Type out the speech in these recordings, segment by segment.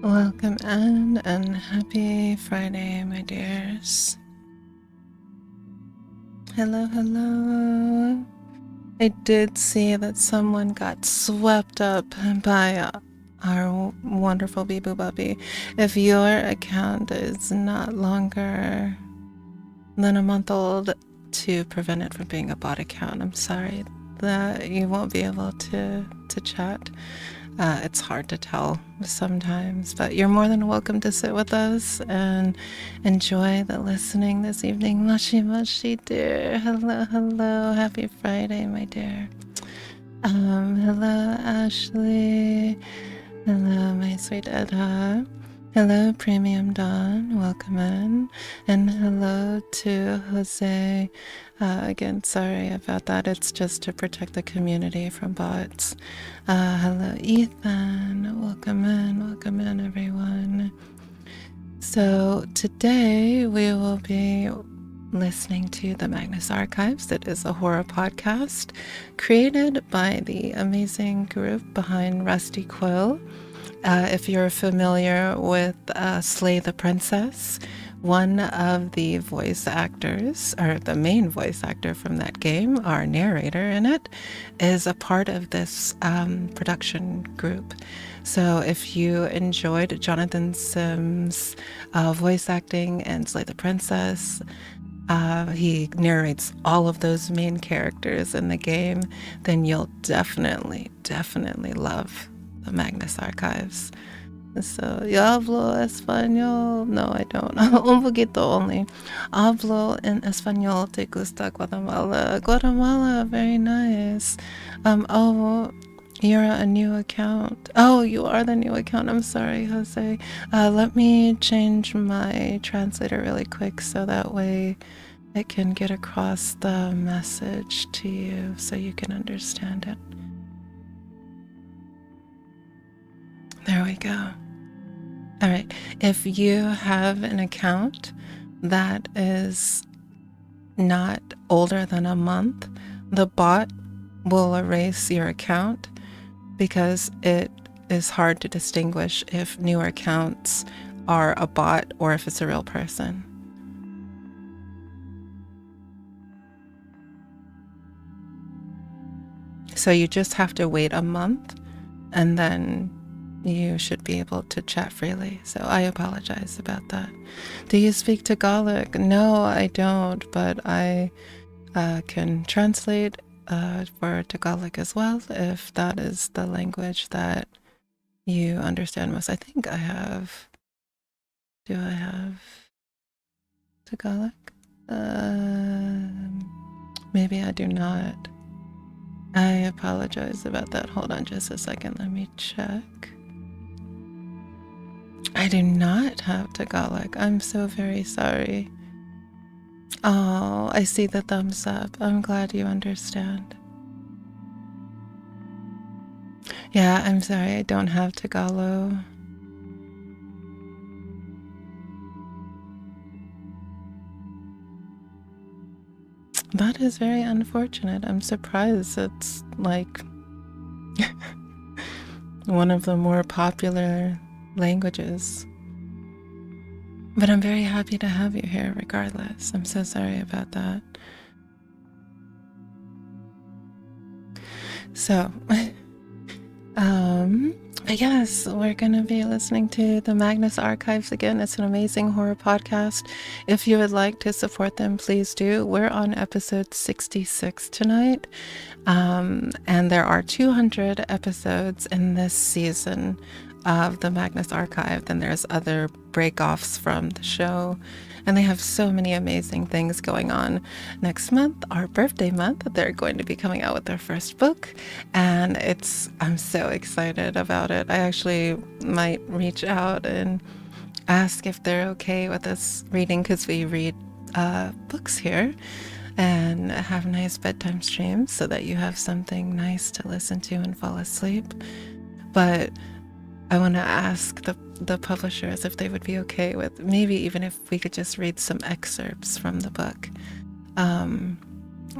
Welcome in and happy Friday, my dears. Hello. I did see that someone got swept up by our wonderful Bibu Bubby. If your account is not longer than a month old, to prevent it from being a bot account, I'm sorry that you won't be able to chat. It's hard to tell sometimes, but you're more than welcome to sit with us and enjoy the listening this evening. Moshi, dear. Hello. Happy Friday, my dear. Hello, Ashley. Hello, my sweet Edha. Hello, Premium Dawn. Welcome in. And hello to Jose. Again, sorry about that. It's just to protect the community from bots. Hello, Ethan. Welcome in, everyone. So today we will be listening to the Magnus Archives. It is a horror podcast created by the amazing group behind Rusty Quill. If you're familiar with Slay the Princess, one of the voice actors, or the main voice actor from that game, our narrator in it, is a part of this production group. So if you enjoyed Jonathan Sims' voice acting in Slay the Princess, he narrates all of those main characters in the game, then you'll definitely love the Magnus Archives. So, yo hablo español. No, I don't. Un poquito only. Hablo en español. Te gusta Guatemala? Guatemala, very nice. Oh, you're a new account. Oh, you are the new account. I'm sorry, Jose. Let me change my translator really quick so that way it can get across the message to you so you can understand it. There we go. All right. If you have an account that is not older than a month, the bot will erase your account because it is hard to distinguish if newer accounts are a bot or if it's a real person. So you just have to wait a month and then you should be able to chat freely. So I apologize about that. Do you speak Tagalog? No, I don't, but I can translate for Tagalog as well if that is the language that you understand most. I think I have. Do I have Tagalog? Maybe I do not. I apologize about that. Hold on just a second. Let me check. I do not have Tagalog. I'm so very sorry. Oh, I see the thumbs up. I'm glad you understand. Yeah, I'm sorry. I don't have Tagalog. That is very unfortunate. I'm surprised it's like one of the more popular languages. But I'm very happy to have you here regardless. I'm so sorry about that. So, but yes, we're going to be listening to the Magnus Archives again. It's an amazing horror podcast. If you would like to support them, please do. We're on episode 66 tonight. And there are 200 episodes in this season of the Magnus Archive. Then there's other break-offs from the show. And they have so many amazing things going on. Next month, our birthday month, they're going to be coming out with their first book. And I'm so excited about it. I actually might reach out and ask if they're okay with us reading, because we read books here and have nice bedtime streams so that you have something nice to listen to and fall asleep. But I want to ask the publishers if they would be okay with maybe even if we could just read some excerpts from the book.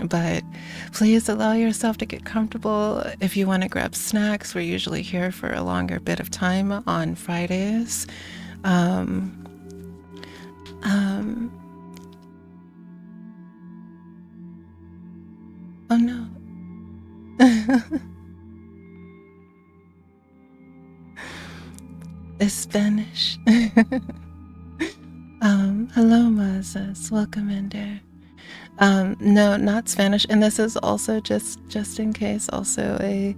But please allow yourself to get comfortable. If you want to grab snacks, we're usually here for a longer bit of time on Fridays. Oh no. It's Spanish. Hello, Moses. Welcome in there. No, not Spanish. And this is also just in case, also a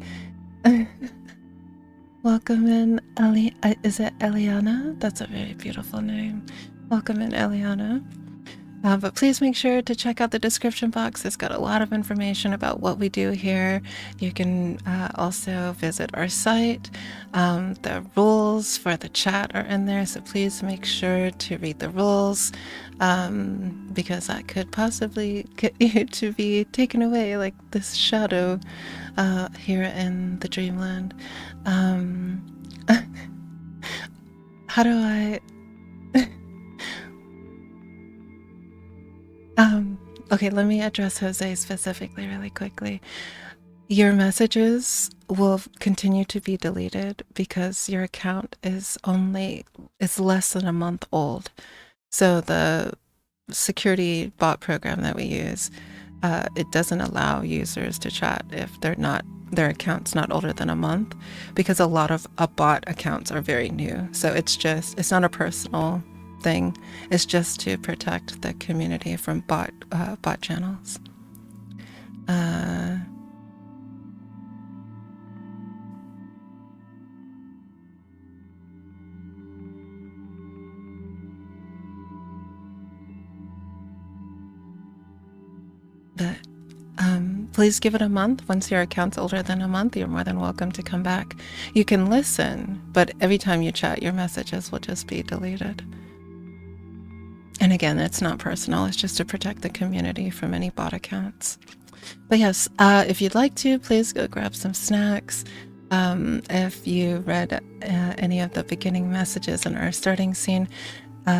welcome in is it Eliana? That's a very beautiful name. Welcome in, Eliana. But please make sure to check out the description box. It's got a lot of information about what we do here. You can also visit our site. The rules for the chat are in there, so please make sure to read the rules, because that could possibly get you to be taken away like this shadow here in the dreamland. How do I... Okay, let me address Jose specifically really quickly. Your messages will continue to be deleted because your account is less than a month old. So the security bot program that we use, it doesn't allow users to chat if their account's not older than a month, because a lot of bot accounts are very new. So it's not a personal thing. It's just to protect the community from bot channels. But please give it a month. Once your account's older than a month, you're more than welcome to come back. You can listen, but every time you chat, your messages will just be deleted. And again, it's not personal. It's just to protect the community from any bot accounts. But yes, if you'd like to, please go grab some snacks. If you read any of the beginning messages in our starting scene,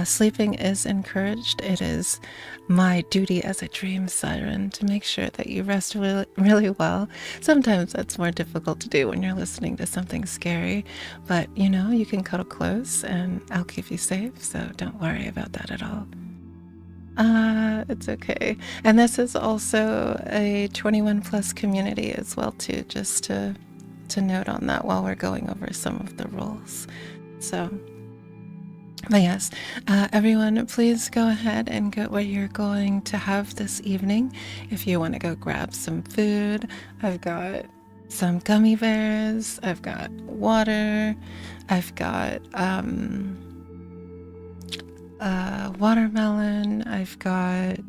sleeping is encouraged. It is my duty as a dream siren to make sure that you rest really, really well. Sometimes that's more difficult to do when you're listening to something scary, but you can cuddle close and I'll keep you safe, so don't worry about that at all. It's okay. And this is also a 21 plus community as well too, just to note on that while we're going over some of the rules. But yes, everyone, please go ahead and get what you're going to have this evening. If you want to go grab some food, I've got some gummy bears, I've got water, I've got watermelon, I've got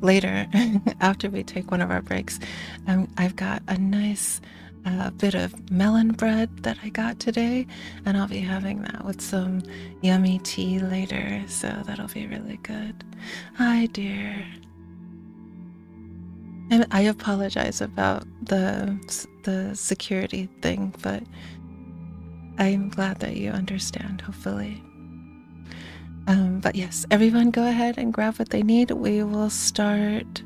later after we take one of our breaks, I've got a nice bit of melon bread that I got today, and I'll be having that with some yummy tea later, so that'll be really good. Hi, dear. And I apologize about the security thing, but I'm glad that you understand, hopefully. But yes, everyone go ahead and grab what they need. We will start.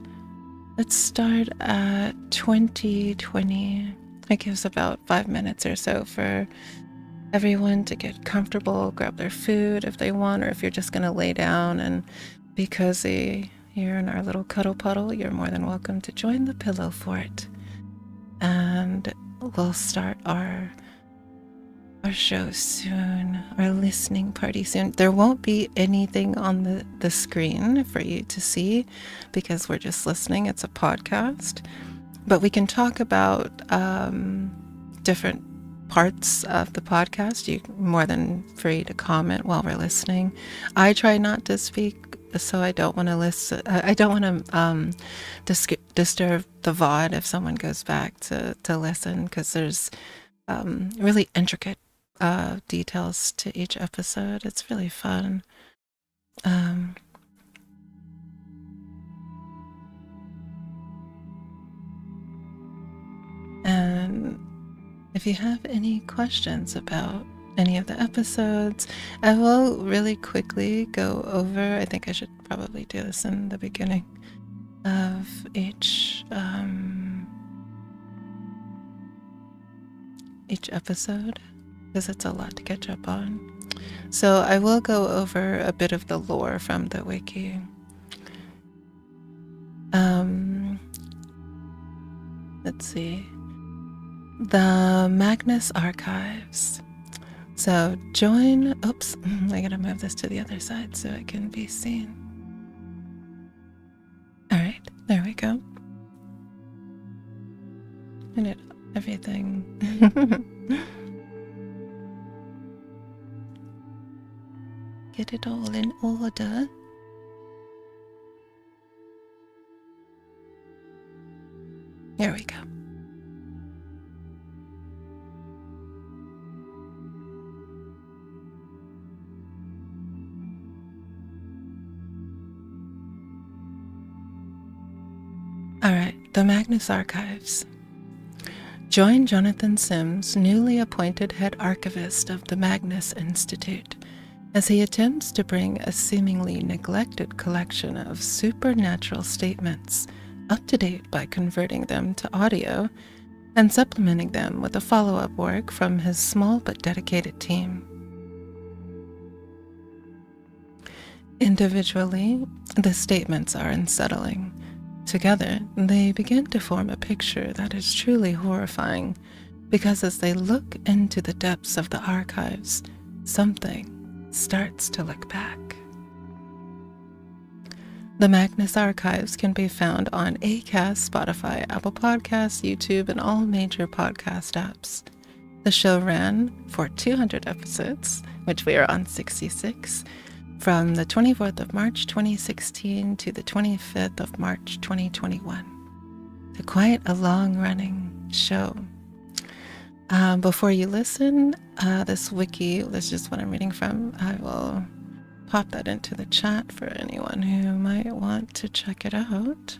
Let's start at 2020. It gives about 5 minutes or so for everyone to get comfortable, grab their food if they want, or if you're just going to lay down and be cozy here in our little cuddle puddle, you're more than welcome to join the pillow fort. And we'll start our show soon, our listening party soon. There won't be anything on the screen for you to see because we're just listening. It's a podcast. But we can talk about different parts of the podcast. You're more than free to comment while we're listening. I try not to speak, so I don't want to listen. I don't want to disturb the VOD if someone goes back to listen, because there's really intricate details to each episode. It's really fun. And if you have any questions about any of the episodes, I will really quickly go over. I think I should probably do this in the beginning of each episode, because it's a lot to catch up on. So I will go over a bit of the lore from the wiki. Let's see. The Magnus Archives. So join, oops, I gotta move this to the other side so it can be seen. All right, there we go. I did everything. Get it all in order. There we go. All right, the Magnus Archives. Join Jonathan Sims, newly appointed head archivist of the Magnus Institute, as he attempts to bring a seemingly neglected collection of supernatural statements up to date by converting them to audio and supplementing them with a follow-up work from his small but dedicated team. Individually, the statements are unsettling. Together, they begin to form a picture that is truly horrifying, because as they look into the depths of the archives, something starts to look back. The Magnus Archives can be found on Acast, Spotify, Apple Podcasts, YouTube, and all major podcast apps. The show ran for 200 episodes, which we are on 66, from the 24th of March 2016 to the 25th of March 2021. So quite a long-running show. Before you listen, this wiki, this is just what I'm reading from. I will pop that into the chat for anyone who might want to check it out.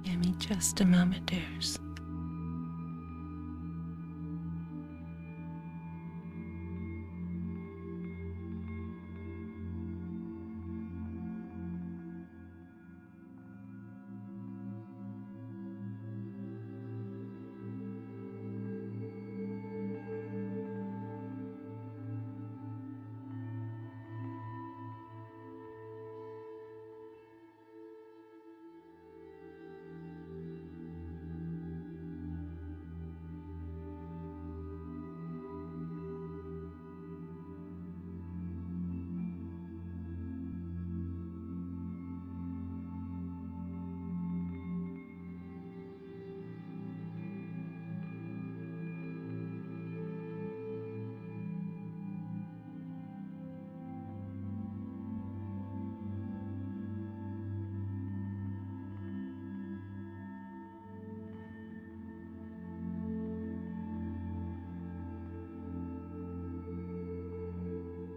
Give me just a moment, dears.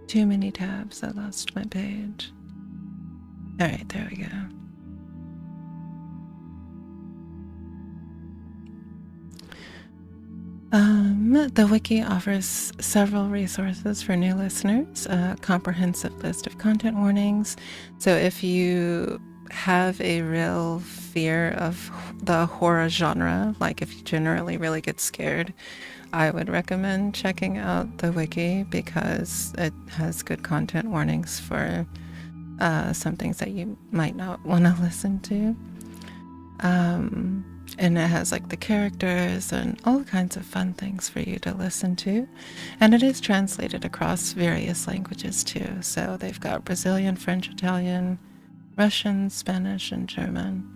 Too many tabs, I lost my page. All right, there we go. The wiki offers several resources for new listeners, a comprehensive list of content warnings. So if you have a real fear of the horror genre, like if you generally really get scared, I would recommend checking out the wiki because it has good content warnings for some things that you might not want to listen to. And it has like the characters and all kinds of fun things for you to listen to. And it is translated across various languages too. So they've got Brazilian, French, Italian, Russian, Spanish, and German.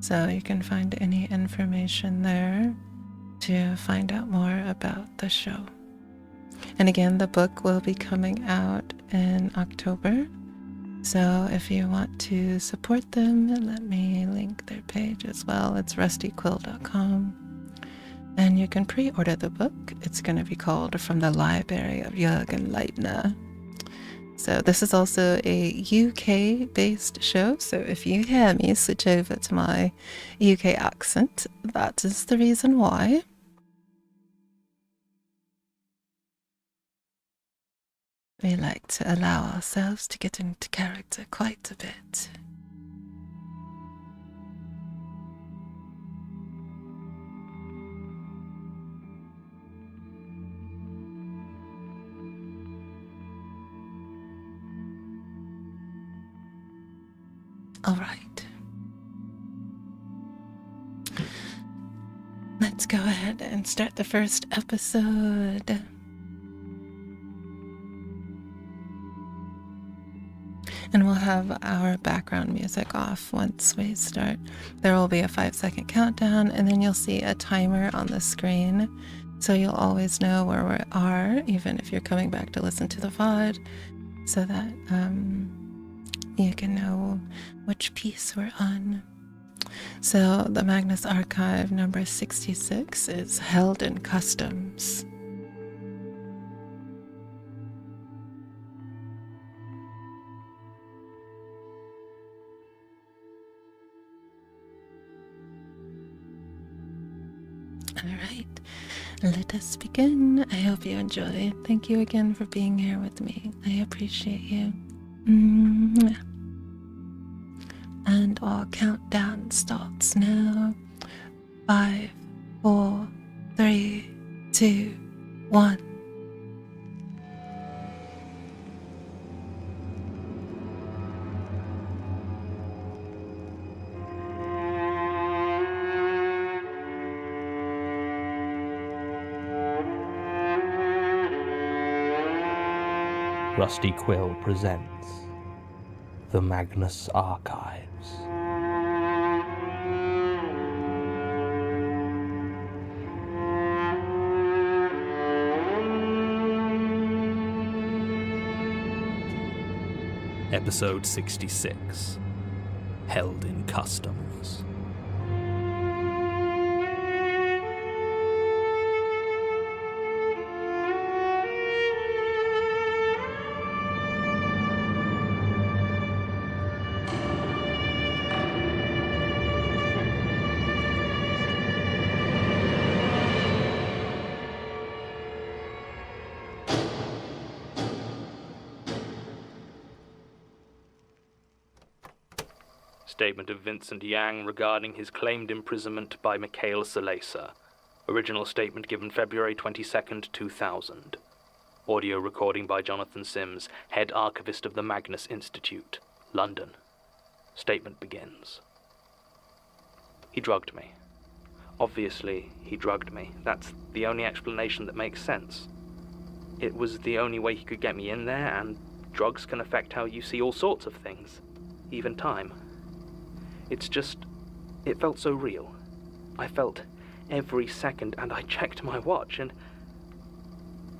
So you can find any information there to find out more about the show. And again, the book will be coming out in October. So if you want to support them, let me link their page as well. It's rustyquill.com. And you can pre-order the book. It's going to be called From the Library of Jürgen Leitner. So this is also a UK-based show. So if you hear me switch over to my UK accent, that is the reason why. We like to allow ourselves to get into character quite a bit. All right. Let's go ahead and start the first episode. And we'll have our background music off once we start. There will be a 5-second countdown, and then you'll see a timer on the screen. So you'll always know where we are, even if you're coming back to listen to the VOD, so that you can know which piece we're on. So the Magnus Archive number 66 is held in customs. All right, let us begin. I hope you enjoy. Thank you again for being here with me. I appreciate you. And our countdown starts now. 5, 4, 3, 2, 1. Rusty Quill presents the Magnus Archives. Episode 66, Held in Customs. Statement of Vincent Yang regarding his claimed imprisonment by Mikhail Salesa. Original statement given February 22nd, 2000. Audio recording by Jonathan Sims, head archivist of the Magnus Institute, London. Statement begins. He drugged me. Obviously, he drugged me. That's the only explanation that makes sense. It was the only way he could get me in there, and drugs can affect how you see all sorts of things, even time. It's just, it felt so real. I felt every second, and I checked my watch,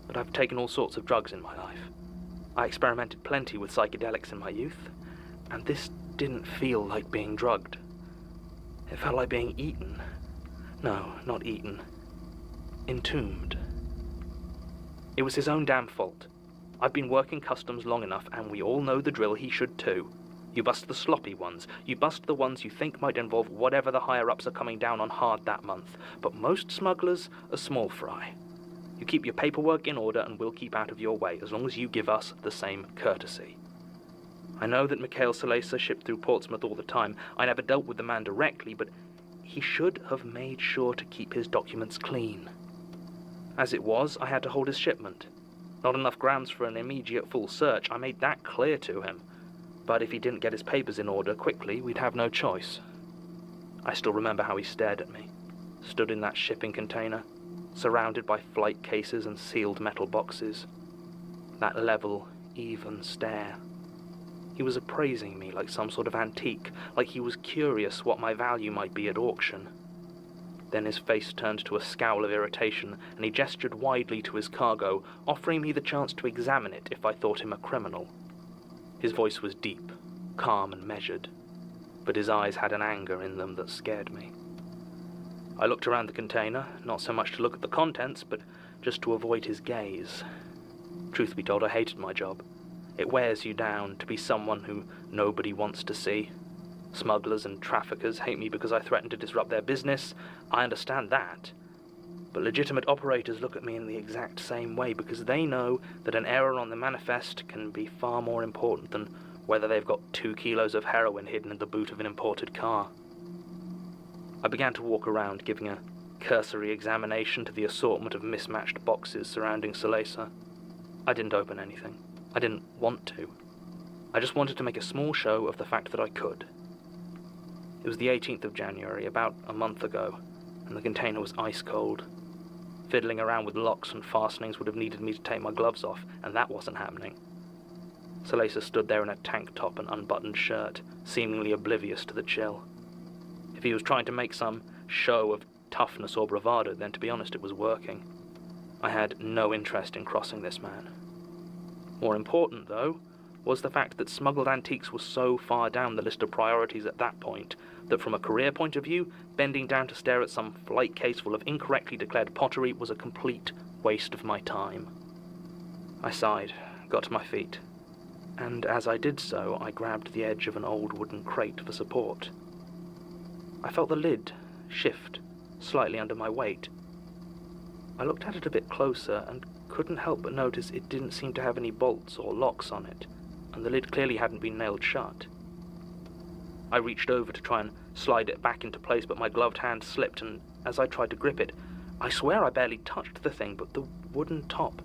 but I've taken all sorts of drugs in my life. I experimented plenty with psychedelics in my youth, and this didn't feel like being drugged. It felt like being eaten. No, not eaten. Entombed. It was his own damn fault. I've been working customs long enough, and we all know the drill. He should too. You bust the sloppy ones. You bust the ones you think might involve whatever the higher-ups are coming down on hard that month. But most smugglers are small fry. You keep your paperwork in order and we'll keep out of your way, as long as you give us the same courtesy. I know that Mikhail Salesa shipped through Portsmouth all the time. I never dealt with the man directly, but he should have made sure to keep his documents clean. As it was, I had to hold his shipment. Not enough grams for an immediate full search. I made that clear to him. But if he didn't get his papers in order quickly, we'd have no choice. I still remember how he stared at me, stood in that shipping container, surrounded by flight cases and sealed metal boxes. That level, even stare. He was appraising me like some sort of antique, like he was curious what my value might be at auction. Then his face turned to a scowl of irritation, and he gestured widely to his cargo, offering me the chance to examine it if I thought him a criminal. His voice was deep, calm and measured, but his eyes had an anger in them that scared me. I looked around the container, not so much to look at the contents, but just to avoid his gaze. Truth be told, I hated my job. It wears you down to be someone who nobody wants to see. Smugglers and traffickers hate me because I threaten to disrupt their business. I understand that. But legitimate operators look at me in the exact same way because they know that an error on the manifest can be far more important than whether they've got 2 kilos of heroin hidden in the boot of an imported car. I began to walk around, giving a cursory examination to the assortment of mismatched boxes surrounding Salesa. I didn't open anything. I didn't want to. I just wanted to make a small show of the fact that I could. It was the 18th of January, about a month ago, and the container was ice cold. Fiddling around with locks and fastenings would have needed me to take my gloves off, and that wasn't happening. Salesa stood there in a tank top and unbuttoned shirt, seemingly oblivious to the chill. If he was trying to make some show of toughness or bravado, then to be honest, it was working. I had no interest in crossing this man. More important, though, was the fact that smuggled antiques was so far down the list of priorities at that point that from a career point of view, bending down to stare at some flight case full of incorrectly declared pottery was a complete waste of my time. I sighed, got to my feet, and as I did so, I grabbed the edge of an old wooden crate for support. I felt the lid shift slightly under my weight. I looked at it a bit closer and couldn't help but notice it didn't seem to have any bolts or locks on it, and the lid clearly hadn't been nailed shut. I reached over to try and slide it back into place, but my gloved hand slipped, and as I tried to grip it, I swear I barely touched the thing, but the wooden top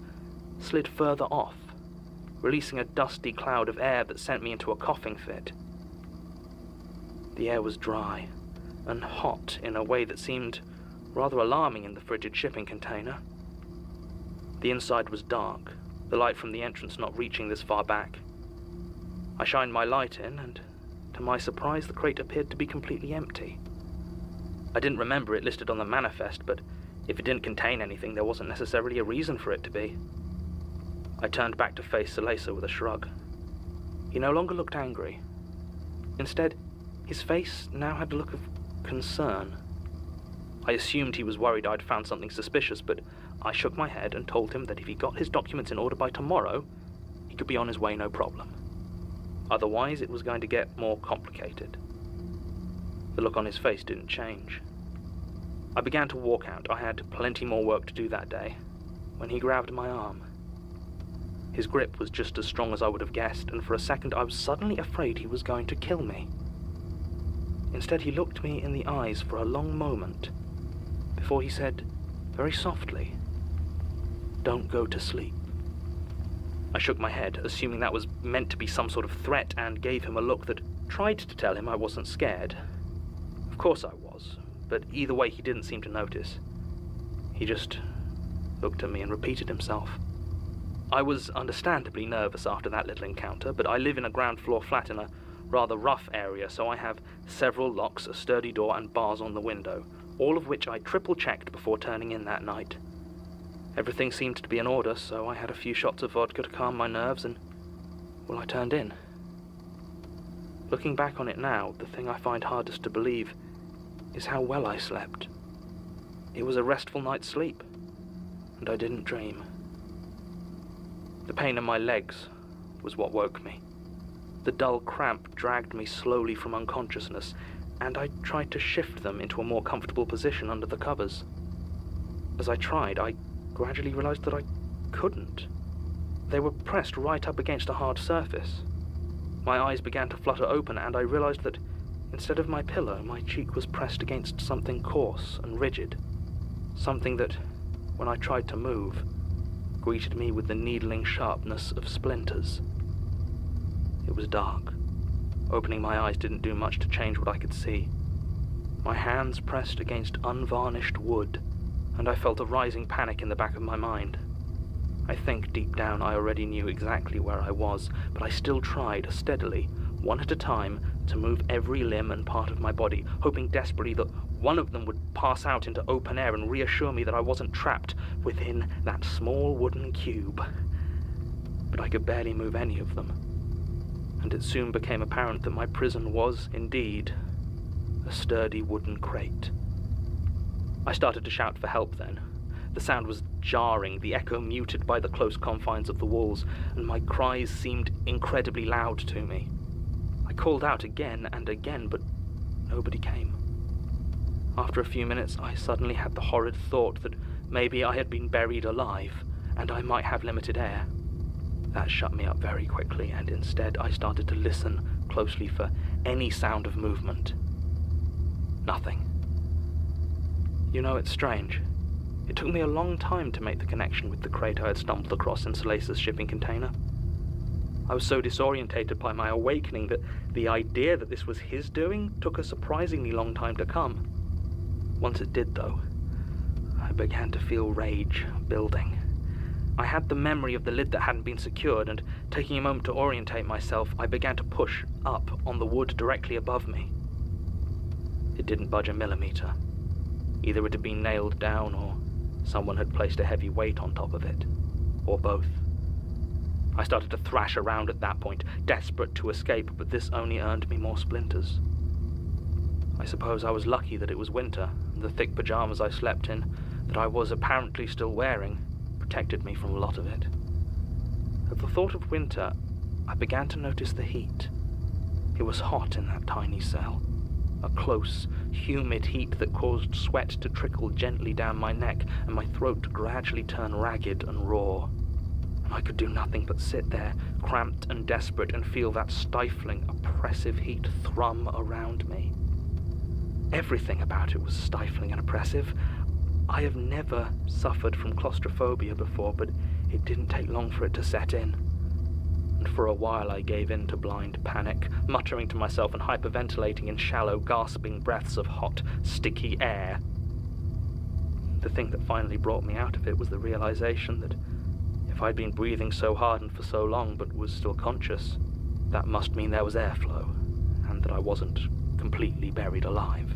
slid further off, releasing a dusty cloud of air that sent me into a coughing fit. The air was dry and hot in a way that seemed rather alarming in the frigid shipping container. The inside was dark, the light from the entrance not reaching this far back. I shined my light in, and to my surprise, the crate appeared to be completely empty. I didn't remember it listed on the manifest, but if it didn't contain anything, there wasn't necessarily a reason for it to be. I turned back to face Salesa with a shrug. He no longer looked angry. Instead, his face now had a look of concern. I assumed he was worried I'd found something suspicious, but I shook my head and told him that if he got his documents in order by tomorrow, he could be on his way no problem. Otherwise, it was going to get more complicated. The look on his face didn't change. I began to walk out. I had plenty more work to do that day, when he grabbed my arm. His grip was just as strong as I would have guessed, and for a second I was suddenly afraid he was going to kill me. Instead, he looked me in the eyes for a long moment, before he said, very softly, "Don't go to sleep." I shook my head, assuming that was meant to be some sort of threat, and gave him a look that tried to tell him I wasn't scared. Of course I was, but either way he didn't seem to notice. He just looked at me and repeated himself. I was understandably nervous after that little encounter, but I live in a ground floor flat in a rather rough area, so I have several locks, a sturdy door, and bars on the window, all of which I triple-checked before turning in that night. Everything seemed to be in order, so I had a few shots of vodka to calm my nerves, and, well, I turned in. Looking back on it now, the thing I find hardest to believe is how well I slept. It was a restful night's sleep, and I didn't dream. The pain in my legs was what woke me. The dull cramp dragged me slowly from unconsciousness, and I tried to shift them into a more comfortable position under the covers. As I tried, I gradually realized that I couldn't. They were pressed right up against a hard surface. My eyes began to flutter open, and I realized that instead of my pillow, my cheek was pressed against something coarse and rigid. Something that, when I tried to move, greeted me with the needling sharpness of splinters. It was dark. Opening my eyes didn't do much to change what I could see. My hands pressed against unvarnished wood, and I felt a rising panic in the back of my mind. I think deep down I already knew exactly where I was, but I still tried steadily, one at a time, to move every limb and part of my body, hoping desperately that one of them would pass out into open air and reassure me that I wasn't trapped within that small wooden cube. But I could barely move any of them, and it soon became apparent that my prison was, indeed, a sturdy wooden crate. I started to shout for help then. The sound was jarring, the echo muted by the close confines of the walls, and my cries seemed incredibly loud to me. I called out again and again, but nobody came. After a few minutes, I suddenly had the horrid thought that maybe I had been buried alive, and I might have limited air. That shut me up very quickly, and instead I started to listen closely for any sound of movement. Nothing. You know, it's strange. It took me a long time to make the connection with the crate I had stumbled across in Solace's shipping container. I was so disorientated by my awakening that the idea that this was his doing took a surprisingly long time to come. Once it did, though, I began to feel rage building. I had the memory of the lid that hadn't been secured, and taking a moment to orientate myself, I began to push up on the wood directly above me. It didn't budge a millimeter. Either it had been nailed down, or someone had placed a heavy weight on top of it, or both. I started to thrash around at that point, desperate to escape, but this only earned me more splinters. I suppose I was lucky that it was winter, and the thick pajamas I slept in, that I was apparently still wearing, protected me from a lot of it. At the thought of winter, I began to notice the heat. It was hot in that tiny cell. A close, humid heat that caused sweat to trickle gently down my neck and my throat to gradually turn ragged and raw. And I could do nothing but sit there, cramped and desperate, and feel that stifling, oppressive heat thrum around me. Everything about it was stifling and oppressive. I have never suffered from claustrophobia before, but it didn't take long for it to set in. And for a while I gave in to blind panic, muttering to myself and hyperventilating in shallow, gasping breaths of hot, sticky air. The thing that finally brought me out of it was the realization that if I'd been breathing so hard and for so long but was still conscious, that must mean there was airflow, and that I wasn't completely buried alive.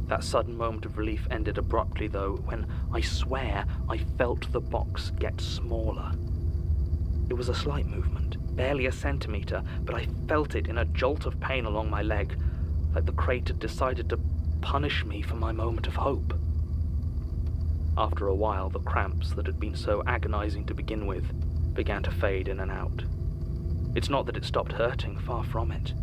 That sudden moment of relief ended abruptly, though, when I swear I felt the box get smaller. It was a slight movement, barely a centimetre, but I felt it in a jolt of pain along my leg, like the crate had decided to punish me for my moment of hope. After a while, the cramps that had been so agonizing to begin with began to fade in and out. It's not that it stopped hurting, far from it,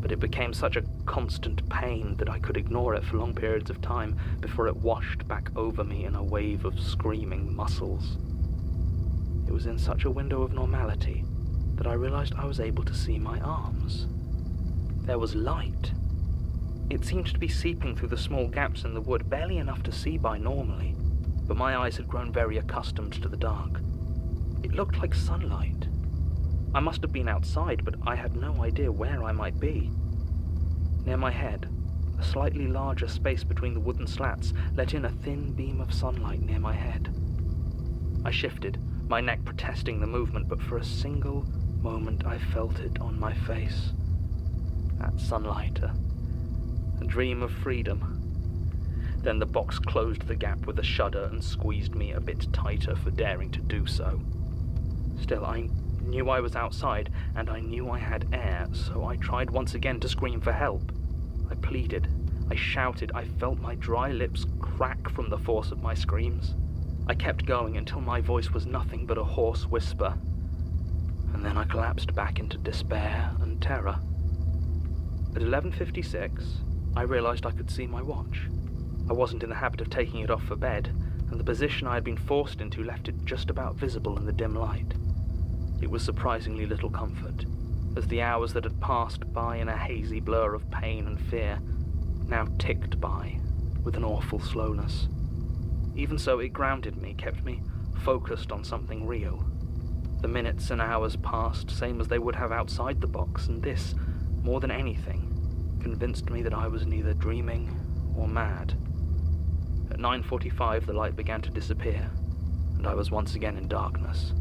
but it became such a constant pain that I could ignore it for long periods of time before it washed back over me in a wave of screaming muscles. It was in such a window of normality that I realized I was able to see my arms. There was light. It seemed to be seeping through the small gaps in the wood, barely enough to see by normally, but my eyes had grown very accustomed to the dark. It looked like sunlight. I must have been outside, but I had no idea where I might be. Near my head, a slightly larger space between the wooden slats let in a thin beam of sunlight near my head. I shifted, my neck protesting the movement, but for a single moment I felt it on my face. That sunlight, a dream of freedom. Then the box closed the gap with a shudder and squeezed me a bit tighter for daring to do so. Still, I knew I was outside, and I knew I had air, so I tried once again to scream for help. I pleaded, I shouted, I felt my dry lips crack from the force of my screams. I kept going until my voice was nothing but a hoarse whisper. and then I collapsed back into despair and terror. At 11:56, I realized I could see my watch. I wasn't in the habit of taking it off for bed, and the position I had been forced into left it just about visible in the dim light. It was surprisingly little comfort, as the hours that had passed by in a hazy blur of pain and fear now ticked by with an awful slowness. Even so, it grounded me, kept me focused on something real. The minutes and hours passed same as they would have outside the box, and this, more than anything, convinced me that I was neither dreaming or mad. At 9:45, the light began to disappear, and I was once again in darkness.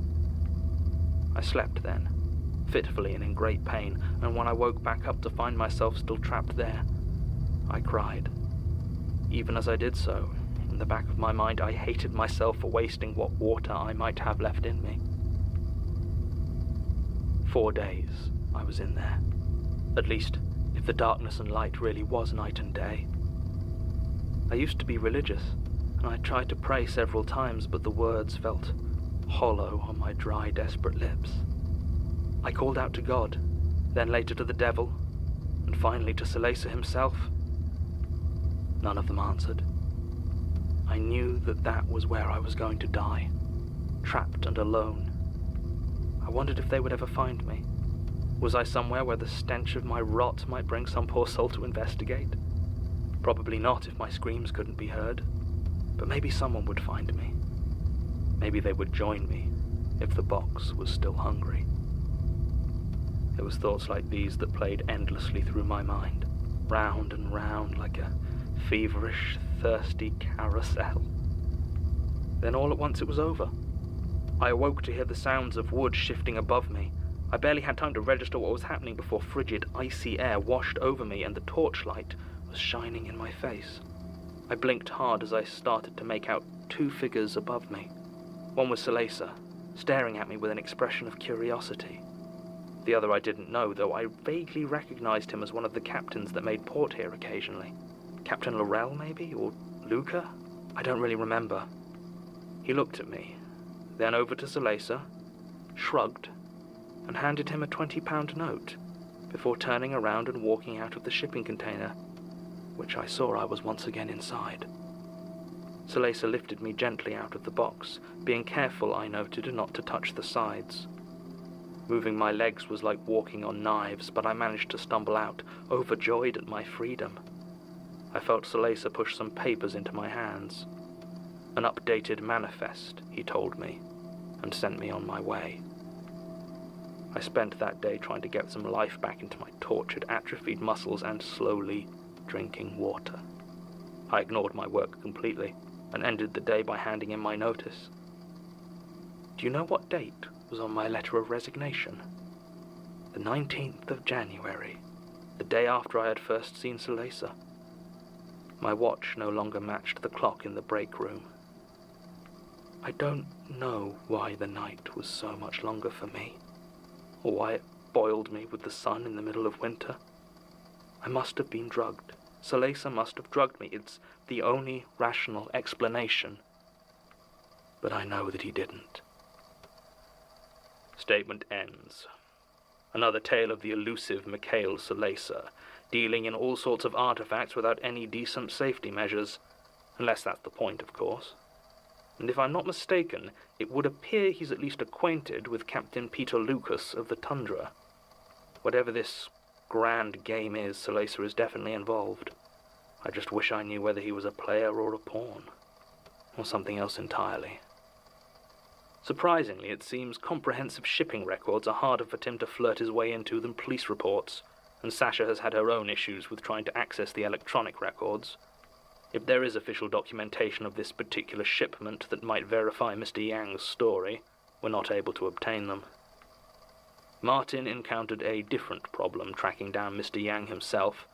I slept then, fitfully and in great pain, and when I woke back up to find myself still trapped there, I cried. Even as I did so, in the back of my mind, I hated myself for wasting what water I might have left in me. 4 days I was in there. At least, if the darkness and light really was night and day. I used to be religious, and I tried to pray several times, but the words felt hollow on my dry, desperate lips. I called out to God, then later to the devil, and finally to Salesa himself. None of them answered. I knew that that was where I was going to die, trapped and alone. I wondered if they would ever find me. Was I somewhere where the stench of my rot might bring some poor soul to investigate? Probably not if my screams couldn't be heard, but maybe someone would find me. Maybe they would join me if the box was still hungry. It was thoughts like these that played endlessly through my mind, round and round like a feverish, thirsty carousel. Then all at once it was over. I awoke to hear the sounds of wood shifting above me. I barely had time to register what was happening before frigid, icy air washed over me and the torchlight was shining in my face. I blinked hard as I started to make out 2 figures above me. One was Salesa, staring at me with an expression of curiosity. The other I didn't know, though I vaguely recognized him as one of the captains that made port here occasionally. Captain Laurel, maybe? Or Luca? I don't really remember. He looked at me, then over to Salesa, shrugged, and handed him a £20 note, before turning around and walking out of the shipping container, which I saw I was once again inside. Salesa lifted me gently out of the box, being careful, I noted, not to touch the sides. Moving my legs was like walking on knives, but I managed to stumble out, overjoyed at my freedom. I felt Salesa push some papers into my hands. An updated manifest, he told me, and sent me on my way. I spent that day trying to get some life back into my tortured, atrophied muscles and slowly drinking water. I ignored my work completely and ended the day by handing in my notice. Do you know what date was on my letter of resignation? The 19th of January, the day after I had first seen Salesa. My watch no longer matched the clock in the break room. I don't know why the night was so much longer for me, or why it boiled me with the sun in the middle of winter. I must have been drugged. Salesa must have drugged me. It's the only rational explanation. But I know that he didn't. Statement ends. Another tale of the elusive Mikhail Salesa, dealing in all sorts of artifacts without any decent safety measures, unless that's the point, of course. And if I'm not mistaken, it would appear he's at least acquainted with Captain Peter Lucas of the Tundra. Whatever this grand game is, Salesa is definitely involved. I just wish I knew whether he was a player or a pawn, or something else entirely. Surprisingly, it seems comprehensive shipping records are harder for Tim to flirt his way into than police reports, and Sasha has had her own issues with trying to access the electronic records. If there is official documentation of this particular shipment that might verify Mr. Yang's story, we're not able to obtain them. Martin encountered a different problem tracking down Mr. Yang himself.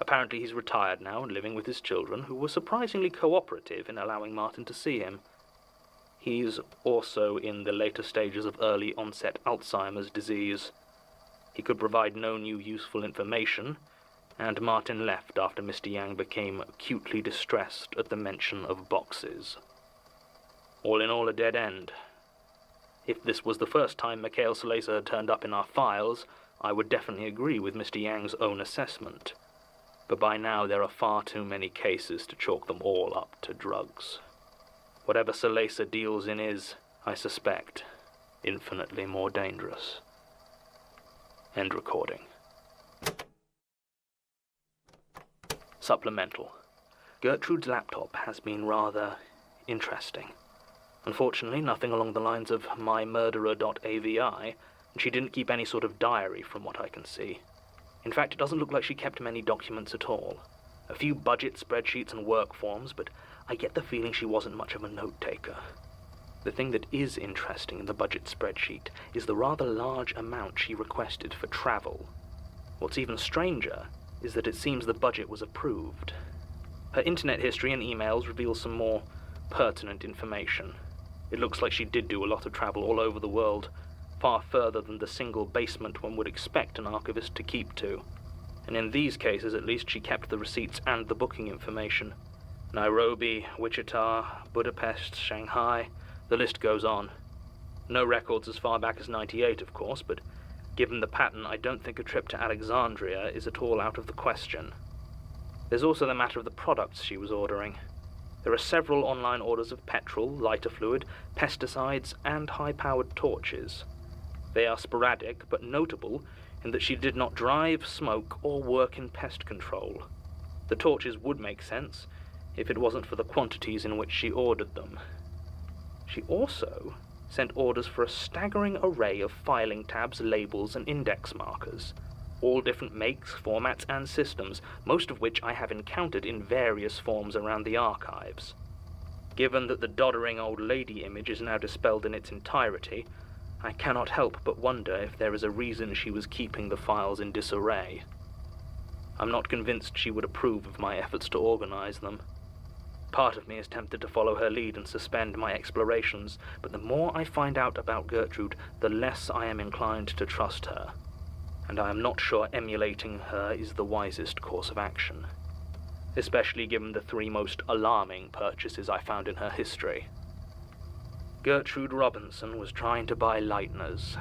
Apparently he's retired now and living with his children, who were surprisingly cooperative in allowing Martin to see him. He's also in the later stages of early onset Alzheimer's disease. He could provide no new useful information, and Martin left after Mr. Yang became acutely distressed at the mention of boxes. All in all, a dead end. If this was the first time Mikhail Salesa had turned up in our files, I would definitely agree with Mr. Yang's own assessment. But by now there are far too many cases to chalk them all up to drugs. Whatever Salesa deals in is, I suspect, infinitely more dangerous. End recording. Supplemental. Gertrude's laptop has been rather interesting. Unfortunately, nothing along the lines of mymurderer.avi, and she didn't keep any sort of diary from what I can see. In fact, it doesn't look like she kept many documents at all. A few budget spreadsheets and work forms, but I get the feeling she wasn't much of a note-taker. The thing that is interesting in the budget spreadsheet is the rather large amount she requested for travel. What's even stranger is that it seems the budget was approved. Her internet history and emails reveal some more pertinent information. It looks like she did do a lot of travel all over the world, far further than the single basement one would expect an archivist to keep to. And in these cases, at least, she kept the receipts and the booking information. Nairobi, Wichita, Budapest, Shanghai, the list goes on. No records as far back as '98, of course, but given the pattern, I don't think a trip to Alexandria is at all out of the question. There's also the matter of the products she was ordering. There are several online orders of petrol, lighter fluid, pesticides, and high-powered torches. They are sporadic, but notable in that she did not drive, smoke, or work in pest control. The torches would make sense if it wasn't for the quantities in which she ordered them. She also sent orders for a staggering array of filing tabs, labels, and index markers, all different makes, formats, and systems, most of which I have encountered in various forms around the archives. Given that the doddering old lady image is now dispelled in its entirety, I cannot help but wonder if there is a reason she was keeping the files in disarray. I'm not convinced she would approve of my efforts to organize them. Part of me is tempted to follow her lead and suspend my explorations, but the more I find out about Gertrude, the less I am inclined to trust her. And I am not sure emulating her is the wisest course of action, especially given the 3 most alarming purchases I found in her history. Gertrude Robinson was trying to buy lighteners.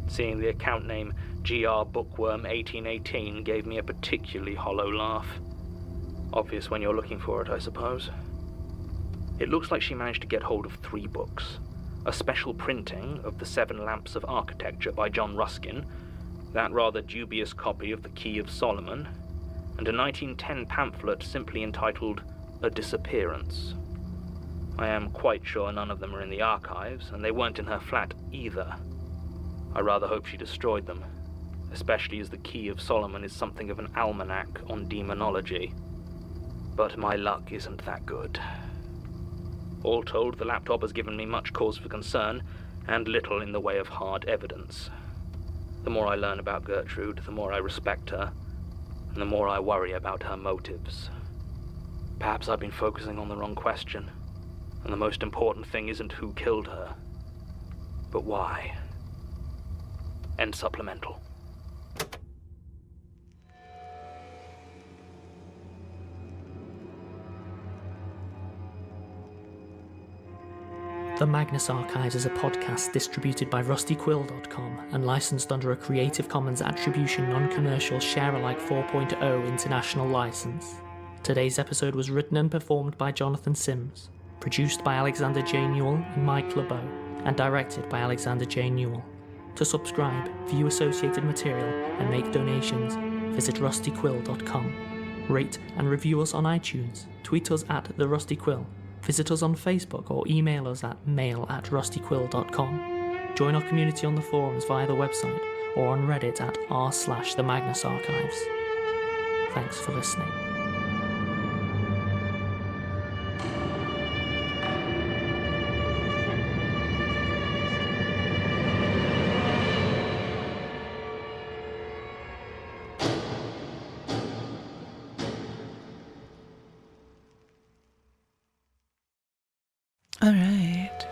Seeing the account name GR Bookworm 1818 gave me a particularly hollow laugh. Obvious when you're looking for it, I suppose. It looks like she managed to get hold of 3 books. A special printing of The 7 Lamps of Architecture by John Ruskin, that rather dubious copy of The Key of Solomon, and a 1910 pamphlet simply entitled A Disappearance. I am quite sure none of them are in the archives, and they weren't in her flat either. I rather hope she destroyed them, especially as The Key of Solomon is something of an almanac on demonology. But my luck isn't that good. All told, the laptop has given me much cause for concern, and little in the way of hard evidence. The more I learn about Gertrude, the more I respect her, and the more I worry about her motives. Perhaps I've been focusing on the wrong question, and the most important thing isn't who killed her, but why. End supplemental. The Magnus Archives is a podcast distributed by rustyquill.com and licensed under a Creative Commons Attribution Non-Commercial Share-alike 4.0 international license. Today's episode was written and performed by Jonathan Sims, produced by Alexander J. Newell and Mike LeBeau, and directed by Alexander J. Newell. To subscribe, view associated material, and make donations, visit rustyquill.com. Rate and review us on iTunes, tweet us at TheRustyQuill, visit us on Facebook or email us at mail@rustyquill.com. Join our community on the forums via the website or on Reddit at r/the Magnus Archives. Thanks for listening. All right.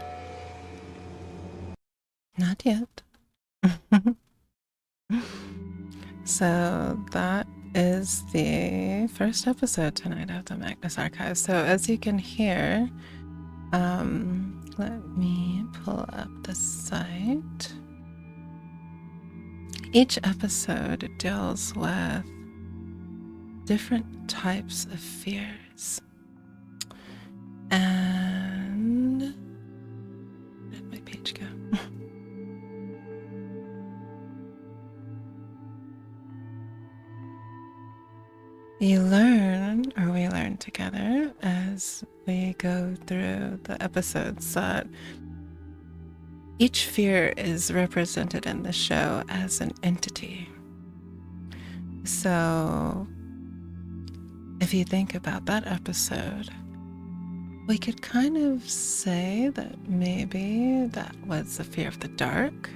Not yet. So that is the first episode tonight of the Magnus Archives. So as you can hear, Let me pull up the site. Each episode deals with different types of fears. And where did my page go? We learn together as we go through the episodes that each fear is represented in the show as an entity. So if you think about that episode, we could kind of say that maybe that was the fear of the dark.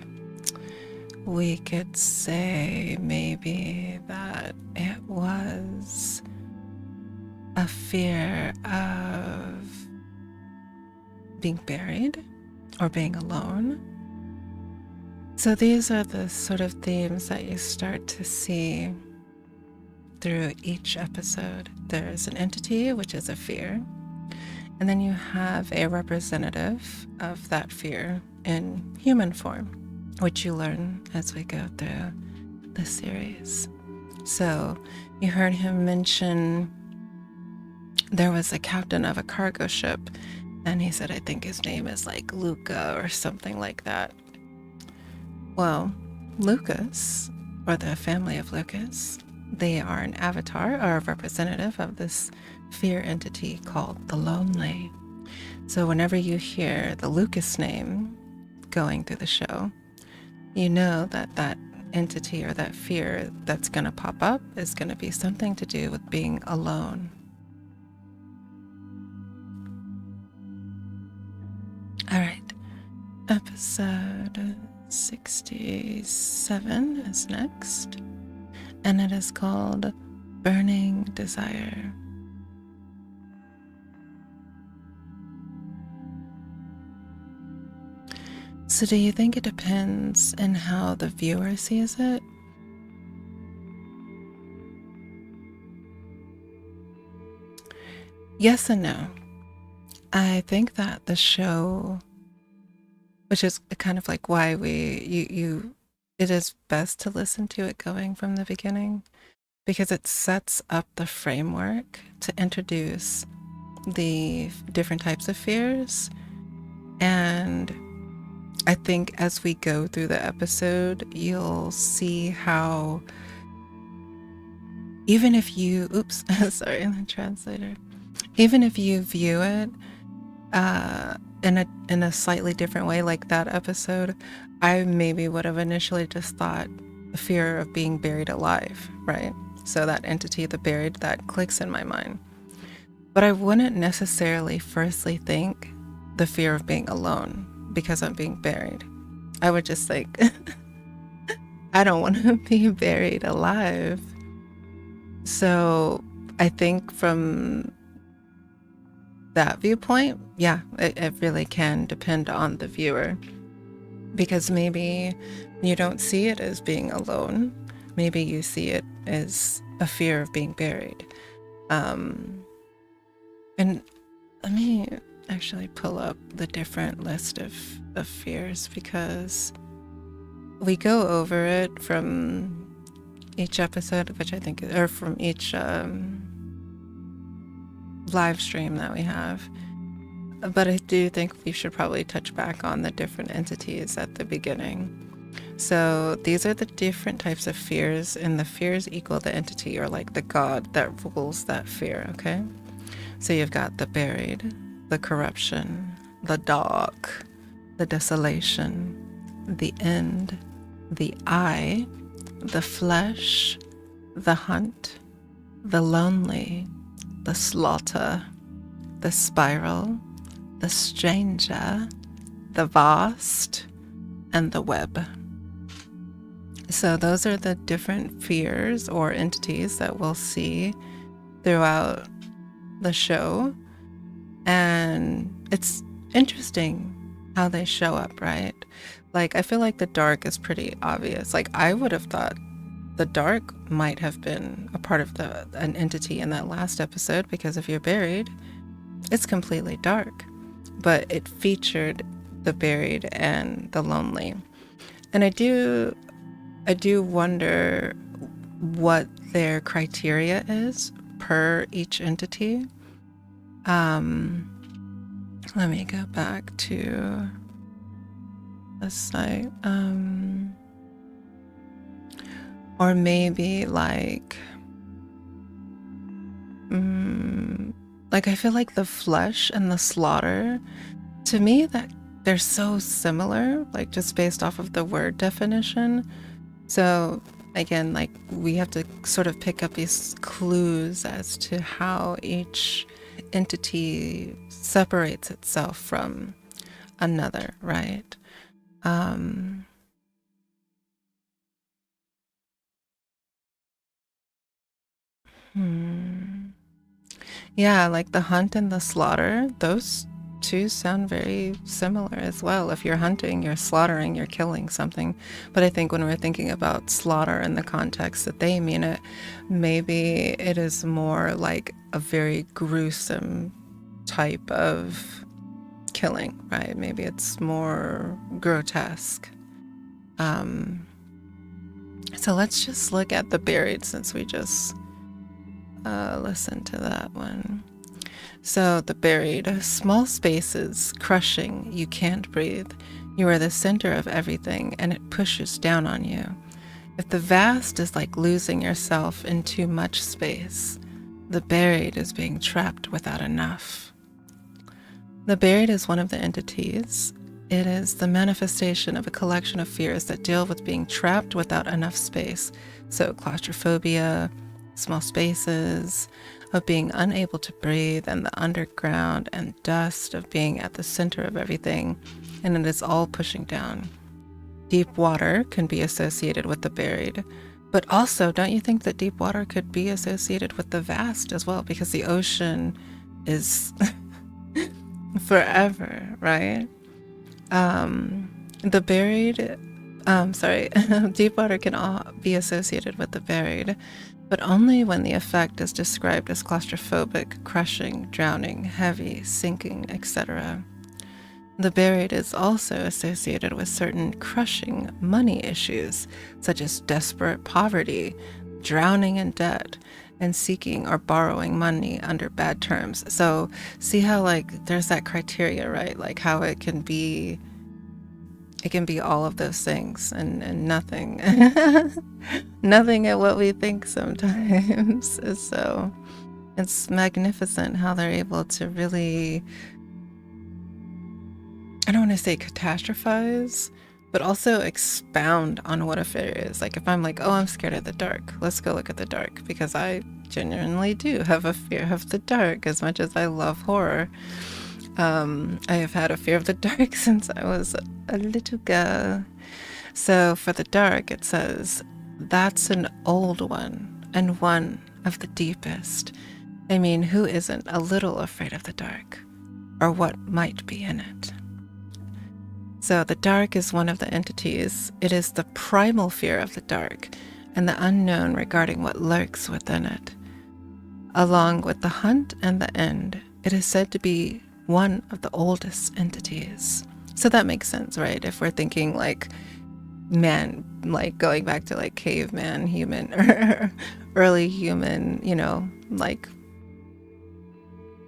We could say maybe that it was a fear of being buried or being alone. So these are the sort of themes that you start to see through each episode. There's an entity, which is a fear, and then you have a representative of that fear in human form, which you learn as we go through the series. So you heard him mention there was a captain of a cargo ship, and he said, I think his name is like Luca or something like that. Well, Lucas, or the family of Lucas, they are an avatar or a representative of this fear entity called the Lonely. So whenever you hear the Lucas name going through the show, you know that that entity or that fear that's going to pop up is going to be something to do with being alone. All right, episode 67 is next, and it is called Burning Desire. So do you think it depends in how the viewer sees it? Yes and no. I think that the show, which is kind of like why it is best to listen to it going from the beginning, because it sets up the framework to introduce the different types of fears. And I think as we go through the episode, you'll see how even if you, sorry, the translator, even if you view it in a slightly different way, like that episode, I maybe would have initially just thought the fear of being buried alive, right? So that entity, the buried, that clicks in my mind. But I wouldn't necessarily firstly think the fear of being alone because I'm being buried. I would just think, I don't want to be buried alive. So I think from that viewpoint, yeah, it really can depend on the viewer, because maybe you don't see it as being alone. Maybe you see it as a fear of being buried. And let me actually pull up the different list of fears, because we go over it from each episode, which I think, or from each live stream that we have. But I do think we should probably touch back on the different entities at the beginning. So these are the different types of fears, and the fears equal the entity, or like the god that rules that fear, okay? So you've got the buried, the corruption, the dark, the desolation, the end, the eye, the flesh, the hunt, the lonely, the slaughter, the spiral, the stranger, the vast, and the web. So those are the different fears or entities that we'll see throughout the show. And it's interesting how they show up, right? Like, I feel like the dark is pretty obvious. Like, I would have thought the dark might have been a part of an entity in that last episode, because if you're buried, it's completely dark. but it featured the buried and the lonely. And I do wonder what their criteria is per each entity. Let me go back to the site. Or maybe like I feel like the flesh and the slaughter, to me, that they're so similar, like just based off of the word definition. So again, like we have to sort of pick up these clues as to how each entity separates itself from another, right? Yeah, like the hunt and the slaughter, those two sound very similar as well. If you're hunting, you're slaughtering, you're killing something. But I think when we're thinking about slaughter in the context that they mean it, maybe it is more like a very gruesome type of killing, right? Maybe it's more grotesque. So let's just look at the buried since we just listened to that one. So the buried, small spaces, crushing, you can't breathe. You are the center of everything and it pushes down on you. If the vast is like losing yourself in too much space, the buried is being trapped without enough. The buried is one of the entities. It is the manifestation of a collection of fears that deal with being trapped without enough space. So claustrophobia, small spaces, of being unable to breathe, and the underground and dust of being at the center of everything, and it is all pushing down. Deep water can be associated with the buried, but also, don't you think that deep water could be associated with the vast as well? Because the ocean is forever, right? The buried, deep water can be associated with the buried, but only when the effect is described as claustrophobic, crushing, drowning, heavy, sinking, etc. The buried is also associated with certain crushing money issues, such as desperate poverty, drowning in debt, and seeking or borrowing money under bad terms. So see how like there's that criteria, right? Like how it can be all of those things and nothing. Nothing at what we think sometimes. So it's magnificent how they're able to really, I don't want to say catastrophize, but also expound on what a fear is. Like if I'm like, oh, I'm scared of the dark, let's go look at the dark, because I genuinely do have a fear of the dark as much as I love horror. I have had a fear of the dark since I was a little girl. So for the dark, it says, that's an old one and one of the deepest. I mean, who isn't a little afraid of the dark or what might be in it? So the dark is one of the entities. It is the primal fear of the dark and the unknown regarding what lurks within it. Along with the hunt and the end, it is said to be one of the oldest entities. So that makes sense, right? If we're thinking like man, like going back to like caveman, human, or early human, like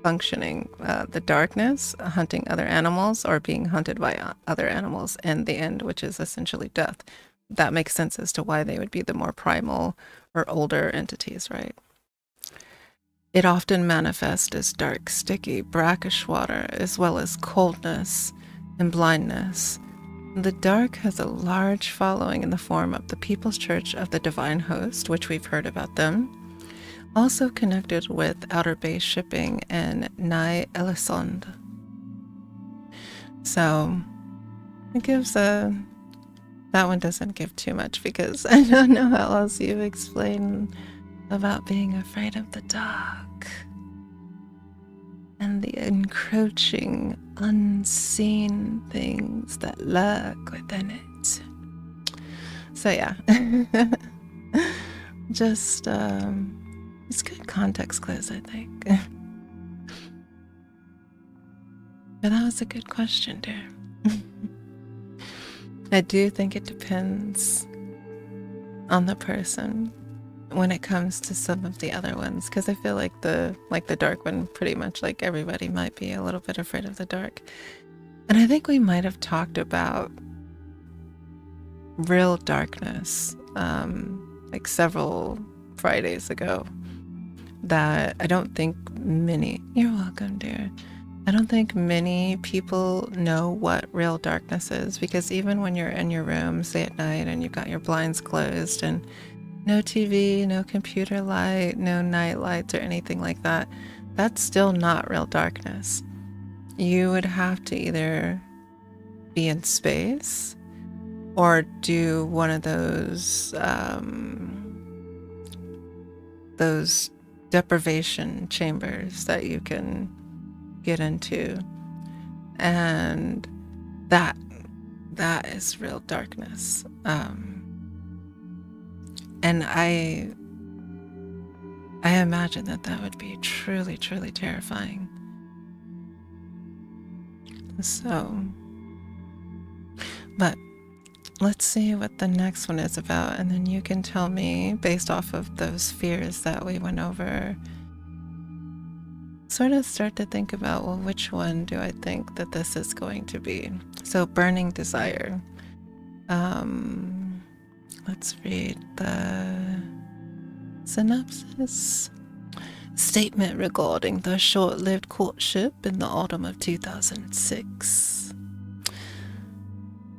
functioning, the darkness, hunting other animals or being hunted by other animals, and the end, which is essentially death. That makes sense as to why they would be the more primal or older entities, right? It often manifests as dark, sticky, brackish water, as well as coldness and blindness. The dark has a large following in the form of the People's Church of the Divine Host, which we've heard about them, also connected with Outer Base Shipping and Nye Elesond. So it gives that one doesn't give too much, because I don't know how else you explain about being afraid of the dark and the encroaching, unseen things that lurk within it. So yeah, just it's good context clues, I think. But that was a good question, dear. I do think it depends on the person when it comes to some of the other ones, because I feel like the dark one, pretty much like everybody might be a little bit afraid of the dark. And I think we might have talked about real darkness like several Fridays ago, that I don't think many, you're welcome, dear, I don't think many people know what real darkness is, because even when you're in your room, say at night, and you've got your blinds closed and no TV, no computer light, no night lights or anything like that, that's still not real darkness. You would have to either be in space or do one of those deprivation chambers that you can get into, and that is real darkness. And I imagine that would be truly, truly terrifying. So, but let's see what the next one is about, and then you can tell me, based off of those fears that we went over, sort of start to think about, well, which one do I think that this is going to be? So, burning desire. Let's read the synopsis. Statement regarding the short-lived courtship in the autumn of 2006.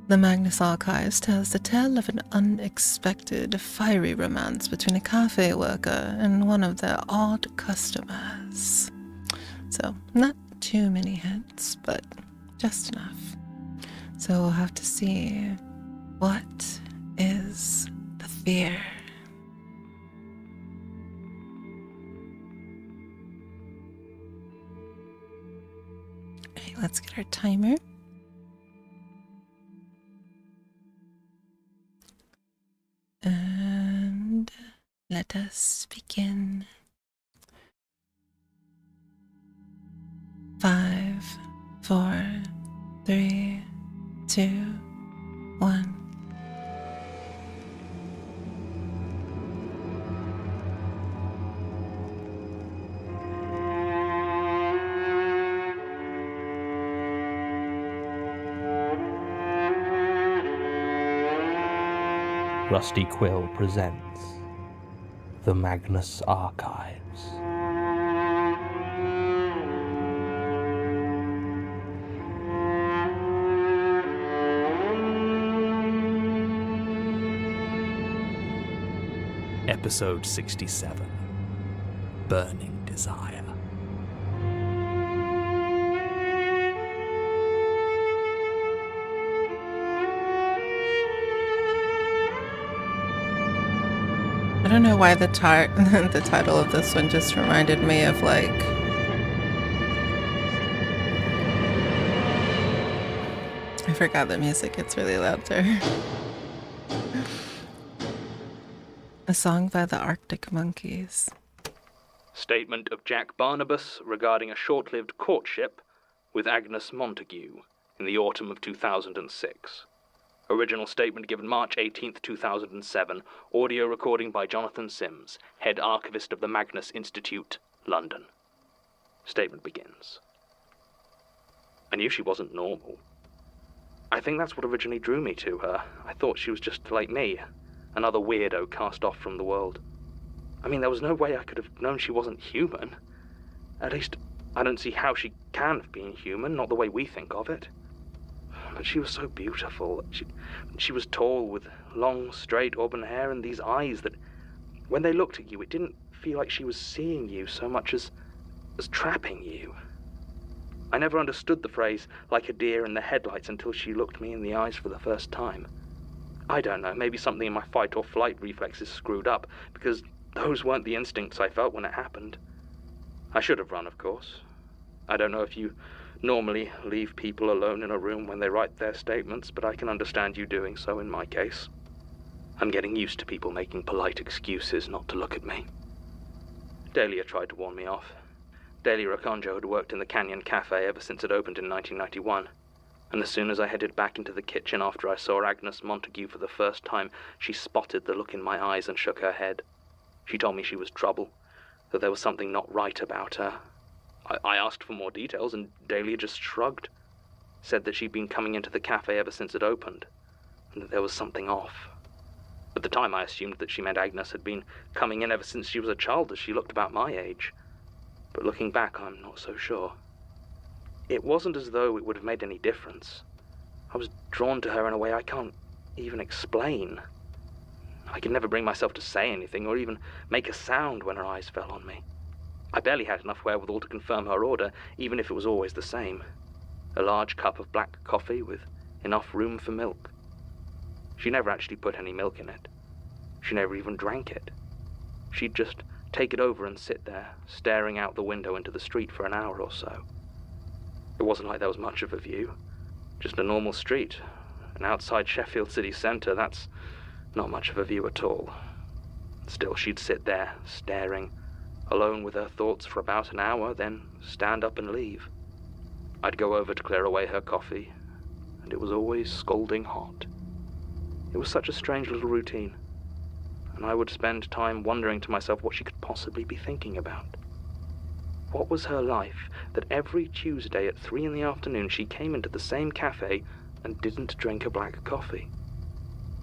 The Magnus Archives tells the tale of an unexpected, fiery romance between a cafe worker and one of their odd customers. So, not too many hints, but just enough. So we'll have to see what is the fear. Okay, let's get our timer. And let us begin. 5, 4, 3, 2, 1. Rusty Quill presents The Magnus Archives. Episode 67, Burning Desire. I don't know why the title of this one just reminded me of, like, I forgot the music, it's really loud there. A song by the Arctic Monkeys. Statement of Jack Barnabas regarding a short-lived courtship with Agnes Montague in the autumn of 2006. Original statement given March 18th, 2007. Audio recording by Jonathan Sims, head archivist of the Magnus Institute, London. Statement begins. I knew she wasn't normal. I think that's what originally drew me to her. I thought she was just like me, another weirdo cast off from the world. I mean, there was no way I could have known she wasn't human. At least, I don't see how she can have been human, not the way we think of it. But she was so beautiful. She was tall, with long, straight auburn hair and these eyes that, when they looked at you, it didn't feel like she was seeing you so much as trapping you. I never understood the phrase, like a deer in the headlights, until she looked me in the eyes for the first time. I don't know, maybe something in my fight or flight reflexes screwed up, because those weren't the instincts I felt when it happened. I should have run, of course. I don't know if you normally leave people alone in a room when they write their statements, but I can understand you doing so in my case. I'm getting used to people making polite excuses not to look at me. Dahlia tried to warn me off. Daily Roconjo had worked in the Canyon Cafe ever since it opened in 1991, and as soon as I headed back into the kitchen after I saw Agnes Montague for the first time, she spotted the look in my eyes and shook her head. She told me she was trouble, that there was something not right about her. I asked for more details, and Daly just shrugged, said that she'd been coming into the cafe ever since it opened, and that there was something off. At the time, I assumed that she meant Agnes had been coming in ever since she was a child, as she looked about my age. But looking back, I'm not so sure. It wasn't as though it would have made any difference. I was drawn to her in a way I can't even explain. I could never bring myself to say anything or even make a sound when her eyes fell on me. I barely had enough wherewithal to confirm her order, even if it was always the same. A large cup of black coffee with enough room for milk. She never actually put any milk in it. She never even drank it. She'd just take it over and sit there, staring out the window into the street for an hour or so. It wasn't like there was much of a view. Just a normal street. And outside Sheffield city centre, that's not much of a view at all. Still, she'd sit there, staring, alone with her thoughts for about an hour, then stand up and leave. I'd go over to clear away her coffee, and it was always scalding hot. It was such a strange little routine, and I would spend time wondering to myself what she could possibly be thinking about. What was her life that every Tuesday at 3 p.m. she came into the same cafe and didn't drink a black coffee?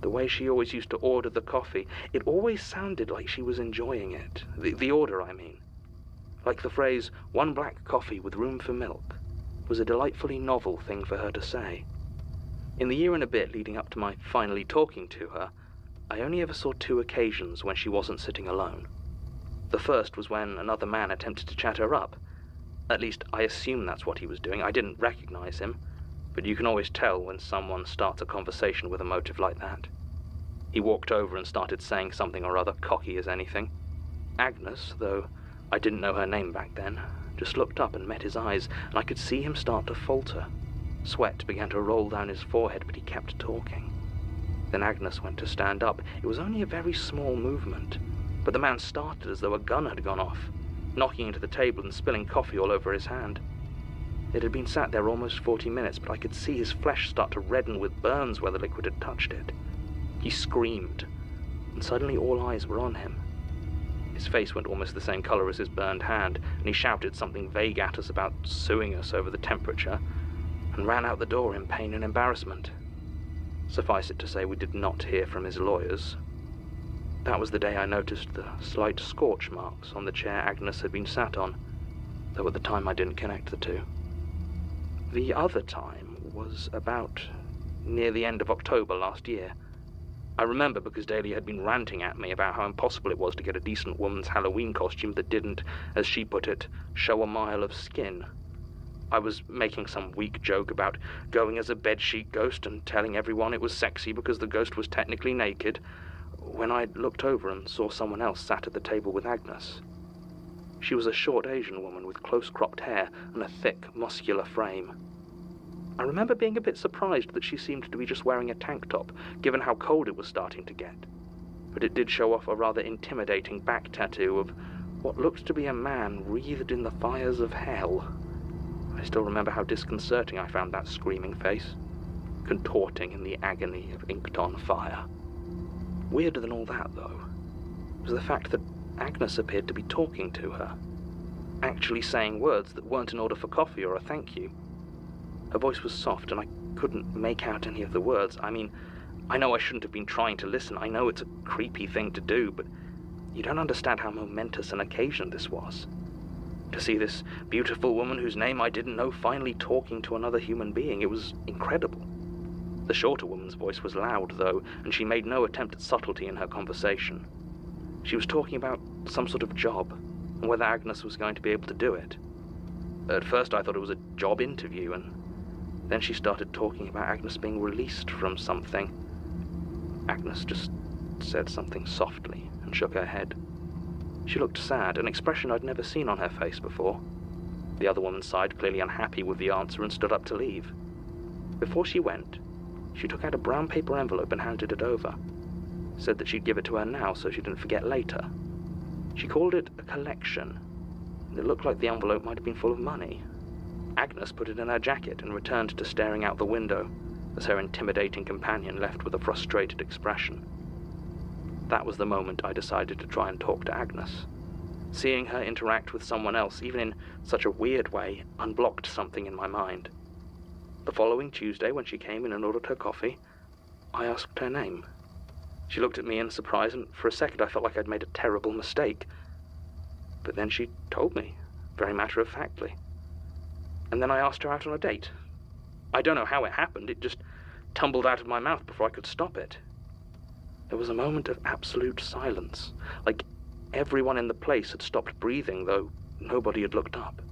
The way she always used to order the coffee, it always sounded like she was enjoying it. The order, I mean. Like the phrase, 1 black coffee with room for milk, was a delightfully novel thing for her to say. In the year and a bit leading up to my finally talking to her, I only ever saw 2 occasions when she wasn't sitting alone. The first was when another man attempted to chat her up. At least, I assume that's what he was doing. I didn't recognize him, but you can always tell when someone starts a conversation with a motive like that. He walked over and started saying something or other, cocky as anything. Agnes, though I didn't know her name back then, just looked up and met his eyes, and I could see him start to falter. Sweat began to roll down his forehead, but he kept talking. Then Agnes went to stand up. It was only a very small movement, but the man started as though a gun had gone off, knocking into the table and spilling coffee all over his hand. It had been sat there almost 40 minutes, but I could see his flesh start to redden with burns where the liquid had touched it. He screamed, and suddenly all eyes were on him. His face went almost the same color as his burned hand, and he shouted something vague at us about suing us over the temperature, and ran out the door in pain and embarrassment. Suffice it to say, we did not hear from his lawyers. That was the day I noticed the slight scorch marks on the chair Agnes had been sat on, though at the time I didn't connect the two. The other time was about near the end of October last year. I remember because Daly had been ranting at me about how impossible it was to get a decent woman's Halloween costume that didn't, as she put it, show a mile of skin. I was making some weak joke about going as a bedsheet ghost and telling everyone it was sexy because the ghost was technically naked, when I looked over and saw someone else sat at the table with Agnes. She was a short Asian woman with close-cropped hair and a thick, muscular frame. I remember being a bit surprised that she seemed to be just wearing a tank top, given how cold it was starting to get. But it did show off a rather intimidating back tattoo of what looked to be a man wreathed in the fires of hell. I still remember how disconcerting I found that screaming face, contorting in the agony of inked-on fire. Weirder than all that, though, was the fact that Agnes appeared to be talking to her, actually saying words that weren't in order for coffee or a thank you. Her voice was soft, and I couldn't make out any of the words. I mean, I know I shouldn't have been trying to listen. I know it's a creepy thing to do, but you don't understand how momentous an occasion this was. To see this beautiful woman whose name I didn't know finally talking to another human being, it was incredible. The shorter woman's voice was loud, though, and she made no attempt at subtlety in her conversation. She was talking about some sort of job, and whether Agnes was going to be able to do it. At first I thought it was a job interview, and then she started talking about Agnes being released from something. Agnes just said something softly and shook her head. She looked sad, an expression I'd never seen on her face before. The other woman sighed, clearly unhappy with the answer, and stood up to leave. Before she went, she took out a brown paper envelope and handed it over. Said that she'd give it to her now so she didn't forget later. She called it a collection. It looked like the envelope might have been full of money. Agnes put it in her jacket and returned to staring out the window, as her intimidating companion left with a frustrated expression. That was the moment I decided to try and talk to Agnes. Seeing her interact with someone else, even in such a weird way, unblocked something in my mind. The following Tuesday, when she came in and ordered her coffee, I asked her name. She looked at me in surprise, and for a second I felt like I'd made a terrible mistake. But then she told me, very matter-of-factly. And then I asked her out on a date. I don't know how it happened, it just tumbled out of my mouth before I could stop it. There was a moment of absolute silence, like everyone in the place had stopped breathing, though nobody had looked up.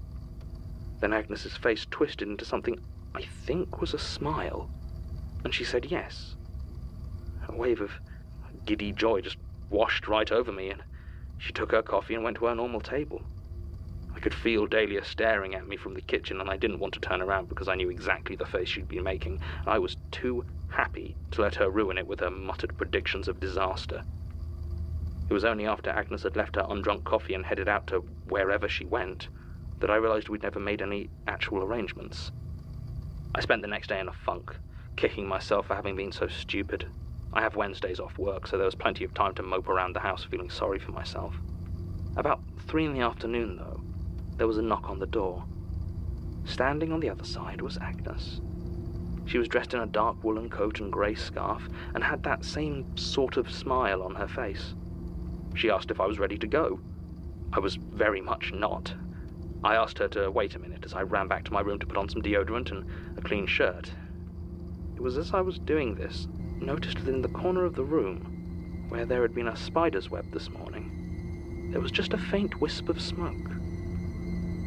Then Agnes's face twisted into something I think was a smile, and she said yes. A wave of giddy joy just washed right over me, and she took her coffee and went to her normal table. I could feel Dahlia staring at me from the kitchen, and I didn't want to turn around because I knew exactly the face she'd been making. I was too happy to let her ruin it with her muttered predictions of disaster. It was only after Agnes had left her undrunk coffee and headed out to wherever she went that I realized we'd never made any actual arrangements. I spent the next day in a funk, kicking myself for having been so stupid. I have Wednesdays off work, so there was plenty of time to mope around the house feeling sorry for myself. About 3 p.m, though, there was a knock on the door. Standing on the other side was Agnes. She was dressed in a dark woolen coat and grey scarf, and had that same sort of smile on her face. She asked if I was ready to go. I was very much not. I asked her to wait a minute as I ran back to my room to put on some deodorant and a clean shirt. It was as I was doing this, noticed that in the corner of the room, where there had been a spider's web this morning, there was just a faint wisp of smoke.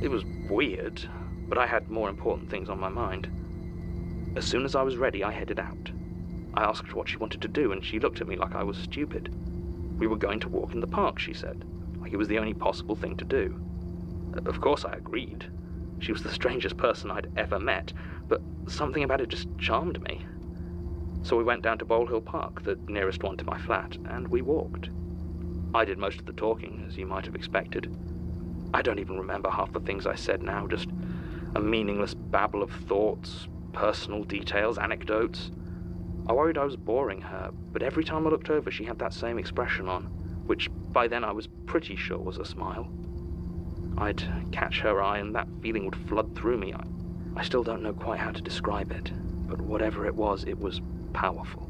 It was weird, but I had more important things on my mind. As soon as I was ready, I headed out. I asked her what she wanted to do, and she looked at me like I was stupid. We were going to walk in the park, she said, like it was the only possible thing to do. Of course I agreed. She was the strangest person I'd ever met, but something about it just charmed me. So we went down to Bowl Hill Park, the nearest one to my flat, and we walked. I did most of the talking, as you might have expected. I don't even remember half the things I said now, just a meaningless babble of thoughts, personal details, anecdotes. I worried I was boring her, but every time I looked over she had that same expression on, which by then I was pretty sure was a smile. I'd catch her eye and that feeling would flood through me. I still don't know quite how to describe it, but whatever it was powerful.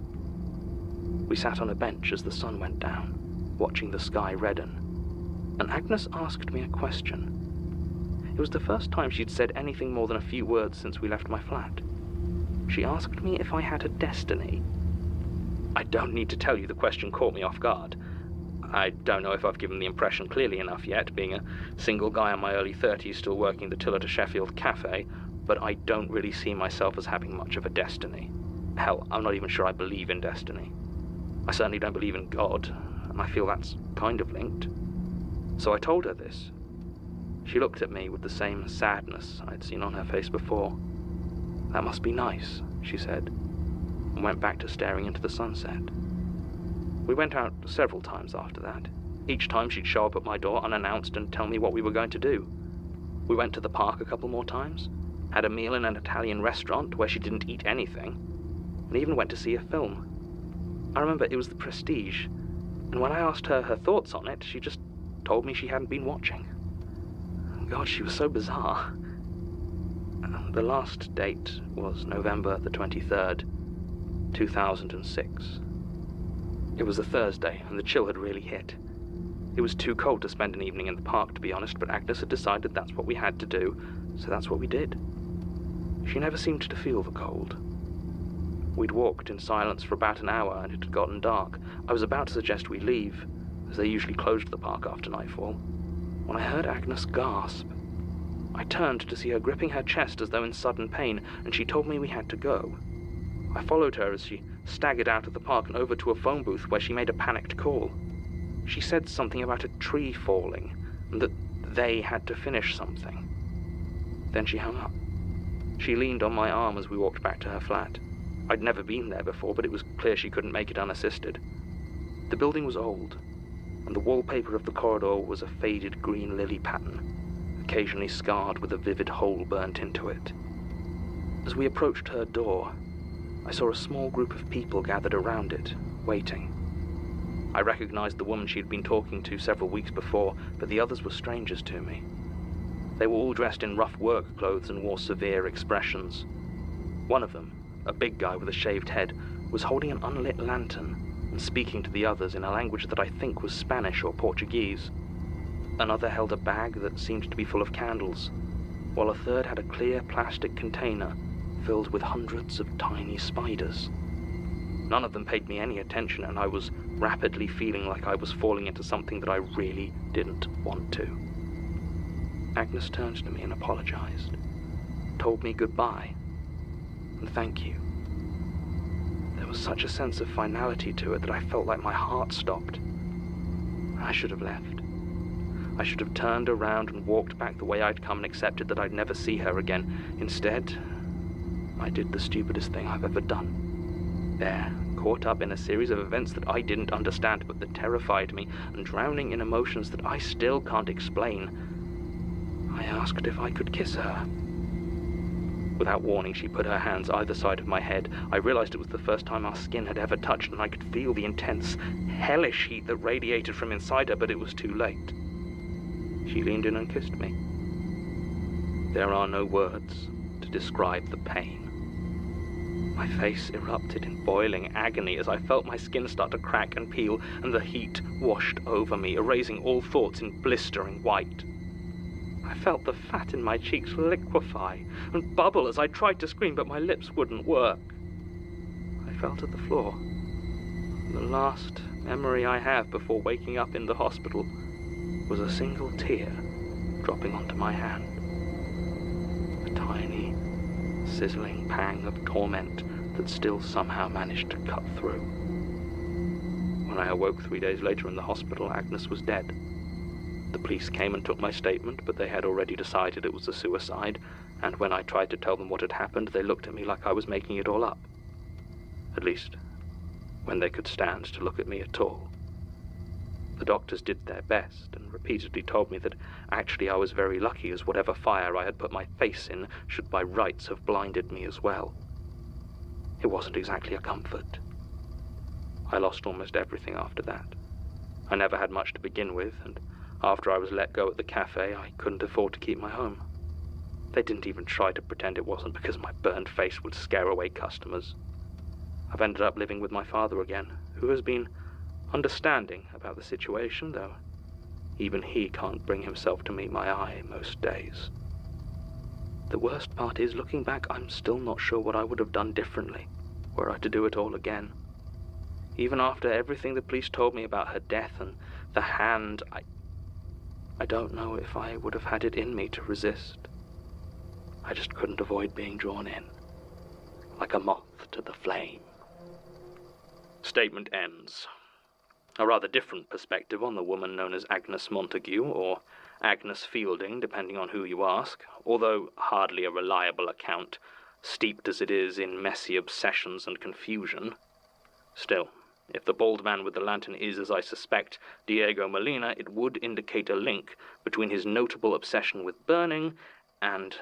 We sat on a bench as the sun went down, watching the sky redden, and Agnes asked me a question. It was the first time she'd said anything more than a few words since we left my flat. She asked me if I had a destiny. I don't need to tell you the question caught me off guard. I don't know if I've given the impression clearly enough yet, being a single guy in my early 30s still working the till at a Sheffield cafe, but I don't really see myself as having much of a destiny. Hell, I'm not even sure I believe in destiny. I certainly don't believe in God, and I feel that's kind of linked. So I told her this. She looked at me with the same sadness I'd seen on her face before. "That must be nice," she said, and went back to staring into the sunset. We went out several times after that. Each time she'd show up at my door unannounced and tell me what we were going to do. We went to the park a couple more times, had a meal in an Italian restaurant where she didn't eat anything, and even went to see a film. I remember it was The Prestige, and when I asked her thoughts on it, she just told me she hadn't been watching. God, she was so bizarre. The last date was November the 23rd, 2006. It was a Thursday, and the chill had really hit. It was too cold to spend an evening in the park, to be honest, but Agnes had decided that's what we had to do, so that's what we did. She never seemed to feel the cold. We'd walked in silence for about an hour, and it had gotten dark. I was about to suggest we leave, as they usually closed the park after nightfall, when I heard Agnes gasp. I turned to see her gripping her chest as though in sudden pain, and she told me we had to go. I followed her as she staggered out of the park and over to a phone booth where she made a panicked call. She said something about a tree falling, and that they had to finish something. Then she hung up. She leaned on my arm as we walked back to her flat. I'd never been there before, but it was clear she couldn't make it unassisted. The building was old, and the wallpaper of the corridor was a faded green lily pattern, occasionally scarred with a vivid hole burnt into it. As we approached her door, I saw a small group of people gathered around it, waiting. I recognized the woman she'd been talking to several weeks before, but the others were strangers to me. They were all dressed in rough work clothes and wore severe expressions. One of them, a big guy with a shaved head, was holding an unlit lantern and speaking to the others in a language that I think was Spanish or Portuguese. Another held a bag that seemed to be full of candles, while a third had a clear plastic container filled with hundreds of tiny spiders. None of them paid me any attention, and I was rapidly feeling like I was falling into something that I really didn't want to. Agnes turned to me and apologized, told me goodbye, and thank you. There was such a sense of finality to it that I felt like my heart stopped. I should have left. I should have turned around and walked back the way I'd come and accepted that I'd never see her again. Instead, I did the stupidest thing I've ever done. There, caught up in a series of events that I didn't understand but that terrified me, and drowning in emotions that I still can't explain, I asked if I could kiss her. Without warning, she put her hands either side of my head. I realized it was the first time our skin had ever touched, and I could feel the intense, hellish heat that radiated from inside her, but it was too late. She leaned in and kissed me. There are no words to describe the pain. My face erupted in boiling agony as I felt my skin start to crack and peel, and the heat washed over me, erasing all thoughts in blistering white. I felt the fat in my cheeks liquefy and bubble as I tried to scream, but my lips wouldn't work. I fell to the floor. The last memory I have before waking up in the hospital was a single tear dropping onto my hand. A tiny, sizzling pang of torment that still somehow managed to cut through. When I awoke 3 days later in the hospital, Agnes was dead. The police came and took my statement, but they had already decided it was a suicide, and when I tried to tell them what had happened, they looked at me like I was making it all up. At least, when they could stand to look at me at all. The doctors did their best and repeatedly told me that actually I was very lucky, as whatever fire I had put my face in should by rights have blinded me as well. It wasn't exactly a comfort. I lost almost everything after that. I never had much to begin with, and after I was let go at the cafe, I couldn't afford to keep my home. They didn't even try to pretend it wasn't because my burned face would scare away customers. I've ended up living with my father again, who has been understanding about the situation, though even he can't bring himself to meet my eye most days. The worst part is, looking back, I'm still not sure what I would have done differently were I to do it all again. Even after everything the police told me about her death and the hand, I don't know if I would have had it in me to resist. I just couldn't avoid being drawn in, like a moth to the flame. Statement ends. A rather different perspective on the woman known as Agnes Montague, or Agnes Fielding, depending on who you ask, although hardly a reliable account, steeped as it is in messy obsessions and confusion. Still, if the bald man with the lantern is, as I suspect, Diego Molina, it would indicate a link between his notable obsession with burning and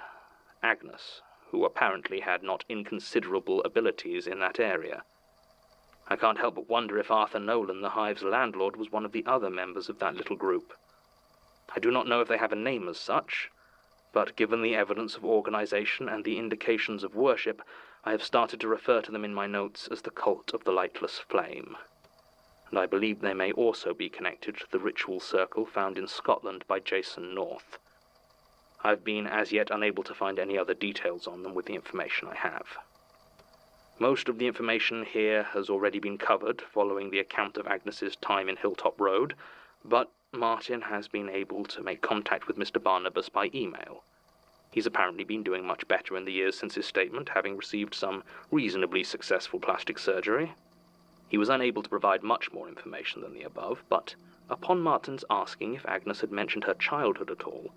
Agnes, who apparently had not inconsiderable abilities in that area. I can't help but wonder if Arthur Nolan, the Hive's landlord, was one of the other members of that little group. I do not know if they have a name as such, but given the evidence of organization and the indications of worship, I have started to refer to them in my notes as the Cult of the Lightless Flame. And I believe they may also be connected to the ritual circle found in Scotland by Jason North. I've been as yet unable to find any other details on them with the information I have. Most of the information here has already been covered following the account of Agnes's time in Hilltop Road, but Martin has been able to make contact with Mr. Barnabas by email. He's apparently been doing much better in the years since his statement, having received some reasonably successful plastic surgery. He was unable to provide much more information than the above, but upon Martin's asking if Agnes had mentioned her childhood at all,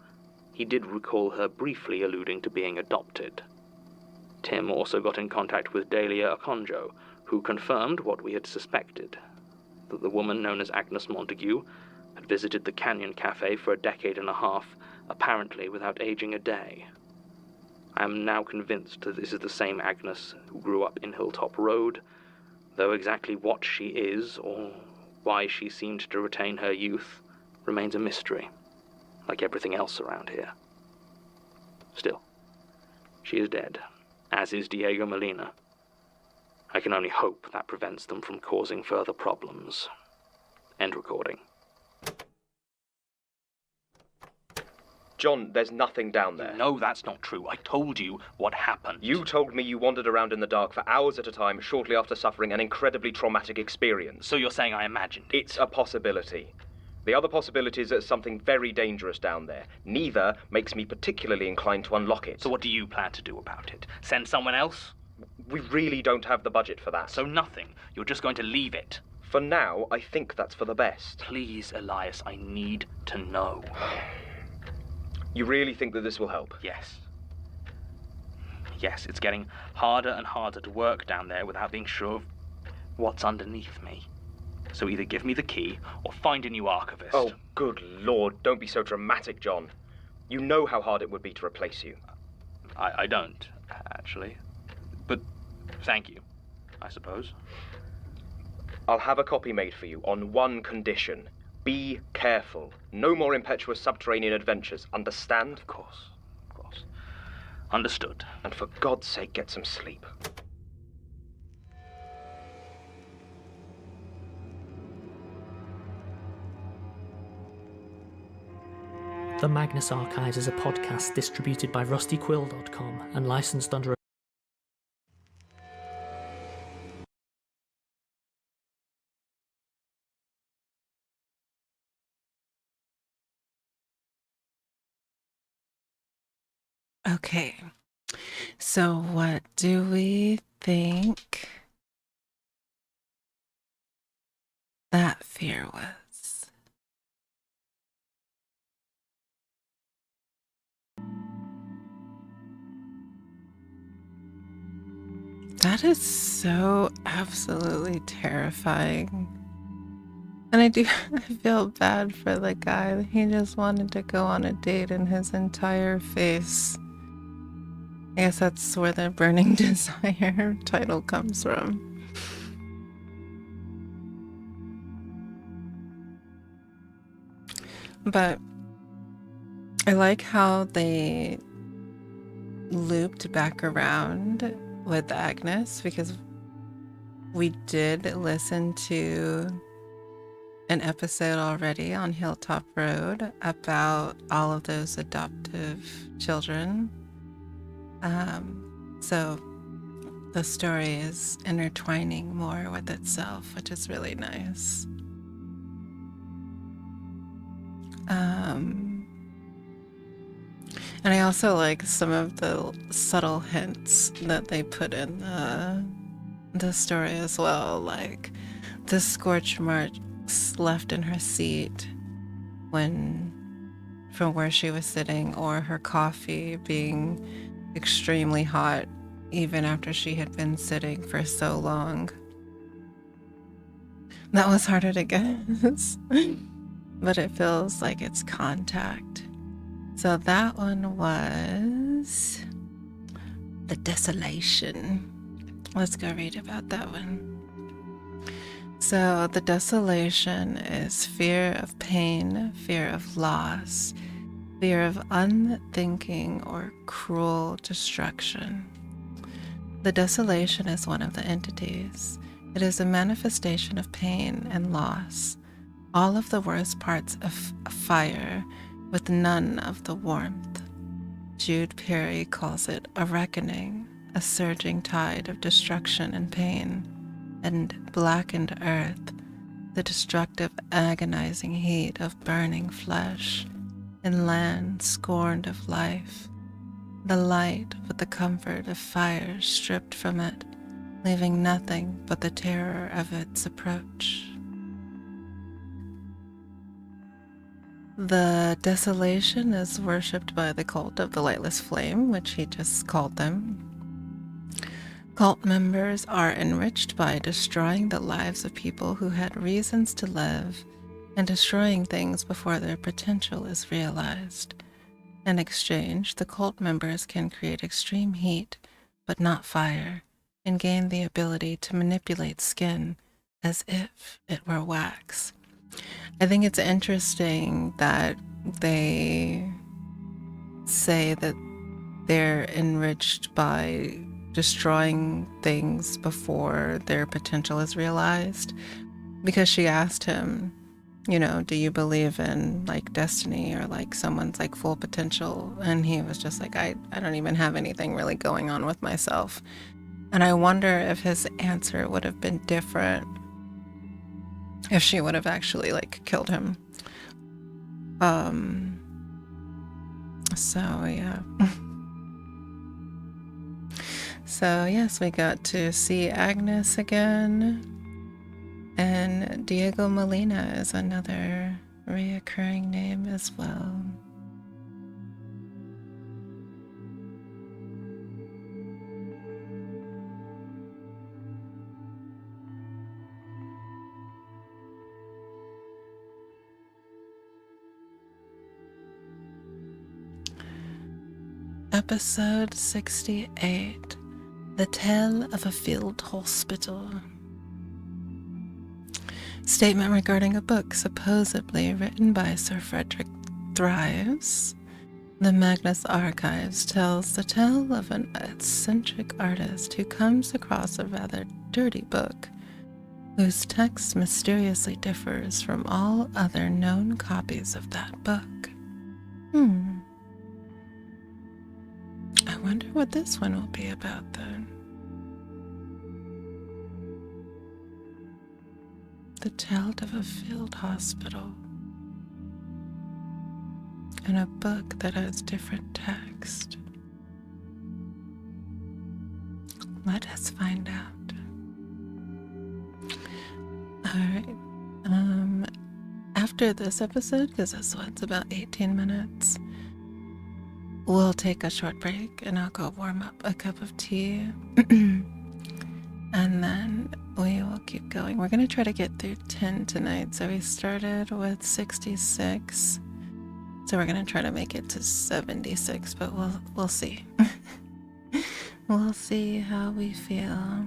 he did recall her briefly alluding to being adopted. Tim also got in contact with Delia Okonjo, who confirmed what we had suspected, that the woman known as Agnes Montague had visited the Canyon Cafe for a decade and a half apparently without aging a day. I am now convinced that this is the same Agnes who grew up in Hilltop Road, though exactly what she is, or why she seemed to retain her youth, remains a mystery, like everything else around here. Still, she is dead, as is Diego Molina. I can only hope that prevents them from causing further problems. End recording. John, there's nothing down there. No, that's not true. I told you what happened. You told me you wandered around in the dark for hours at a time shortly after suffering an incredibly traumatic experience. So you're saying I imagined it? It's a possibility. The other possibility is there's something very dangerous down there. Neither makes me particularly inclined to unlock it. So what do you plan to do about it? Send someone else? We really don't have the budget for that. So nothing. You're just going to leave it. For now, I think that's for the best. Please, Elias, I need to know. You really think that this will help? Yes. Yes, it's getting harder and harder to work down there without being sure of what's underneath me. So either give me the key or find a new archivist. Oh, good Lord, don't be so dramatic, John. You know how hard it would be to replace you. I don't, actually. But thank you, I suppose. I'll have a copy made for you on one condition. Be careful. No more impetuous subterranean adventures, understand? Of course, of course. Understood. And for God's sake, get some sleep. The Magnus Archives is a podcast distributed by rustyquill.com and licensed under a Okay, so what do we think that fear was? That is so absolutely terrifying. And I feel bad for the guy. He just wanted to go on a date and his entire face. I guess that's where the Burning Desire title comes from. But I like how they looped back around with Agnes, because we did listen to an episode already on Hilltop Road about all of those adoptive children. So the story is intertwining more with itself, which is really nice. And I also like some of the subtle hints that they put in the story as well, like the scorch marks left in her seat from where she was sitting, or her coffee being extremely hot even after she had been sitting for so long. That was harder to guess, but it feels like it's contact. So that one was The Desolation. Let's go read about that one. So the desolation is fear of pain, fear of loss, fear of unthinking or cruel destruction. The desolation is one of the entities. It is a manifestation of pain and loss, all of the worst parts of fire, with none of the warmth. Jude Perry calls it a reckoning, a surging tide of destruction and pain, and blackened earth, the destructive, agonizing heat of burning flesh, and land scorned of life, the light with the comfort of fire stripped from it, leaving nothing but the terror of its approach. The desolation is worshipped by the cult of the Lightless Flame, which he just called them. Cult members are enriched by destroying the lives of people who had reasons to live and destroying things before their potential is realized. In exchange, the cult members can create extreme heat, but not fire, and gain the ability to manipulate skin as if it were wax. I think it's interesting that they say that they're enriched by destroying things before their potential is realized, because she asked him, do you believe in like destiny or like someone's like full potential? And he was just like, I don't even have anything really going on with myself. And I wonder if his answer would have been different if she would have actually like killed him. So yeah. So yes, we got to see Agnes again. And Diego Molina is another reoccurring name as well. Episode 68, The Tale of a Field Hospital. Statement regarding a book supposedly written by Sir Frederick Thrives. The Magnus Archives tells the tale of an eccentric artist who comes across a rather dirty book, whose text mysteriously differs from all other known copies of that book. I wonder what this one will be about then. The Tale of a Field Hospital. And a book that has different text. Let us find out. Alright. After this episode, because this one's about 18 minutes, we'll take a short break and I'll go warm up a cup of tea. And then we will keep going. We're going to try to get through 10 tonight. So we started with 66. So we're going to try to make it to 76, but we'll see. We'll see how we feel.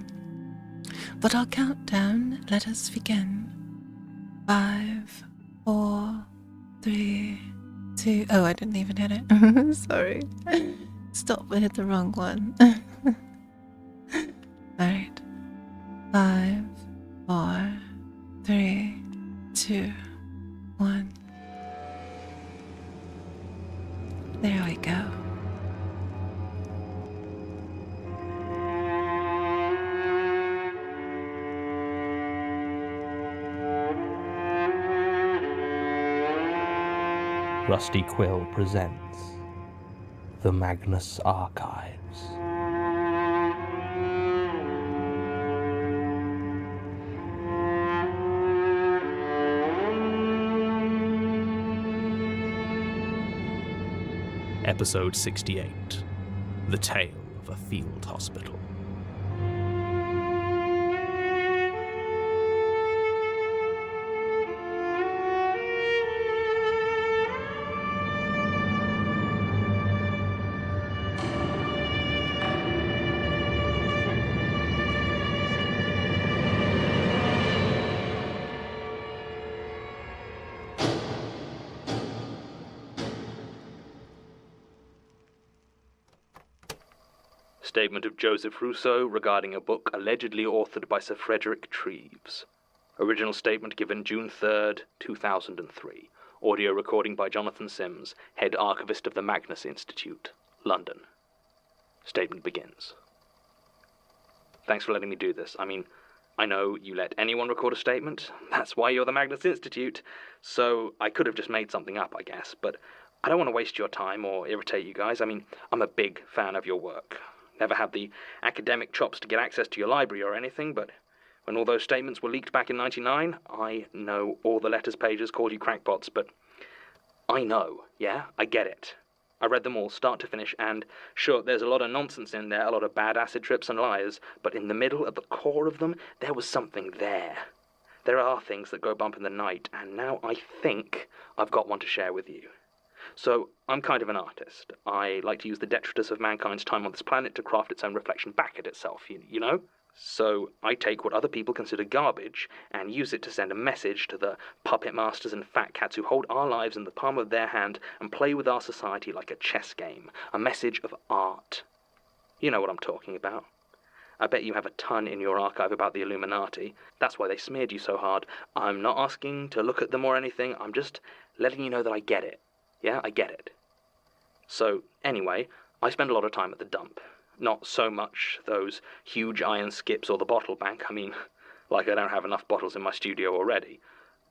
But I'll count down. Let us begin. 5, 4, 3, 2. Oh, I didn't even hit it. Sorry. Stop, I hit the wrong one. Alright. 5, 4, 3, 2, 1. There we go. Rusty Quill presents The Magnus Archives. Episode 68, The Tale of a Field Hospital. Statement of Joseph Rousseau regarding a book allegedly authored by Sir Frederick Treves. Original statement given June 3rd, 2003. Audio recording by Jonathan Sims, Head Archivist of the Magnus Institute, London. Statement begins. Thanks for letting me do this. I mean, I know you let anyone record a statement. That's why you're the Magnus Institute. So I could have just made something up, I guess, but I don't want to waste your time or irritate you guys. I mean, I'm a big fan of your work. Never had the academic chops to get access to your library or anything, but when all those statements were leaked back in '99, I know all the letters pages called you crackpots, but I know, yeah? I get it. I read them all, start to finish, and sure, there's a lot of nonsense in there, a lot of bad acid trips and liars, but in the middle, at the core of them, there was something there. There are things that go bump in the night, and now I think I've got one to share with you. So, I'm kind of an artist. I like to use the detritus of mankind's time on this planet to craft its own reflection back at itself, you know? So, I take what other people consider garbage and use it to send a message to the puppet masters and fat cats who hold our lives in the palm of their hand and play with our society like a chess game. A message of art. You know what I'm talking about. I bet you have a ton in your archive about the Illuminati. That's why they smeared you so hard. I'm not asking to look at them or anything. I'm just letting you know that I get it. Yeah, I get it. So, anyway, I spend a lot of time at the dump. Not so much those huge iron skips or the bottle bank. I mean, like I don't have enough bottles in my studio already.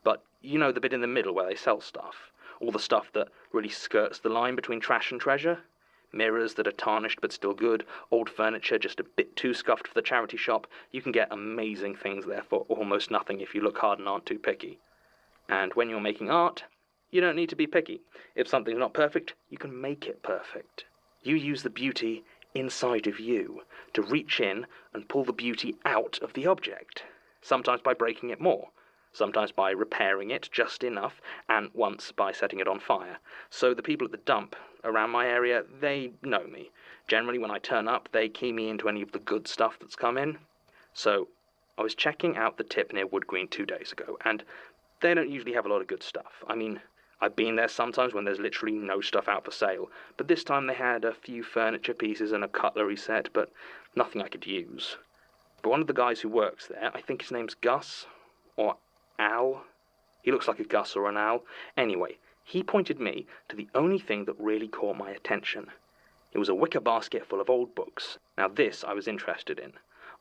But you know the bit in the middle where they sell stuff. All the stuff that really skirts the line between trash and treasure. Mirrors that are tarnished but still good. Old furniture just a bit too scuffed for the charity shop. You can get amazing things there for almost nothing if you look hard and aren't too picky. And when you're making art, you don't need to be picky. If something's not perfect, you can make it perfect. You use the beauty inside of you to reach in and pull the beauty out of the object, sometimes by breaking it more, sometimes by repairing it just enough, and once by setting it on fire. So the people at the dump around my area, they know me. Generally when I turn up, they key me into any of the good stuff that's come in. So I was checking out the tip near Wood Green 2 days ago, and they don't usually have a lot of good stuff. I mean, I've been there sometimes when there's literally no stuff out for sale, but this time they had a few furniture pieces and a cutlery set, but nothing I could use. But one of the guys who works there, I think his name's Gus, or Al. He looks like a Gus or an Al. Anyway, he pointed me to the only thing that really caught my attention. It was a wicker basket full of old books. Now this I was interested in.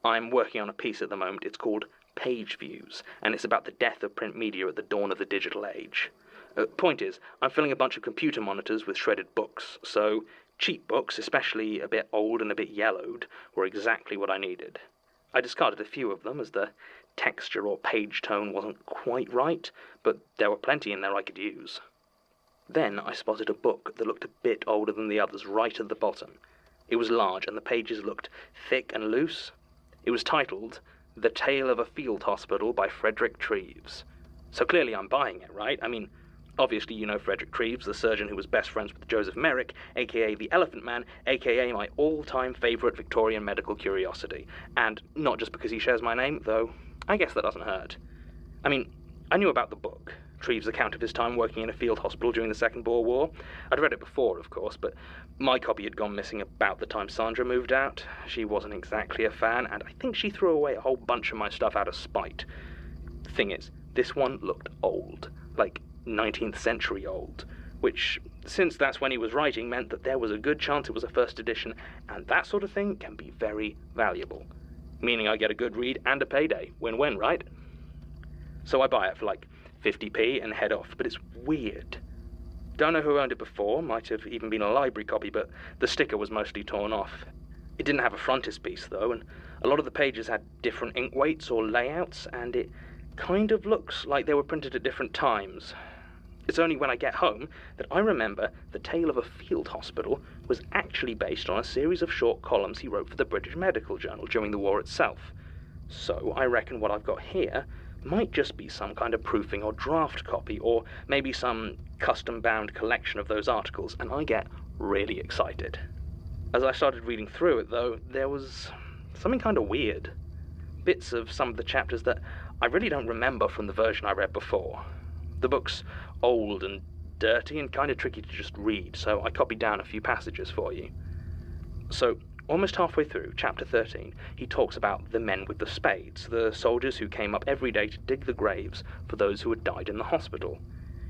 I'm working on a piece at the moment. It's called Page Views, and it's about the death of print media at the dawn of the digital age. Point is, I'm filling a bunch of computer monitors with shredded books, so cheap books, especially a bit old and a bit yellowed, were exactly what I needed. I discarded a few of them as the texture or page tone wasn't quite right, but there were plenty in there I could use. Then I spotted a book that looked a bit older than the others right at the bottom. It was large and the pages looked thick and loose. It was titled The Tale of a Field Hospital by Frederick Treves. So clearly I'm buying it, right? I mean, obviously you know Frederick Treves, the surgeon who was best friends with Joseph Merrick, aka the Elephant Man, aka my all-time favourite Victorian medical curiosity. And not just because he shares my name, though I guess that doesn't hurt. I mean, I knew about the book, Treves' account of his time working in a field hospital during the Second Boer War. I'd read it before, of course, but my copy had gone missing about the time Sandra moved out. She wasn't exactly a fan, and I think she threw away a whole bunch of my stuff out of spite. The thing is, this one looked old, like 19th century old, which, since that's when he was writing, meant that there was a good chance it was a first edition, and that sort of thing can be very valuable. Meaning I get a good read and a payday. Win-win, right? So I buy it for like 50p and head off, but it's weird. Don't know who owned it before, might have even been a library copy, but the sticker was mostly torn off. It didn't have a frontispiece though, and a lot of the pages had different ink weights or layouts, and it kind of looks like they were printed at different times. It's only when I get home that I remember The Tale of a Field Hospital was actually based on a series of short columns he wrote for the British Medical Journal during the war itself. So I reckon what I've got here might just be some kind of proofing or draft copy, or maybe some custom-bound collection of those articles, and I get really excited. As I started reading through it, though, there was something kind of weird. Bits of some of the chapters that I really don't remember from the version I read before. The book's old and dirty and kind of tricky to just read, so I copied down a few passages for you. So, almost halfway through, chapter 13, he talks about the men with the spades, the soldiers who came up every day to dig the graves for those who had died in the hospital.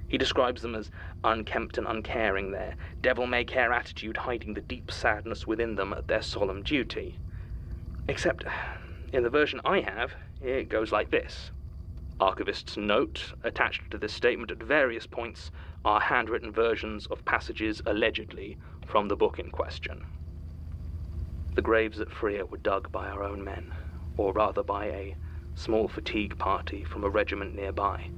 He describes them as unkempt and uncaring, their devil-may-care attitude hiding the deep sadness within them at their solemn duty. Except, in the version I have, it goes like this. Archivist's note, attached to this statement at various points, are handwritten versions of passages allegedly from the book in question. The graves at Freer were dug by our own men, or rather by a small fatigue party from a regiment nearby.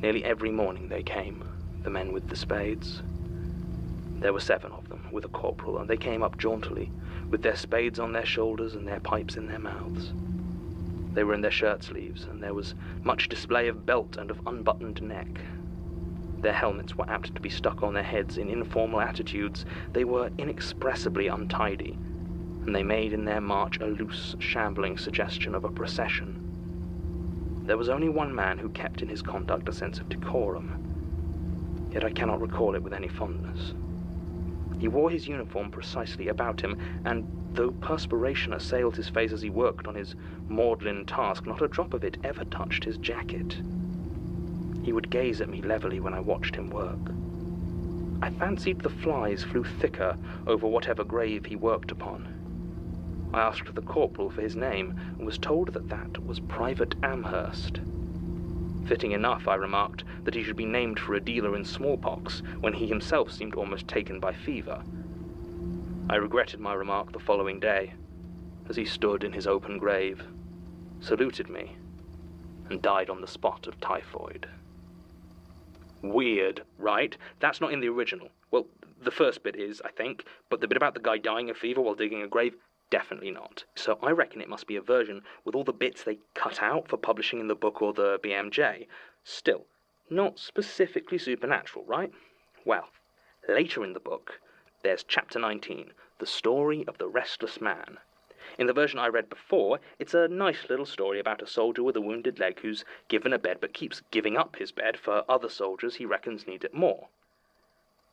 Nearly every morning they came, the men with the spades. There were 7 of them, with a corporal, and they came up jauntily, with their spades on their shoulders and their pipes in their mouths. They were in their shirt sleeves, and there was much display of belt and of unbuttoned neck. Their helmets were apt to be stuck on their heads in informal attitudes. They were inexpressibly untidy, and they made in their march a loose, shambling suggestion of a procession. There was only one man who kept in his conduct a sense of decorum, yet I cannot recall it with any fondness. He wore his uniform precisely about him, and though perspiration assailed his face as he worked on his maudlin task, not a drop of it ever touched his jacket. He would gaze at me levelly when I watched him work. I fancied the flies flew thicker over whatever grave he worked upon. I asked the corporal for his name, and was told that that was Private Amherst. Fitting enough, I remarked, that he should be named for a dealer in smallpox, when he himself seemed almost taken by fever. I regretted my remark the following day, as he stood in his open grave, saluted me, and died on the spot of typhoid. Weird, right? That's not in the original. Well, the first bit is, I think, but the bit about the guy dying of fever while digging a grave, definitely not. So I reckon it must be a version with all the bits they cut out for publishing in the book or the BMJ. Still, not specifically supernatural, right? Well, later in the book, there's Chapter 19, The Story of the Restless Man. In the version I read before, it's a nice little story about a soldier with a wounded leg who's given a bed but keeps giving up his bed for other soldiers he reckons need it more.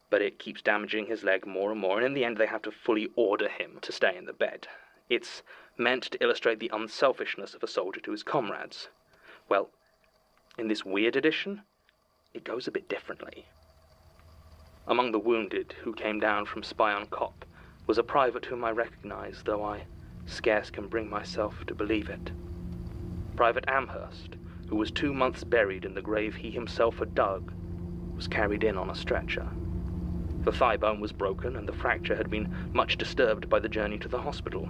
But it keeps damaging his leg more and more, and in the end they have to fully order him to stay in the bed. It's meant to illustrate the unselfishness of a soldier to his comrades. Well, in this weird edition, it goes a bit differently. Among the wounded who came down from Spy on Cop was a private whom I recognized, though I scarce can bring myself to believe it. Private Amherst, who was 2 months buried in the grave he himself had dug, was carried in on a stretcher. The thigh bone was broken, and the fracture had been much disturbed by the journey to the hospital.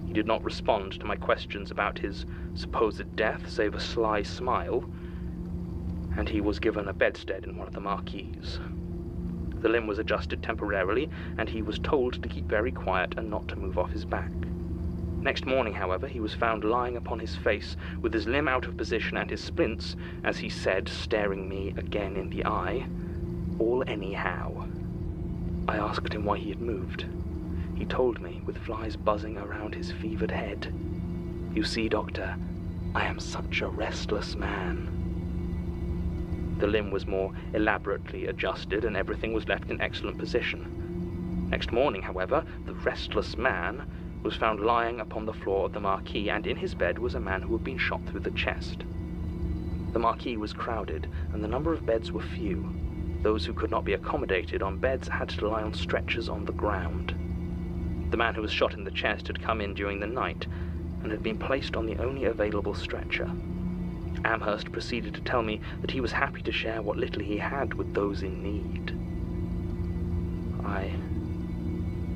He did not respond to my questions about his supposed death, save a sly smile, and he was given a bedstead in one of the marquees. The limb was adjusted temporarily, and he was told to keep very quiet and not to move off his back. Next morning, however, he was found lying upon his face, with his limb out of position and his splints, as he said, staring me again in the eye, all anyhow. I asked him why he had moved. He told me, with flies buzzing around his fevered head, "You see, Doctor, I am such a restless man." The limb was more elaborately adjusted, and everything was left in excellent position. Next morning, however, the restless man was found lying upon the floor of the marquee, and in his bed was a man who had been shot through the chest. The marquee was crowded, and the number of beds were few. Those who could not be accommodated on beds had to lie on stretchers on the ground. The man who was shot in the chest had come in during the night, and had been placed on the only available stretcher. Amherst proceeded to tell me that he was happy to share what little he had with those in need.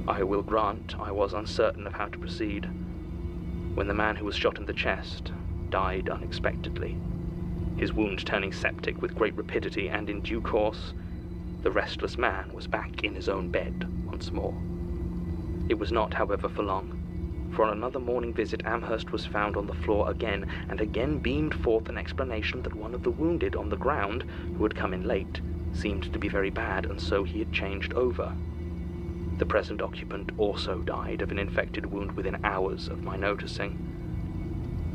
I will grant I was uncertain of how to proceed, when the man who was shot in the chest died unexpectedly, his wound turning septic with great rapidity, and in due course, the restless man was back in his own bed once more. It was not, however, for long. For on another morning visit, Amherst was found on the floor again, and again beamed forth an explanation that one of the wounded on the ground, who had come in late, seemed to be very bad, and so he had changed over. The present occupant also died of an infected wound within hours of my noticing.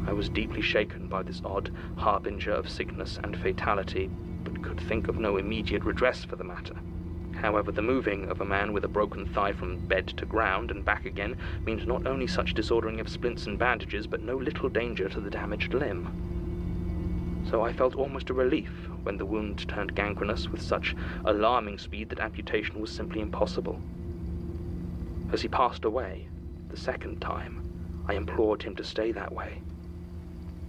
I was deeply shaken by this odd harbinger of sickness and fatality, but could think of no immediate redress for the matter. However, the moving of a man with a broken thigh from bed to ground and back again means not only such disordering of splints and bandages, but no little danger to the damaged limb. So I felt almost a relief when the wound turned gangrenous with such alarming speed that amputation was simply impossible. As he passed away, the second time, I implored him to stay that way.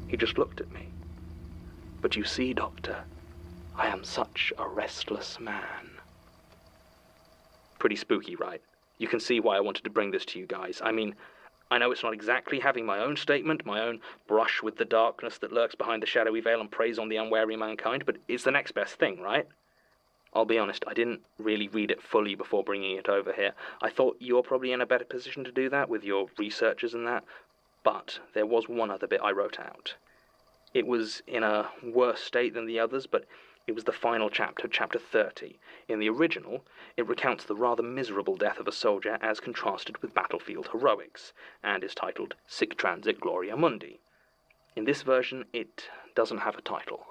He just looked at me. "But you see, Doctor, I am such a restless man." Pretty spooky, right? You can see why I wanted to bring this to you guys. I mean, I know it's not exactly having my own statement, my own brush with the darkness that lurks behind the shadowy veil and preys on the unwary mankind, but it's the next best thing, right? I'll be honest, I didn't really read it fully before bringing it over here. I thought you're probably in a better position to do that with your researches and that, but there was one other bit I wrote out. It was in a worse state than the others, but It was the final chapter, chapter 30. In the original, it recounts the rather miserable death of a soldier as contrasted with battlefield heroics, and is titled Sic Transit Gloria Mundi. In this version, it doesn't have a title,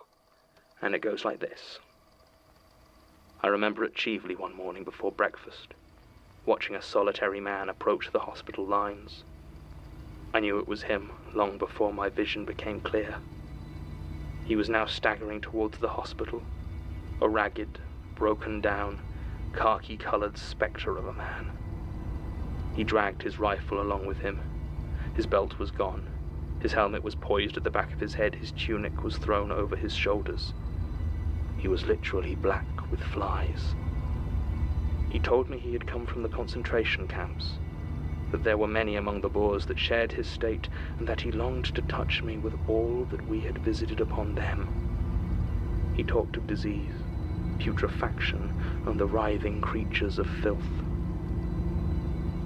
and it goes like this. I remember at Chieveley one morning before breakfast, watching a solitary man approach the hospital lines. I knew it was him long before my vision became clear. He was now staggering towards the hospital, a ragged, broken down, khaki-coloured spectre of a man. He dragged his rifle along with him. His belt was gone. His helmet was poised at the back of his head. His tunic was thrown over his shoulders. He was literally black with flies. He told me he had come from the concentration camps, that there were many among the Boers that shared his state, and that he longed to touch me with all that we had visited upon them. He talked of disease, putrefaction, and the writhing creatures of filth.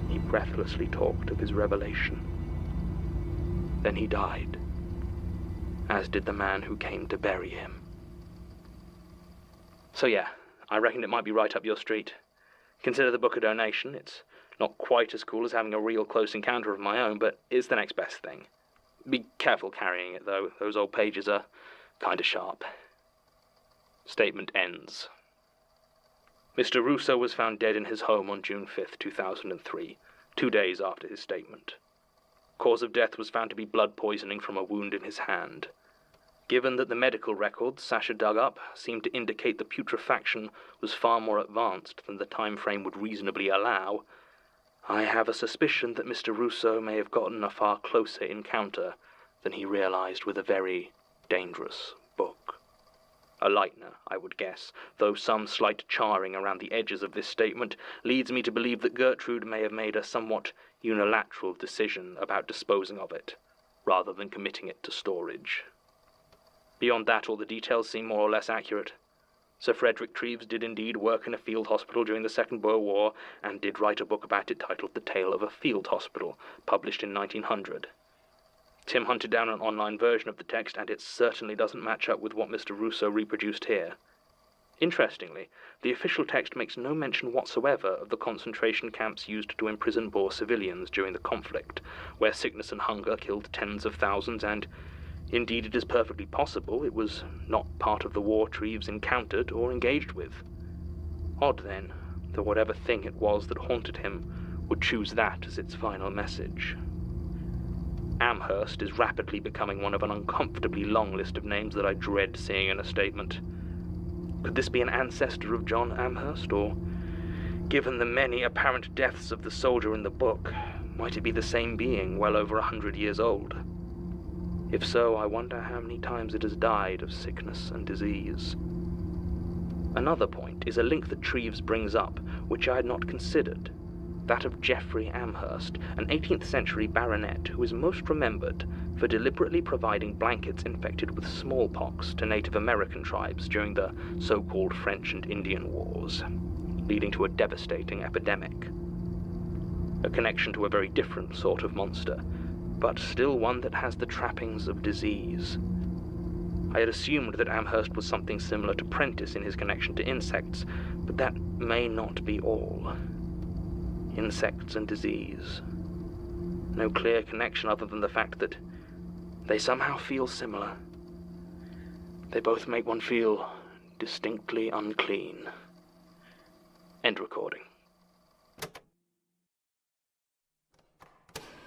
He breathlessly talked of his revelation. Then he died, as did the man who came to bury him. So yeah, I reckon it might be right up your street. Consider the book a donation. It's not quite as cool as having a real close encounter of my own, but it's the next best thing. Be careful carrying it, though. Those old pages are kinda sharp. Statement ends. Mr. Russo was found dead in his home on June 5th, 2003, 2 days after his statement. Cause of death was found to be blood poisoning from a wound in his hand. Given that the medical records Sasha dug up seemed to indicate the putrefaction was far more advanced than the time frame would reasonably allow, I have a suspicion that Mr. Russo may have gotten a far closer encounter than he realized with a very dangerous book. A lightener, I would guess, though some slight charring around the edges of this statement leads me to believe that Gertrude may have made a somewhat unilateral decision about disposing of it, rather than committing it to storage. Beyond that, all the details seem more or less accurate. Sir Frederick Treves did indeed work in a field hospital during the Second Boer War, and did write a book about it titled The Tale of a Field Hospital, published in 1900. Tim hunted down an online version of the text, and it certainly doesn't match up with what Mr. Russo reproduced here. Interestingly, the official text makes no mention whatsoever of the concentration camps used to imprison Boer civilians during the conflict, where sickness and hunger killed tens of thousands, and indeed it is perfectly possible it was not part of the war Treves encountered or engaged with. Odd, then, that whatever thing it was that haunted him would choose that as its final message. Amherst is rapidly becoming one of an uncomfortably long list of names that I dread seeing in a statement. Could this be an ancestor of John Amherst, or, given the many apparent deaths of the soldier in the book, might it be the same being well over 100 years old? If so, I wonder how many times it has died of sickness and disease. Another point is a link that Treves brings up, which I had not considered. That of Geoffrey Amherst, an 18th century baronet who is most remembered for deliberately providing blankets infected with smallpox to Native American tribes during the so-called French and Indian Wars, leading to a devastating epidemic. A connection to a very different sort of monster, but still one that has the trappings of disease. I had assumed that Amherst was something similar to Prentice in his connection to insects, but that may not be all. Insects and disease. No clear connection other than the fact that they somehow feel similar. They both make one feel distinctly unclean. End recording.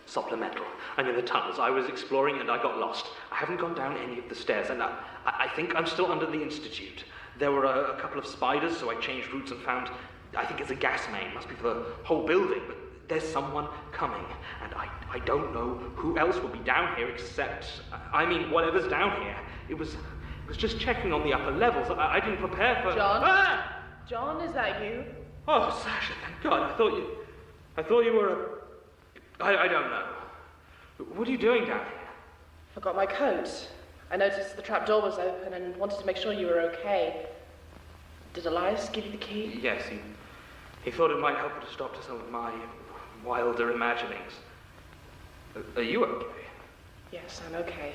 Supplemental. I'm in the tunnels. I was exploring and I got lost. I haven't gone down any of the stairs, and I think I'm still under the Institute. There were a couple of spiders, so I changed routes and found, I think it's a gas main, must be for the whole building, but there's someone coming, and I don't know who else would be down here except, whatever's down here. It was just checking on the upper levels. I didn't prepare for... John? Ah! John, is that you? Oh, Sasha, thank God. I thought you were I don't know. What are you doing down here? Forgot my coat. I noticed the trap door was open and wanted to make sure you were okay. Did Elias give you the key? Yes, he thought it might help to stop to some of my wilder imaginings. Are you okay? Yes, I'm okay.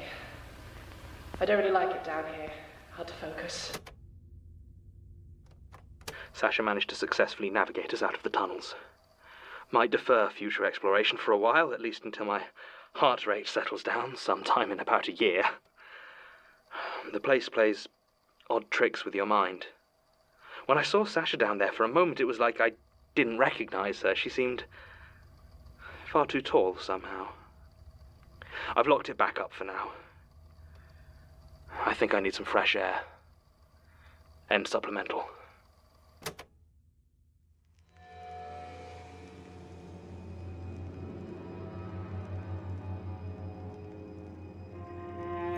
I don't really like it down here. Hard to focus. Sasha managed to successfully navigate us out of the tunnels. Might defer future exploration for a while, at least until my heart rate settles down sometime in about a year. The place plays odd tricks with your mind. When I saw Sasha down there, for a moment it was like I didn't recognize her. She seemed far too tall somehow. I've locked it back up for now. I think I need some fresh air. End supplemental.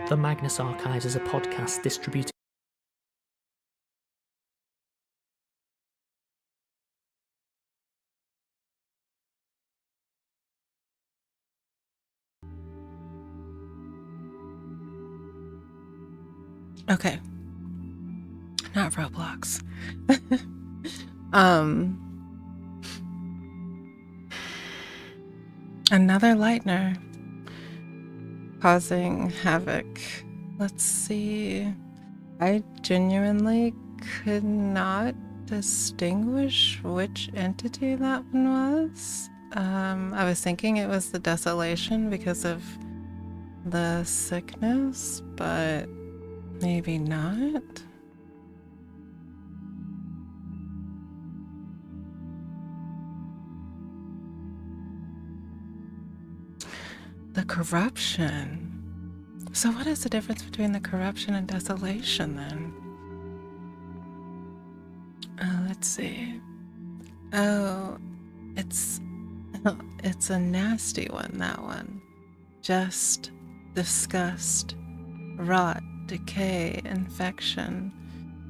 The Magnus Archives is a podcast distributed. Okay. Not Roblox. Another Lightner causing havoc. Let's see. I genuinely could not distinguish which entity that one was. I was thinking it was the desolation because of the sickness, but maybe not. The corruption. So what is the difference between the corruption and desolation then? Let's see. Oh, it's a nasty one, that one. Just disgust, rot, decay, infection,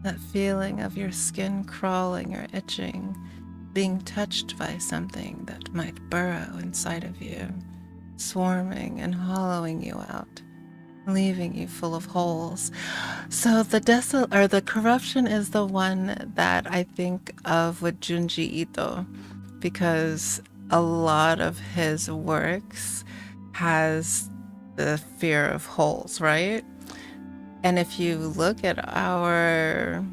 that feeling of your skin crawling or itching, being touched by something that might burrow inside of you, swarming and hollowing you out, leaving you full of holes. So the corruption is the one that I think of with Junji Ito, because a lot of his works has the fear of holes, right? And if you look at our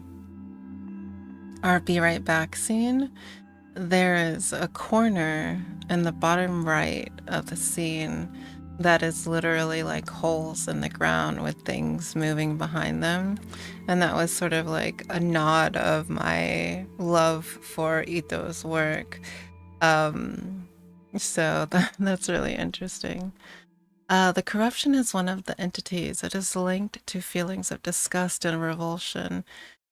Be Right Back scene, there is a corner in the bottom right of the scene that is literally like holes in the ground with things moving behind them. And that was sort of like a nod of my love for Ito's work. So that's really interesting. The corruption is one of the entities. It is linked to feelings of disgust and revulsion,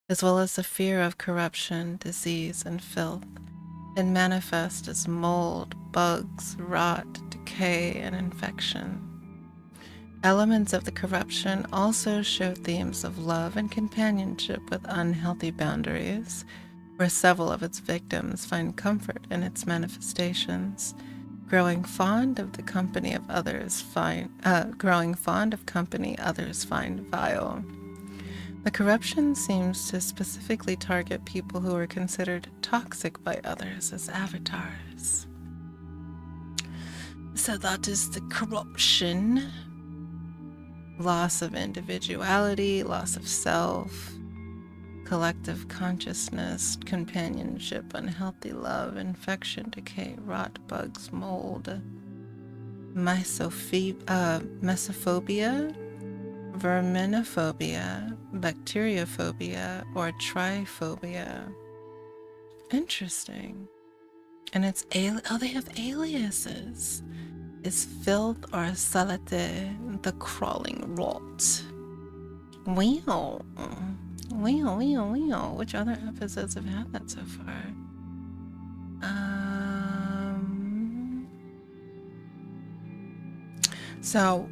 as well as the fear of corruption, disease, and filth. It manifests as mold, bugs, rot, decay, and infection. Elements of the corruption also show themes of love and companionship with unhealthy boundaries, where several of its victims find comfort in its manifestations. Growing fond of company others find vile. The corruption seems to specifically target people who are considered toxic by others as avatars. So that is the corruption. Loss of individuality, loss of self, collective consciousness, companionship, unhealthy love, infection, decay, rot, bugs, mold, mesophobia, verminophobia, bacteriophobia, or triphobia. Interesting. And it's they have aliases. Is filth or salate, the crawling rot. Wow. Which other episodes have had that so far? So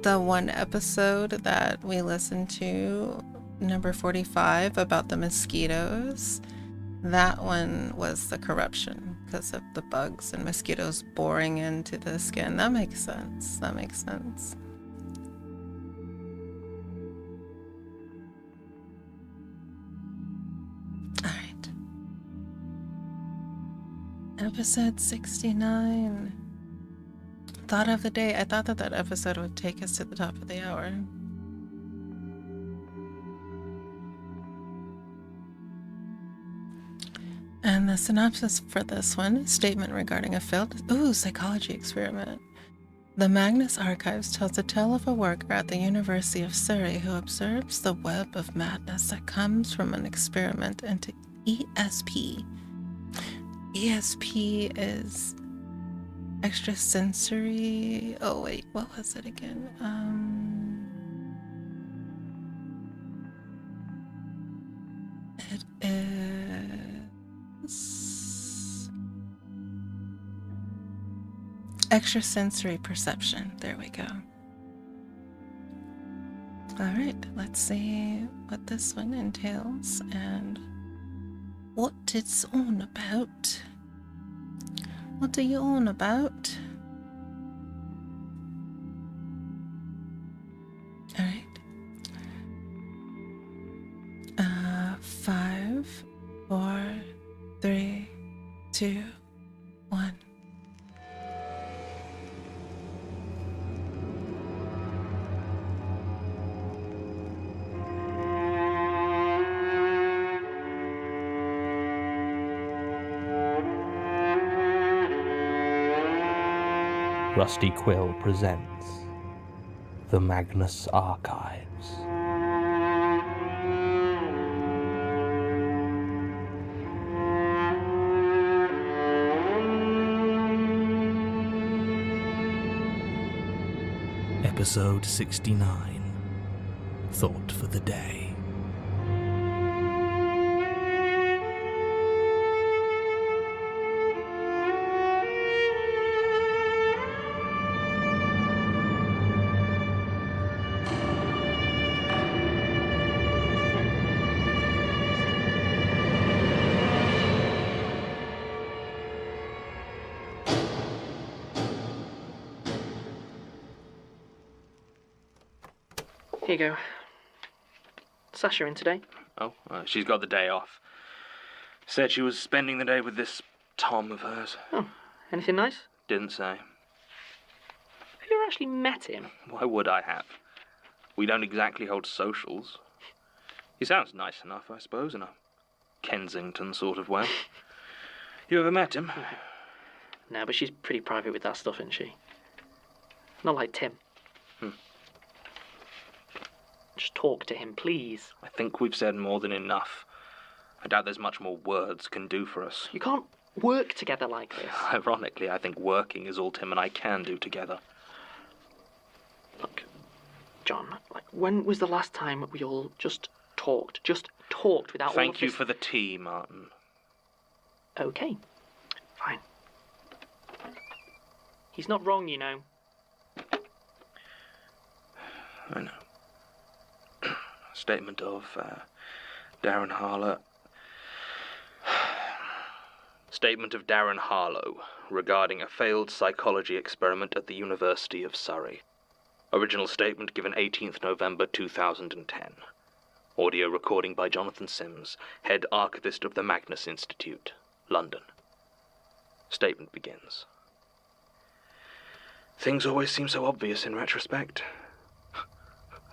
the one episode that we listened to, number 45, about the mosquitoes, that one was the corruption because of the bugs and mosquitoes boring into the skin. That makes sense. All right. Episode 69. Thought of the day. I thought that episode would take us to the top of the hour. And the synopsis for this one, statement regarding a failed psychology experiment. The Magnus Archives tells the tale of a worker at the University of Surrey who observes the web of madness that comes from an experiment into ESP. ESP is extrasensory. Oh wait, what was it again? It is extrasensory perception. There we go. All right, let's see what this one entails and what it's on about. What are you on about? All right. 5, 4, 3, 2, 1. Rusty Quill presents The Magnus Archives. Episode 69. Thought for the Day. Here you go. Sasha in today? Oh, she's got the day off. Said she was spending the day with this Tom of hers. Oh, anything nice? Didn't say. Have you ever actually met him? Why would I have? We don't exactly hold socials. He sounds nice enough, I suppose, in a Kensington sort of way. You ever met him? No, but she's pretty private with that stuff, isn't she? Not like Tim. Just talk to him, please. I think we've said more than enough. I doubt there's much more words can do for us. You can't work together like this. Ironically, I think working is all Tim and I can do together. Look, John, when was the last time we all just talked? Just talked without all of this... Thank you for the tea, Martin. Okay, fine. He's not wrong, you know. I know. Statement of Darren Harlow. Statement of Darren Harlow regarding a failed psychology experiment at the University of Surrey. Original statement given 18th November 2010. Audio recording by Jonathan Sims, head archivist of the Magnus Institute, London. Statement begins. Things always seem so obvious in retrospect.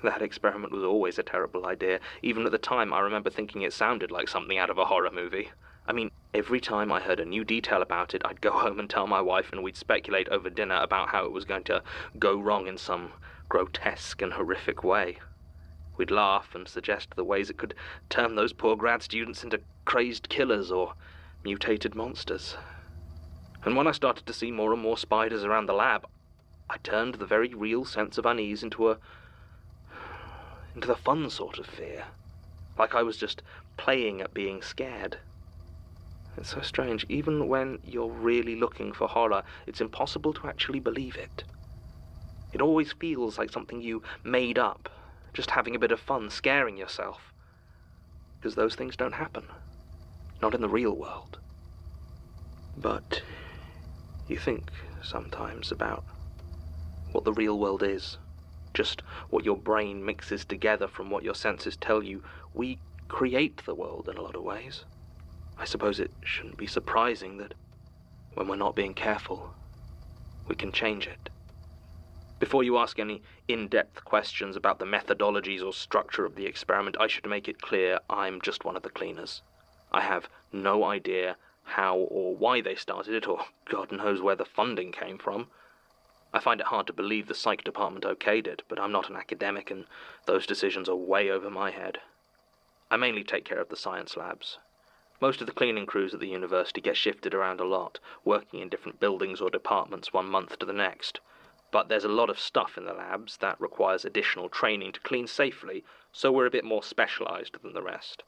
That experiment was always a terrible idea. Even at the time, I remember thinking it sounded like something out of a horror movie. I mean, every time I heard a new detail about it, I'd go home and tell my wife, and we'd speculate over dinner about how it was going to go wrong in some grotesque and horrific way. We'd laugh and suggest the ways it could turn those poor grad students into crazed killers or mutated monsters. And when I started to see more and more spiders around the lab, I turned the very real sense of unease into the fun sort of fear. Like I was just playing at being scared. It's so strange. Even when you're really looking for horror, it's impossible to actually believe it. It always feels like something you made up, just having a bit of fun, scaring yourself. Because those things don't happen. Not in the real world. But you think sometimes about what the real world is. Just what your brain mixes together from what your senses tell you. We create the world in a lot of ways. I suppose it shouldn't be surprising that when we're not being careful, we can change it. Before you ask any in-depth questions about the methodologies or structure of the experiment, I should make it clear I'm just one of the cleaners. I have no idea how or why they started it, or God knows where the funding came from. I find it hard to believe the psych department okayed it, but I'm not an academic and those decisions are way over my head. I mainly take care of the science labs. Most of the cleaning crews at the university get shifted around a lot, working in different buildings or departments one month to the next. But there's a lot of stuff in the labs that requires additional training to clean safely, so we're a bit more specialised than the rest.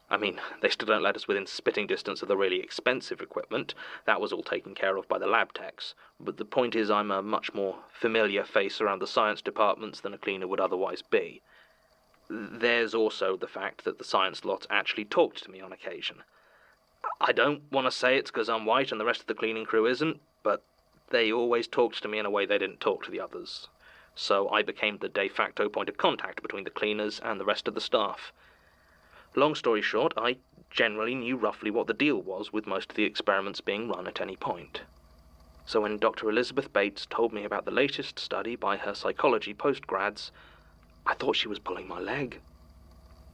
I mean, they still don't let us within spitting distance of the really expensive equipment. That was all taken care of by the lab techs. But the point is I'm a much more familiar face around the science departments than a cleaner would otherwise be. There's also the fact that the science lot actually talked to me on occasion. I don't want to say it's because I'm white and the rest of the cleaning crew isn't, but they always talked to me in a way they didn't talk to the others. So I became the de facto point of contact between the cleaners and the rest of the staff. Long story short, I generally knew roughly what the deal was with most of the experiments being run at any point. So when Dr. Elizabeth Bates told me about the latest study by her psychology postgrads, I thought she was pulling my leg.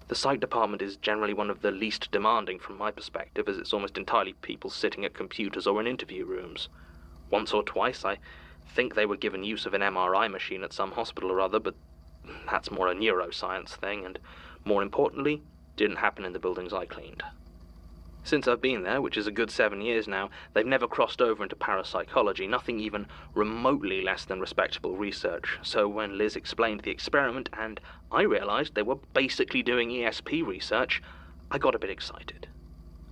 The psych department is generally one of the least demanding from my perspective, as it's almost entirely people sitting at computers or in interview rooms. Once or twice I think they were given use of an MRI machine at some hospital or other, but that's more a neuroscience thing, and more importantly, didn't happen in the buildings I cleaned. Since I've been there, which is a good 7 years now, they've never crossed over into parapsychology, nothing even remotely less than respectable research. So when Liz explained the experiment and I realised they were basically doing ESP research, I got a bit excited.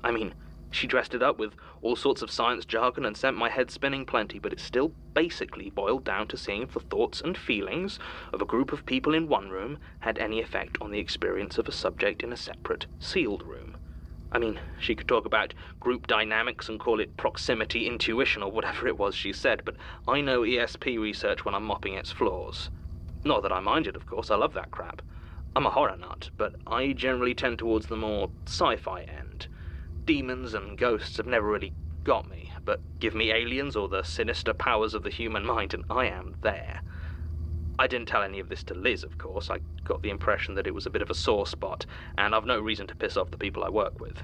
I mean, she dressed it up with all sorts of science jargon and sent my head spinning plenty, but it still basically boiled down to seeing if the thoughts and feelings of a group of people in one room had any effect on the experience of a subject in a separate, sealed room. I mean, she could talk about group dynamics and call it proximity intuition or whatever it was she said, but I know ESP research when I'm mopping its floors. Not that I mind it, of course, I love that crap. I'm a horror nut, but I generally tend towards the more sci-fi end. Demons and ghosts have never really got me, but give me aliens or the sinister powers of the human mind and I am there. I didn't tell any of this to Liz, of course. I got the impression that it was a bit of a sore spot, and I've no reason to piss off the people I work with.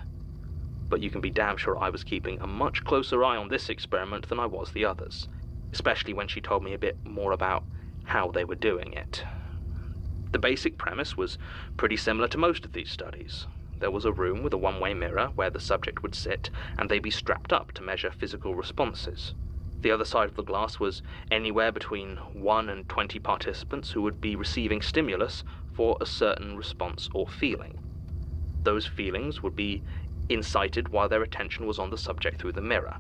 But you can be damn sure I was keeping a much closer eye on this experiment than I was the others, especially when she told me a bit more about how they were doing it. The basic premise was pretty similar to most of these studies. There was a room with a one-way mirror where the subject would sit, and they'd be strapped up to measure physical responses. The other side of the glass was anywhere between 1 and 20 participants who would be receiving stimulus for a certain response or feeling. Those feelings would be incited while their attention was on the subject through the mirror.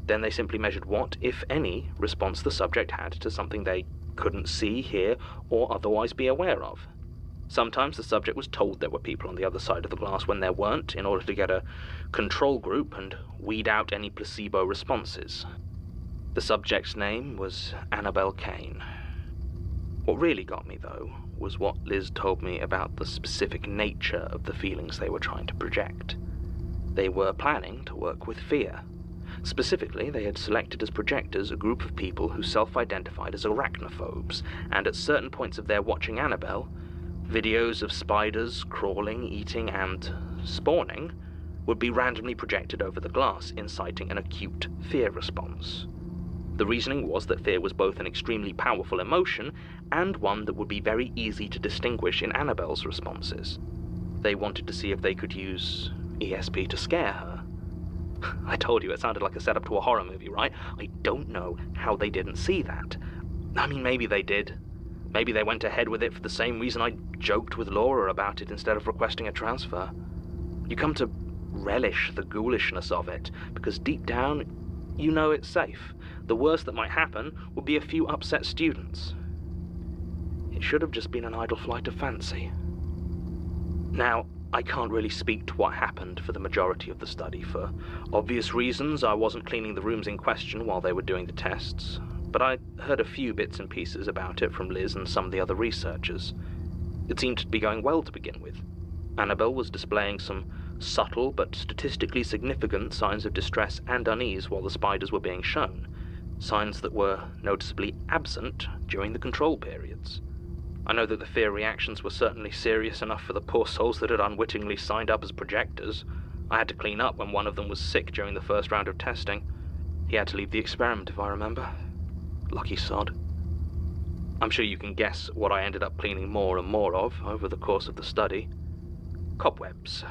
Then they simply measured what, if any, response the subject had to something they couldn't see, hear, or otherwise be aware of. Sometimes the subject was told there were people on the other side of the glass when there weren't, in order to get a control group and weed out any placebo responses. The subject's name was Annabelle Kane. What really got me, though, was what Liz told me about the specific nature of the feelings they were trying to project. They were planning to work with fear. Specifically, they had selected as projectors a group of people who self-identified as arachnophobes, and at certain points of their watching Annabelle, videos of spiders crawling, eating, and spawning would be randomly projected over the glass, inciting an acute fear response. The reasoning was that fear was both an extremely powerful emotion and one that would be very easy to distinguish in Annabelle's responses. They wanted to see if they could use ESP to scare her. I told you it sounded like a setup to a horror movie, right? I don't know how they didn't see that. I mean, maybe they did. Maybe they went ahead with it for the same reason I joked with Laura about it instead of requesting a transfer. You come to relish the ghoulishness of it, because deep down, you know it's safe. The worst that might happen would be a few upset students. It should have just been an idle flight of fancy. Now, I can't really speak to what happened for the majority of the study. For obvious reasons, I wasn't cleaning the rooms in question while they were doing the tests, but I heard a few bits and pieces about it from Liz and some of the other researchers. It seemed to be going well to begin with. Annabelle was displaying some subtle but statistically significant signs of distress and unease while the spiders were being shown, signs that were noticeably absent during the control periods. I know that the fear reactions were certainly serious enough for the poor souls that had unwittingly signed up as projectors. I had to clean up when one of them was sick during the first round of testing. He had to leave the experiment, if I remember. Lucky sod. I'm sure you can guess what I ended up cleaning more and more of over the course of the study. Cobwebs.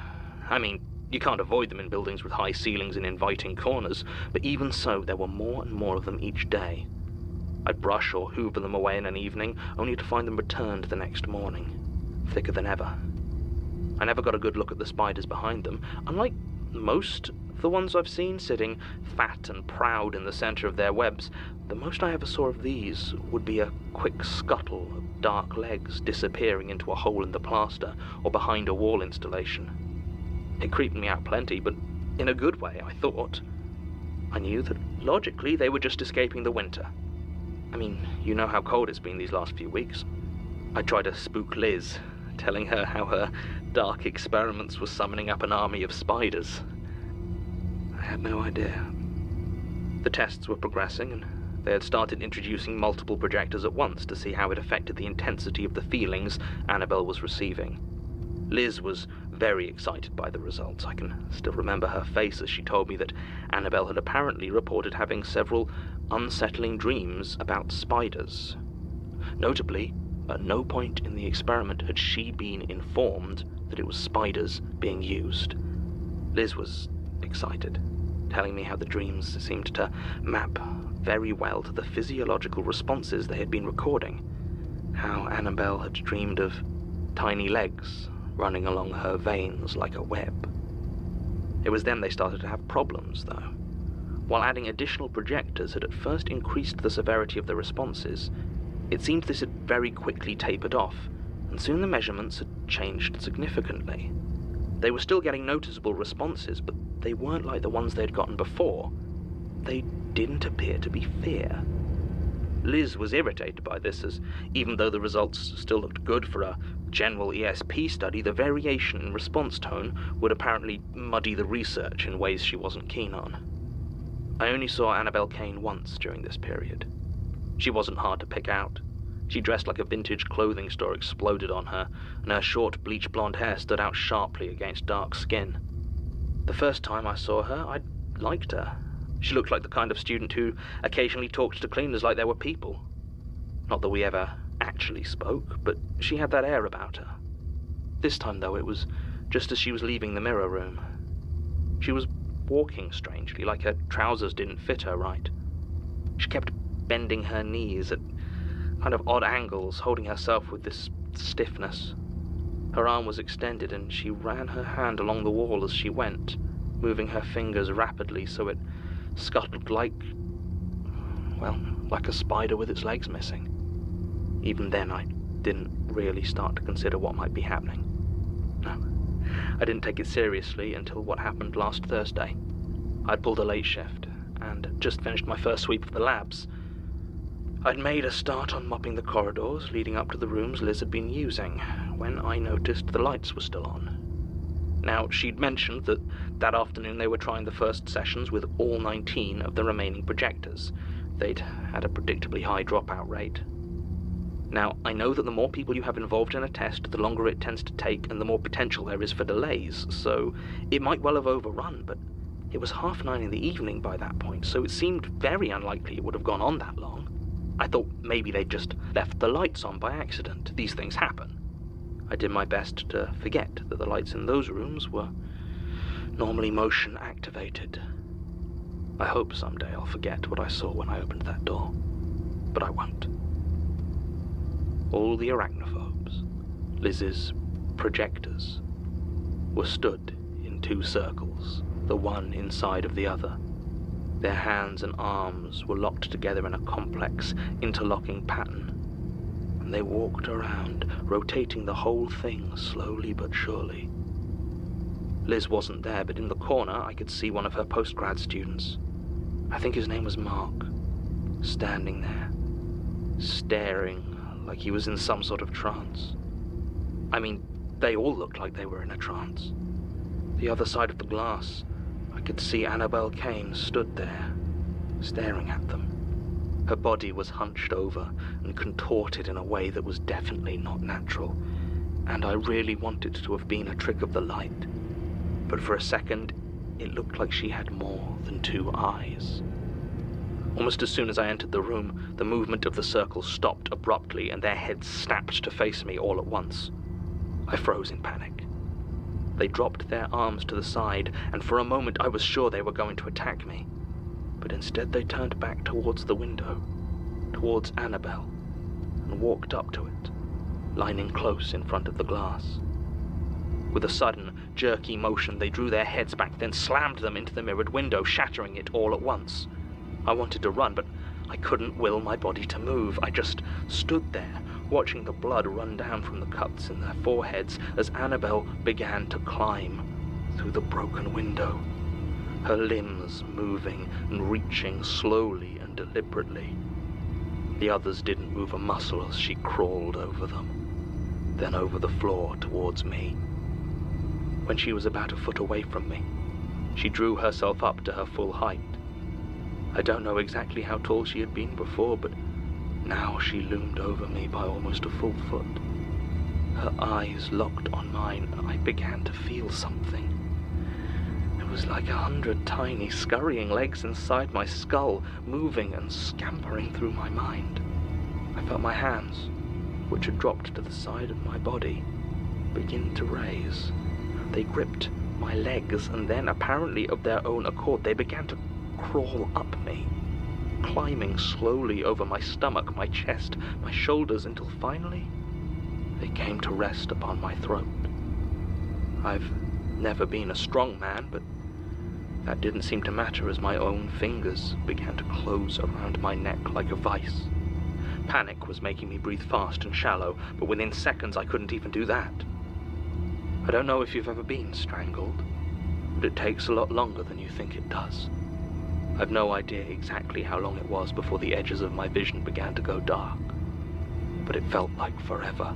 I mean, you can't avoid them in buildings with high ceilings and inviting corners, but even so, there were more and more of them each day. I'd brush or hoover them away in an evening, only to find them returned the next morning, thicker than ever. I never got a good look at the spiders behind them, unlike most of the ones I've seen sitting fat and proud in the centre of their webs. The most I ever saw of these would be a quick scuttle of dark legs disappearing into a hole in the plaster or behind a wall installation. It creeped me out plenty, but in a good way, I thought. I knew that logically they were just escaping the winter. I mean, you know how cold it's been these last few weeks. I tried to spook Liz, telling her how her dark experiments were summoning up an army of spiders. I had no idea. The tests were progressing, and they had started introducing multiple projectors at once to see how it affected the intensity of the feelings Annabelle was receiving. Liz was very excited by the results. I can still remember her face as she told me that Annabelle had apparently reported having several unsettling dreams about spiders. Notably, at no point in the experiment had she been informed that it was spiders being used. Liz was excited, telling me how the dreams seemed to map very well to the physiological responses they had been recording. How Annabelle had dreamed of tiny legs running along her veins like a web. It was then they started to have problems, though. While adding additional projectors had at first increased the severity of the responses, it seemed this had very quickly tapered off, and soon the measurements had changed significantly. They were still getting noticeable responses, but they weren't like the ones they'd gotten before. They didn't appear to be fear. Liz was irritated by this, as even though the results still looked good for a general ESP study, the variation in response tone would apparently muddy the research in ways she wasn't keen on. I only saw Annabelle Kane once during this period. She wasn't hard to pick out. She dressed like a vintage clothing store exploded on her, and her short bleach blonde hair stood out sharply against dark skin. The first time I saw her, I liked her. She looked like the kind of student who occasionally talked to cleaners like they were people. Not that we ever actually spoke, but she had that air about her. This time, though, it was just as she was leaving the mirror room. She was walking strangely, like her trousers didn't fit her right. She kept bending her knees at kind of odd angles, holding herself with this stiffness. Her arm was extended, and she ran her hand along the wall as she went, moving her fingers rapidly so it scuttled like a spider with its legs missing. Even then, I didn't really start to consider what might be happening. No, I didn't take it seriously until what happened last Thursday. I'd pulled a late shift, and just finished my first sweep of the labs. I'd made a start on mopping the corridors leading up to the rooms Liz had been using, when I noticed the lights were still on. Now, she'd mentioned that afternoon they were trying the first sessions with all 19 of the remaining projectors. They'd had a predictably high dropout rate. Now, I know that the more people you have involved in a test, the longer it tends to take and the more potential there is for delays, so it might well have overrun, but it was 9:30 in the evening by that point, so it seemed very unlikely it would have gone on that long. I thought maybe they'd just left the lights on by accident. These things happen. I did my best to forget that the lights in those rooms were normally motion activated. I hope someday I'll forget what I saw when I opened that door, but I won't. All the arachnophobes, Liz's projectors, were stood in 2 circles, the one inside of the other. Their hands and arms were locked together in a complex, interlocking pattern, and they walked around, rotating the whole thing slowly but surely. Liz wasn't there, but in the corner I could see one of her postgrad students. I think his name was Mark, standing there, staring like he was in some sort of trance. I mean, they all looked like they were in a trance. The other side of the glass, I could see Annabelle Kane stood there, staring at them. Her body was hunched over and contorted in a way that was definitely not natural, and I really wanted to have been a trick of the light. but for a second, it looked like she had more than 2 eyes. Almost as soon as I entered the room, the movement of the circle stopped abruptly and their heads snapped to face me all at once. I froze in panic. They dropped their arms to the side, and for a moment I was sure they were going to attack me. But instead they turned back towards the window, towards Annabelle, and walked up to it, lining close in front of the glass. With a sudden, jerky motion, they drew their heads back, then slammed them into the mirrored window, shattering it all at once. I wanted to run, but I couldn't will my body to move. I just stood there, watching the blood run down from the cuts in their foreheads as Annabelle began to climb through the broken window, her limbs moving and reaching slowly and deliberately. The others didn't move a muscle as she crawled over them, then over the floor towards me. When she was about a foot away from me, she drew herself up to her full height. I don't know exactly how tall she had been before, but now she loomed over me by almost a full foot. Her eyes locked on mine, and I began to feel something. It was like 100 tiny, scurrying legs inside my skull, moving and scampering through my mind. I felt my hands, which had dropped to the side of my body, begin to raise. They gripped my legs, and then, apparently of their own accord, they began to crawl up me, climbing slowly over my stomach, my chest, my shoulders, until finally they came to rest upon my throat. I've never been a strong man, but that didn't seem to matter as my own fingers began to close around my neck like a vice. Panic was making me breathe fast and shallow, but within seconds I couldn't even do that. I don't know if you've ever been strangled, but it takes a lot longer than you think it does. I've no idea exactly how long it was before the edges of my vision began to go dark, but it felt like forever.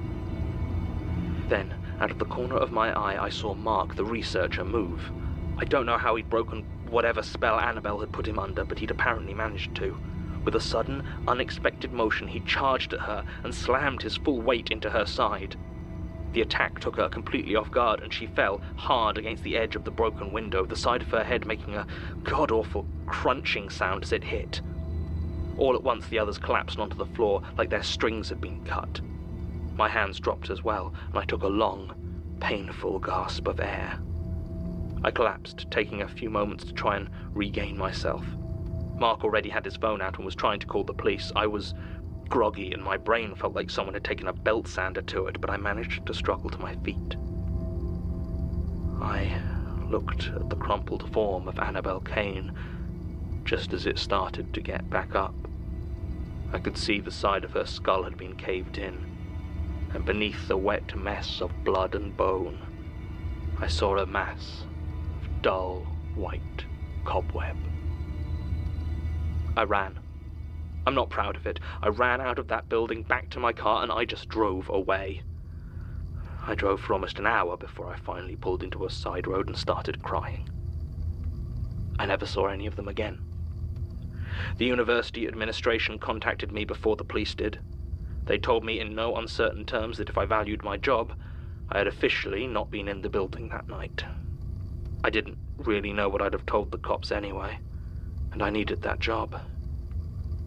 Then, out of the corner of my eye, I saw Mark, the researcher, move. I don't know how he'd broken whatever spell Annabelle had put him under, but he'd apparently managed to. With a sudden, unexpected motion, he charged at her and slammed his full weight into her side. The attack took her completely off guard, and she fell hard against the edge of the broken window, the side of her head making a god-awful crunching sound as it hit. All at once the others collapsed onto the floor like their strings had been cut. My hands dropped as well, and I took a long, painful gasp of air. I collapsed, taking a few moments to try and regain myself. Mark already had his phone out and was trying to call the police. I was groggy, and my brain felt like someone had taken a belt sander to it, but I managed to struggle to my feet. I looked at the crumpled form of Annabelle Kane just as it started to get back up. I could see the side of her skull had been caved in, and beneath the wet mess of blood and bone, I saw a mass of dull, white cobweb. I ran. I'm not proud of it. I ran out of that building, back to my car, and I just drove away. I drove for almost an hour before I finally pulled into a side road and started crying. I never saw any of them again. The university administration contacted me before the police did. They told me in no uncertain terms that if I valued my job, I had officially not been in the building that night. I didn't really know what I'd have told the cops anyway, and I needed that job.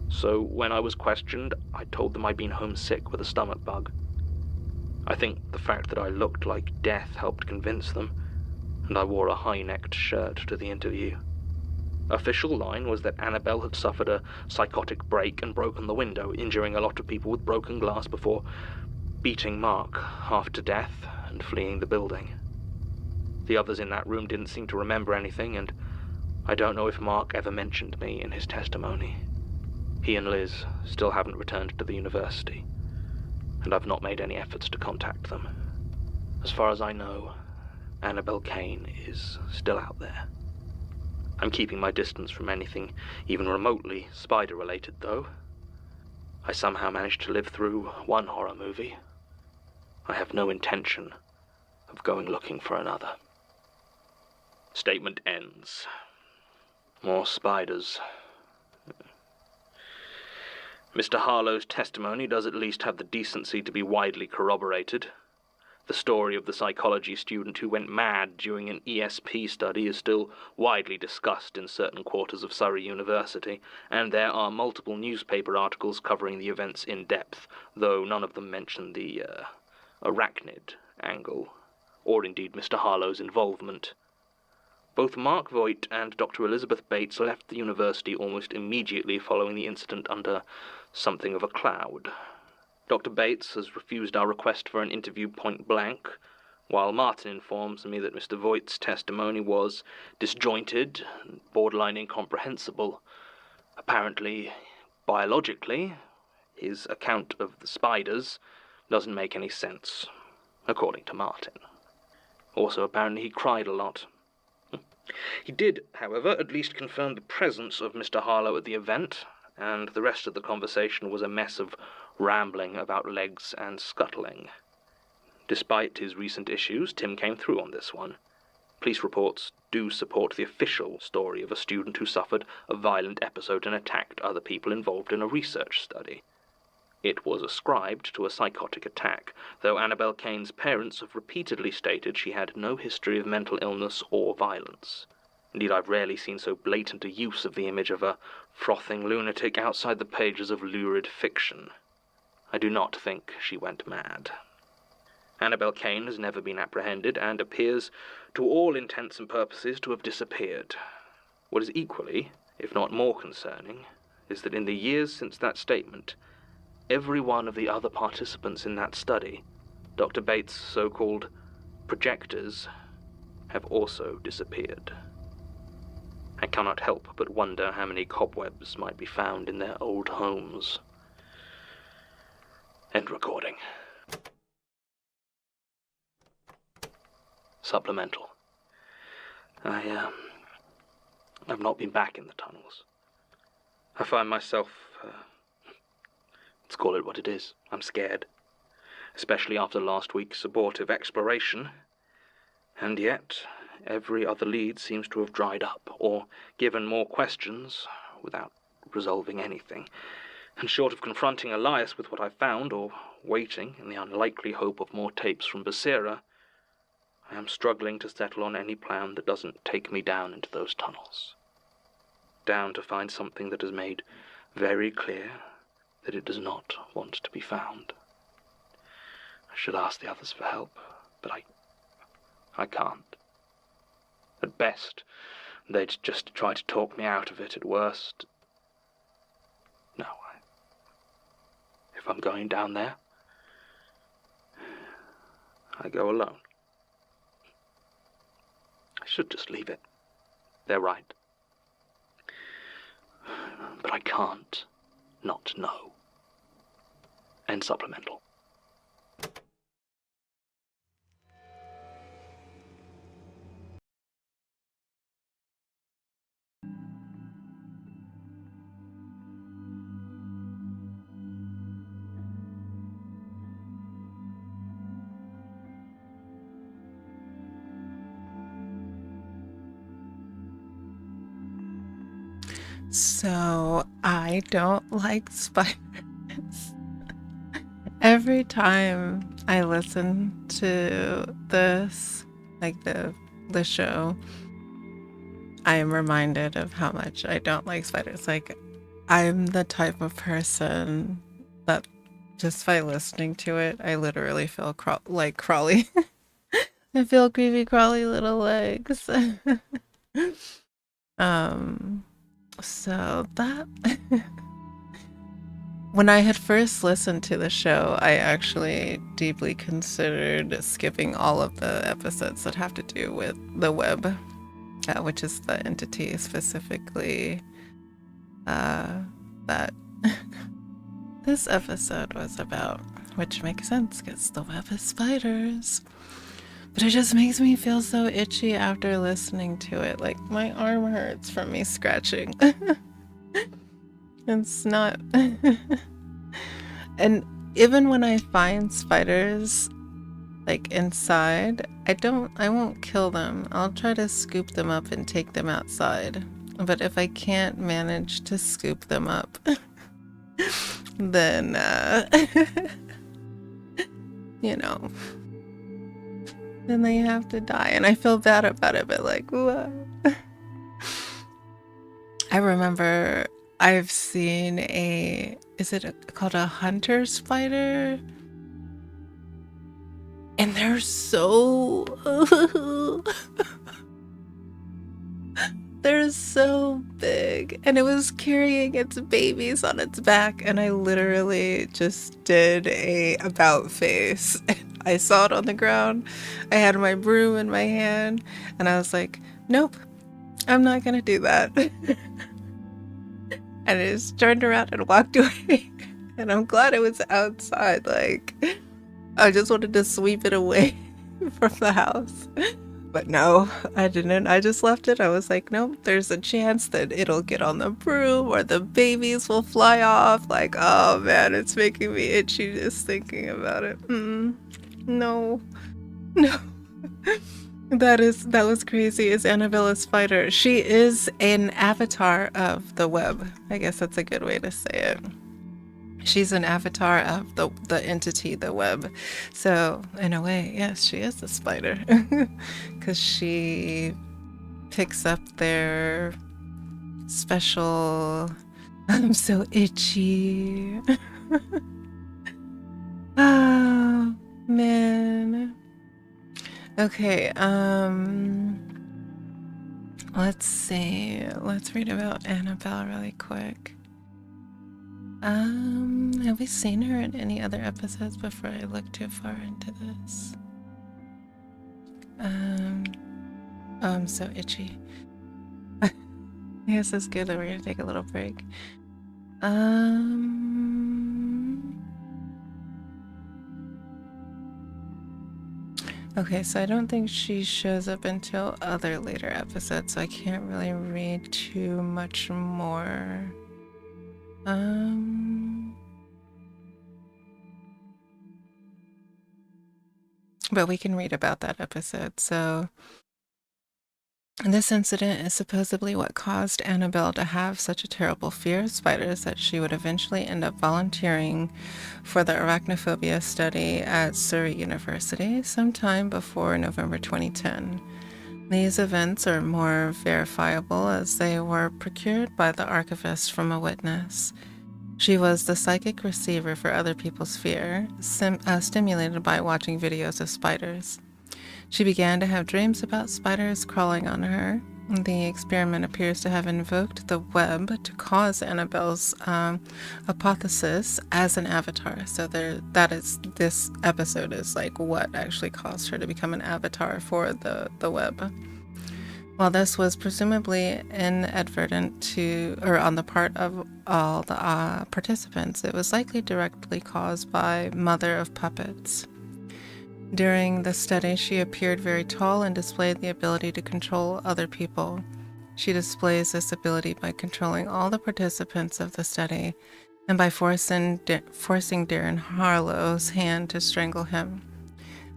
So when I was questioned, I told them I'd been homesick with a stomach bug. I think the fact that I looked like death helped convince them, and I wore a high-necked shirt to the interview. Official line was that Annabelle had suffered a psychotic break and broken the window, injuring a lot of people with broken glass before beating Mark half to death and fleeing the building. The others in that room didn't seem to remember anything, and I don't know if Mark ever mentioned me in his testimony. He and Liz still haven't returned to the university, and I've not made any efforts to contact them. As far as I know, Annabelle Kane is still out there. I'm keeping my distance from anything even remotely spider-related, though. I somehow managed to live through one horror movie. I have no intention of going looking for another. Statement ends. More spiders. Mr. Harlow's testimony does at least have the decency to be widely corroborated. The story of the psychology student who went mad during an ESP study is still widely discussed in certain quarters of Surrey University, and there are multiple newspaper articles covering the events in depth, though none of them mention the arachnid angle, or indeed Mr. Harlowe's involvement. Both Mark Voigt and Dr. Elizabeth Bates left the university almost immediately following the incident under something of a cloud. Dr. Bates has refused our request for an interview point blank, while Martin informs me that Mr. Voigt's testimony was disjointed and borderline incomprehensible. Apparently, biologically, his account of the spiders doesn't make any sense, according to Martin. Also, apparently he cried a lot. He did, however, at least confirm the presence of Mr. Harlowe at the event, and the rest of the conversation was a mess of rambling about legs and scuttling. Despite his recent issues, Tim came through on this one. Police reports do support the official story of a student who suffered a violent episode and attacked other people involved in a research study. It was ascribed to a psychotic attack, though Annabel Kane's parents have repeatedly stated she had no history of mental illness or violence. Indeed, I've rarely seen so blatant a use of the image of a frothing lunatic outside the pages of lurid fiction. I do not think she went mad. Annabel Kane has never been apprehended and appears, to all intents and purposes, to have disappeared. What is equally, if not more concerning, is that in the years since that statement, every one of the other participants in that study, Dr. Bates' so-called projectors, have also disappeared. I cannot help but wonder how many cobwebs might be found in their old homes. End recording. Supplemental. I've not been back in the tunnels. I find myself, let's call it what it is, I'm scared. Especially after last week's abortive exploration. And yet, every other lead seems to have dried up, or given more questions, without resolving anything. And short of confronting Elias with what I found, or waiting in the unlikely hope of more tapes from Basira, I am struggling to settle on any plan that doesn't take me down into those tunnels. Down to find something that has made very clear that it does not want to be found. I should ask the others for help, but I can't. At best, they'd just try to talk me out of it. At worst, no. If I'm going down there, I go alone. I should just leave it. They're right. But I can't not know. End supplemental. So, I don't like spiders. Every time I listen to this, like the show, I am reminded of how much I don't like spiders. Like, I'm the type of person that just by listening to it, I literally feel like crawly. I feel creepy, crawly little legs. So that when I had first listened to the show, I actually deeply considered skipping all of the episodes that have to do with the web, which is the entity specifically that this episode was about, which makes sense because the web is spiders. But it just makes me feel so itchy after listening to it. Like, my arm hurts from me scratching. It's not... And even when I find spiders, like, inside, I won't kill them. I'll try to scoop them up and take them outside. But if I can't manage to scoop them up, then, you know... then they have to die. And I feel bad about it, but like, what? I remember I've seen called a hunter spider? And they're so they're so big, and it was carrying its babies on its back, and I literally just did a about face. I saw it on the ground. I had my broom in my hand, and I was like, nope, I'm not gonna do that. And I just turned around and walked away. And I'm glad it was outside. Like, I just wanted to sweep it away from the house. But no, I didn't. I just left it. I was like, nope, there's a chance that it'll get on the broom or the babies will fly off. Like, oh man, it's making me itchy just thinking about it. No. That was crazy. Is Annabelle a spider? She is an avatar of the web. I guess that's a good way to say it. She's an avatar of the entity, the web. So in a way, yes, she is a spider. Because she picks up their special... I'm so itchy. Oh, man. Okay, let's see. Let's read about Annabelle really quick. Have we seen her in any other episodes before I look too far into this? Oh, I'm so itchy. I guess it's good that we're gonna take a little break. Okay, so I don't think she shows up until other later episodes, so I can't really read too much more. But we can read about that episode. So this incident is supposedly what caused Annabelle to have such a terrible fear of spiders that she would eventually end up volunteering for the arachnophobia study at Surrey University sometime before November 2010. These events are more verifiable as they were procured by the archivist from a witness. She was the psychic receiver for other people's fear, stimulated by watching videos of spiders. She began to have dreams about spiders crawling on her. The experiment appears to have invoked the web to cause Annabelle's hypothesis as an avatar. So this episode is like what actually caused her to become an avatar for the web. While this was presumably inadvertent on the part of all the participants, it was likely directly caused by Mother of Puppets. During the study, she appeared very tall and displayed the ability to control other people. She displays this ability by controlling all the participants of the study and by forcing Darren Harlow's hand to strangle him.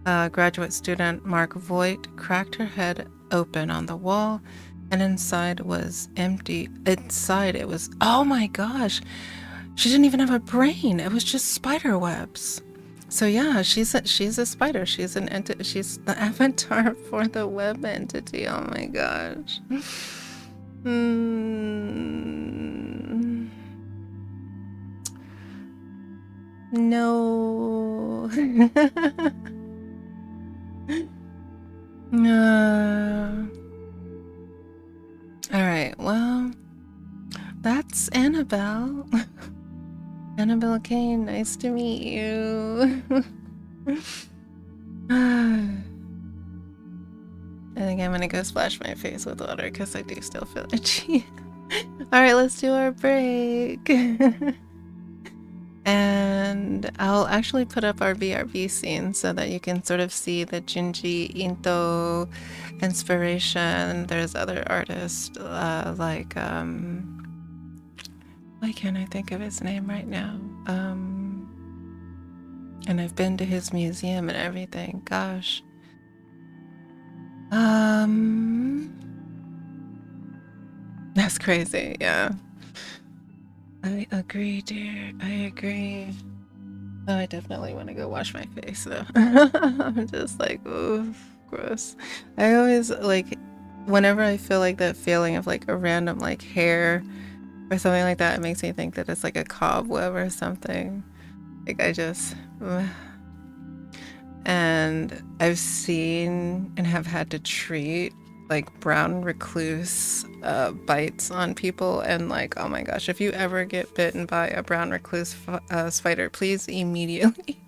Graduate student Mark Voigt cracked her head open on the wall, and inside was empty. Inside it was, oh my gosh, she didn't even have a brain. It was just spider webs. So yeah, she's a spider. She's she's the avatar for the web entity. Oh my gosh. No. Alright, well, that's Annabelle. Annabelle Kane, nice to meet you. I think I'm gonna go splash my face with water because I do still feel itchy. Alright, let's do our break. And I'll actually put up our BRB scene so that you can sort of see the Junji Ito inspiration. There's other artists like why can't I think of his name right now? And I've been to his museum and everything. Gosh. That's crazy, yeah. I agree, dear. I agree. Oh, I definitely want to go wash my face, though. I'm just like, oof. Gross. I always like whenever I feel like that feeling of like a random like hair or something like that, it makes me think that it's like a cobweb or something. Like I just ugh. And I've seen and have had to treat like brown recluse bites on people, and like, oh my gosh, if you ever get bitten by a brown recluse spider, please immediately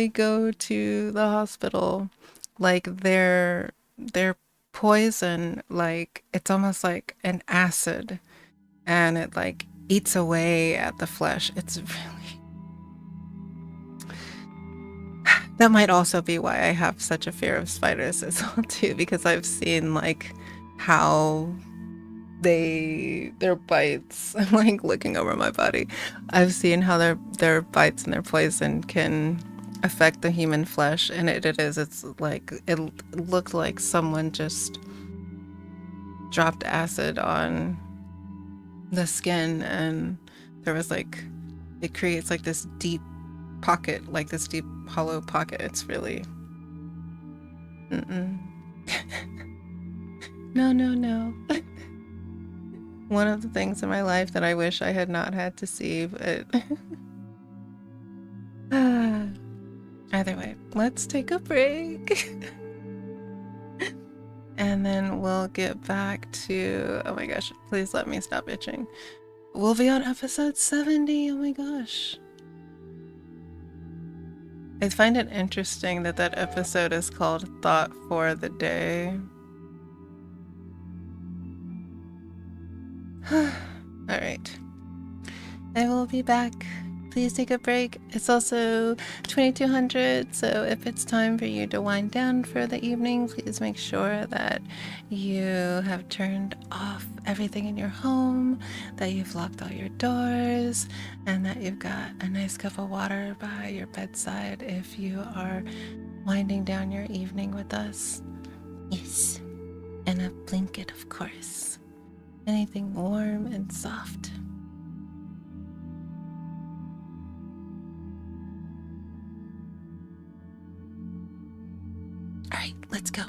go to the hospital. Like their poison, like it's almost like an acid, and it like eats away at the flesh. It's really that might also be why I have such a fear of spiders as well too, because I've seen like how their bites. I'm like looking over my body. I've seen how their bites and their poison can affect the human flesh, and it's like it looked like someone just dropped acid on the skin, and there was like it creates like this deep pocket, like this deep hollow pocket. It's really no. One of the things in my life that I wish I had not had to see, but either way, let's take a break. And then we'll get back to, oh my gosh, please let me stop itching. We'll be on episode 70, oh my gosh. I find it interesting that that episode is called Thought for the Day. Alright. I will be back. Please take a break. It's also 2200, so if it's time for you to wind down for the evening, please make sure that you have turned off everything in your home, that you've locked all your doors, and that you've got a nice cup of water by your bedside if you are winding down your evening with us. Yes, and a blanket, of course. Anything warm and soft. All right, let's go.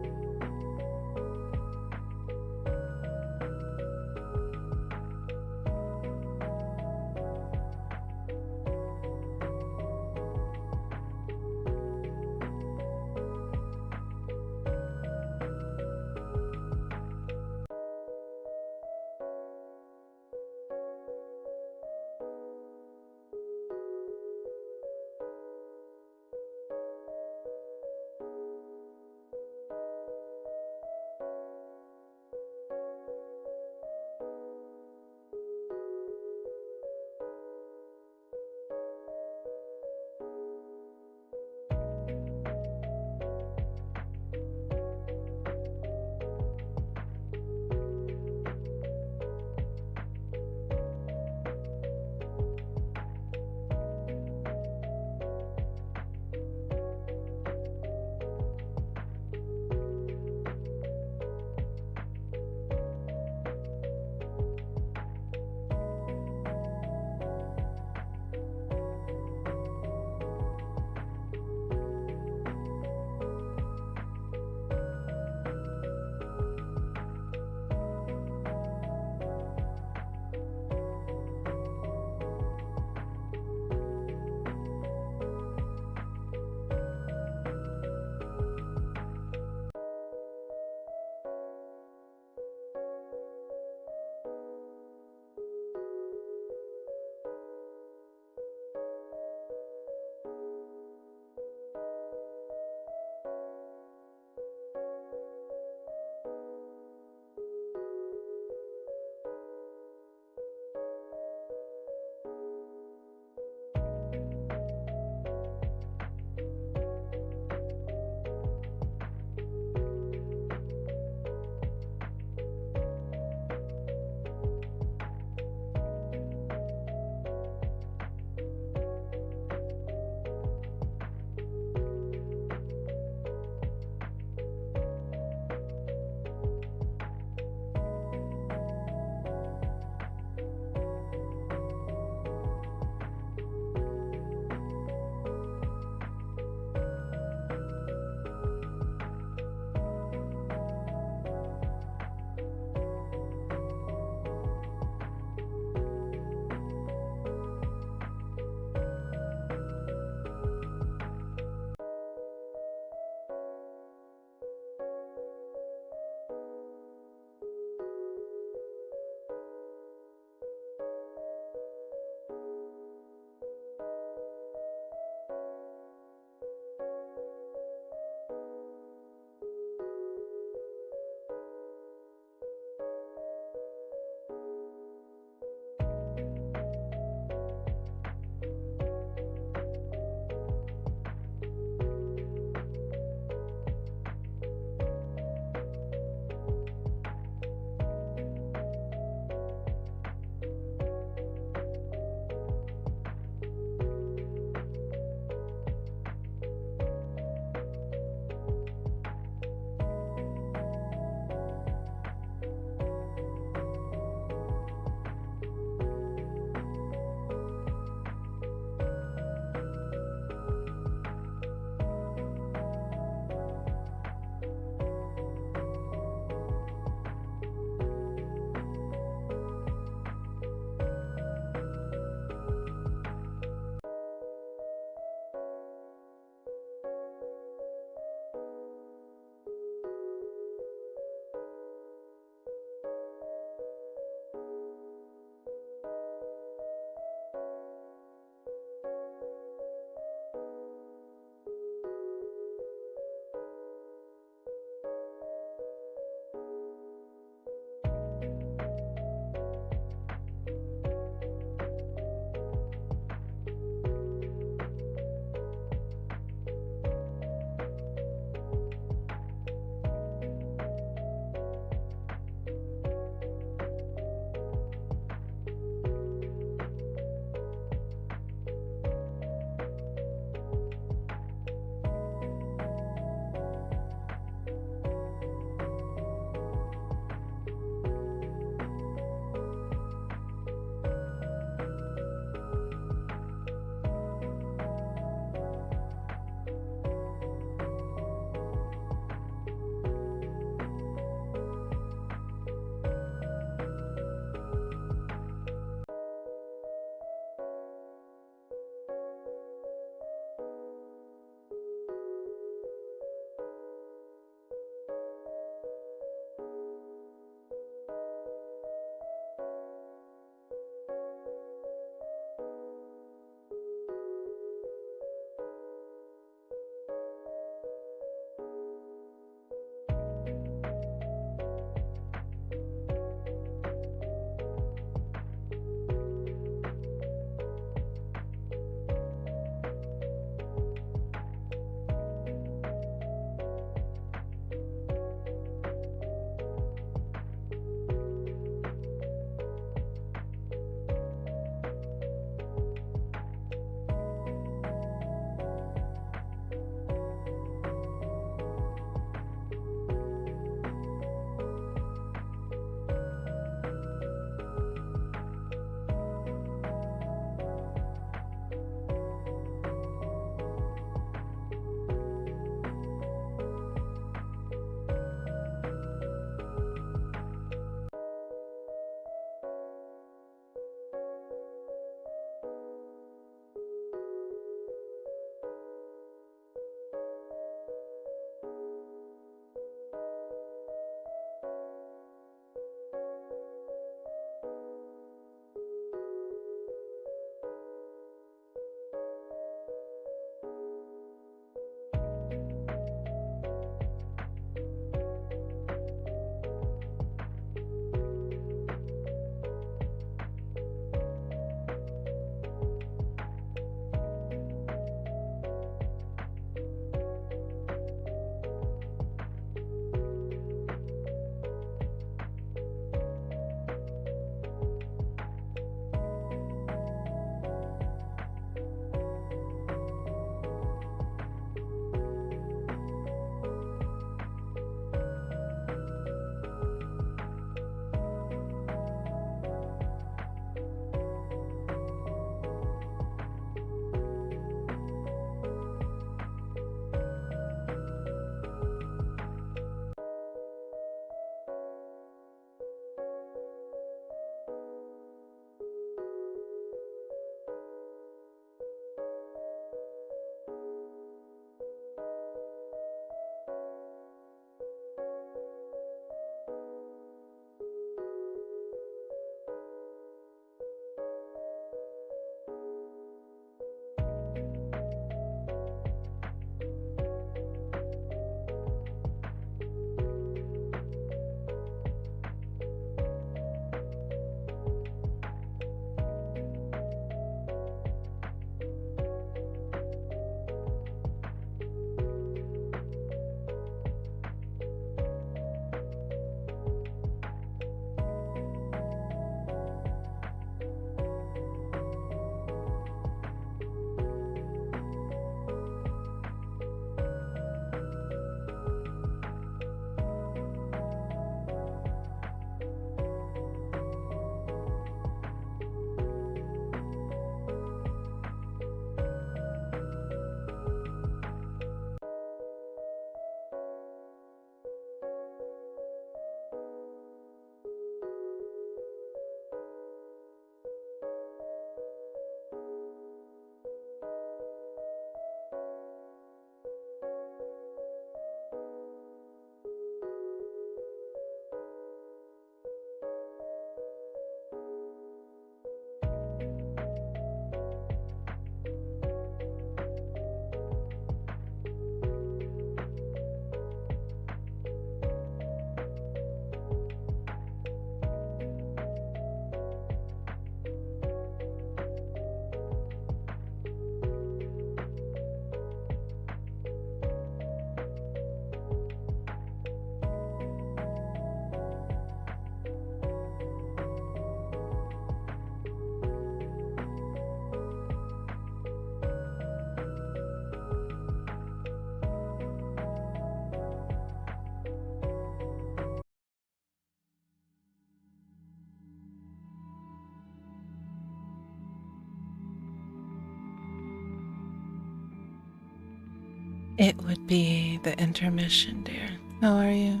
it would be the intermission, dear. How are you?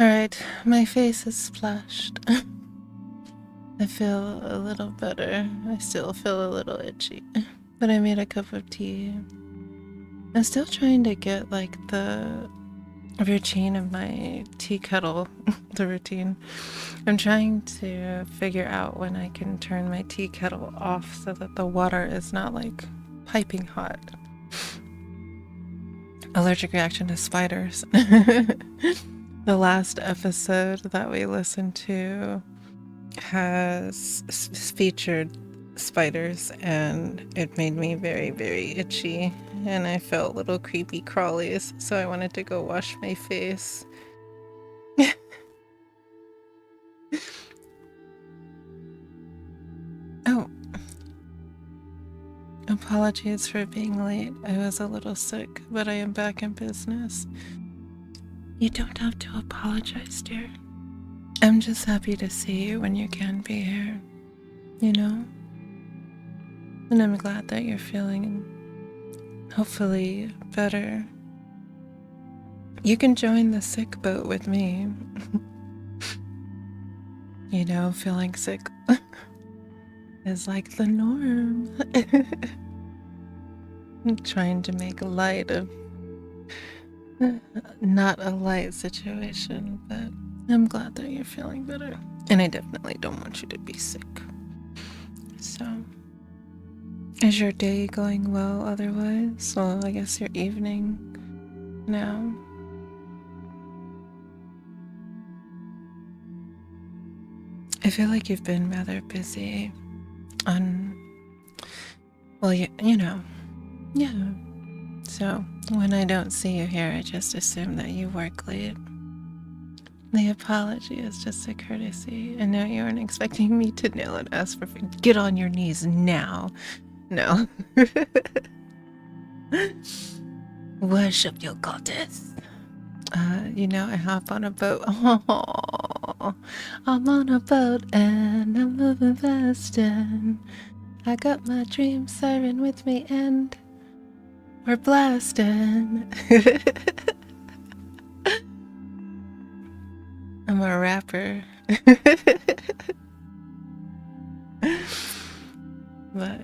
Alright, my face is splashed. I feel a little better. I still feel a little itchy. But I made a cup of tea. I'm still trying to get like the routine of my tea kettle. The routine. I'm trying to figure out when I can turn my tea kettle off so that the water is not like piping hot. Allergic reaction to spiders. The last episode that we listened to has featured spiders, and it made me very, very itchy, and I felt little creepy crawlies, so I wanted to go wash my face. Oh. Apologies for being late. I was a little sick, but I am back in business. You don't have to apologize, dear. I'm just happy to see you when you can be here, you know? And I'm glad that you're feeling, hopefully, better. You can join the sick boat with me. You know, feeling sick is like the norm. I'm trying to make light of not a light situation, but I'm glad that you're feeling better. And I definitely don't want you to be sick. So, is your day going well otherwise? Well, I guess your evening now. I feel like you've been rather busy on, well, you know, yeah. So, when I don't see you here, I just assume that you work late. The apology is just a courtesy. I know you weren't expecting me to kneel and ask for get on your knees now. No. Worship your goddess. You know, I hop on a boat. Oh, I'm on a boat and I'm moving fast and I got my dream siren with me and we're blasting. I'm a rapper. But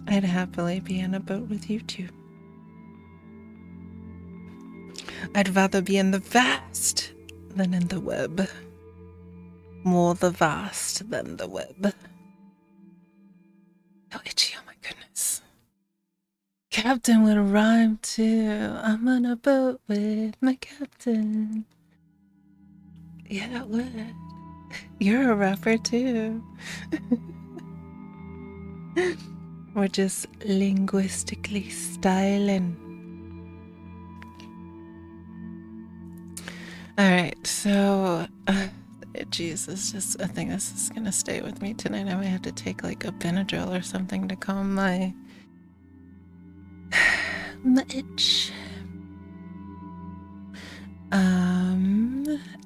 I'd happily be in a boat with you too. I'd rather be in the vast than in the web. More the vast than the web. Oh, itchy, oh my goodness. Captain would rhyme too. I'm on a boat with my captain. Yeah, it would. You're a rapper too. We're just linguistically styling. Alright, so Jesus, just I think this is gonna stay with me tonight. I might have to take like a Benadryl or something to calm my itch.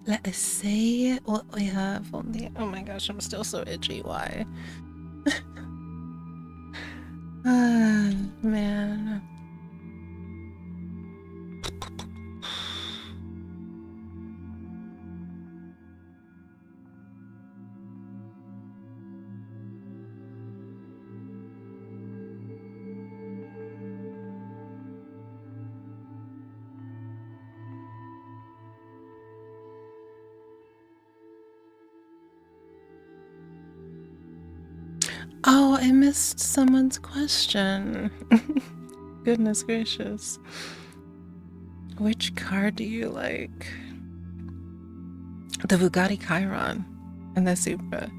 Let us see what we have on the. Oh my gosh, I'm still so itchy. Why? Ah, man. Oh, I missed someone's question. Goodness gracious. Which car do you like? The Bugatti Chiron and the Supra.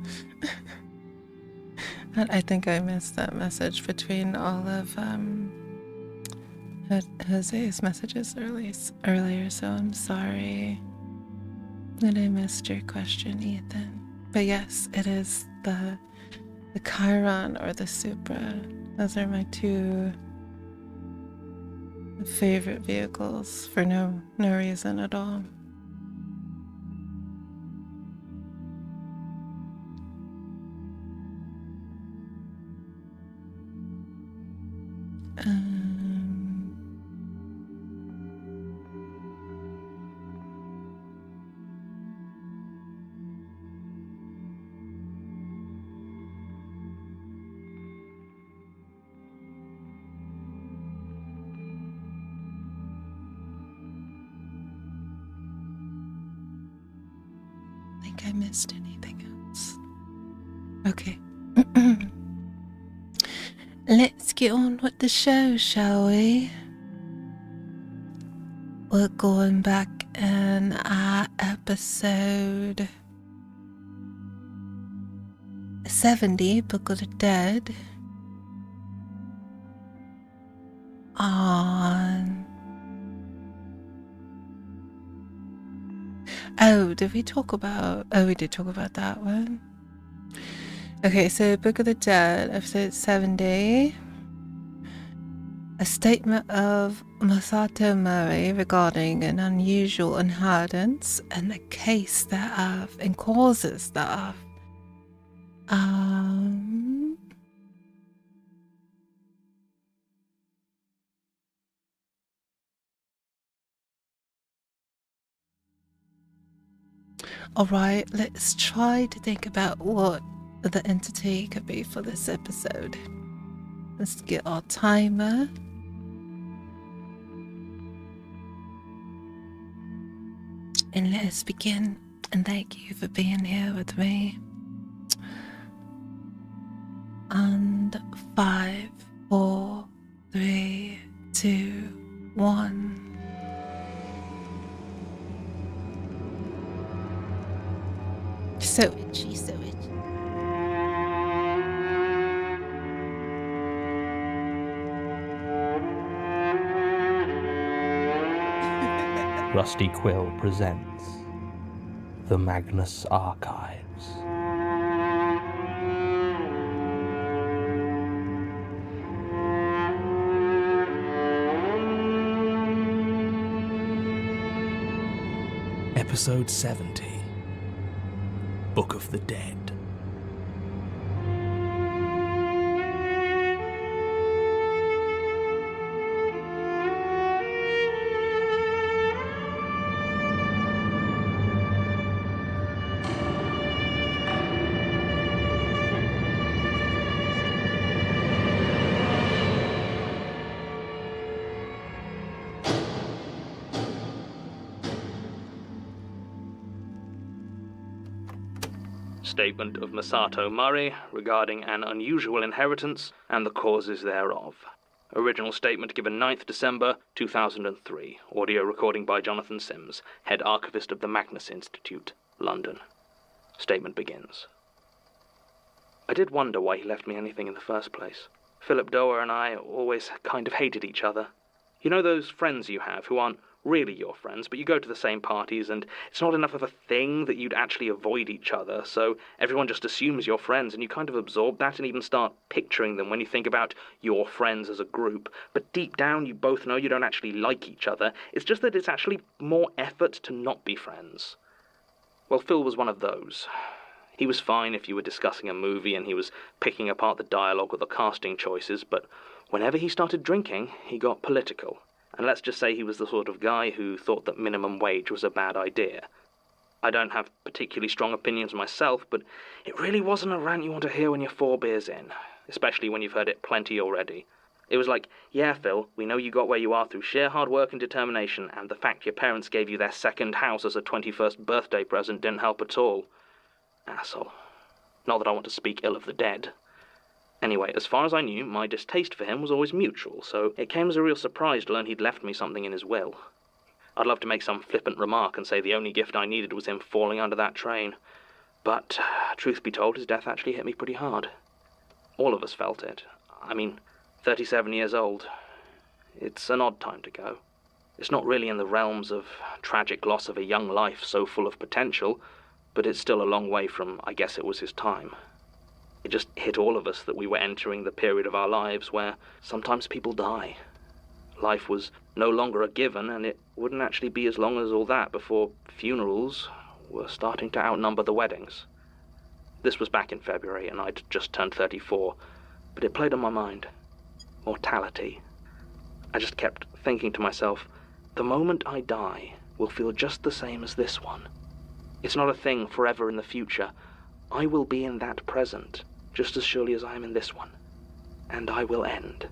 I think I missed that message between all of Jose's messages earlier, so I'm sorry that I missed your question, Ethan. But yes, it is the Chiron or the Supra. Those are my two favorite vehicles for no reason at all. Think I missed anything else? Okay. Let's get on with the show, shall we? We're going back in our episode 70, Book of the Dead. Oh, did we talk about... Oh, we did talk about that one. Okay, so Book of the Dead, episode 70. A statement of Masato Mori regarding an unusual inheritance and the case thereof and causes thereof. Alright, let's try to think about what the entity could be for this episode. Let's get our timer. And let us begin. And thank you for being here with me. And 5, 4, 3, 2, 1. So itchy, so itchy. Rusty Quill presents the Magnus Archives. Episode 70, Book of the Dead. Statement of Masato Mori regarding an unusual inheritance and the causes thereof. Original statement given 9th December 2003. Audio recording by Jonathan Sims, Head Archivist of the Magnus Institute, London. Statement begins. I did wonder why he left me anything in the first place. Philip Doer and I always kind of hated each other. You know those friends you have who aren't really your friends, but you go to the same parties and it's not enough of a thing that you'd actually avoid each other, so everyone just assumes you're friends and you kind of absorb that and even start picturing them when you think about your friends as a group. But deep down you both know you don't actually like each other, it's just that it's actually more effort to not be friends. Well, Phil was one of those. He was fine if you were discussing a movie and he was picking apart the dialogue or the casting choices, but whenever he started drinking, he got political. And let's just say he was the sort of guy who thought that minimum wage was a bad idea. I don't have particularly strong opinions myself, but it really wasn't a rant you want to hear when you're 4 beers in, especially when you've heard it plenty already. It was like, yeah, Phil, we know you got where you are through sheer hard work and determination, and the fact your parents gave you their second house as a 21st birthday present didn't help at all. Asshole. Not that I want to speak ill of the dead. Anyway, as far as I knew, my distaste for him was always mutual, so it came as a real surprise to learn he'd left me something in his will. I'd love to make some flippant remark and say the only gift I needed was him falling under that train. But, truth be told, his death actually hit me pretty hard. All of us felt it. I mean, 37 years old. It's an odd time to go. It's not really in the realms of tragic loss of a young life so full of potential, but it's still a long way from, I guess it was his time. It just hit all of us that we were entering the period of our lives where sometimes people die. Life was no longer a given, and it wouldn't actually be as long as all that before funerals were starting to outnumber the weddings. This was back in February, and I'd just turned 34, but it played on my mind. mortality. I just kept thinking to myself, the moment I die will feel just the same as this one. It's not a thing forever in the future. I will be in that present, just as surely as I am in this one. And I will end.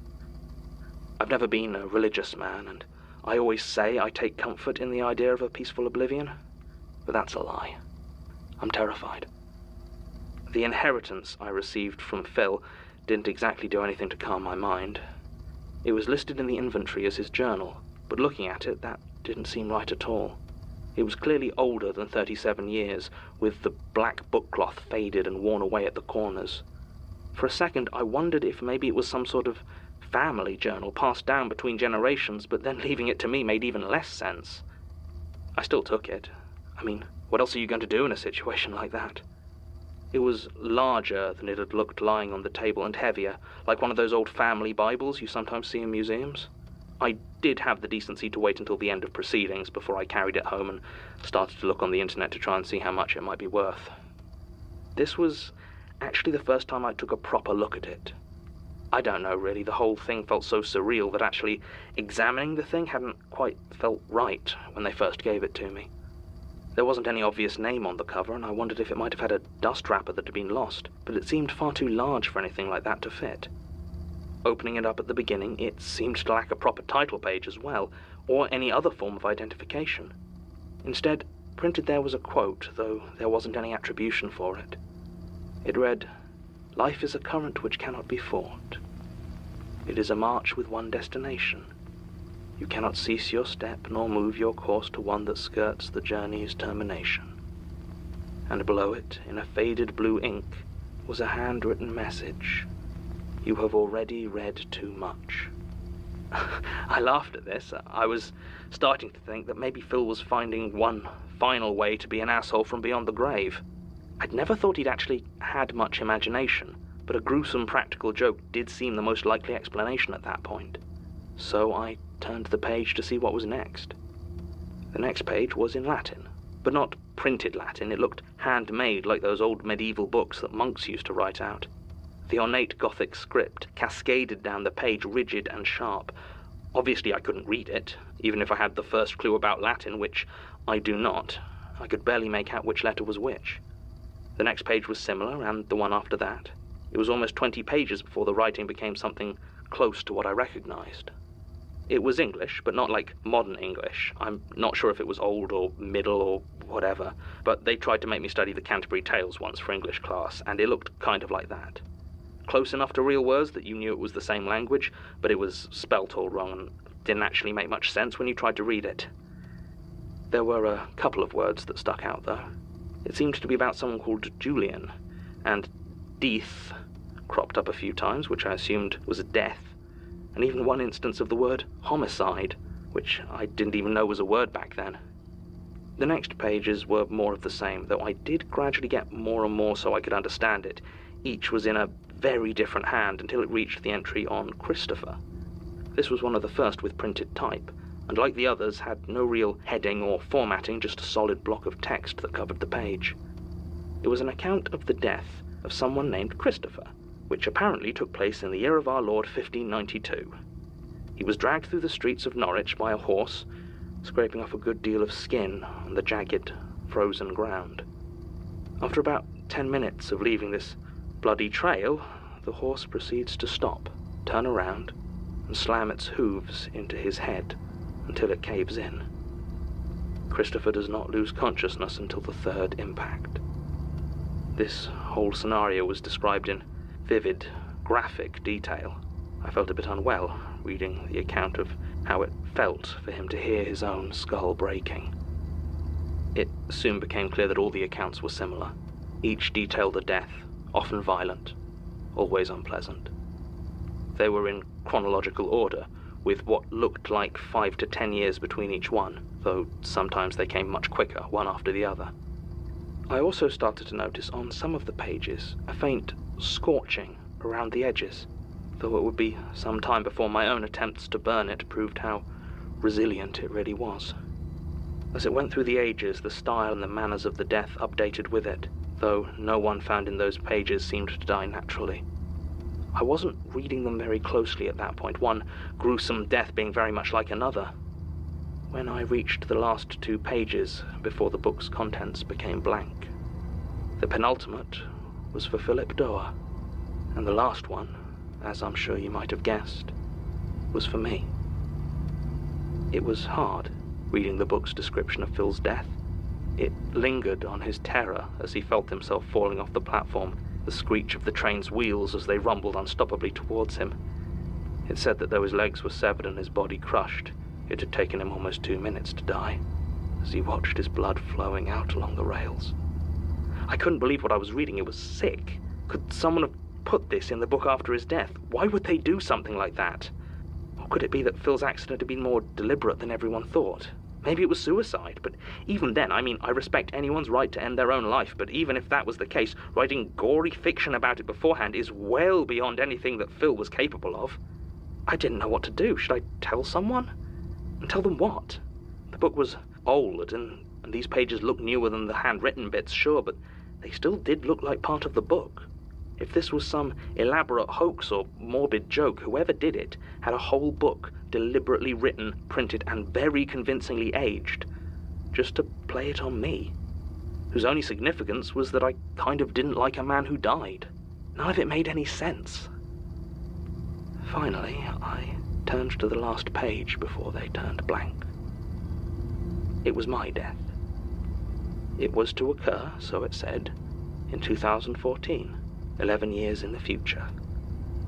I've never been a religious man, and I always say I take comfort in the idea of a peaceful oblivion, but that's a lie. I'm terrified. The inheritance I received from Phil didn't exactly do anything to calm my mind. It was listed in the inventory as his journal, but looking at it, that didn't seem right at all. It was clearly older than 37 years, with the black bookcloth faded and worn away at the corners. For a second, I wondered if maybe it was some sort of family journal passed down between generations, but then leaving it to me made even less sense. I still took it. I mean, what else are you going to do in a situation like that? It was larger than it had looked lying on the table and heavier, like one of those old family Bibles you sometimes see in museums. I did have the decency to wait until the end of proceedings before I carried it home and started to look on the internet to try and see how much it might be worth. This was actually the first time I took a proper look at it. I don't know, really. The whole thing felt so surreal that actually examining the thing hadn't quite felt right when they first gave it to me. There wasn't any obvious name on the cover, and I wondered if it might have had a dust wrapper that had been lost, but it seemed far too large for anything like that to fit. Opening it up at the beginning, it seemed to lack a proper title page as well, or any other form of identification. Instead, printed there was a quote, though there wasn't any attribution for it. It read, "Life is a current which cannot be fought. It is a march with one destination. You cannot cease your step, nor move your course to one that skirts the journey's termination." And below it, in a faded blue ink, was a handwritten message. "You have already read too much." I laughed at this. I was starting to think that maybe Phil was finding one final way to be an asshole from beyond the grave. I'd never thought he'd actually had much imagination, but a gruesome practical joke did seem the most likely explanation at that point. So I turned the page to see what was next. The next page was in Latin, but not printed Latin. It looked handmade like those old medieval books that monks used to write out. The ornate Gothic script cascaded down the page, rigid and sharp. Obviously I couldn't read it, even if I had the first clue about Latin, which I do not. I could barely make out which letter was which. The next page was similar, and the one after that. It was almost 20 pages before the writing became something close to what I recognized. It was English, but not like modern English. I'm not sure if it was old or middle or whatever, but they tried to make me study the Canterbury Tales once for English class, and it looked kind of like that. Close enough to real words that you knew it was the same language, but it was spelt all wrong and didn't actually make much sense when you tried to read it. There were a couple of words that stuck out, though. It seemed to be about someone called Julian, and death cropped up a few times, which I assumed was a death, and even one instance of the word homicide, which I didn't even know was a word back then. The next pages were more of the same, though I did gradually get more and more so I could understand it. Each was in a very different hand until it reached the entry on Christopher. This was one of the first with printed type, and like the others had no real heading or formatting, just a solid block of text that covered the page. It was an account of the death of someone named Christopher, which apparently took place in the year of our Lord 1592. He was dragged through the streets of Norwich by a horse, scraping off a good deal of skin on the jagged, frozen ground. After about 10 minutes of leaving this bloody trail, the horse proceeds to stop, turn around, and slam its hooves into his head until it caves in. Christopher does not lose consciousness until the third impact. This whole scenario was described in vivid, graphic detail. I felt a bit unwell reading the account of how it felt for him to hear his own skull breaking. It soon became clear that all the accounts were similar. Each detailed a death, often violent, always unpleasant. They were in chronological order, with what looked like 5 to 10 years between each one, though sometimes they came much quicker, one after the other. I also started to notice on some of the pages a faint scorching around the edges, though it would be some time before my own attempts to burn it proved how resilient it really was. As it went through the ages, the style and the manners of the death updated with it, though no one found in those pages seemed to die naturally. I wasn't reading them very closely at that point, one gruesome death being very much like another. When I reached the last 2 pages before the book's contents became blank, the penultimate was for Philip Doerr, and the last one, as I'm sure you might have guessed, was for me. It was hard reading the book's description of Phil's death. It lingered on his terror as he felt himself falling off the platform, the screech of the train's wheels as they rumbled unstoppably towards him. It said that though his legs were severed and his body crushed, it had taken him almost 2 minutes to die, as he watched his blood flowing out along the rails. I couldn't believe what I was reading. It was sick. Could someone have put this in the book after his death? Why would they do something like that? Or could it be that Phil's accident had been more deliberate than everyone thought? Maybe it was suicide, but even then, I respect anyone's right to end their own life, but even if that was the case, writing gory fiction about it beforehand is well beyond anything that Phil was capable of. I didn't know what to do. Should I tell someone? And tell them what? The book was old, and these pages looked newer than the handwritten bits, sure, but they still did look like part of the book. If this was some elaborate hoax or morbid joke, whoever did it had a whole book deliberately written, printed, and very convincingly aged, just to play it on me, whose only significance was that I kind of didn't like a man who died. None of it made any sense. Finally, I turned to the last page before they turned blank. It was my death. It was to occur, so it said, in 2014, 11 years in the future.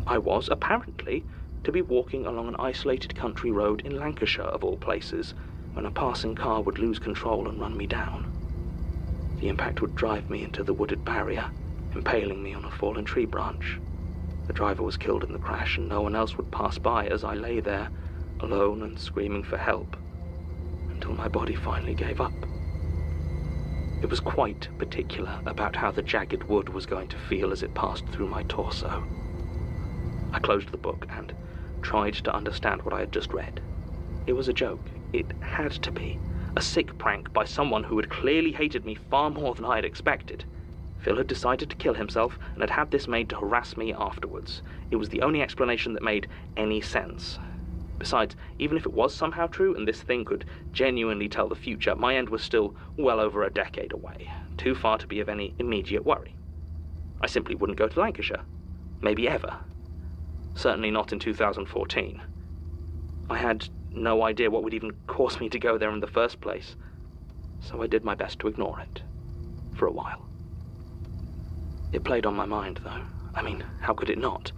I was, apparently, to be walking along an isolated country road in Lancashire, of all places, when a passing car would lose control and run me down. The impact would drive me into the wooded barrier, impaling me on a fallen tree branch. The driver was killed in the crash, and no one else would pass by as I lay there, alone and screaming for help, until my body finally gave up. It was quite particular about how the jagged wood was going to feel as it passed through my torso. I closed the book and tried to understand what I had just read. It was a joke. It had to be. A sick prank by someone who had clearly hated me far more than I had expected. Phil had decided to kill himself and had had this made to harass me afterwards. It was the only explanation that made any sense. Besides, even if it was somehow true and this thing could genuinely tell the future, my end was still well over a decade away, too far to be of any immediate worry. I simply wouldn't go to Lancashire. Maybe ever. Certainly not in 2014. I had no idea what would even cause me to go there in the first place, so I did my best to ignore it. For a while. It played on my mind, though. How could it not?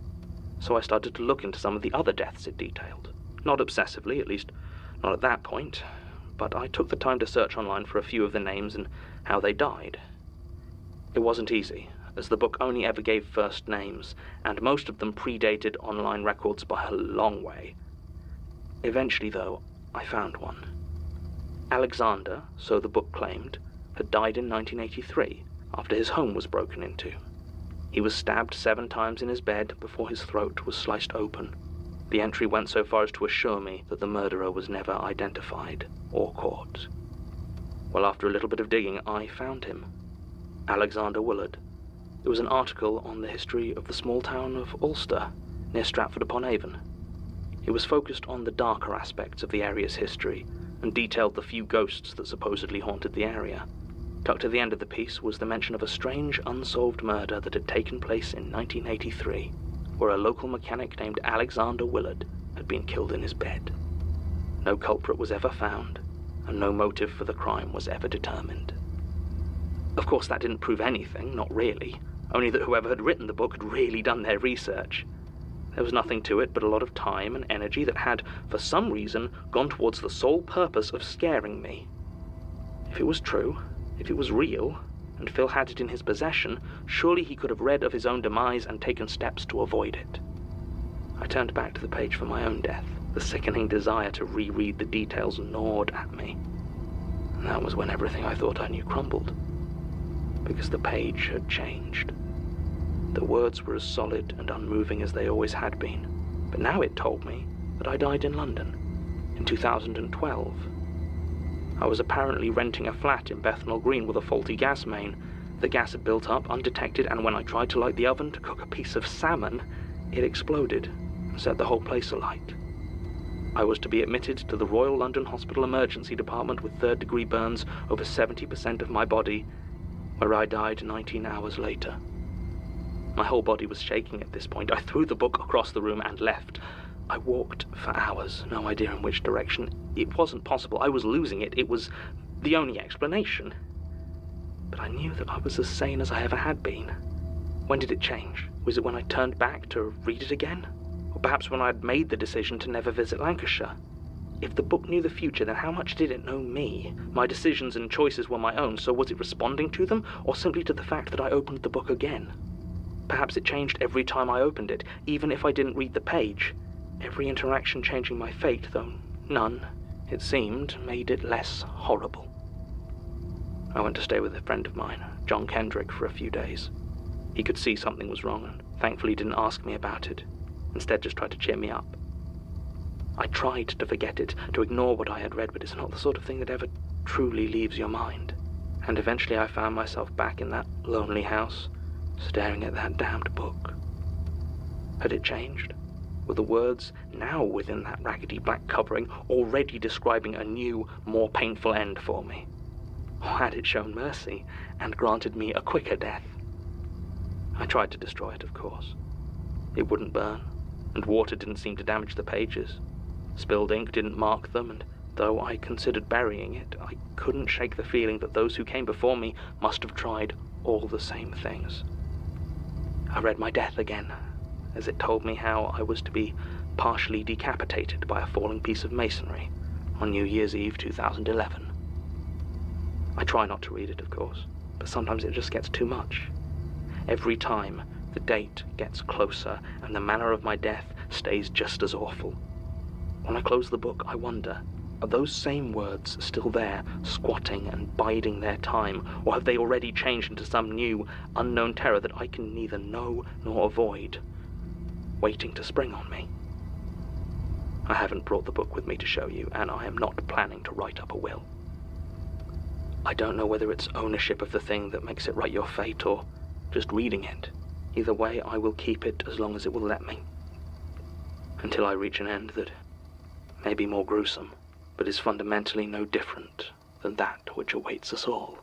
So I started to look into some of the other deaths it detailed. Not obsessively, at least not at that point, but I took the time to search online for a few of the names and how they died. It wasn't easy, as the book only ever gave first names, and most of them predated online records by a long way. Eventually, though, I found one. Alexander, so the book claimed, had died in 1983, after his home was broken into. He was stabbed 7 times in his bed before his throat was sliced open. The entry went so far as to assure me that the murderer was never identified or caught. Well, after a little bit of digging, I found him. Alexander Willard. There was an article on the history of the small town of Ulster, near Stratford-upon-Avon. It was focused on the darker aspects of the area's history, and detailed the few ghosts that supposedly haunted the area. Tucked at the end of the piece was the mention of a strange, unsolved murder that had taken place in 1983, where a local mechanic named Alexander Willard had been killed in his bed. No culprit was ever found, and no motive for the crime was ever determined. Of course, that didn't prove anything, not really, only that whoever had written the book had really done their research. There was nothing to it but a lot of time and energy that had, for some reason, gone towards the sole purpose of scaring me. If it was true, if it was real, and Phil had it in his possession, surely he could have read of his own demise and taken steps to avoid it. I turned back to the page for my own death. The sickening desire to reread the details gnawed at me. And that was when everything I thought I knew crumbled. Because the page had changed. The words were as solid and unmoving as they always had been, but now it told me that I died in London, in 2012. I was apparently renting a flat in Bethnal Green with a faulty gas main. The gas had built up undetected, and when I tried to light the oven to cook a piece of salmon, It exploded and set the whole place alight. I was to be admitted to the Royal London Hospital Emergency Department with third-degree burns over 70% of my body, where I died 19 hours later. My whole body was shaking at this point. I threw the book across the room and left. I walked for hours, no idea in which direction. It wasn't possible. I was losing it. It was the only explanation. But I knew that I was as sane as I ever had been. When did it change? Was it when I turned back to read it again? Or perhaps when I had made the decision to never visit Lancashire? If the book knew the future, then how much did it know me? My decisions and choices were my own, so was it responding to them, or simply to the fact that I opened the book again? Perhaps it changed every time I opened it, even if I didn't read the page. Every interaction changing my fate, though none, it seemed, made it less horrible. I went to stay with a friend of mine, John Kendrick, for a few days. He could see something was wrong and thankfully didn't ask me about it. Instead, just tried to cheer me up. I tried to forget it, to ignore what I had read, but it's not the sort of thing that ever truly leaves your mind. And eventually I found myself back in that lonely house, staring at that damned book. Had it changed? Were the words, now within that raggedy black covering, already describing a new, more painful end for me? Or had it shown mercy and granted me a quicker death? I tried to destroy it, of course. It wouldn't burn, and water didn't seem to damage the pages. Spilled ink didn't mark them, and though I considered burying it, I couldn't shake the feeling that those who came before me must have tried all the same things. I read my death again, as it told me how I was to be partially decapitated by a falling piece of masonry on New Year's Eve 2011. I try not to read it, of course, but sometimes it just gets too much. Every time, the date gets closer, and the manner of my death stays just as awful. When I close the book, I wonder, are those same words still there, squatting and biding their time, or have they already changed into some new, unknown terror that I can neither know nor avoid, waiting to spring on me? I haven't brought the book with me to show you, and I am not planning to write up a will. I don't know whether it's ownership of the thing that makes it write your fate, or just reading it. Either way, I will keep it as long as it will let me. Until I reach an end that may be more gruesome, but is fundamentally no different than that which awaits us all.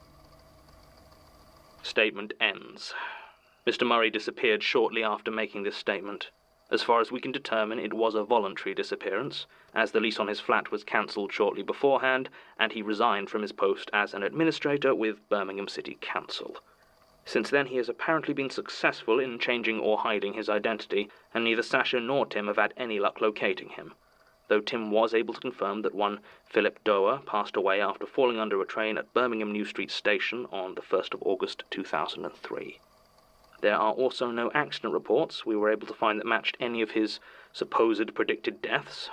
Statement ends. Mr. Murray disappeared shortly after making this statement. As far as we can determine, it was a voluntary disappearance, as the lease on his flat was cancelled shortly beforehand, and he resigned from his post as an administrator with Birmingham City Council. Since then, he has apparently been successful in changing or hiding his identity, and neither Sasha nor Tim have had any luck locating him, though Tim was able to confirm that one Philip Doer passed away after falling under a train at Birmingham New Street Station on the 1st of August 2003. There are also no accident reports we were able to find that matched any of his supposed predicted deaths.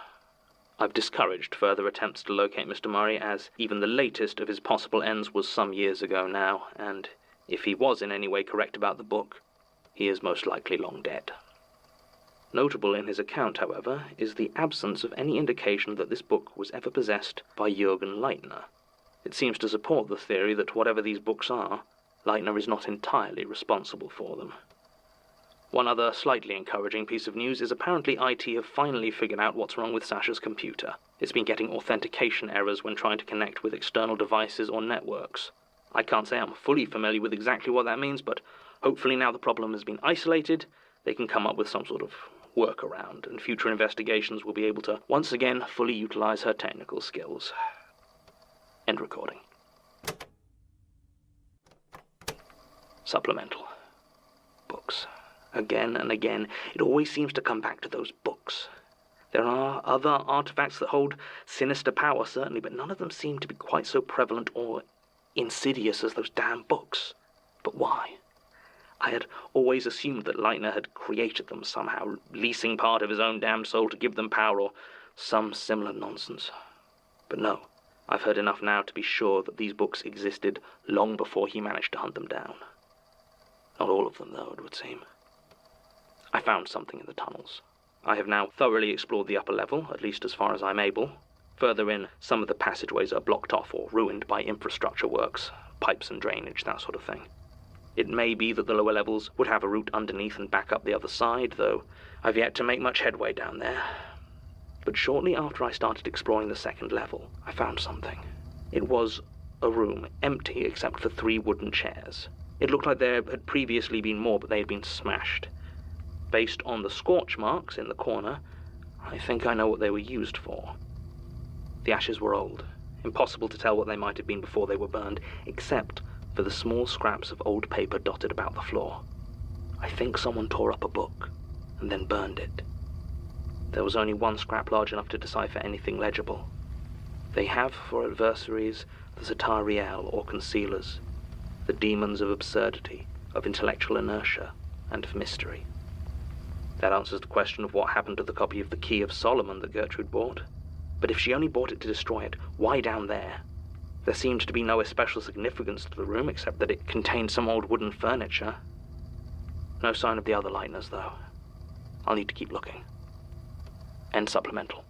I've discouraged further attempts to locate Mr. Murray, as even the latest of his possible ends was some years ago now, and if he was in any way correct about the book, he is most likely long dead. Notable in his account, however, is the absence of any indication that this book was ever possessed by Jürgen Leitner. It seems to support the theory that whatever these books are, Leitner is not entirely responsible for them. One other slightly encouraging piece of news is apparently IT have finally figured out what's wrong with Sasha's computer. It's been getting authentication errors when trying to connect with external devices or networks. I can't say I'm fully familiar with exactly what that means, but hopefully now the problem has been isolated, they can come up with some sort of workaround, and future investigations will be able to once again fully utilize her technical skills. End recording. Supplemental. Books. Again and again, it always seems to come back to those books. There are other artifacts that hold sinister power, certainly, but none of them seem to be quite so prevalent or insidious as those damn books. But why? I had always assumed that Leitner had created them somehow, leasing part of his own damn soul to give them power, or some similar nonsense. But no, I've heard enough now to be sure that these books existed long before he managed to hunt them down. Not all of them, though, it would seem. I found something in the tunnels. I have now thoroughly explored the upper level, at least as far as I'm able. Further in, some of the passageways are blocked off or ruined by infrastructure works, pipes and drainage, that sort of thing. It may be that the lower levels would have a route underneath and back up the other side, though I've yet to make much headway down there. But shortly after I started exploring the second level, I found something. It was a room, empty except for 3 wooden chairs. It looked like there had previously been more, but they had been smashed. Based on the scorch marks in the corner, I think I know what they were used for. The ashes were old. Impossible to tell what they might have been before they were burned, except for the small scraps of old paper dotted about the floor. I think someone tore up a book and then burned it. There was only one scrap large enough to decipher anything legible. They have for adversaries the Zatariel, or concealers, the demons of absurdity, of intellectual inertia, and of mystery. That answers the question of what happened to the copy of the Key of Solomon that Gertrude bought. But if she only bought it to destroy it, why down there? There seemed to be no especial significance to the room except that it contained some old wooden furniture. No sign of the other lighteners, though. I'll need to keep looking. End supplemental.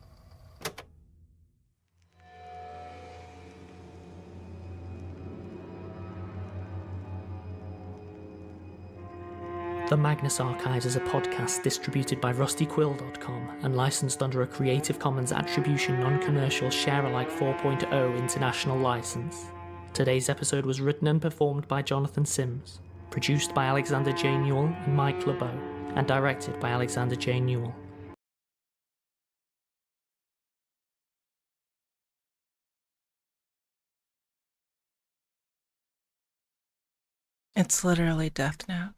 The Magnus Archives is a podcast distributed by rustyquill.com and licensed under a Creative Commons Attribution Non-Commercial Share-alike 4.0 international license. Today's episode was written and performed by Jonathan Sims, produced by Alexander J. Newell and Mike LeBeau, and directed by Alexander J. Newell. It's literally Death Note.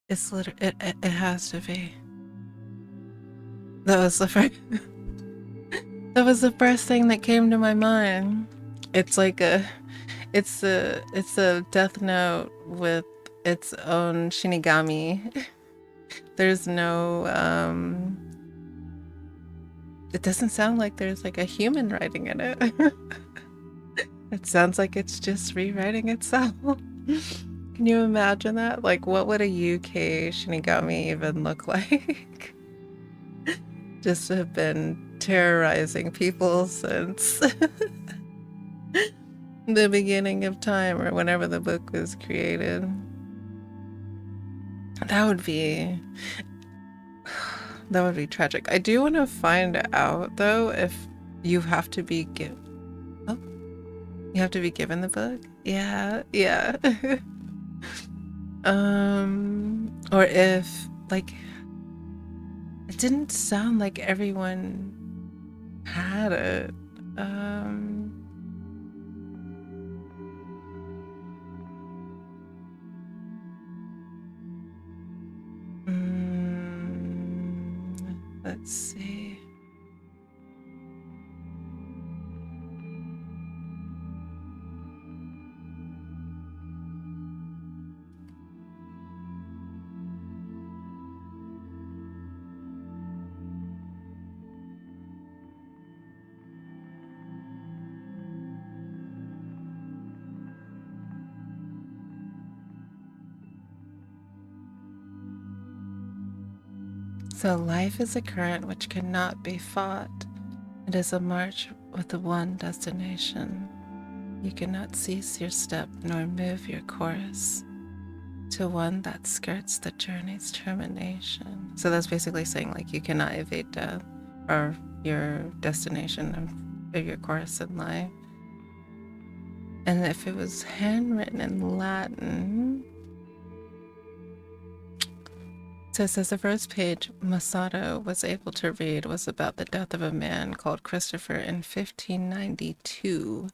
It's it has to be. That was the first that was the first thing that came to my mind. It's like it's a Death Note with its own Shinigami. There's no it doesn't sound like there's like a human writing in it. It sounds like it's just rewriting itself. Can you imagine that? Like, what would a UK Shinigami even look like? Just have been terrorizing people since the beginning of time, or whenever the book was created. That would be tragic. I do want to find out though if you have to be you have to be given the book. Yeah. Or if, like, it didn't sound like everyone had it. Let's see. So life is a current which cannot be fought. It is a march with the one destination. You cannot cease your step nor move your course to one that skirts the journey's termination. So that's basically saying, like, you cannot evade death or your destination of your course in life. And if it was handwritten in Latin, so it says the first page Masato was able to read was about the death of a man called Christopher in 1592.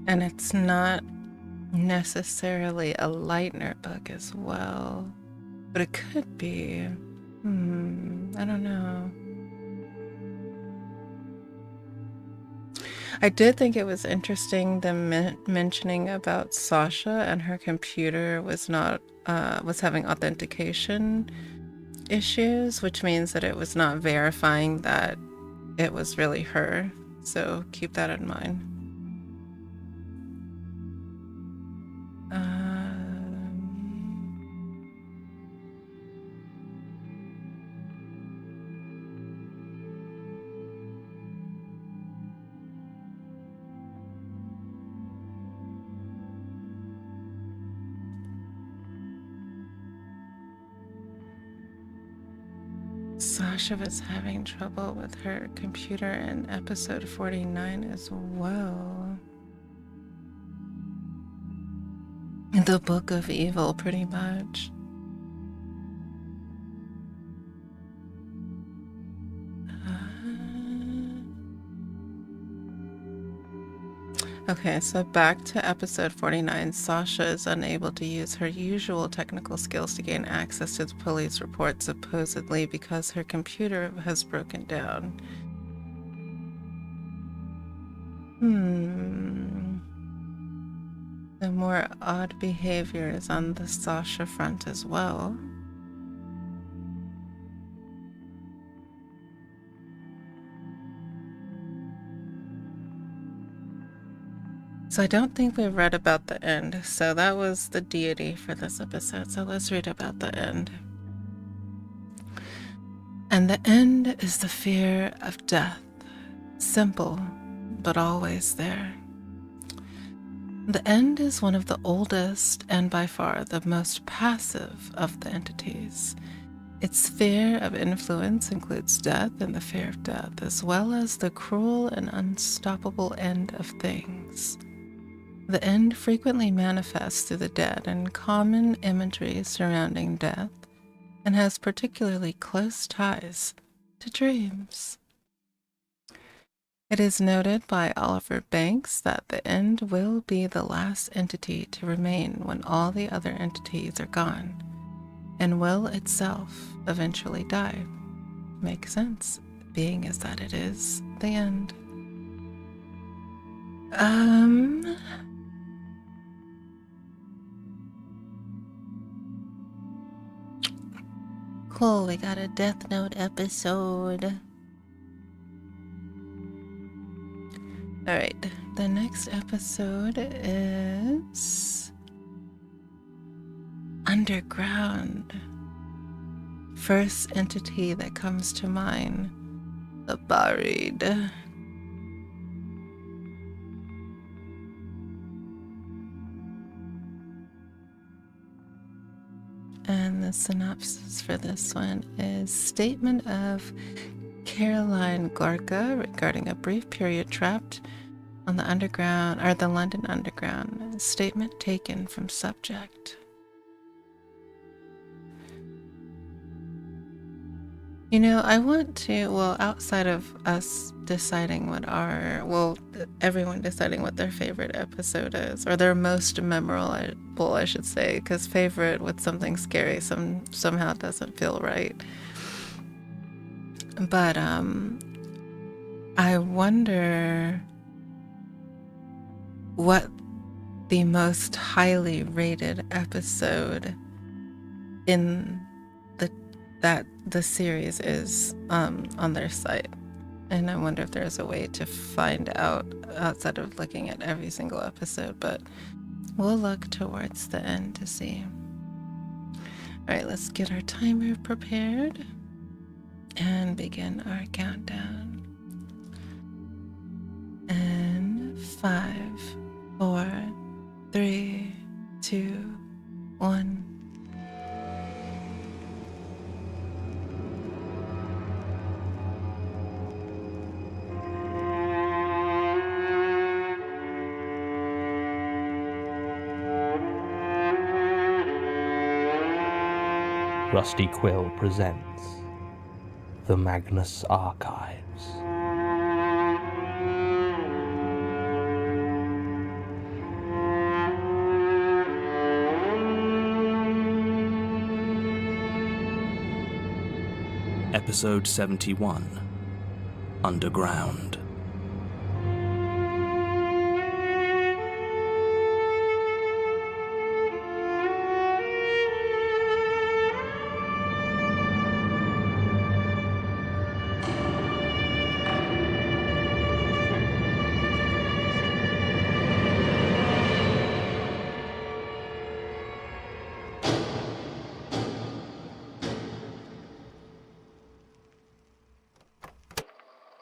And it's not necessarily a Leitner book as well, but it could be. I don't know. I did think it was interesting them mentioning about Sasha and her computer was having authentication issues, which means that it was not verifying that it was really her. So keep that in mind. Sasha was having trouble with her computer in episode 49 as well. The Book of Evil, pretty much. Okay, so back to episode 49. Sasha is unable to use her usual technical skills to gain access to the police report, supposedly because her computer has broken down. The more odd behavior is on the Sasha front as well. So I don't think we read about the end. So that was the deity for this episode. So let's read about the end. And the end is the fear of death. Simple, but always there. The end is one of the oldest and by far the most passive of the entities. Its fear of influence includes death and the fear of death, as well as the cruel and unstoppable end of things. The end frequently manifests through the dead and common imagery surrounding death, and has particularly close ties to dreams. It is noted by Oliver Banks that the end will be the last entity to remain when all the other entities are gone, and will itself eventually die. Makes sense, being as that it is the end. Cool, we got a Death Note episode. Alright, the next episode is Underground. First entity that comes to mind, the Buried. And the synopsis for this one is statement of Caroline Gorka regarding a brief period trapped on the underground, or the London Underground. Statement taken from subject. You know, I want to, well, outside of us deciding everyone deciding what their favorite episode is, or their most memorable, I should say, because favorite with something scary somehow doesn't feel right. But I wonder what the most highly rated episode in the series is on their site. And I wonder if there's a way to find out outside of looking at every single episode, but we'll look towards the end to see. Alright, let's get our timer prepared and begin our countdown. And 5, 4, 3, 2, 1. Rusty Quill presents the Magnus Archives. Episode 71, Underground.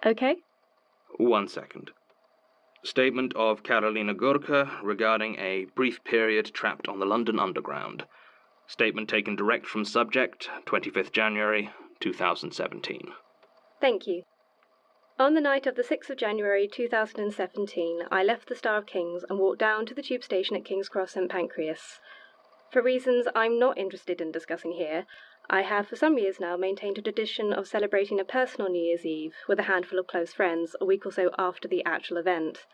Okay. 1 second. Statement of Karolina Gurka regarding a brief period trapped on the London Underground. Statement taken direct from subject, 25th January, 2017. Thank you. On the night of the 6th of January 2017, I left the Star of Kings and walked down to the tube station at King's Cross St Pancras. For reasons I'm not interested in discussing here, I have for some years now maintained a tradition of celebrating a personal New Year's Eve with a handful of close friends a week or so after the actual event.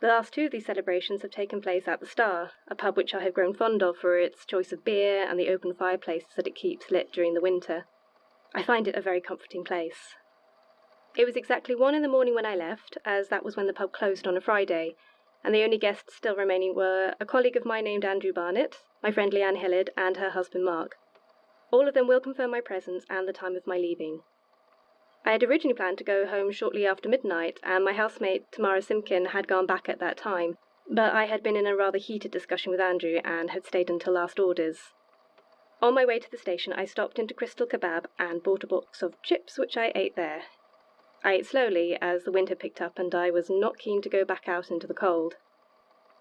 The last two of these celebrations have taken place at the Star, a pub which I have grown fond of for its choice of beer and the open fireplaces that it keeps lit during the winter. I find it a very comforting place. It was exactly 1 a.m. when I left, as that was when the pub closed on a Friday, and the only guests still remaining were a colleague of mine named Andrew Barnett, my friend Leanne Hillard, and her husband Mark. All of them will confirm my presence and the time of my leaving. I had originally planned to go home shortly after midnight, and my housemate Tamara Simkin had gone back at that time, but I had been in a rather heated discussion with Andrew and had stayed until last orders. On my way to the station, I stopped into Crystal Kebab and bought a box of chips, which I ate there. I ate slowly, as the wind had picked up and I was not keen to go back out into the cold.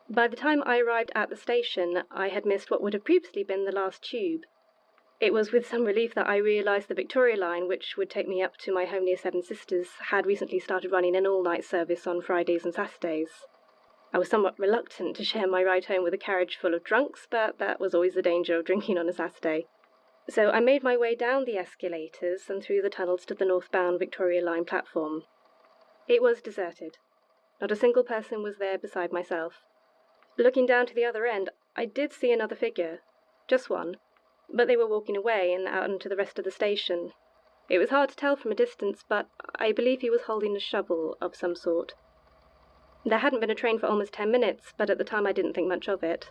By the time I arrived at the station, I had missed what would have previously been the last tube. It was with some relief that I realised the Victoria line, which would take me up to my home near Seven Sisters, had recently started running an all-night service on Fridays and Saturdays. I was somewhat reluctant to share my ride home with a carriage full of drunks, but that was always the danger of drinking on a Saturday. So I made my way down the escalators and through the tunnels to the northbound Victoria line platform. It was deserted. Not a single person was there beside myself. Looking down to the other end, I did see another figure. Just one. But they were walking away and out into the rest of the station. It was hard to tell from a distance, but I believe he was holding a shovel of some sort. There hadn't been a train for almost 10 minutes, but at the time I didn't think much of it.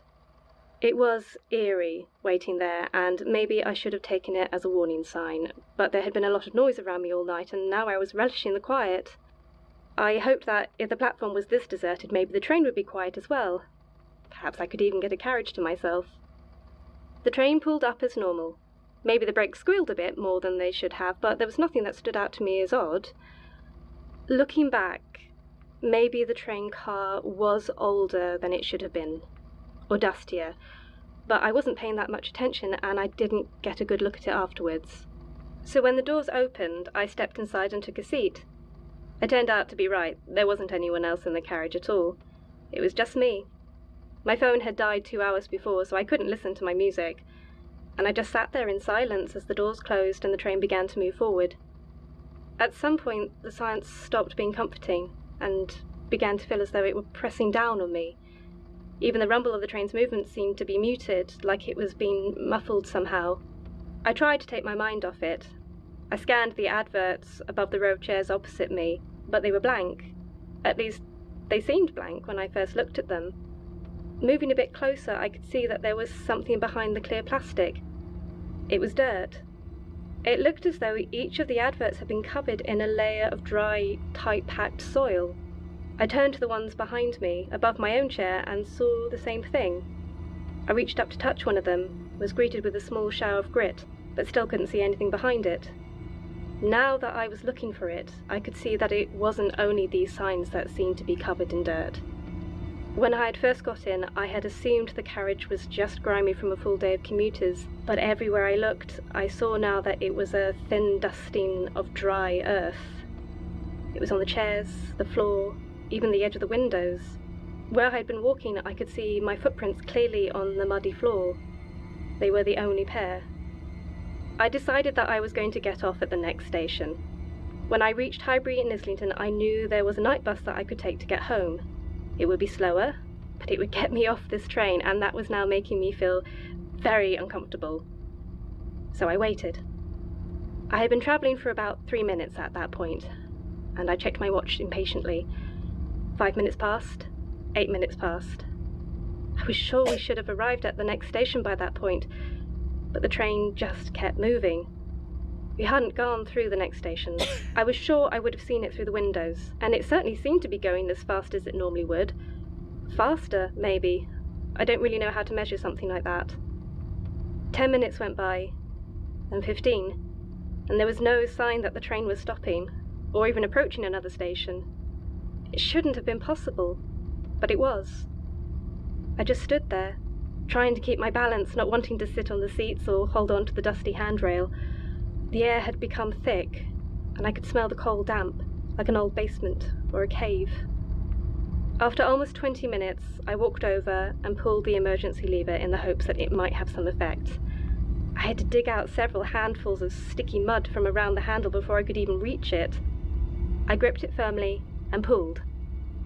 It was eerie, waiting there, and maybe I should have taken it as a warning sign, but there had been a lot of noise around me all night, and now I was relishing the quiet. I hoped that if the platform was this deserted, maybe the train would be quiet as well. Perhaps I could even get a carriage to myself. The train pulled up as normal. Maybe the brakes squealed a bit more than they should have, but there was nothing that stood out to me as odd. Looking back, maybe the train car was older than it should have been, or dustier, but I wasn't paying that much attention and I didn't get a good look at it afterwards. So when the doors opened, I stepped inside and took a seat. It turned out to be right. There wasn't anyone else in the carriage at all. It was just me. My phone had died 2 hours before, so I couldn't listen to my music, and I just sat there in silence as the doors closed and the train began to move forward. At some point, the silence stopped being comforting and began to feel as though it were pressing down on me. Even the rumble of the train's movement seemed to be muted, like it was being muffled somehow. I tried to take my mind off it. I scanned the adverts above the row of chairs opposite me, but they were blank. At least, they seemed blank when I first looked at them. Moving a bit closer, I could see that there was something behind the clear plastic. It was dirt. It looked as though each of the adverts had been covered in a layer of dry, tight-packed soil. I turned to the ones behind me, above my own chair, and saw the same thing. I reached up to touch one of them, was greeted with a small shower of grit, but still couldn't see anything behind it. Now that I was looking for it, I could see that it wasn't only these signs that seemed to be covered in dirt. When I had first got in, I had assumed the carriage was just grimy from a full day of commuters, but everywhere I looked, I saw now that it was a thin dusting of dry earth. It was on the chairs, the floor, even the edge of the windows. Where I had been walking, I could see my footprints clearly on the muddy floor. They were the only pair. I decided that I was going to get off at the next station. When I reached Highbury in Islington, I knew there was a night bus that I could take to get home. It would be slower, but it would get me off this train, and that was now making me feel very uncomfortable. So I waited. I had been travelling for about 3 minutes at that point, and I checked my watch impatiently. 5 minutes passed, 8 minutes passed. I was sure we should have arrived at the next station by that point, but the train just kept moving. We hadn't gone through the next station. I was sure I would have seen it through the windows, and it certainly seemed to be going as fast as it normally would. Faster, maybe. I don't really know how to measure something like that. 10 minutes went by, then 15, and there was no sign that the train was stopping, or even approaching another station. It shouldn't have been possible, but it was. I just stood there, trying to keep my balance, not wanting to sit on the seats or hold on to the dusty handrail. The air had become thick, and I could smell the coal damp, like an old basement or a cave. After almost 20 minutes, I walked over and pulled the emergency lever in the hopes that it might have some effect. I had to dig out several handfuls of sticky mud from around the handle before I could even reach it. I gripped it firmly and pulled.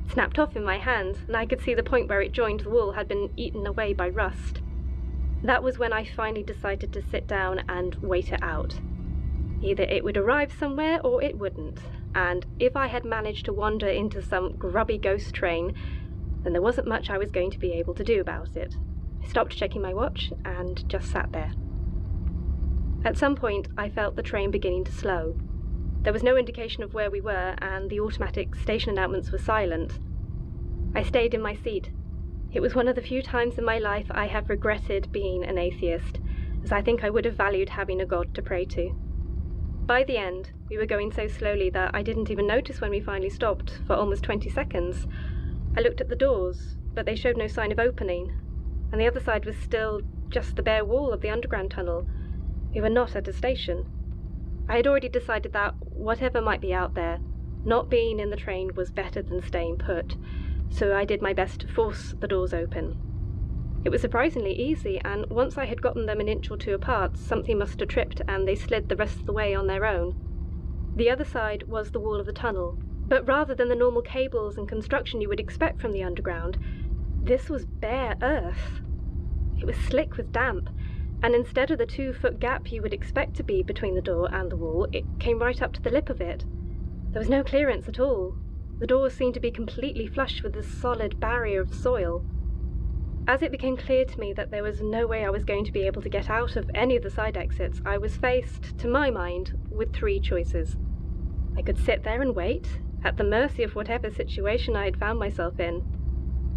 It snapped off in my hand, and I could see the point where it joined the wall had been eaten away by rust. That was when I finally decided to sit down and wait it out. Either it would arrive somewhere or it wouldn't, and if I had managed to wander into some grubby ghost train, then there wasn't much I was going to be able to do about it. I stopped checking my watch and just sat there. At some point, I felt the train beginning to slow. There was no indication of where we were, and the automatic station announcements were silent. I stayed in my seat. It was one of the few times in my life I have regretted being an atheist, as I think I would have valued having a god to pray to. By the end, we were going so slowly that I didn't even notice when we finally stopped for almost 20 seconds. I looked at the doors, but they showed no sign of opening, and the other side was still just the bare wall of the underground tunnel. We were not at a station. I had already decided that, whatever might be out there, not being in the train was better than staying put, so I did my best to force the doors open. It was surprisingly easy, and once I had gotten them an inch or two apart, something must have tripped and they slid the rest of the way on their own. The other side was the wall of the tunnel, but rather than the normal cables and construction you would expect from the underground, this was bare earth. It was slick with damp, and instead of the 2-foot gap you would expect to be between the door and the wall, it came right up to the lip of it. There was no clearance at all. The doors seemed to be completely flush with this solid barrier of soil. As it became clear to me that there was no way I was going to be able to get out of any of the side exits, I was faced, to my mind, with 3 choices. I could sit there and wait, at the mercy of whatever situation I had found myself in.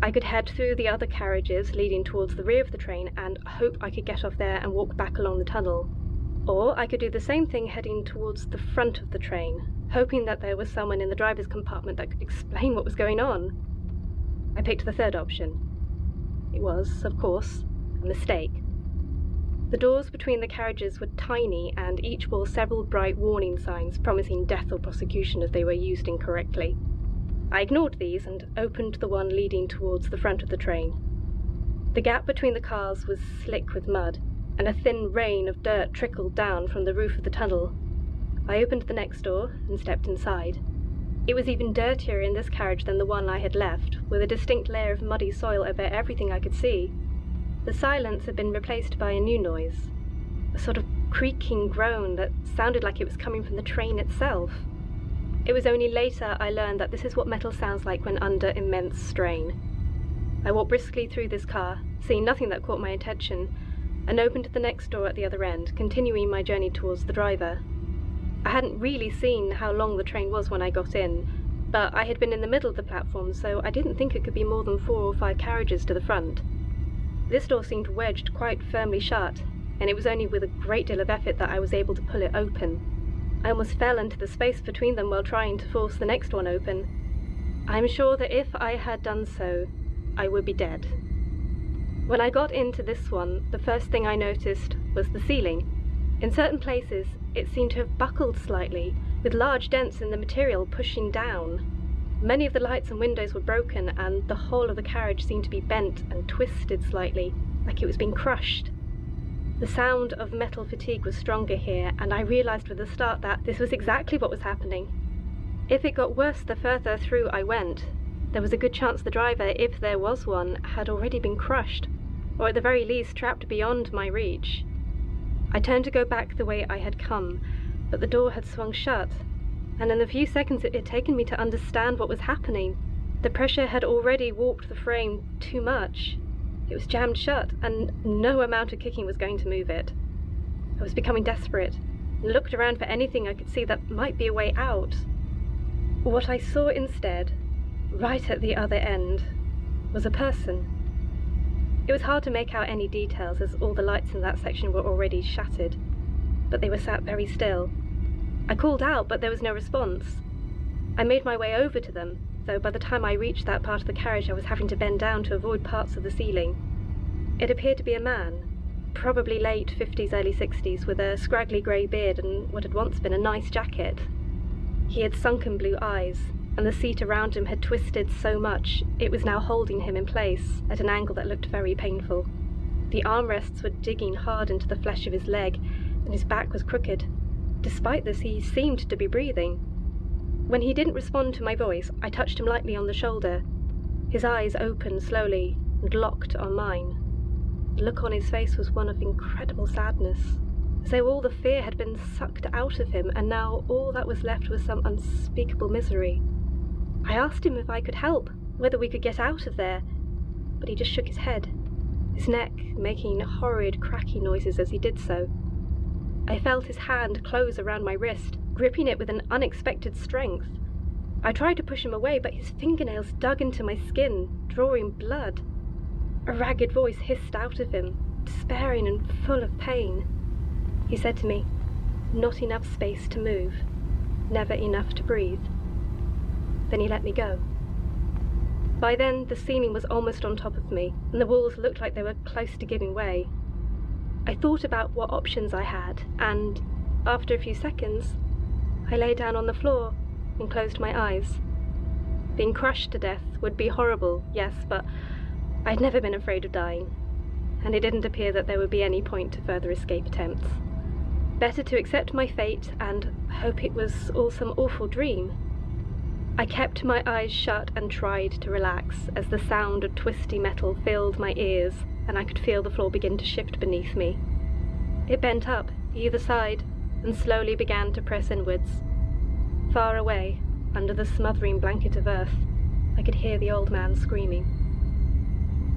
I could head through the other carriages leading towards the rear of the train and hope I could get off there and walk back along the tunnel. Or I could do the same thing heading towards the front of the train, hoping that there was someone in the driver's compartment that could explain what was going on. I picked the third option. It was, of course, a mistake. The doors between the carriages were tiny, and each bore several bright warning signs promising death or prosecution if they were used incorrectly. I ignored these and opened the one leading towards the front of the train. The gap between the cars was slick with mud, and a thin rain of dirt trickled down from the roof of the tunnel. I opened the next door and stepped inside. It was even dirtier in this carriage than the one I had left, with a distinct layer of muddy soil over everything I could see. The silence had been replaced by a new noise, a sort of creaking groan that sounded like it was coming from the train itself. It was only later I learned that this is what metal sounds like when under immense strain. I walked briskly through this car, seeing nothing that caught my attention, and opened the next door at the other end, continuing my journey towards the driver. I hadn't really seen how long the train was when I got in, but I had been in the middle of the platform, so I didn't think it could be more than 4 or 5 carriages to the front. This door seemed wedged quite firmly shut, and it was only with a great deal of effort that I was able to pull it open. I almost fell into the space between them while trying to force the next one open. I'm sure that if I had done so, I would be dead. When I got into this one, the first thing I noticed was the ceiling. In certain places, it seemed to have buckled slightly, with large dents in the material pushing down. Many of the lights and windows were broken, and the whole of the carriage seemed to be bent and twisted slightly, like it was being crushed. The sound of metal fatigue was stronger here, and I realised with a start that this was exactly what was happening. If it got worse the further through I went, there was a good chance the driver, if there was one, had already been crushed, or at the very least trapped beyond my reach. I turned to go back the way I had come, but the door had swung shut, and in the few seconds it had taken me to understand what was happening, the pressure had already warped the frame too much. It was jammed shut, and no amount of kicking was going to move it. I was becoming desperate, and looked around for anything I could see that might be a way out. What I saw instead, right at the other end, was a person. It was hard to make out any details, as all the lights in that section were already shattered, but they were sat very still. I called out, but there was no response. I made my way over to them, though by the time I reached that part of the carriage I was having to bend down to avoid parts of the ceiling. It appeared to be a man, probably late 50s, early 60s, with a scraggly grey beard and what had once been a nice jacket. He had sunken blue eyes, and the seat around him had twisted so much it was now holding him in place at an angle that looked very painful. The armrests were digging hard into the flesh of his leg, and his back was crooked. Despite this, he seemed to be breathing. When he didn't respond to my voice, I touched him lightly on the shoulder. His eyes opened slowly and locked on mine. The look on his face was one of incredible sadness, as though all the fear had been sucked out of him, and now all that was left was some unspeakable misery. I asked him if I could help, whether we could get out of there, but he just shook his head, his neck making horrid cracking noises as he did so. I felt his hand close around my wrist, gripping it with an unexpected strength. I tried to push him away, but his fingernails dug into my skin, drawing blood. A ragged voice hissed out of him, despairing and full of pain. He said to me, "Not enough space to move, never enough to breathe." Then he let me go. By then, the ceiling was almost on top of me, and the walls looked like they were close to giving way. I thought about what options I had, and, after a few seconds, I lay down on the floor and closed my eyes. Being crushed to death would be horrible, yes, but I'd never been afraid of dying, and it didn't appear that there would be any point to further escape attempts. Better to accept my fate and hope it was all some awful dream. I kept my eyes shut and tried to relax as the sound of twisty metal filled my ears and I could feel the floor begin to shift beneath me. It bent up either side and slowly began to press inwards. Far away, under the smothering blanket of earth, I could hear the old man screaming.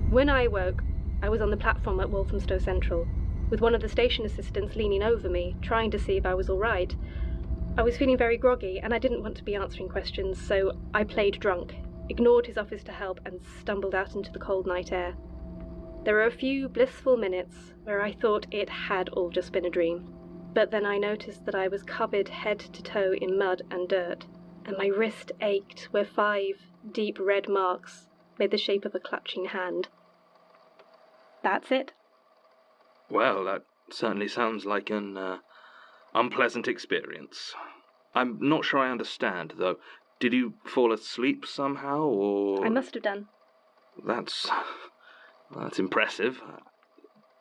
When I awoke, I was on the platform at Walthamstow Central, with one of the station assistants leaning over me, trying to see if I was all right. I was feeling very groggy, and I didn't want to be answering questions, so I played drunk, ignored his offers to help, and stumbled out into the cold night air. There were a few blissful minutes where I thought it had all just been a dream, but then I noticed that I was covered head to toe in mud and dirt, and my wrist ached where 5 deep red marks made the shape of a clutching hand. That's it. Well, that certainly sounds like an unpleasant experience. I'm not sure I understand, though. Did you fall asleep somehow, or...? I must have done. That's impressive.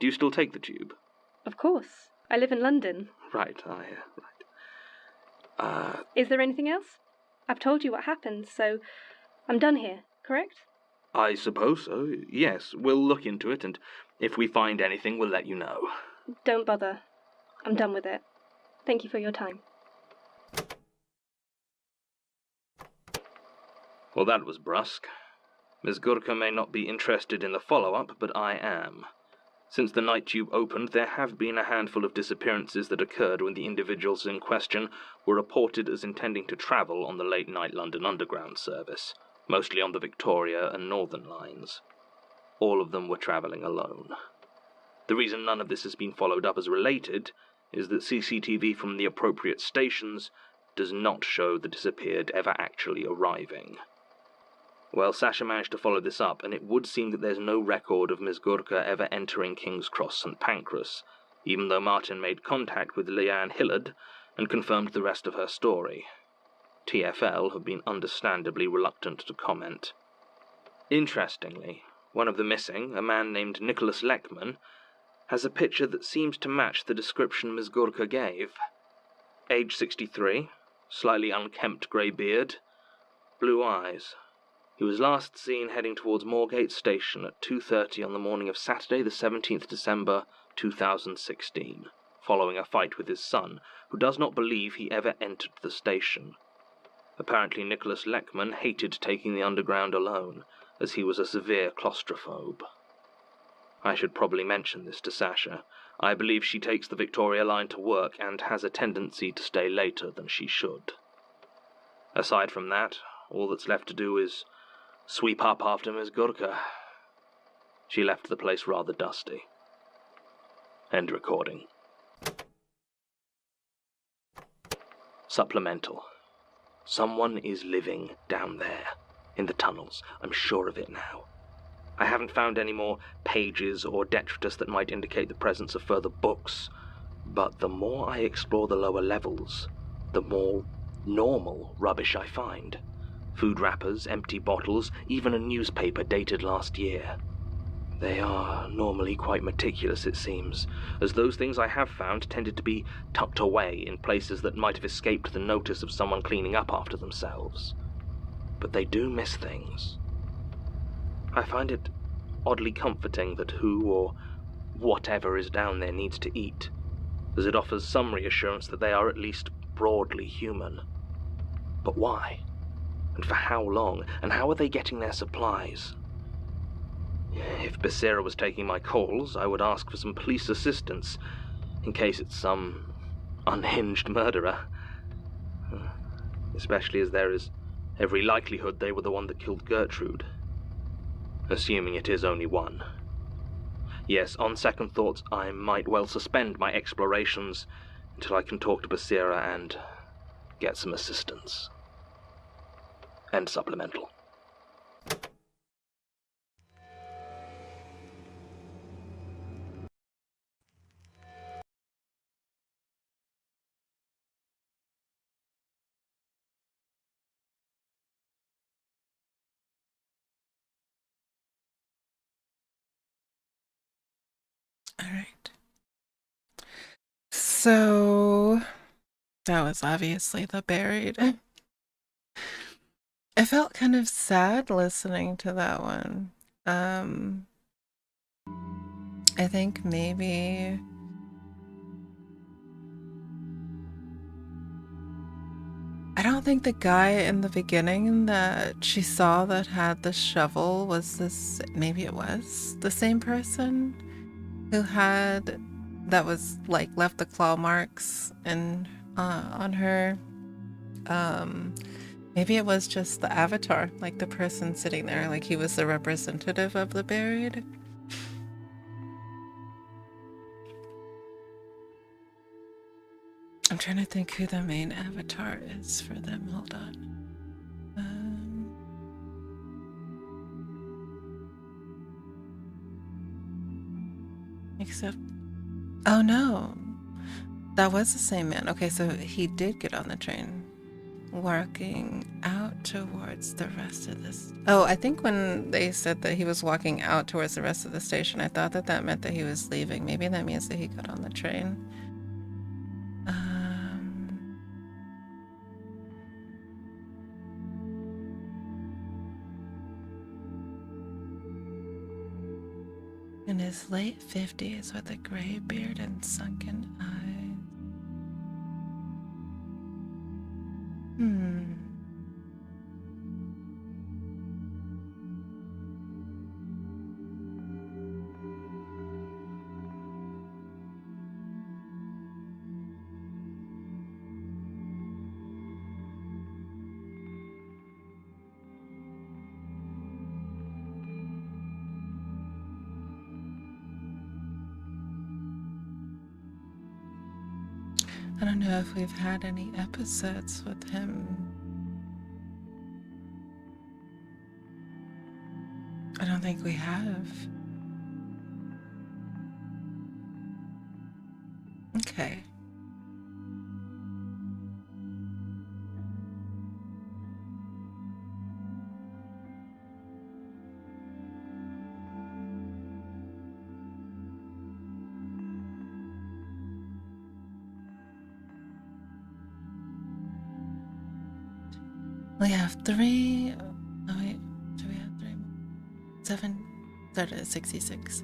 Do you still take the tube? Of course. I live in London. Right. Is there anything else? I've told you what happened, so I'm done here, correct? I suppose so, yes. We'll look into it, and if we find anything, we'll let you know. Don't bother. I'm done with it. Thank you for your time. Well, that was brusque. Ms. Gurka may not be interested in the follow-up, but I am. Since the night tube opened, there have been a handful of disappearances that occurred when the individuals in question were reported as intending to travel on the late-night London Underground service, mostly on the Victoria and Northern lines. All of them were travelling alone. The reason none of this has been followed up as related is that CCTV from the appropriate stations does not show the disappeared ever actually arriving. Well, Sasha managed to follow this up, and it would seem that there's no record of Ms. Gurka ever entering King's Cross St. Pancras, even though Martin made contact with Leanne Hillard and confirmed the rest of her story. TfL have been understandably reluctant to comment. Interestingly, one of the missing, a man named Nicholas Leckman, has a picture that seems to match the description Ms. Gurka gave. Age 63, slightly unkempt grey beard, blue eyes. He was last seen heading towards Moorgate Station at 2:30 on the morning of Saturday the 17th December 2016, following a fight with his son, who does not believe he ever entered the station. Apparently Nicholas Leckman hated taking the underground alone, as he was a severe claustrophobe. I should probably mention this to Sasha. I believe she takes the Victoria line to work and has a tendency to stay later than she should. Aside from that, all that's left to do is sweep up after Ms. Gurka. She left the place rather dusty. End recording. Supplemental. Someone is living down there, in the tunnels. I'm sure of it now. I haven't found any more pages or detritus that might indicate the presence of further books, but the more I explore the lower levels, the more normal rubbish I find. Food wrappers, empty bottles, even a newspaper dated last year. They are normally quite meticulous, it seems, as those things I have found tended to be tucked away in places that might have escaped the notice of someone cleaning up after themselves. But they do miss things. I find it oddly comforting that who or whatever is down there needs to eat, as it offers some reassurance that they are at least broadly human. But why? And for how long? And how are they getting their supplies? If Becerra was taking my calls, I would ask for some police assistance, in case it's some unhinged murderer. Especially as there is every likelihood they were the one that killed Gertrude. Assuming it is only one. Yes, on second thoughts, I might well suspend my explorations until I can talk to Becerra and get some assistance. End supplemental. All right. So that was obviously the buried. I felt kind of sad listening to that one. I think maybe I don't think the guy in the beginning that she saw that had the shovel was this, maybe it was the same person who had, that was like left the claw marks and on her. Maybe it was just the avatar, like the person sitting there, like he was the representative of the buried. I'm trying to think who the main avatar is for them. Hold on. Except, oh no, that was the same man. Okay, so he did get on the train, walking out towards the rest of this. Oh, I think when they said that he was walking out towards the rest of the station, I thought that that meant that he was leaving. Maybe that means that he got on the train. In his late 50s with a gray beard and sunken eyes. I don't know if we've had any episodes with him. I don't think we have. Okay. We have 3. Oh wait, do we have 3 more? 7 started at 66.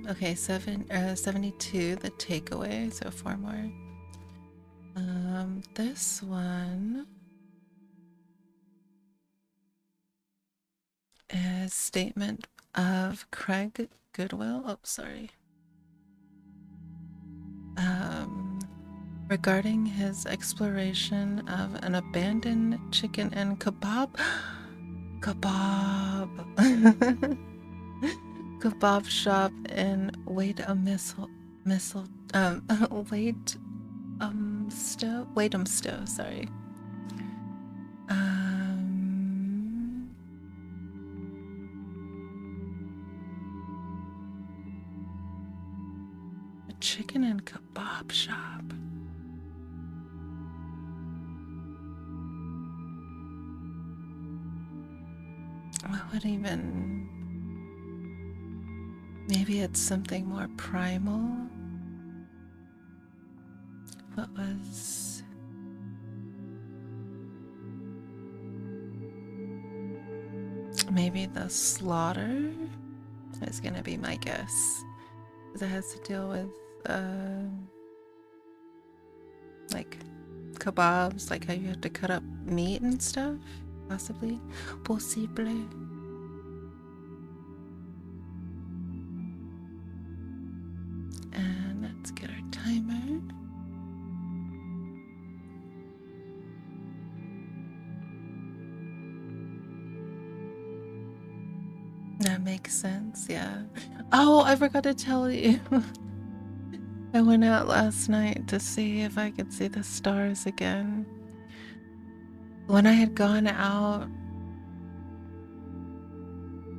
Okay, 72, the takeaway, so 4 more. This one is statement of Craig Goodwill. Oh, sorry. Regarding his exploration of an abandoned chicken and kebab shop in Wadehamstow, sorry. A chicken and kebab shop. What would even... Maybe it's something more primal? What was... Maybe the slaughter is gonna be my guess. Because it has to deal with, like, kebabs, like how you have to cut up meat and stuff? Possibly. Possible. And let's get our timer. That makes sense, yeah. Oh, I forgot to tell you. I went out last night to see if I could see the stars again. When I had gone out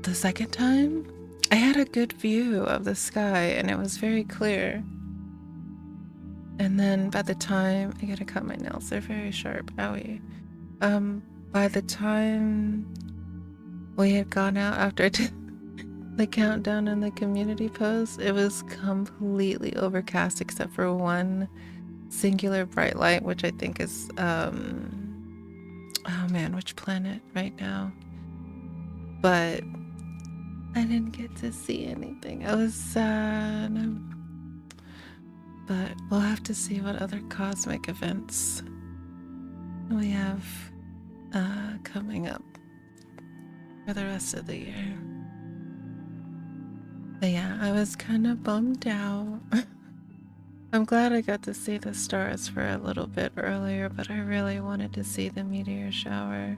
the second time, I had a good view of the sky and it was very clear. And then by the time, I gotta cut my nails, they're very sharp, owie. By the time we had gone out after I did the countdown and the community post, it was completely overcast except for one singular bright light, which I think is, oh man, which planet right now? But I didn't get to see anything. I was sad. But we'll have to see what other cosmic events we have coming up for the rest of the year. But yeah, I was kind of bummed out. I'm glad I got to see the stars for a little bit earlier, but I really wanted to see the meteor shower.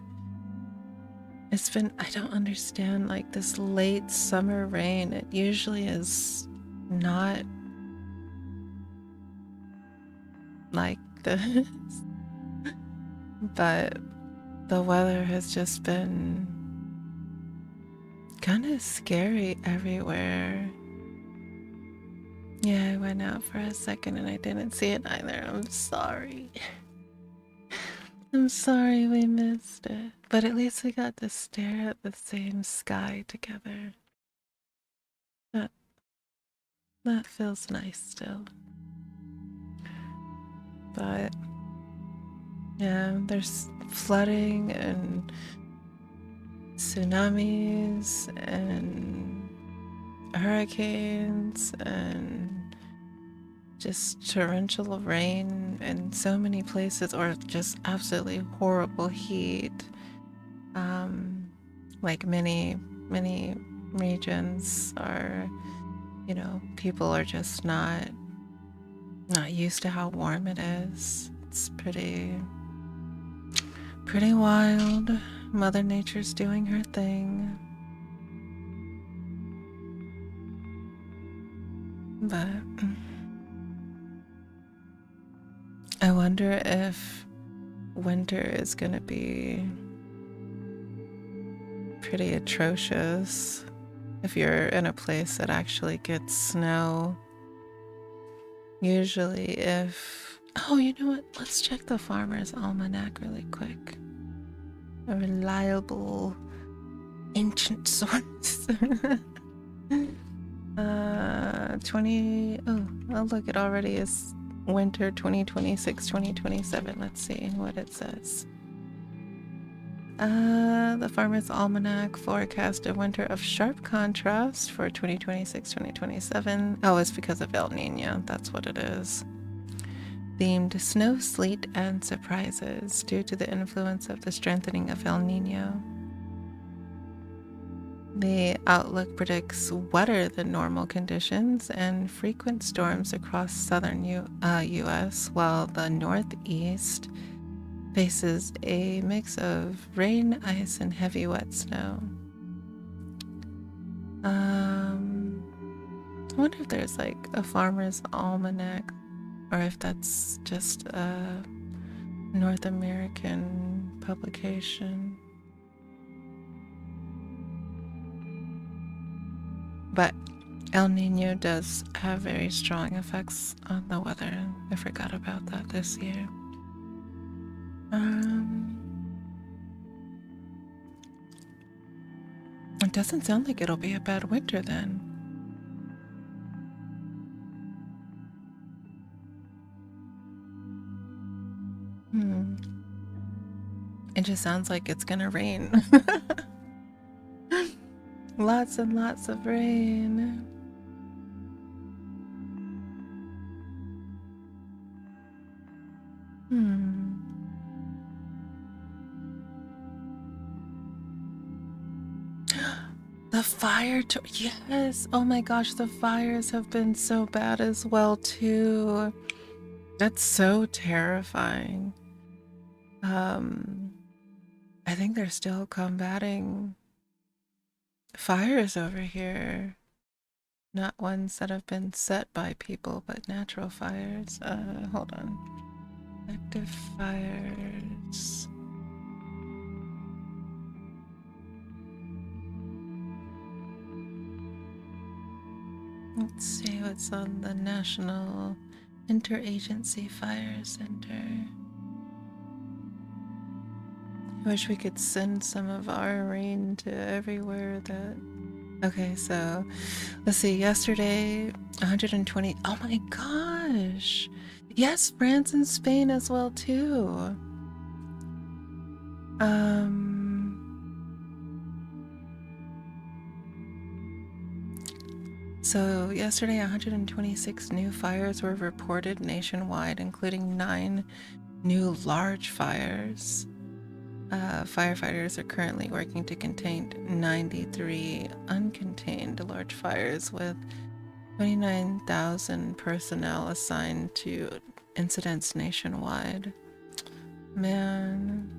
It's been, I don't understand, like this late summer rain, it usually is not like this. But the weather has just been kind of scary everywhere. Yeah, I went out for a second and I didn't see it either. I'm sorry. I'm sorry we missed it. But at least we got to stare at the same sky together. That feels nice still. But yeah, there's flooding and tsunamis and hurricanes and just torrential rain in so many places, or just absolutely horrible heat. Like many regions are, you know, people are just not used to how warm it is. It's pretty wild. Mother Nature's doing her thing. But I wonder if winter is gonna be pretty atrocious if you're in a place that actually gets snow. Usually oh, you know what? Let's check the Farmer's Almanac really quick. A reliable ancient source. Oh look, it already is winter 2026-2027. Let's see what it says. The Farmer's Almanac forecast a winter of sharp contrast for 2026-2027. Oh, it's because of El Nino. That's what it is. Themed snow, sleet, and surprises due to the influence of the strengthening of El Nino. The outlook predicts wetter than normal conditions and frequent storms across southern U.S., while the Northeast faces a mix of rain, ice, and heavy wet snow. I wonder if there's like a Farmer's Almanac, or if that's just a North American publication. But El Nino does have very strong effects on the weather. I forgot about that this year. It doesn't sound like it'll be a bad winter then. It just sounds like it's gonna rain. Lots and lots of rain. The fire, yes. Oh my gosh, the fires have been so bad as well too. That's so terrifying. I think they're still combating fires over here. Not ones that have been set by people, but natural fires. Hold on. Active fires. Let's see what's on the National Interagency Fire Center. I wish we could send some of our rain to everywhere that... Okay, so let's see. Yesterday, 120. Oh my gosh! Yes, France and Spain as well too. So yesterday, 126 new fires were reported nationwide, including 9 new large fires. Firefighters are currently working to contain 93 uncontained large fires, with 29,000 personnel assigned to incidents nationwide. Man,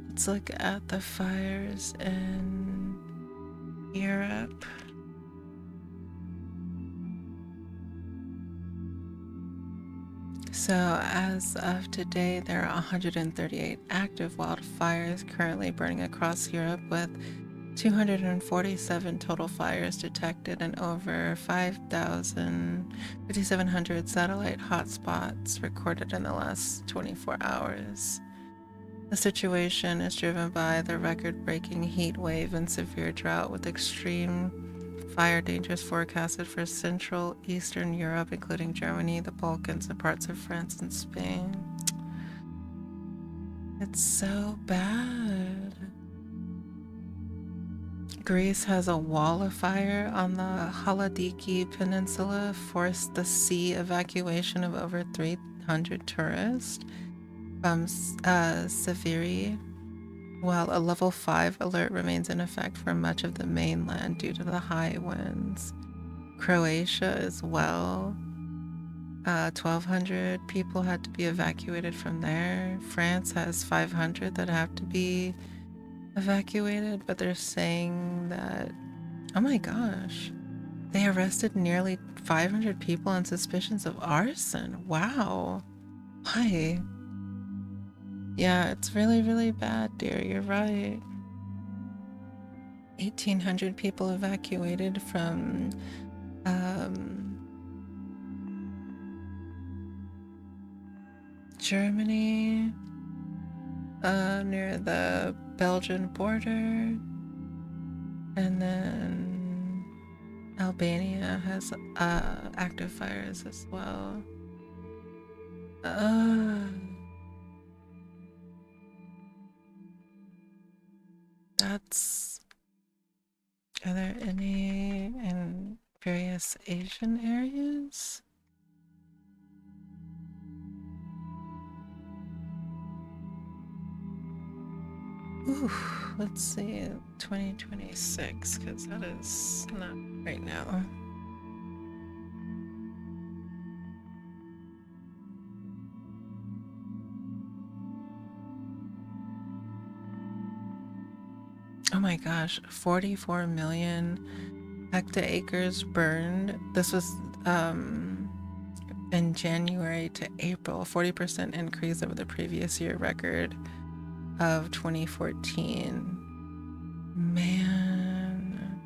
let's look at the fires in Europe. So as of today, there are 138 active wildfires currently burning across Europe, with 247 total fires detected and over 5,700 satellite hotspots recorded in the last 24 hours. The situation is driven by the record-breaking heat wave and severe drought, with extreme fire dangers forecasted for Central Eastern Europe, including Germany, the Balkans, and parts of France and Spain. It's so bad. Greece has a wall of fire on the Haladiki Peninsula, forced the sea evacuation of over 300 tourists from Severi, while a level 5 alert remains in effect for much of the mainland due to the high winds. Croatia as well. 1,200 people had to be evacuated from there. France has 500 that have to be evacuated, but they're saying that, oh my gosh, they arrested nearly 500 people on suspicions of arson. Wow. Why? Yeah, it's really, really bad, dear. You're right. 1,800 people evacuated from Germany, near the Belgian border, and then Albania has active fires as well. That's... Are there any in various Asian areas? Ooh, let's see, 2026, because that is not right now. Oh my gosh, 44 million hectares burned. This was in January to April, 40% increase over the previous year record of 2014. Man.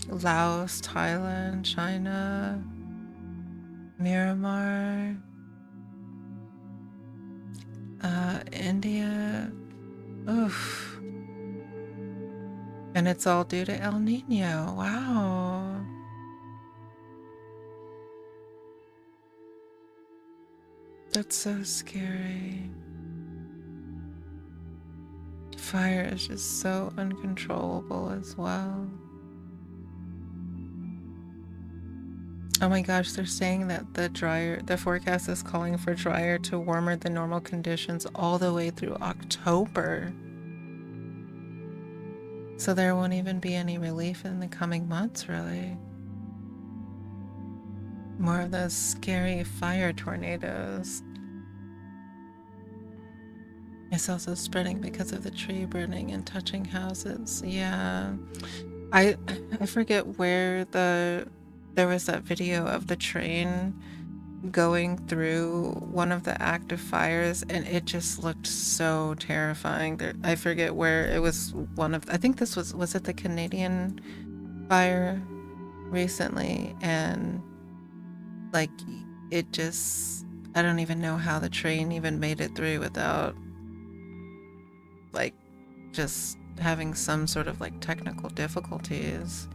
Laos, Thailand, China, Myanmar, India. Oof. And it's all due to El Nino. Wow. That's so scary. Fire is just so uncontrollable as well. Oh my gosh, they're saying that the forecast is calling for drier to warmer than normal conditions all the way through October. So there won't even be any relief in the coming months, really. More of those scary fire tornadoes. It's also spreading because of the tree burning and touching houses. Yeah. I forget where there was that video of the train going through one of the active fires, and it just looked so terrifying. I forget where it was. I think this was it the Canadian fire recently, and like it just, I don't even know how the train even made it through without like just having some sort of like technical difficulties.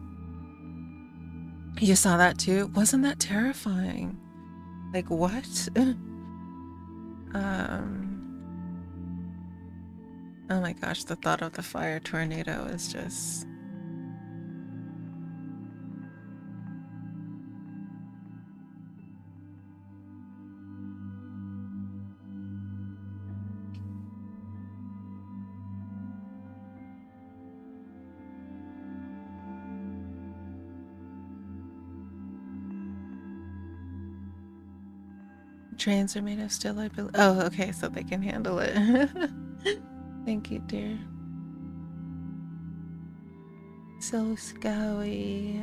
You saw that too? Wasn't that terrifying? Like what? Oh my gosh, the thought of the fire tornado is just... Trains are made of steel, I believe. Oh, okay, so they can handle it. Thank you, dear. So scary.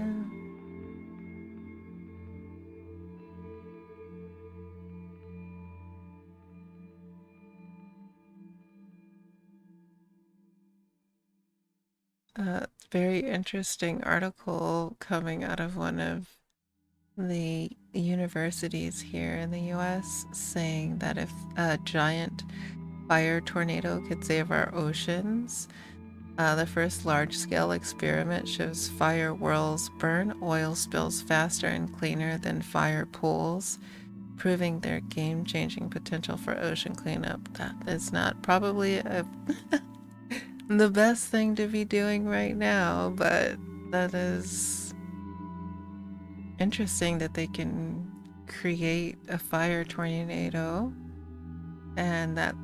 Very interesting article coming out of one of the universities here in the US saying that if a giant fire tornado could save our oceans, the first large-scale experiment shows fire whirls burn oil spills faster and cleaner than fire pools, proving their game-changing potential for ocean cleanup. That is not probably the best thing to be doing right now, but that is interesting that they can create a fire tornado and that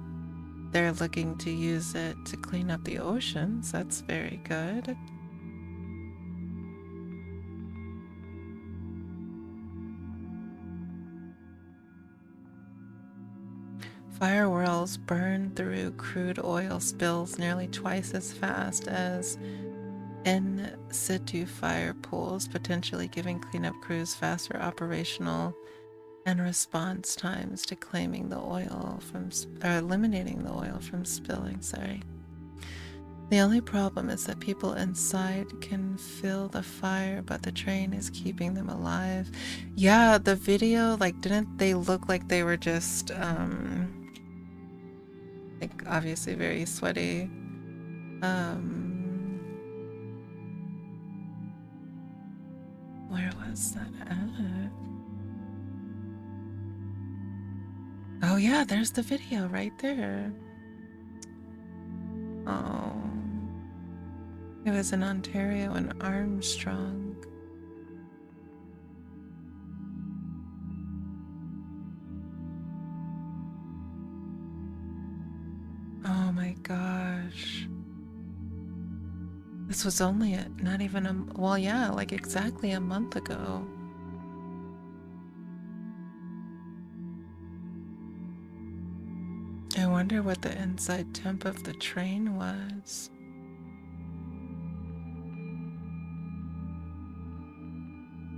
they're looking to use it to clean up the oceans. That's very good. Fire whirls burn through crude oil spills nearly twice as fast as in situ fire pools, potentially giving cleanup crews faster operational and response times to claiming the oil from, or eliminating the oil from spilling, sorry. The only problem is that people inside can feel the fire, but the train is keeping them alive. Yeah, the video, like, didn't they look like they were just, like, obviously very sweaty. Where was that at? Oh yeah, there's the video right there. Oh. It was in Ontario and Armstrong. Oh my gosh. This was only not even well, yeah, like exactly a month ago. I wonder what the inside temp of the train was.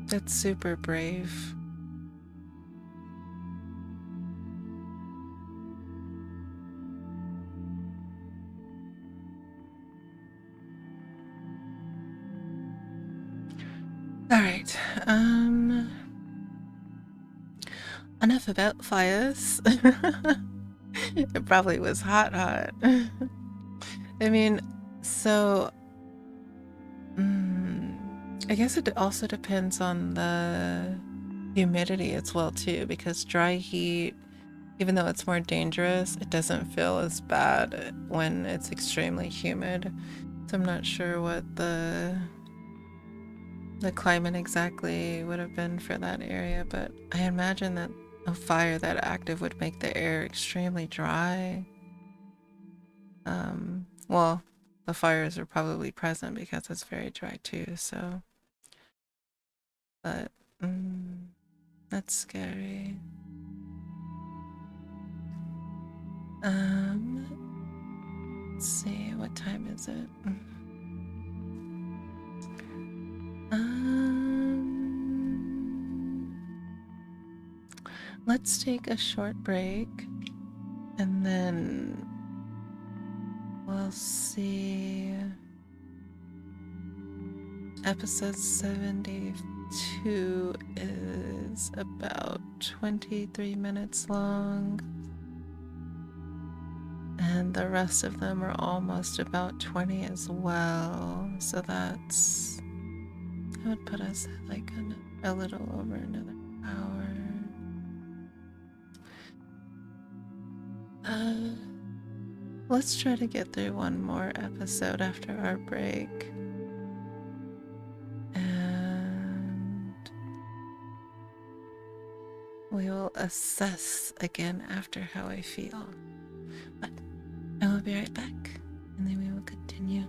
That's super brave. All right. Enough about fires. It probably was hot. I mean, so I guess it also depends on the humidity as well too, because dry heat, even though it's more dangerous, it doesn't feel as bad when it's extremely humid. So I'm not sure what the climate exactly would have been for that area, but I imagine that a fire that active would make the air extremely dry. Well, the fires are probably present because it's very dry too, so. But, that's scary. Let's see, what time is it? Let's take a short break and then we'll see episode 72 is about 23 minutes long, and the rest of them are almost about 20 as well, so that would put us at like a little over another hour. Let's try to get through one more episode after our break. And we will assess again after how I feel. But I will be right back, and then we will continue.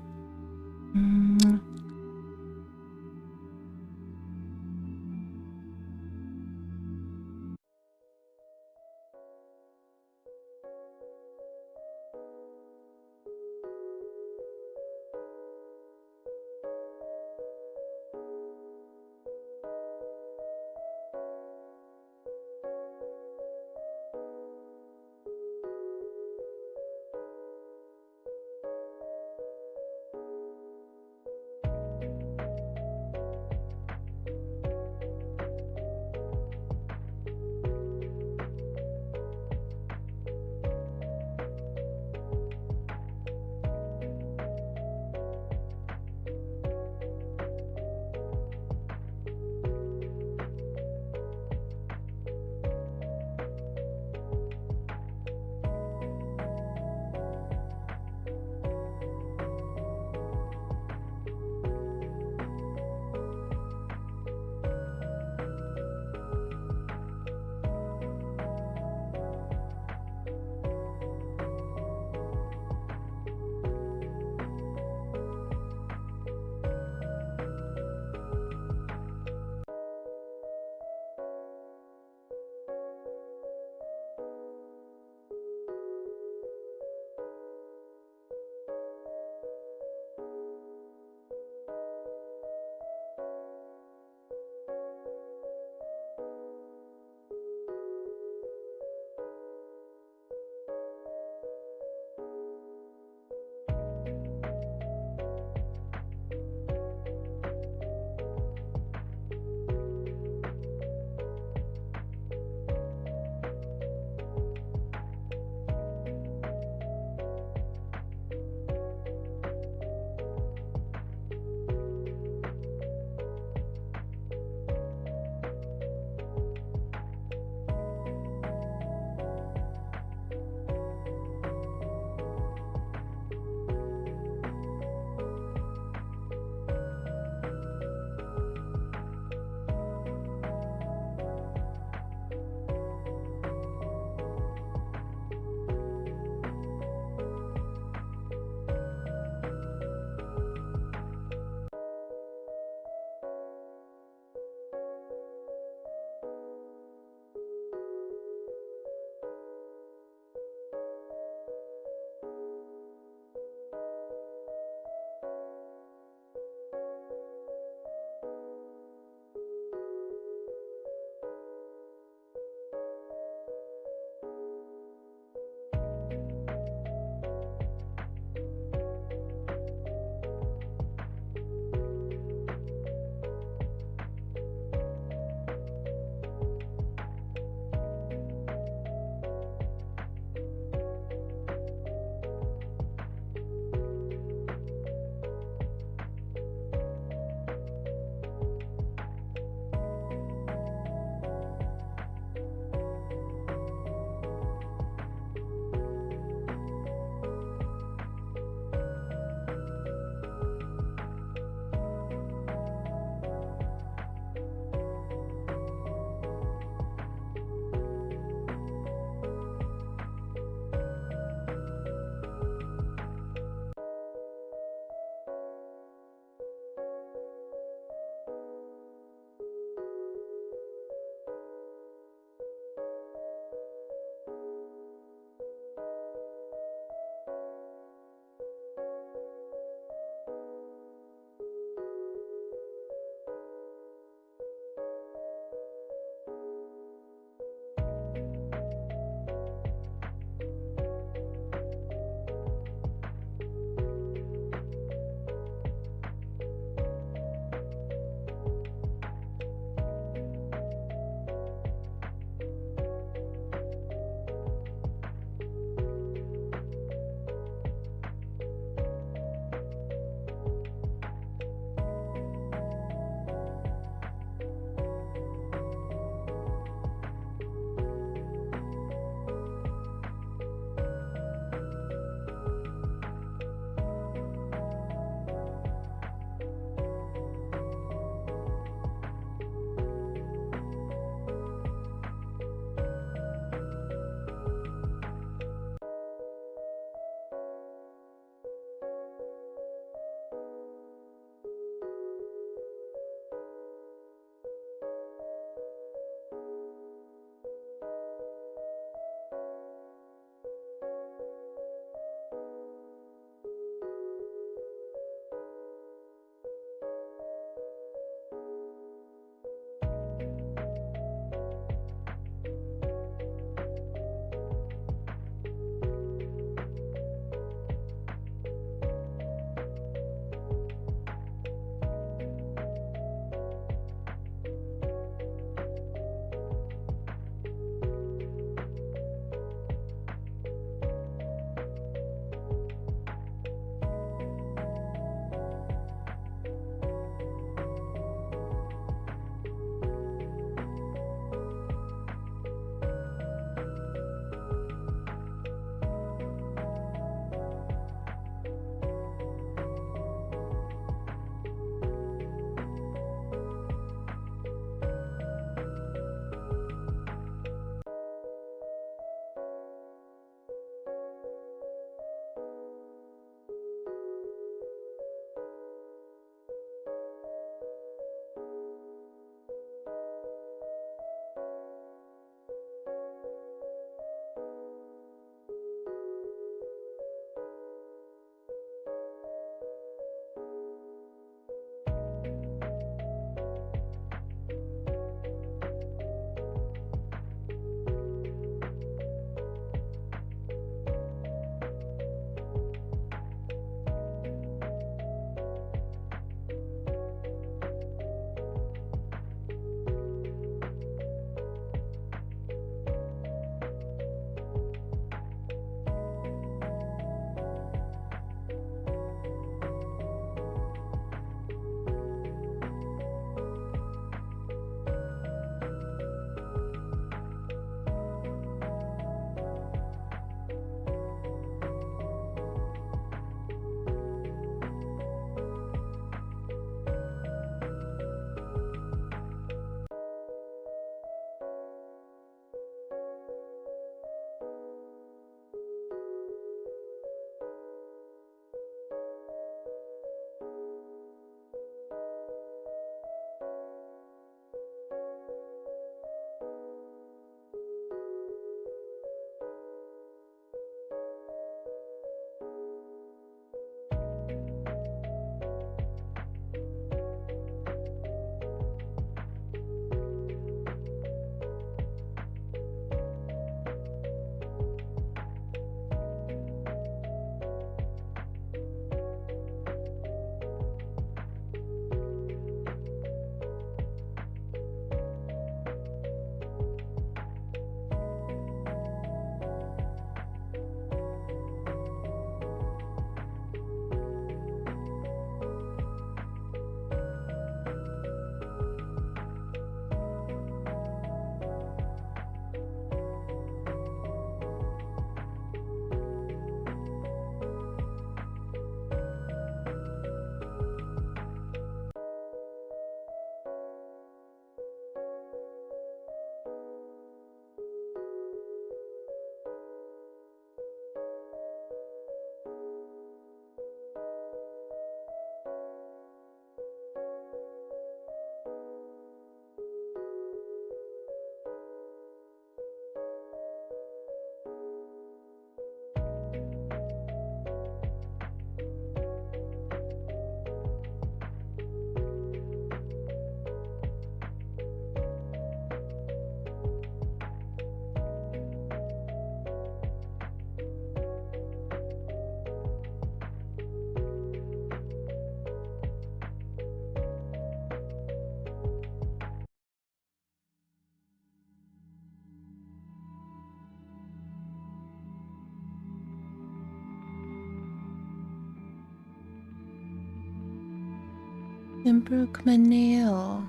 and broke my nail.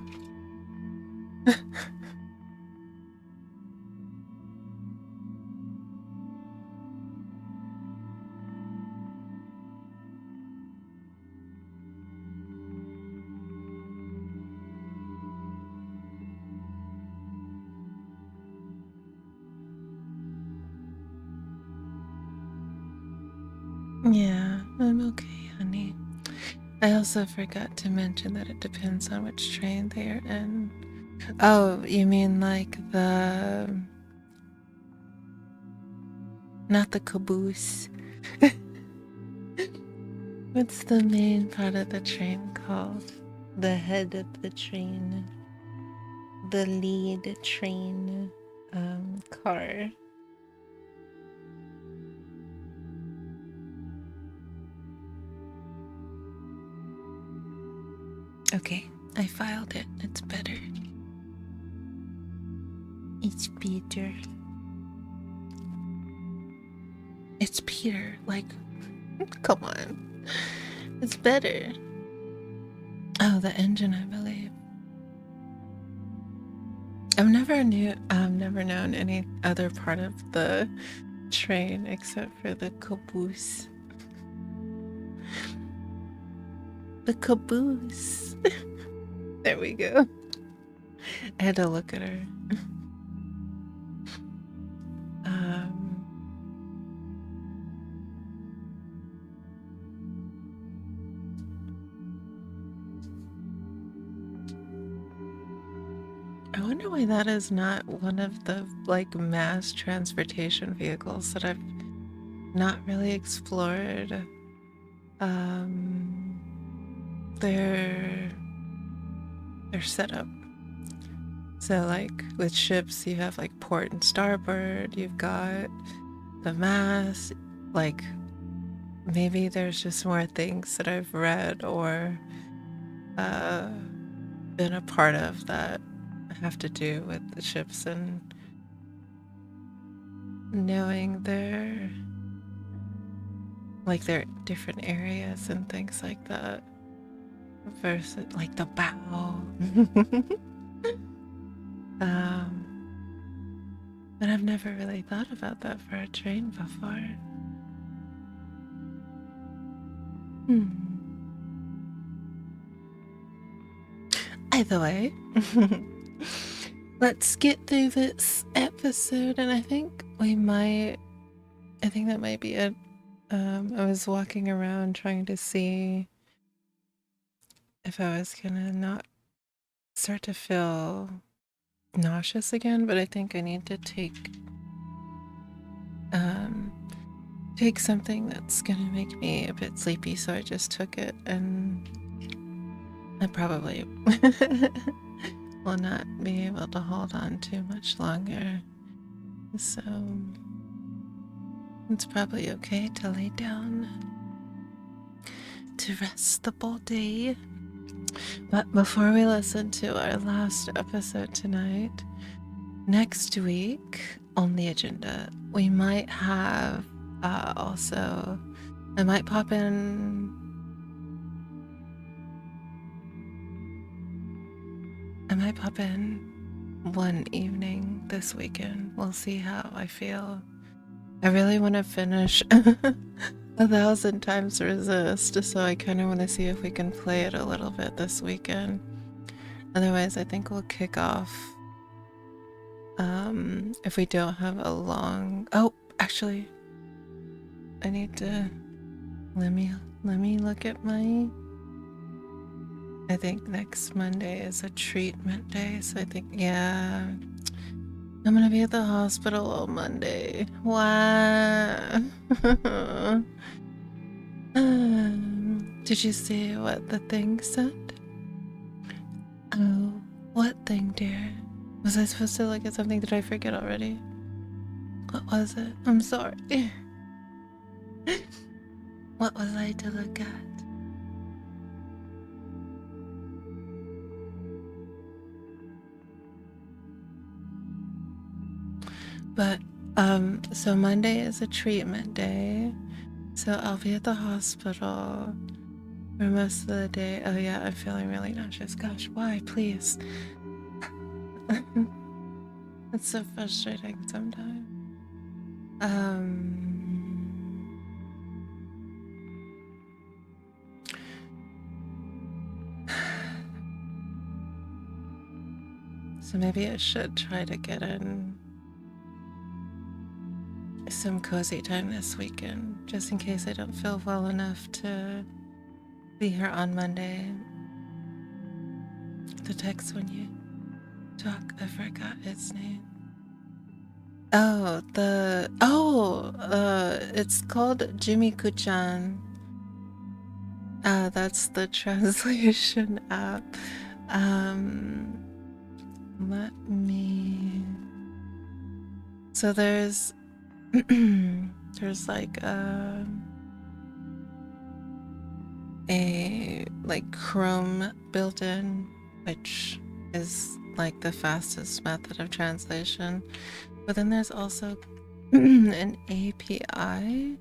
Yeah, I'm okay, honey. I also forgot to mention that it depends on which train they're in. Oh, you mean like the... Not the caboose. What's the main part of the train called? The head of the train. The lead train car. Okay, I filed it. It's better. It's Peter. It's Peter. Like, come on. It's better. Oh, the engine, I believe. I've never known any other part of the train except for the caboose. The caboose. There we go. I had to look at her. I wonder why that is not one of the like mass transportation vehicles that I've not really explored. Their setup. So like with ships you have like port and starboard, you've got the mast, like maybe there's just more things that I've read or been a part of that have to do with the ships and knowing their different areas and things like that versus like the bow. But I've never really thought about that for a train before. Either way, let's get through this episode, and I think that might be it. I was walking around trying to see if I was gonna not start to feel nauseous again, but I think I need to take something that's gonna make me a bit sleepy, so I just took it, and I probably will not be able to hold on too much longer, so it's probably okay to lay down to rest the body. But before we listen to our last episode tonight, next week on the agenda, we might have I might pop in one evening this weekend. We'll see how I feel. I really want to finish 1,000 Times Resist, so I kind of want to see if we can play it a little bit this weekend. Otherwise, I think we'll kick off if we don't have a long... Oh, actually, I need to... Let me look at my... I think next Monday is a treatment day, so I think, yeah, I'm gonna be at the hospital on Monday. Wow. Did you see what the thing said? Oh, what thing, dear? Was I supposed to look at something? Did I forget already? What was it? I'm sorry. What was I to look at? But, so Monday is a treatment day, so I'll be at the hospital for most of the day. Oh yeah, I'm feeling really nauseous. Gosh, why? Please. It's so frustrating sometimes. So maybe I should try to get in some cozy time this weekend, just in case I don't feel well enough to be here on Monday. The text when you talk, I forgot its name. It's called Jimmy Kuchan. That's the translation app. Let me. So there's like a like Chrome built in, which is like the fastest method of translation. But then there's also an API.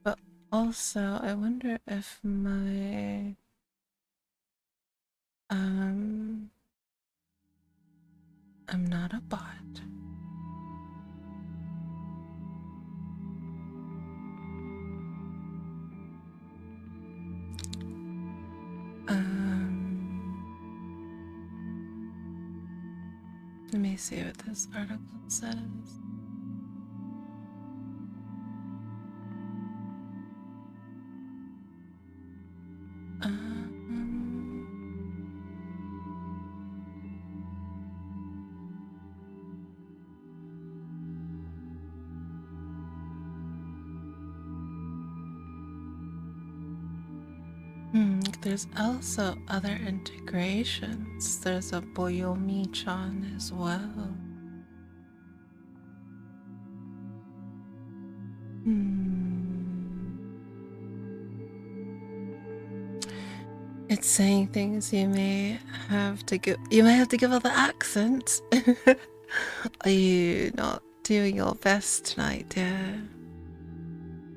But also I wonder if my I'm not a bot. Let me see what this article says. There's also other integrations. There's a Boyomi-chan as well. It's saying things you may have to give all the accents. Are you not doing your best tonight, dear?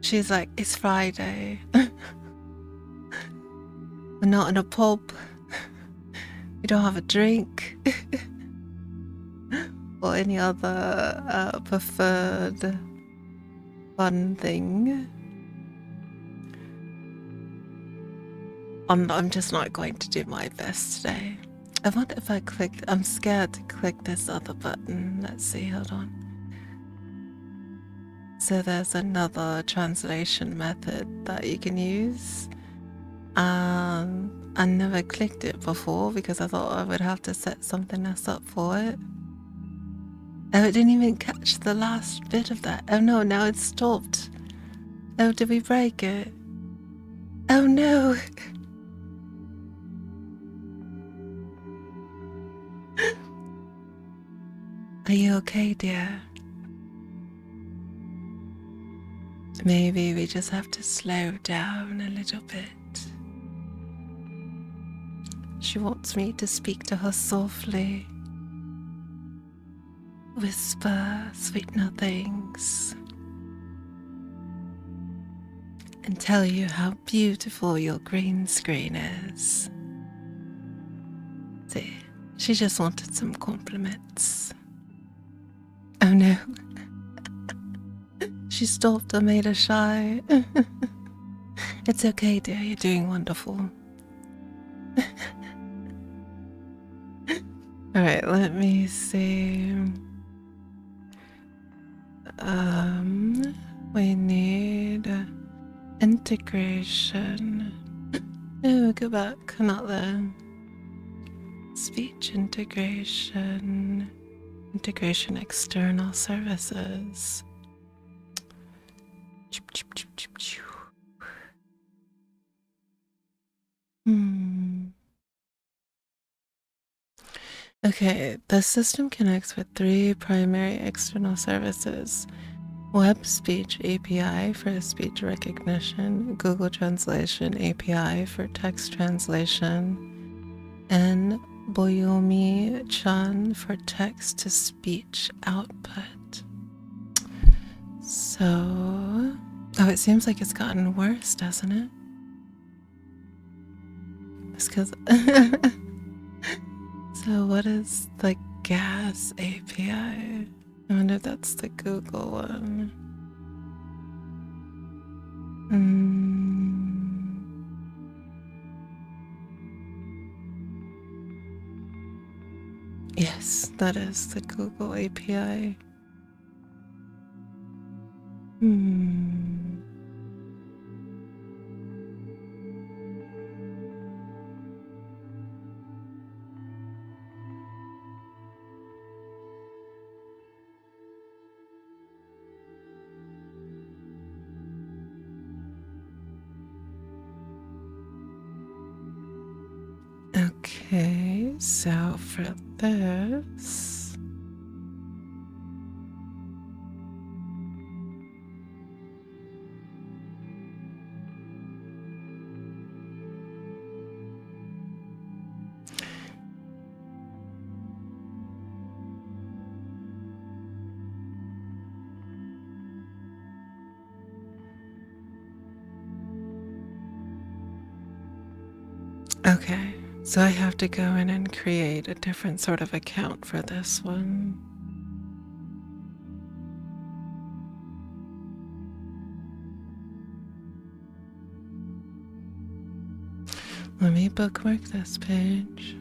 She's like, it's Friday. We're not in a pub. We don't have a drink. Or any other preferred fun thing. I'm just not going to do my best today. I wonder if I click. I'm scared to click this other button. Let's see, hold on. So there's another translation method that you can use. I never clicked it before because I thought I would have to set something else up for it. Oh, it didn't even catch the last bit of that. Oh no, now it's stopped. Oh, did we break it? Oh no! Are you okay, dear? Maybe we just have to slow down a little bit. She wants me to speak to her softly. Whisper sweet nothings. And tell you how beautiful your green screen is. See, she just wanted some compliments. Oh no. She stopped and made her shy. It's okay, dear, you're doing wonderful. Alright, let me see. We need integration. No, go back, not there. Speech integration. Integration external services. Okay, the system connects with 3 primary external services. Web Speech API for speech recognition, Google Translation API for text translation, and Boyomi-chan for text-to-speech output. So... oh, it seems like it's gotten worse, doesn't it? because. So, what is the gas API? I wonder if that's the Google one. Yes, that is the Google API. Okay, so for this, okay. So I have to go in and create a different sort of account for this one. Let me bookmark this page.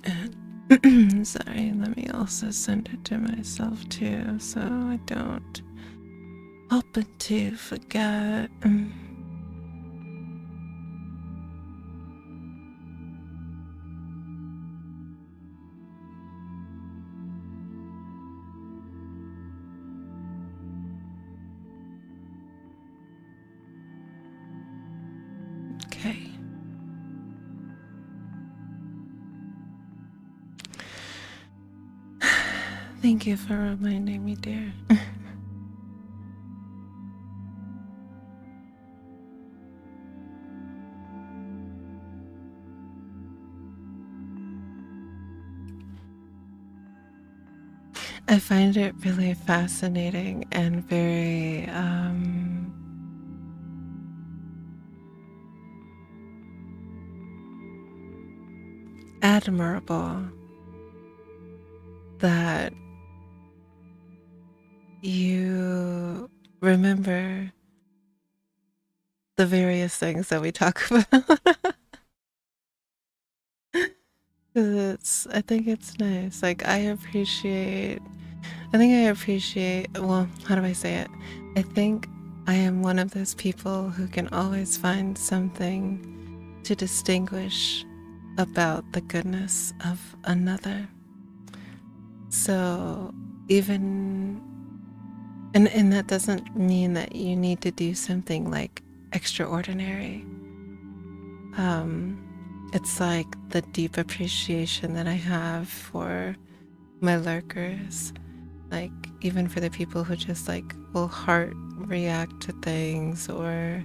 And sorry, let me also send it to myself too, so I don't happen to forget. Okay. Thank you for reminding me, dear. I find it really fascinating and very admirable that you remember the various things that we talk about. I think it's nice. Like, I think I appreciate, well, how do I say it? I think I am one of those people who can always find something to distinguish about the goodness of another. So even, and that doesn't mean that you need to do something like extraordinary. It's like the deep appreciation that I have for my lurkers, like even for the people who just like will heart react to things, or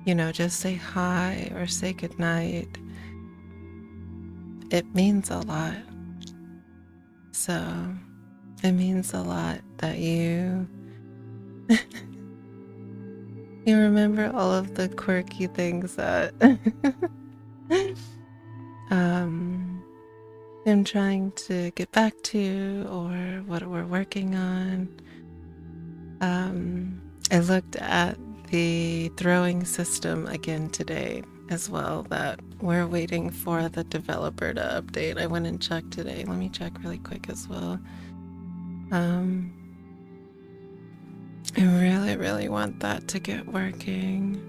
just say hi or say goodnight. It means a lot. So it means a lot that you you remember all of the quirky things that I'm trying to get back to, or what we're working on. I looked at the throwing system again today as well, that we're waiting for the developer to update. I went and checked today. Let me check really quick as well. I really, really want that to get working.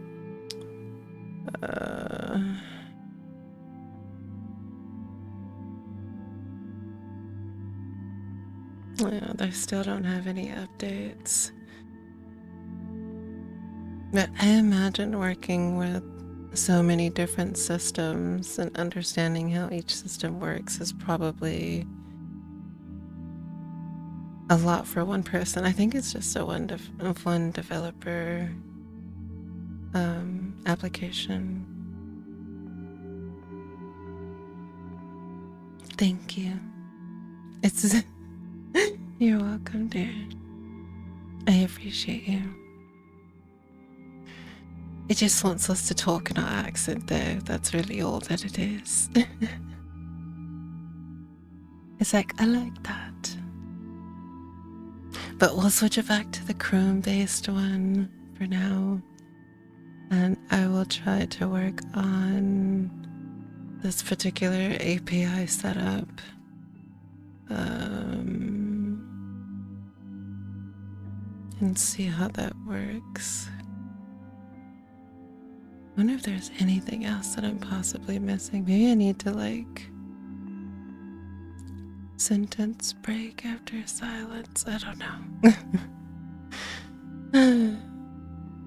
Yeah, they still don't have any updates. But I imagine working with so many different systems and understanding how each system works is probably a lot for one person. I think it's just a one developer application. Thank you. It's you're welcome, dear. I appreciate you. It just wants us to talk in our accent, though. That's really all that it is. It's like, I like that. But we'll switch it back to the Chrome-based one for now. And I will try to work on this particular API setup. And see how that works. I wonder if there's anything else that I'm possibly missing. Maybe I need to, like, sentence break after silence. I don't know.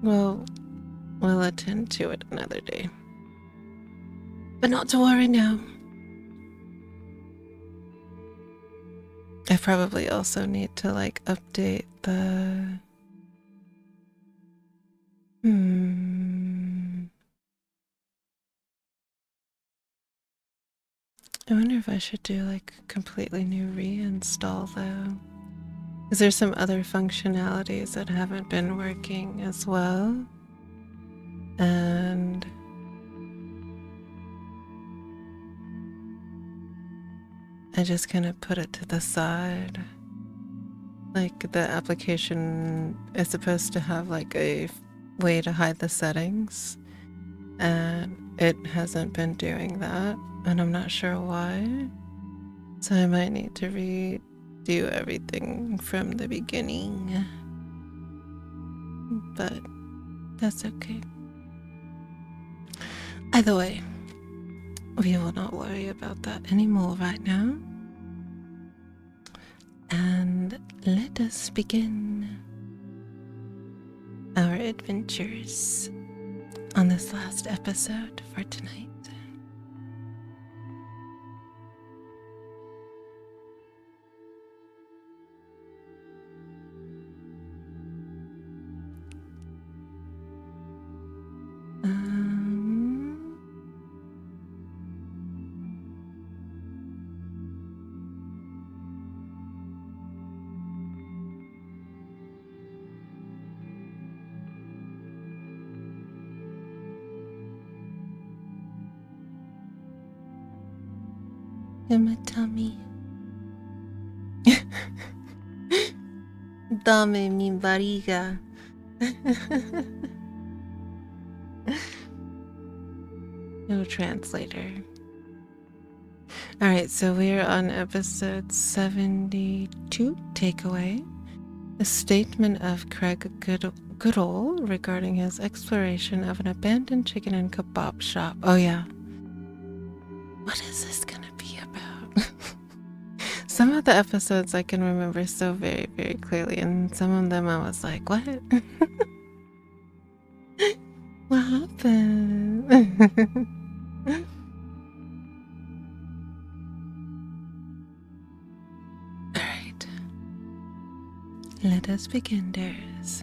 Well, we'll attend to it another day. But not to worry now. I probably also need to, like, update the... I wonder if I should do, like, a completely new reinstall, though. Because there's some other functionalities that haven't been working as well. And... I just kind of put it to the side. Like, the application is supposed to have, like, a way to hide the settings. And it hasn't been doing that. And I'm not sure why. So I might need to redo everything from the beginning. But that's okay. Either way, we will not worry about that anymore right now. And let us begin our adventures on this last episode for tonight. In my tummy. Dame mi barriga. No translator. Alright, so we're on episode 72, Takeaway. A statement of Craig Goodall regarding his exploration of an abandoned chicken and kebab shop. Oh yeah. What is this gonna be about? Some of the episodes I can remember so very, very clearly, and some of them I was like, what? What happened? Alright. Let us begin, dears.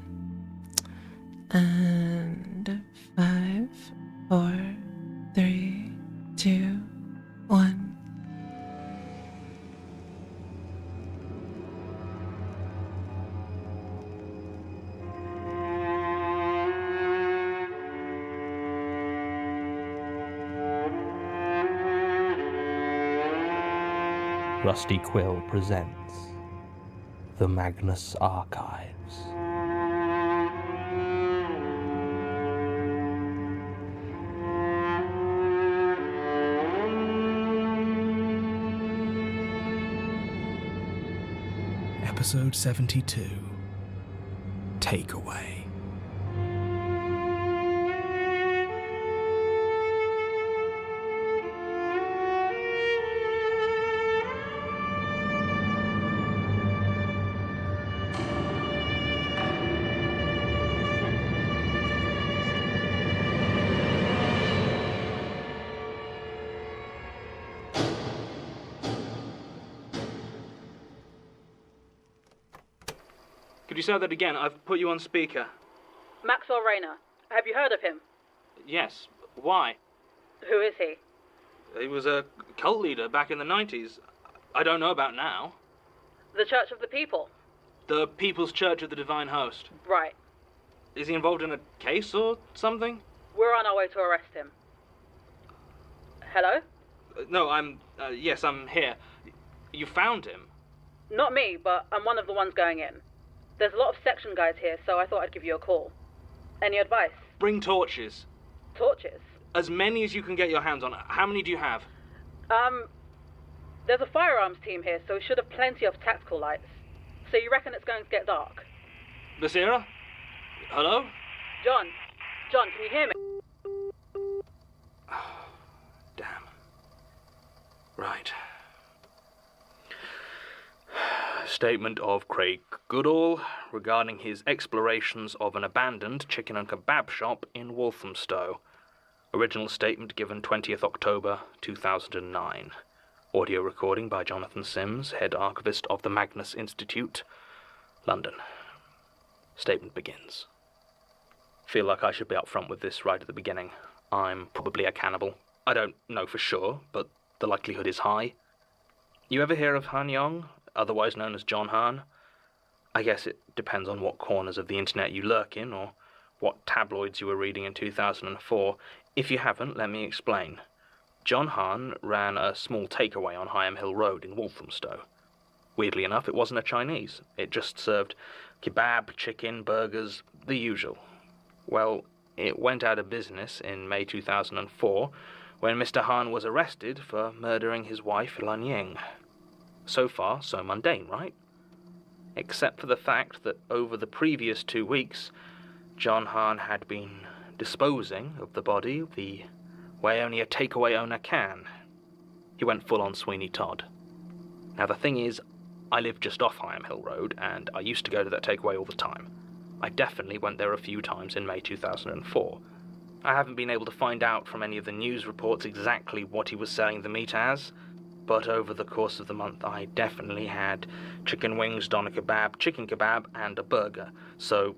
And 5, 4, 3, 2, 1. Rusty Quill presents the Magnus Archives. Episode 72, Takeaway. Could you say that again? I've put you on speaker. Maxwell Rayner. Have you heard of him? Yes. Why? Who is he? He was a cult leader back in the 90s. I don't know about now. The Church of the People? The People's Church of the Divine Host. Right. Is he involved in a case or something? We're on our way to arrest him. Hello? No, yes, I'm here. You found him? Not me, but I'm one of the ones going in. There's a lot of section guys here, so I thought I'd give you a call. Any advice? Bring torches. Torches? As many as you can get your hands on. How many do you have? There's a firearms team here, so we should have plenty of tactical lights. So you reckon it's going to get dark? Basira? Hello? John, can you hear me? Damn. Right. Statement of Craig Goodall regarding his explorations of an abandoned chicken and kebab shop in Walthamstow. Original statement given 20th October 2009. Audio recording by Jonathan Sims, head archivist of the Magnus Institute, London. Statement begins. Feel like I should be upfront with this right at the beginning. I'm probably a cannibal. I don't know for sure, but the likelihood is high. You ever hear of Han Yong, otherwise known as John Han? I guess it depends on what corners of the internet you lurk in, or what tabloids you were reading in 2004. If you haven't, let me explain. John Han ran a small takeaway on Higham Hill Road in Walthamstow. Weirdly enough, it wasn't a Chinese. It just served kebab, chicken, burgers, the usual. Well, it went out of business in May 2004 when Mr. Han was arrested for murdering his wife, Lan Ying. So far, so mundane, right? Except for the fact that over the previous 2 weeks, John Han had been disposing of the body the way only a takeaway owner can. He went full on Sweeney Todd. Now the thing is, I live just off Higham Hill Road, and I used to go to that takeaway all the time. I definitely went there a few times in May 2004. I haven't been able to find out from any of the news reports exactly what he was selling the meat as, but over the course of the month I definitely had chicken wings, doner kebab, chicken kebab, and a burger, so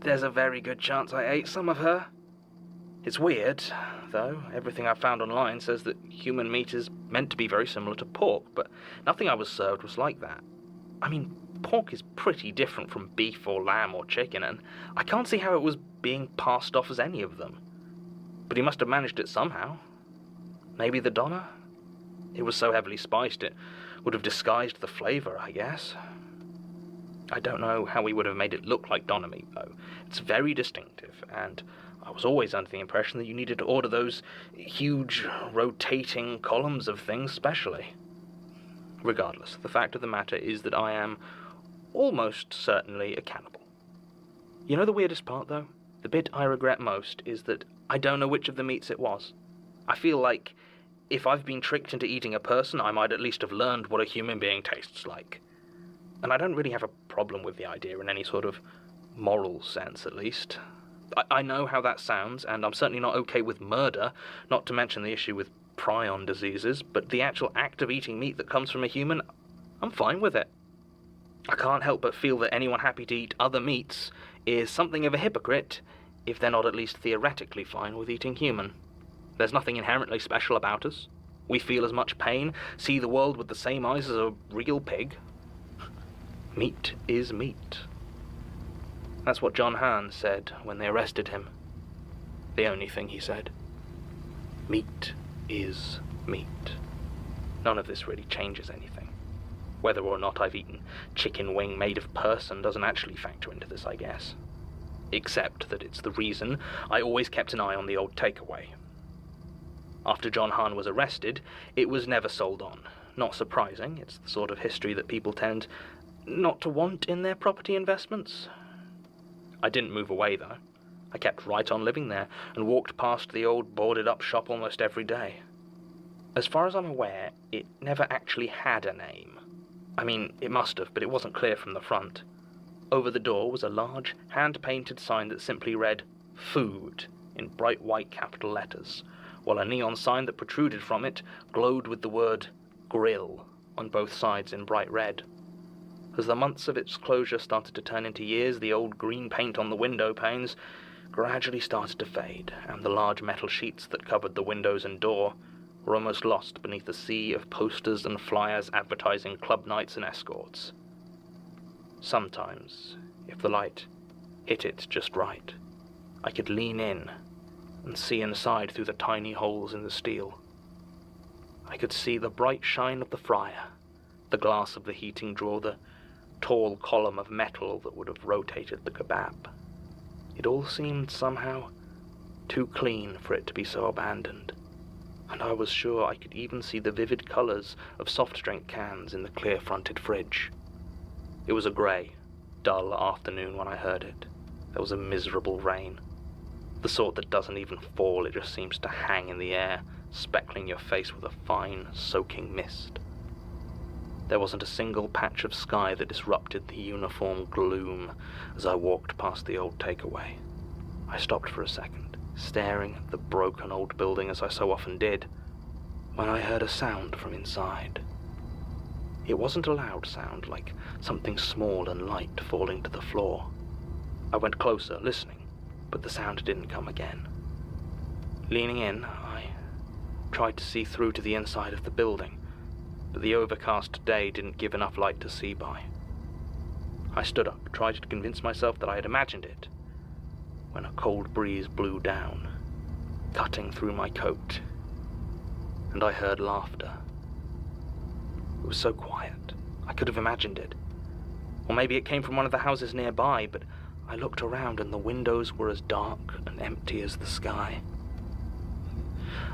there's a very good chance I ate some of her. It's weird, though. Everything I've found online says that human meat is meant to be very similar to pork, but nothing I was served was like that. I mean, pork is pretty different from beef or lamb or chicken, and I can't see how it was being passed off as any of them. But he must have managed it somehow. Maybe the doner? It was so heavily spiced it would have disguised the flavour, I guess. I don't know how he would have made it look like doner meat, though. It's very distinctive, and I was always under the impression that you needed to order those huge, rotating columns of things specially. Regardless, the fact of the matter is that I am almost certainly a cannibal. You know the weirdest part, though? The bit I regret most is that I don't know which of the meats it was. I feel like if I've been tricked into eating a person, I might at least have learned what a human being tastes like. And I don't really have a problem with the idea in any sort of moral sense, at least. I know how that sounds, and I'm certainly not okay with murder, not to mention the issue with prion diseases, but the actual act of eating meat that comes from a human, I'm fine with it. I can't help but feel that anyone happy to eat other meats is something of a hypocrite if they're not at least theoretically fine with eating human. There's nothing inherently special about us. We feel as much pain, see the world with the same eyes as a real pig. Meat is meat. That's what John Han said when they arrested him. The only thing he said. Meat is meat. None of this really changes anything. Whether or not I've eaten chicken wing made of person doesn't actually factor into this, I guess. Except that it's the reason I always kept an eye on the old takeaway. After John Han was arrested, it was never sold on. Not surprising, it's the sort of history that people tend not to want in their property investments. I didn't move away, though. I kept right on living there and walked past the old boarded-up shop almost every day. As far as I'm aware, it never actually had a name. I mean, it must have, but it wasn't clear from the front. Over the door was a large, hand-painted sign that simply read, "Food," in bright white capital letters, while a neon sign that protruded from it glowed with the word "Grill" on both sides in bright red. As the months of its closure started to turn into years, the old green paint on the window panes gradually started to fade, and the large metal sheets that covered the windows and door were almost lost beneath a sea of posters and flyers advertising club nights and escorts. Sometimes, if the light hit it just right, I could lean in and see inside through the tiny holes in the steel. I could see the bright shine of the fryer, the glass of the heating drawer, the tall column of metal that would have rotated the kebab. It all seemed somehow too clean for it to be so abandoned, and I was sure I could even see the vivid colours of soft drink cans in the clear-fronted fridge. It was a grey, dull afternoon when I heard it. There was a miserable rain. The sort that doesn't even fall, it just seems to hang in the air, speckling your face with a fine, soaking mist. There wasn't a single patch of sky that disrupted the uniform gloom as I walked past the old takeaway. I stopped for a second, staring at the broken old building as I so often did, when I heard a sound from inside. It wasn't a loud sound, like something small and light falling to the floor. I went closer, listening, but the sound didn't come again. Leaning in, I tried to see through to the inside of the building, but the overcast day didn't give enough light to see by. I stood up, tried to convince myself that I had imagined it, when a cold breeze blew down, cutting through my coat, and I heard laughter. It was so quiet, I could have imagined it. Or maybe it came from one of the houses nearby, but I looked around and the windows were as dark and empty as the sky.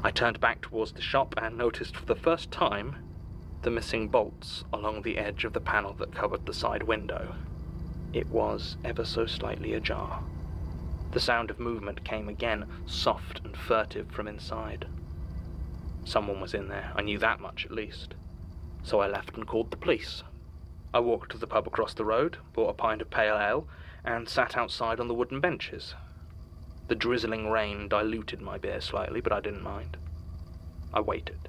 I turned back towards the shop and noticed for the first time the missing bolts along the edge of the panel that covered the side window. It was ever so slightly ajar. The sound of movement came again, soft and furtive from inside. Someone was in there, I knew that much at least. So I left and called the police. I walked to the pub across the road, bought a pint of pale ale, and sat outside on the wooden benches. The drizzling rain diluted my beer slightly, but I didn't mind. I waited.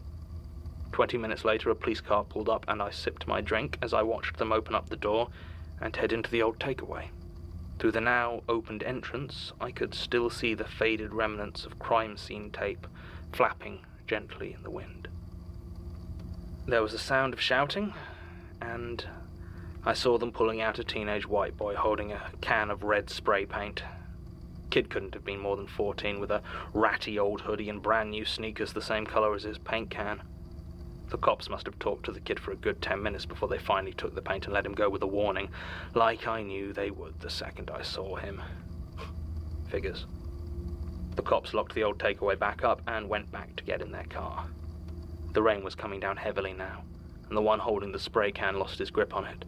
20 minutes later, a police car pulled up, and I sipped my drink as I watched them open up the door and head into the old takeaway. Through the now opened entrance, I could still see the faded remnants of crime scene tape flapping gently in the wind. There was a sound of shouting, and I saw them pulling out a teenage white boy holding a can of red spray paint. Kid couldn't have been more than 14, with a ratty old hoodie and brand new sneakers the same colour as his paint can. The cops must have talked to the kid for a good 10 minutes before they finally took the paint and let him go with a warning, like I knew they would the second I saw him. Figures. The cops locked the old takeaway back up and went back to get in their car. The rain was coming down heavily now, and the one holding the spray can lost his grip on it.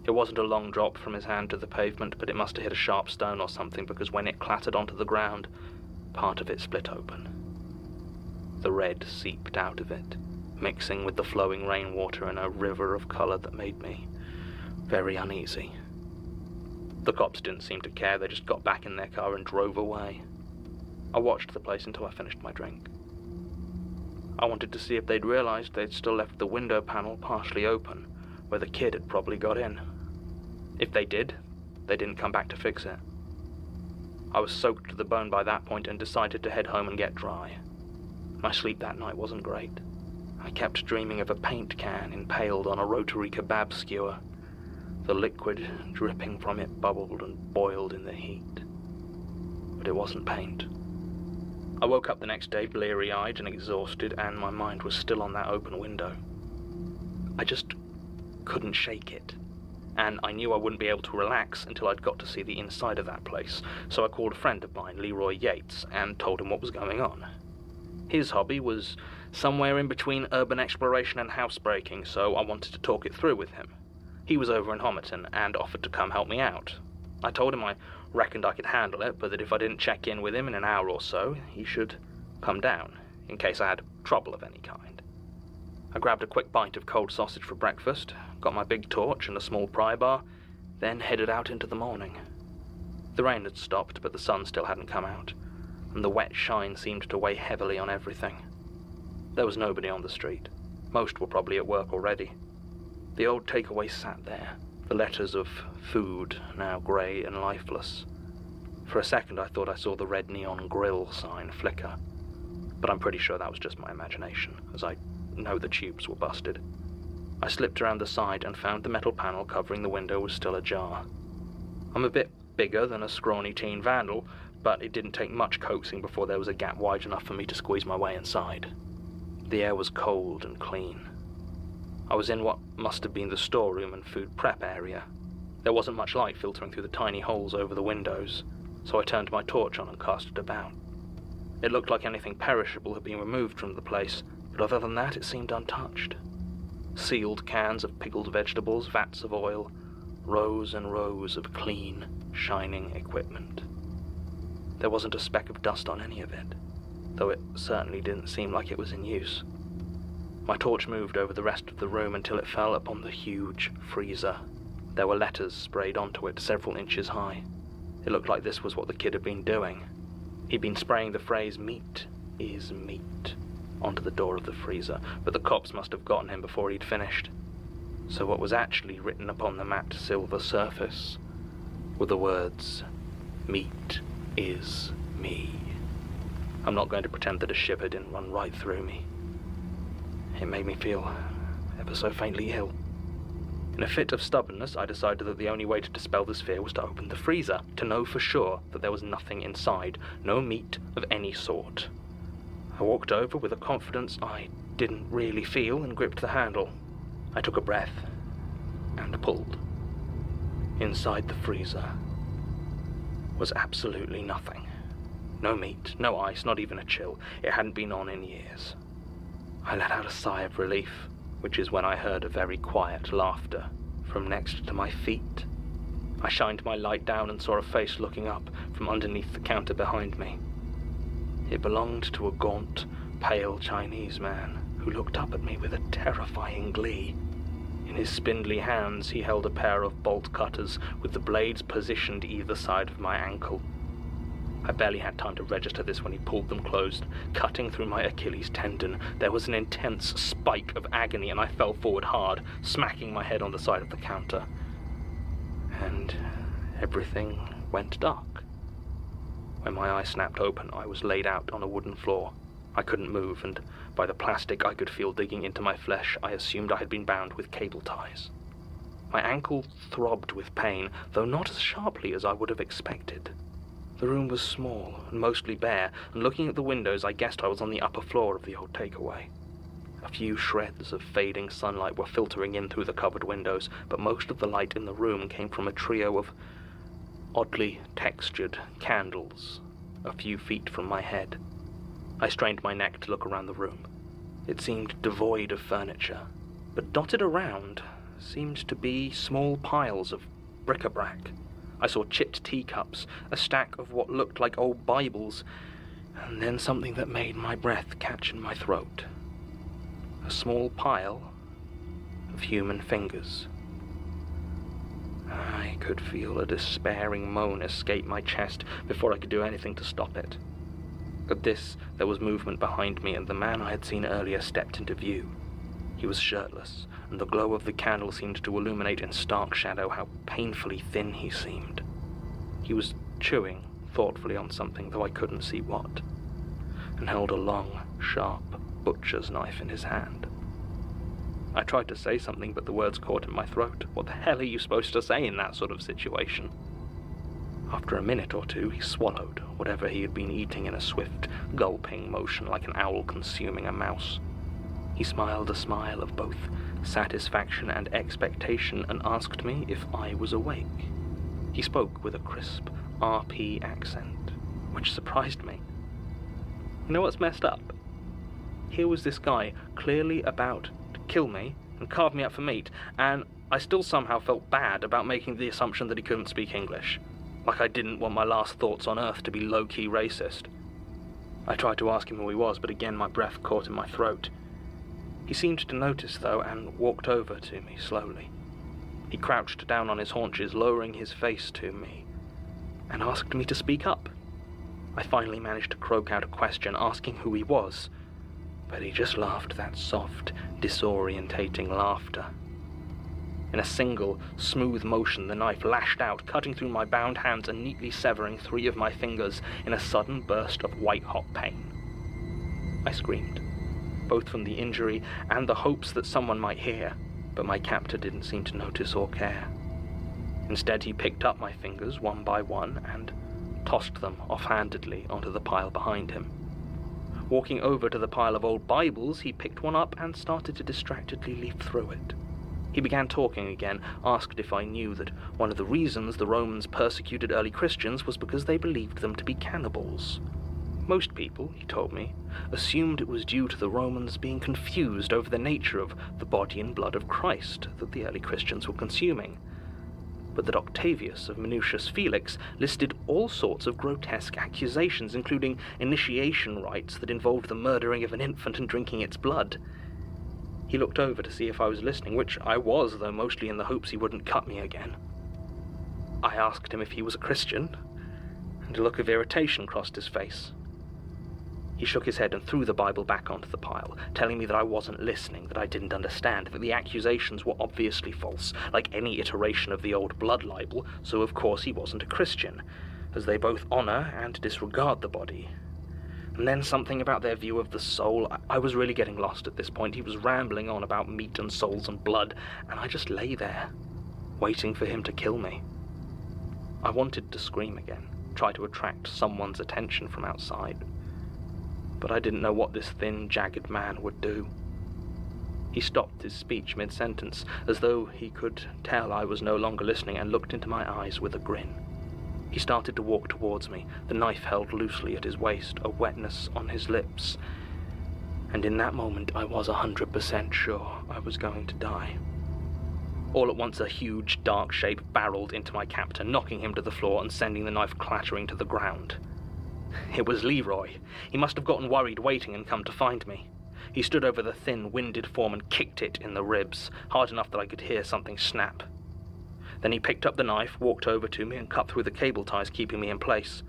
It wasn't a long drop from his hand to the pavement, but it must have hit a sharp stone or something, because when it clattered onto the ground, part of it split open. The red seeped out of it, mixing with the flowing rainwater in a river of colour that made me very uneasy. The cops didn't seem to care, they just got back in their car and drove away. I watched the place until I finished my drink. I wanted to see if they'd realised they'd still left the window panel partially open, where the kid had probably got in. If they did, they didn't come back to fix it. I was soaked to the bone by that point and decided to head home and get dry. My sleep that night wasn't great. I kept dreaming of a paint can impaled on a rotary kebab skewer. The liquid dripping from it bubbled and boiled in the heat. But it wasn't paint. I woke up the next day bleary-eyed and exhausted, and my mind was still on that open window. I just couldn't shake it, and I knew I wouldn't be able to relax until I'd got to see the inside of that place, so I called a friend of mine, Leroy Yates, and told him what was going on. His hobby was somewhere in between urban exploration and housebreaking, so I wanted to talk it through with him. He was over in Homerton and offered to come help me out. I told him I reckoned I could handle it, but that if I didn't check in with him in an hour or so, he should come down, in case I had trouble of any kind. I grabbed a quick bite of cold sausage for breakfast, got my big torch and a small pry bar, then headed out into the morning. The rain had stopped, but the sun still hadn't come out, and the wet shine seemed to weigh heavily on everything. There was nobody on the street. Most were probably at work already. The old takeaway sat there, the letters of food now grey and lifeless. For a second I thought I saw the red neon grill sign flicker, but I'm pretty sure that was just my imagination, as I know the tubes were busted. I slipped around the side and found the metal panel covering the window was still ajar. I'm a bit bigger than a scrawny teen vandal, but it didn't take much coaxing before there was a gap wide enough for me to squeeze my way inside. The air was cold and clean. I was in what must have been the storeroom and food prep area. There wasn't much light filtering through the tiny holes over the windows, so I turned my torch on and cast it about. It looked like anything perishable had been removed from the place, but other than that it seemed untouched. Sealed cans of pickled vegetables, vats of oil, rows and rows of clean, shining equipment. There wasn't a speck of dust on any of it, though it certainly didn't seem like it was in use. My torch moved over the rest of the room until it fell upon the huge freezer. There were letters sprayed onto it several inches high. It looked like this was what the kid had been doing. He'd been spraying the phrase, "Meat is meat," onto the door of the freezer, but the cops must have gotten him before he'd finished. So what was actually written upon the matte silver surface were the words, "Meat is me." I'm not going to pretend that a shiver didn't run right through me. It made me feel ever so faintly ill. In a fit of stubbornness, I decided that the only way to dispel this fear was to open the freezer, to know for sure that there was nothing inside, no meat of any sort. I walked over with a confidence I didn't really feel and gripped the handle. I took a breath and pulled. Inside the freezer was absolutely nothing. No meat, no ice, not even a chill. It hadn't been on in years. I let out a sigh of relief, which is when I heard a very quiet laughter from next to my feet. I shined my light down and saw a face looking up from underneath the counter behind me. It belonged to a gaunt, pale Chinese man who looked up at me with a terrifying glee. In his spindly hands he held a pair of bolt cutters with the blades positioned either side of my ankle. I barely had time to register this when he pulled them closed, cutting through my Achilles tendon. There was an intense spike of agony and I fell forward hard, smacking my head on the side of the counter. And everything went dark. When my eyes snapped open, I was laid out on a wooden floor. I couldn't move, and by the plastic I could feel digging into my flesh, I assumed I had been bound with cable ties. My ankle throbbed with pain, though not as sharply as I would have expected. The room was small and mostly bare, and looking at the windows I guessed I was on the upper floor of the old takeaway. A few shreds of fading sunlight were filtering in through the covered windows, but most of the light in the room came from a trio of oddly textured candles a few feet from my head. I strained my neck to look around the room. It seemed devoid of furniture, but dotted around seemed to be small piles of bric-a-brac. I saw chipped teacups, a stack of what looked like old Bibles, and then something that made my breath catch in my throat. A small pile of human fingers. I could feel a despairing moan escape my chest before I could do anything to stop it. At this, there was movement behind me, and the man I had seen earlier stepped into view. He was shirtless, and the glow of the candle seemed to illuminate in stark shadow how painfully thin he seemed. He was chewing thoughtfully on something, though I couldn't see what, and held a long, sharp butcher's knife in his hand. I tried to say something, but the words caught in my throat. What the hell are you supposed to say in that sort of situation? After a minute or two, he swallowed whatever he had been eating in a swift, gulping motion like an owl consuming a mouse. He smiled a smile of both satisfaction and expectation and asked me if I was awake. He spoke with a crisp RP accent, which surprised me. You know what's messed up? Here was this guy clearly about to kill me and carve me up for meat, and I still somehow felt bad about making the assumption that he couldn't speak English. Like I didn't want my last thoughts on Earth to be low-key racist. I tried to ask him who he was, but again my breath caught in my throat. He seemed to notice, though, and walked over to me slowly. He crouched down on his haunches, lowering his face to me, and asked me to speak up. I finally managed to croak out a question, asking who he was, but he just laughed that soft, disorientating laughter. In a single, smooth motion, the knife lashed out, cutting through my bound hands and neatly severing 3 of my fingers in a sudden burst of white-hot pain. I screamed, both from the injury and the hopes that someone might hear, but my captor didn't seem to notice or care. Instead, he picked up my fingers one by one and tossed them offhandedly onto the pile behind him. Walking over to the pile of old Bibles, he picked one up and started to distractedly leaf through it. He began talking again, asked if I knew that one of the reasons the Romans persecuted early Christians was because they believed them to be cannibals. Most people, he told me, assumed it was due to the Romans being confused over the nature of the body and blood of Christ that the early Christians were consuming, but that Octavius of Minucius Felix listed all sorts of grotesque accusations, including initiation rites that involved the murdering of an infant and drinking its blood. He looked over to see if I was listening, which I was, though mostly in the hopes he wouldn't cut me again. I asked him if he was a Christian, and a look of irritation crossed his face. He shook his head and threw the Bible back onto the pile, telling me that I wasn't listening, that I didn't understand, that the accusations were obviously false, like any iteration of the old blood libel, so of course he wasn't a Christian, as they both honour and disregard the body. And then something about their view of the soul. I was really getting lost at this point. He was rambling on about meat and souls and blood, and I just lay there, waiting for him to kill me. I wanted to scream again, try to attract someone's attention from outside, but I didn't know what this thin, jagged man would do. He stopped his speech mid-sentence, as though he could tell I was no longer listening, and looked into my eyes with a grin. He started to walk towards me, the knife held loosely at his waist, a wetness on his lips, and in that moment I was 100% sure I was going to die. All at once a huge, dark shape barreled into my captor, knocking him to the floor and sending the knife clattering to the ground. It was Leroy. He must have gotten worried waiting and come to find me. He stood over the thin, winded form and kicked it in the ribs, hard enough that I could hear something snap. Then he picked up the knife, walked over to me and cut through the cable ties keeping me in place.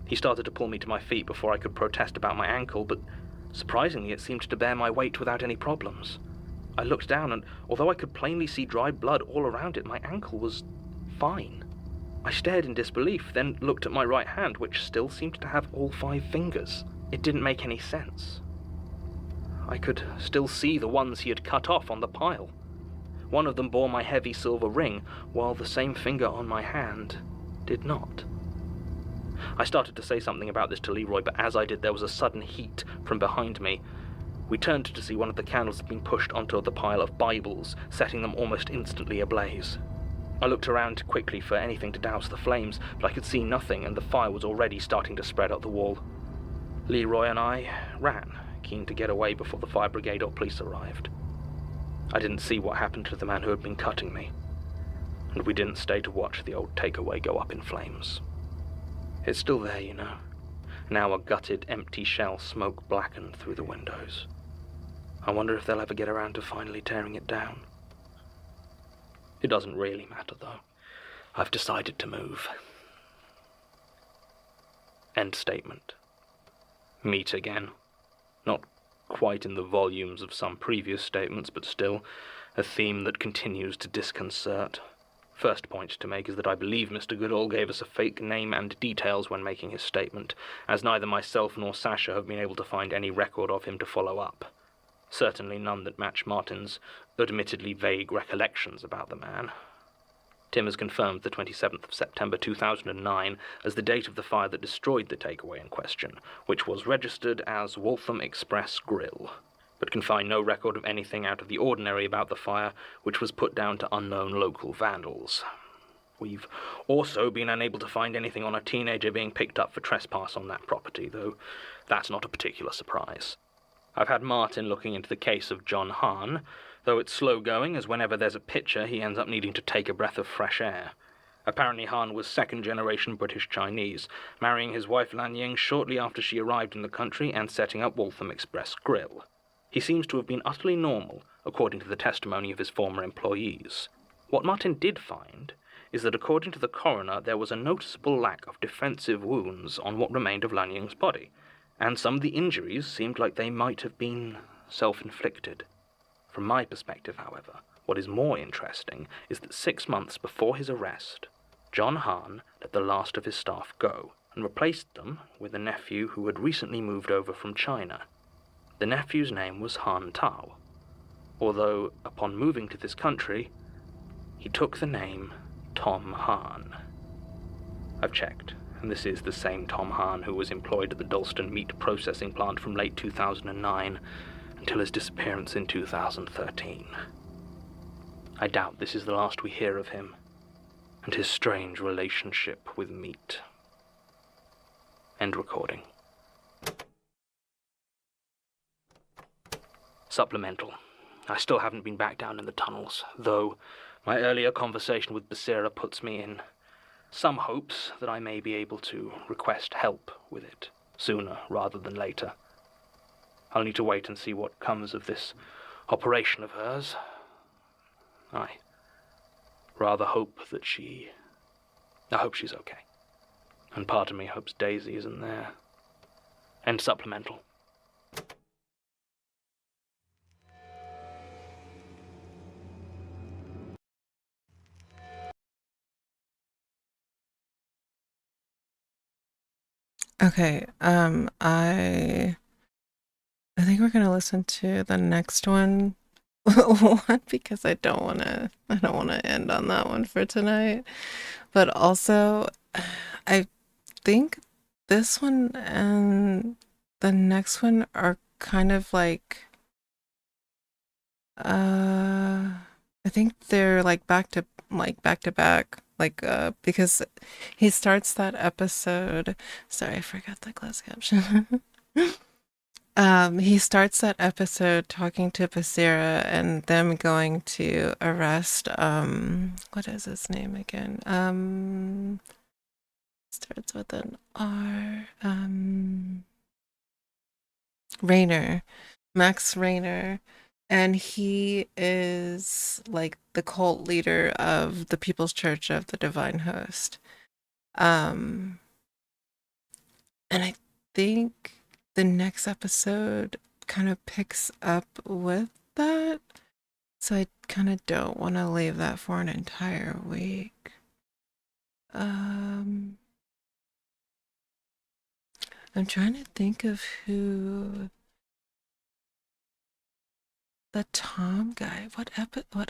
He started to pull me to my feet before I could protest about my ankle, but surprisingly it seemed to bear my weight without any problems. I looked down and, although I could plainly see dried blood all around it, my ankle was fine. I stared in disbelief, then looked at my right hand, which still seemed to have all 5 fingers. It didn't make any sense. I could still see the ones he had cut off on the pile. One of them bore my heavy silver ring, while the same finger on my hand did not. I started to say something about this to Leroy, but as I did, there was a sudden heat from behind me. We turned to see one of the candles had been pushed onto the pile of Bibles, setting them almost instantly ablaze. I looked around quickly for anything to douse the flames, but I could see nothing, and the fire was already starting to spread up the wall. Leroy and I ran, keen to get away before the fire brigade or police arrived. I didn't see what happened to the man who had been cutting me, and we didn't stay to watch the old takeaway go up in flames. It's still there, you know. Now a gutted, empty shell, smoke blackened through the windows. I wonder if they'll ever get around to finally tearing it down. It doesn't really matter, though. I've decided to move. End statement. Meet again. Not quite in the volumes of some previous statements, but still a theme that continues to disconcert. First point to make is that I believe Mr. Goodall gave us a fake name and details when making his statement, as neither myself nor Sasha have been able to find any record of him to follow up. Certainly none that match Martin's admittedly vague recollections about the man. Tim has confirmed the 27th of September 2009 as the date of the fire that destroyed the takeaway in question, which was registered as Waltham Express Grill, but can find no record of anything out of the ordinary about the fire, which was put down to unknown local vandals. We've also been unable to find anything on a teenager being picked up for trespass on that property, though that's not a particular surprise. I've had Martin looking into the case of John Hahn, though it's slow going, as whenever there's a picture he ends up needing to take a breath of fresh air. Apparently Hahn was second-generation British-Chinese, marrying his wife Lan Ying shortly after she arrived in the country and setting up Waltham Express Grill. He seems to have been utterly normal, according to the testimony of his former employees. What Martin did find is that according to the coroner there was a noticeable lack of defensive wounds on what remained of Lan Ying's body, and some of the injuries seemed like they might have been self-inflicted. From my perspective, however, what is more interesting is that 6 months before his arrest, John Hahn let the last of his staff go and replaced them with a nephew who had recently moved over from China. The nephew's name was Han Tao, although upon moving to this country, he took the name Tom Hahn. I've checked, And this is the same Tom Hahn who was employed at the Dalston meat processing plant from late 2009 until his disappearance in 2013. I doubt this is the last we hear of him and his strange relationship with meat. End recording. Supplemental. I still haven't been back down in the tunnels, though my earlier conversation with Basira puts me in some hopes that I may be able to request help with it, sooner rather than later. I'll need to wait and see what comes of this operation of hers. I rather hope that I hope she's okay. And part of me hopes Daisy isn't there. End supplemental. Okay, I think we're gonna listen to the next one. One, because I don't wanna end on that one for tonight. But also, I think this one and the next one are kind of like, I think they're like back to back, because he starts that episode. Sorry, I forgot the closed caption. He starts that episode talking to Basira and them going to arrest, what is his name again? Starts with an R, Rayner, Max Rayner, and he is like the cult leader of the People's Church of the Divine Host. And I think the next episode kind of picks up with that, so I kind of don't want to leave that for an entire week. I'm trying to think of who the Tom guy. What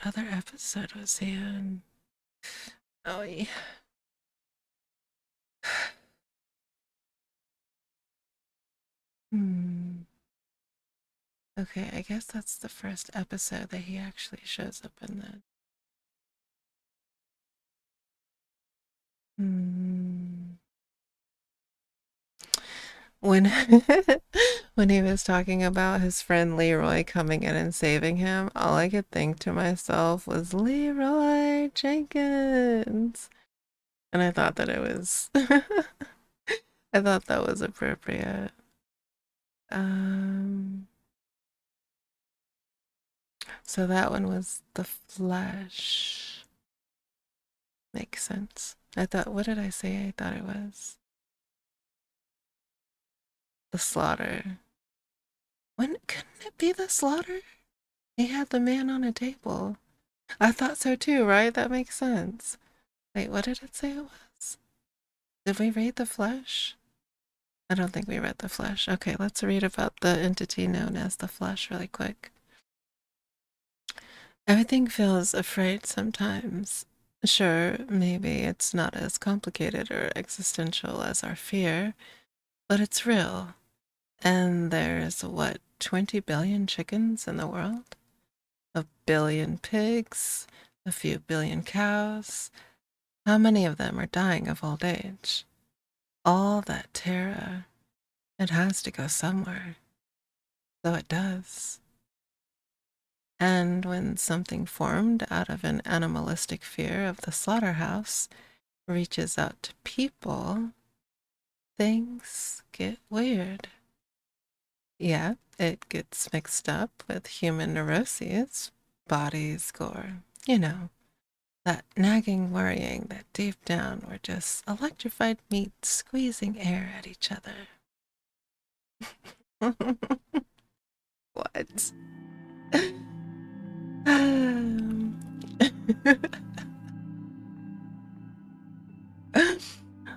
other episode was he in? Oh yeah. Okay, I guess that's the first episode that he actually shows up in that. When when he was talking about his friend Leroy coming in and saving him, all I could think to myself was Leroy Jenkins. And I thought that it was I thought that was appropriate. So that one was the flesh. Makes sense. I thought, what did I say I thought it was? The slaughter. When couldn't it be the slaughter? He had the man on a table. I thought so too, right? That makes sense. Wait, what did it say it was? Did we read the flesh? I don't think we read the flesh. Okay, let's read about the entity known as the flesh really quick. Everything feels afraid sometimes. Sure, maybe it's not as complicated or existential as our fear, but it's real. And there's, 20 billion chickens in the world? A billion pigs? A few billion cows? How many of them are dying of old age? All that terror. It has to go somewhere. So it does. And when something formed out of an animalistic fear of the slaughterhouse reaches out to people, things get weird. Yeah, it gets mixed up with human neuroses, bodies, gore, that nagging worrying that deep down we're just electrified meat squeezing air at each other. What?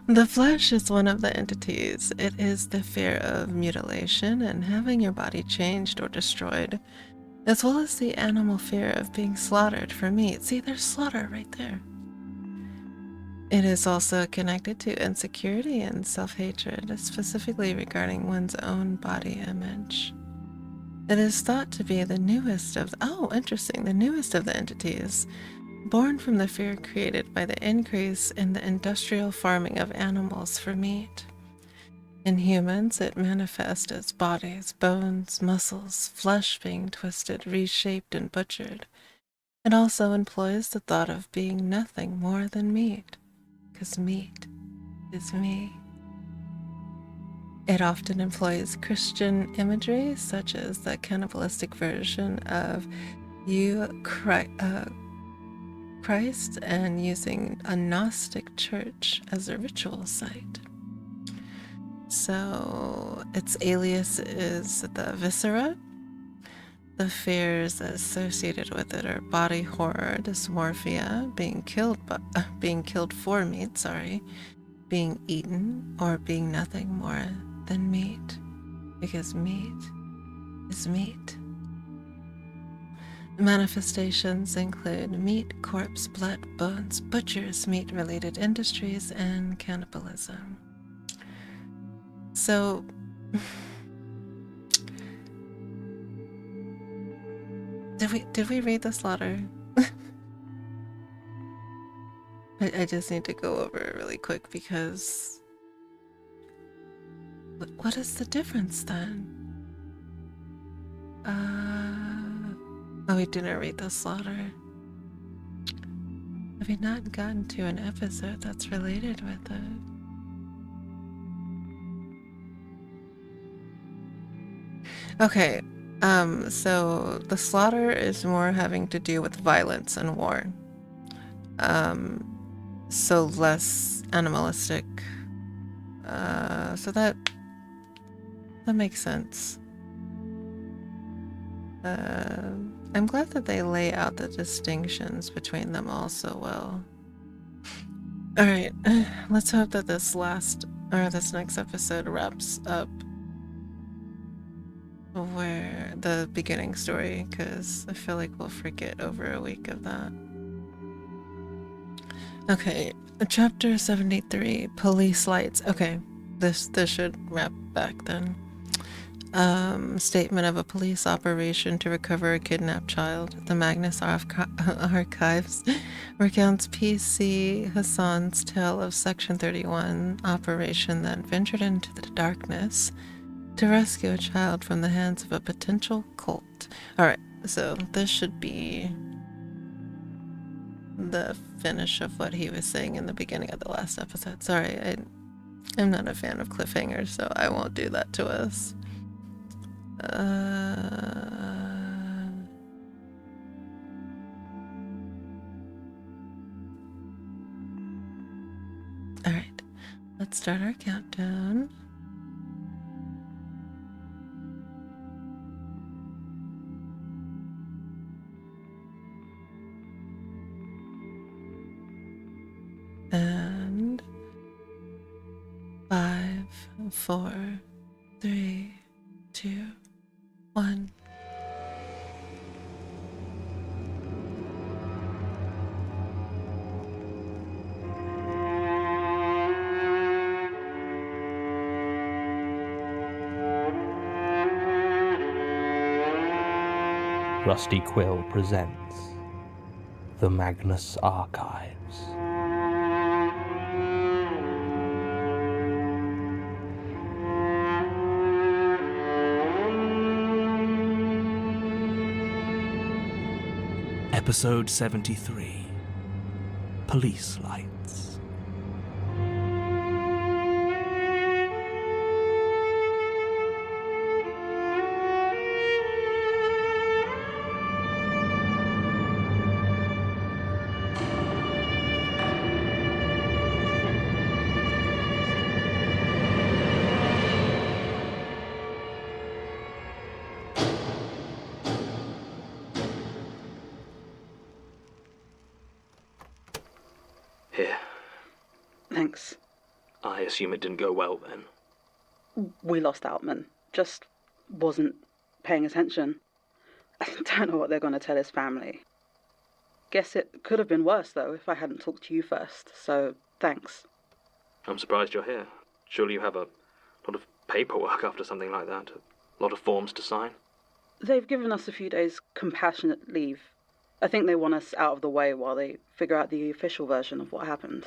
The flesh is one of the entities. It is the fear of mutilation and having your body changed or destroyed, as well as the animal fear of being slaughtered for meat. See, there's slaughter right there. It is also connected to insecurity and self-hatred, specifically regarding one's own body image. It is thought to be the newest of the newest of the entities, born from the fear created by the increase in the industrial farming of animals for meat. In humans, it manifests as bodies, bones, muscles, flesh being twisted, reshaped, and butchered. It also employs the thought of being nothing more than meat, because meat is me. It often employs Christian imagery, such as the cannibalistic version of Christ, and using a Gnostic church as a ritual site. So its alias is the viscera. The fears associated with it are body horror, dysmorphia, being killed for meat, being eaten, or being nothing more than meat, because meat is meat. Manifestations include meat, corpse, blood, bones, butchers, meat-related industries, and cannibalism. So, did we read the slaughter? I just need to go over it really quick because what is the difference then? We didn't read the slaughter. Have we not gotten to an episode that's related with it? Okay, so the slaughter is more having to do with violence and war. So less animalistic. So that makes sense. I'm glad that they lay out the distinctions between them all so well. Alright, let's hope that this next episode wraps up where the beginning story, because I feel like we'll forget over a week of that. Okay, chapter 73, police lights. Okay, this should wrap back then. Statement of a police operation to recover a kidnapped child. The Magnus Archives recounts PC Hassan's tale of Section 31 operation that ventured into the darkness to rescue a child from the hands of a potential cult. Alright, so this should be the finish of what he was saying in the beginning of the last episode. Sorry, I'm not a fan of cliffhangers, so I won't do that to us. Alright, let's start our countdown. And 5, 4, 3, 2, 1. Rusty Quill presents the Magnus Archives. Episode 73, Police Lights. Here. Thanks. I assume it didn't go well then. We lost Outman. Just wasn't paying attention. I don't know what they're going to tell his family. Guess it could have been worse, though, if I hadn't talked to you first, so Thanks. I'm surprised you're here. Surely you have a lot of paperwork after something like that. A lot of forms to sign. They've given us a few days compassionate leave. I think they want us out of the way while they figure out the official version of what happened.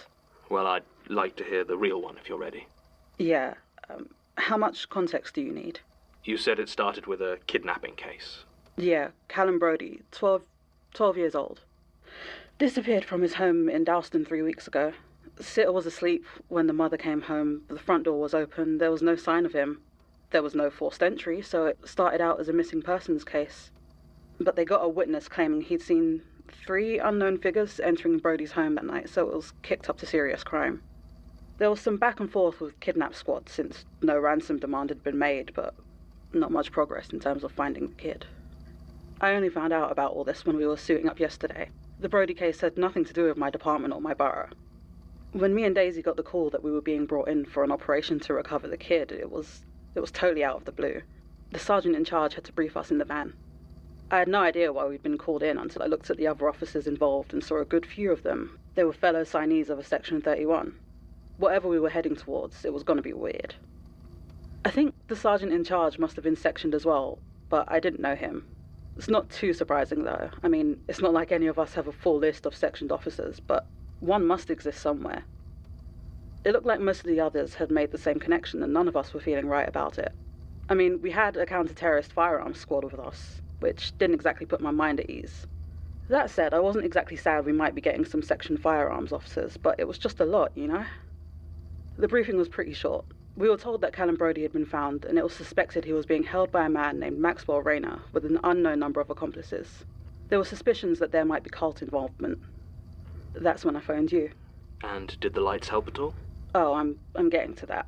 Well, I'd like to hear the real one if you're ready. Yeah. How much context do you need? You said it started with a kidnapping case. Yeah, Callum Brodie, 12 years old. Disappeared from his home in Dalston 3 weeks ago. Sitter was asleep when the mother came home. The front door was open. There was no sign of him. There was no forced entry, so it started out as a missing persons case. But they got a witness claiming he'd seen 3 unknown figures entering Brodie's home that night, so it was kicked up to serious crime. There was some back and forth with kidnap squad since no ransom demand had been made, but not much progress in terms of finding the kid. I only found out about all this when we were suiting up yesterday. The Brodie case had nothing to do with my department or my borough. When me and Daisy got the call that we were being brought in for an operation to recover the kid, it was totally out of the blue. The sergeant in charge had to brief us in the van. I had no idea why we'd been called in until I looked at the other officers involved and saw a good few of them. They were fellow signees of a Section 31. Whatever we were heading towards, it was going to be weird. I think the sergeant in charge must have been sectioned as well, but I didn't know him. It's not too surprising though. I mean, it's not like any of us have a full list of sectioned officers, but one must exist somewhere. It looked like most of the others had made the same connection and none of us were feeling right about it. I mean, we had a counter-terrorist firearms squad with us, which didn't exactly put my mind at ease. That said, I wasn't exactly sad we might be getting some sectioned firearms officers, but it was just a lot, you know? The briefing was pretty short. We were told that Callum Brodie had been found, and it was suspected he was being held by a man named Maxwell Rayner with an unknown number of accomplices. There were suspicions that there might be cult involvement. That's when I phoned you. And did the lights help at all? Oh, I'm getting to that.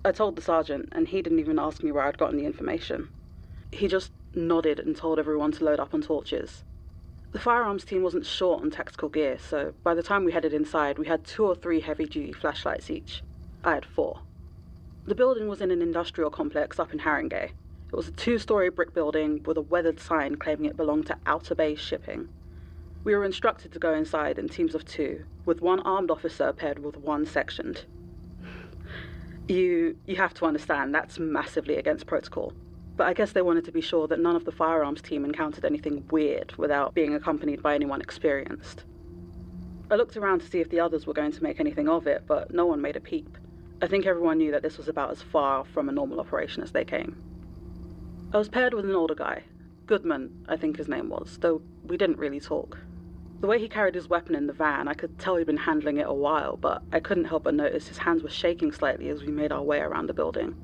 I told the sergeant, and he didn't even ask me where I'd gotten the information. He just nodded and told everyone to load up on torches. The firearms team wasn't short on tactical gear, so by the time we headed inside, we had 2 or 3 heavy-duty flashlights each. I had 4. The building was in an industrial complex up in Haringey. It was a 2-story brick building with a weathered sign claiming it belonged to Outer Bay Shipping. We were instructed to go inside in teams of 2, with 1 armed officer paired with 1 sectioned. You have to understand, that's massively against protocol. But I guess they wanted to be sure that none of the firearms team encountered anything weird without being accompanied by anyone experienced. I looked around to see if the others were going to make anything of it, but no one made a peep. I think everyone knew that this was about as far from a normal operation as they came. I was paired with an older guy. Goodman, I think his name was, though we didn't really talk. The way he carried his weapon in the van, I could tell he'd been handling it a while, but I couldn't help but notice his hands were shaking slightly as we made our way around the building.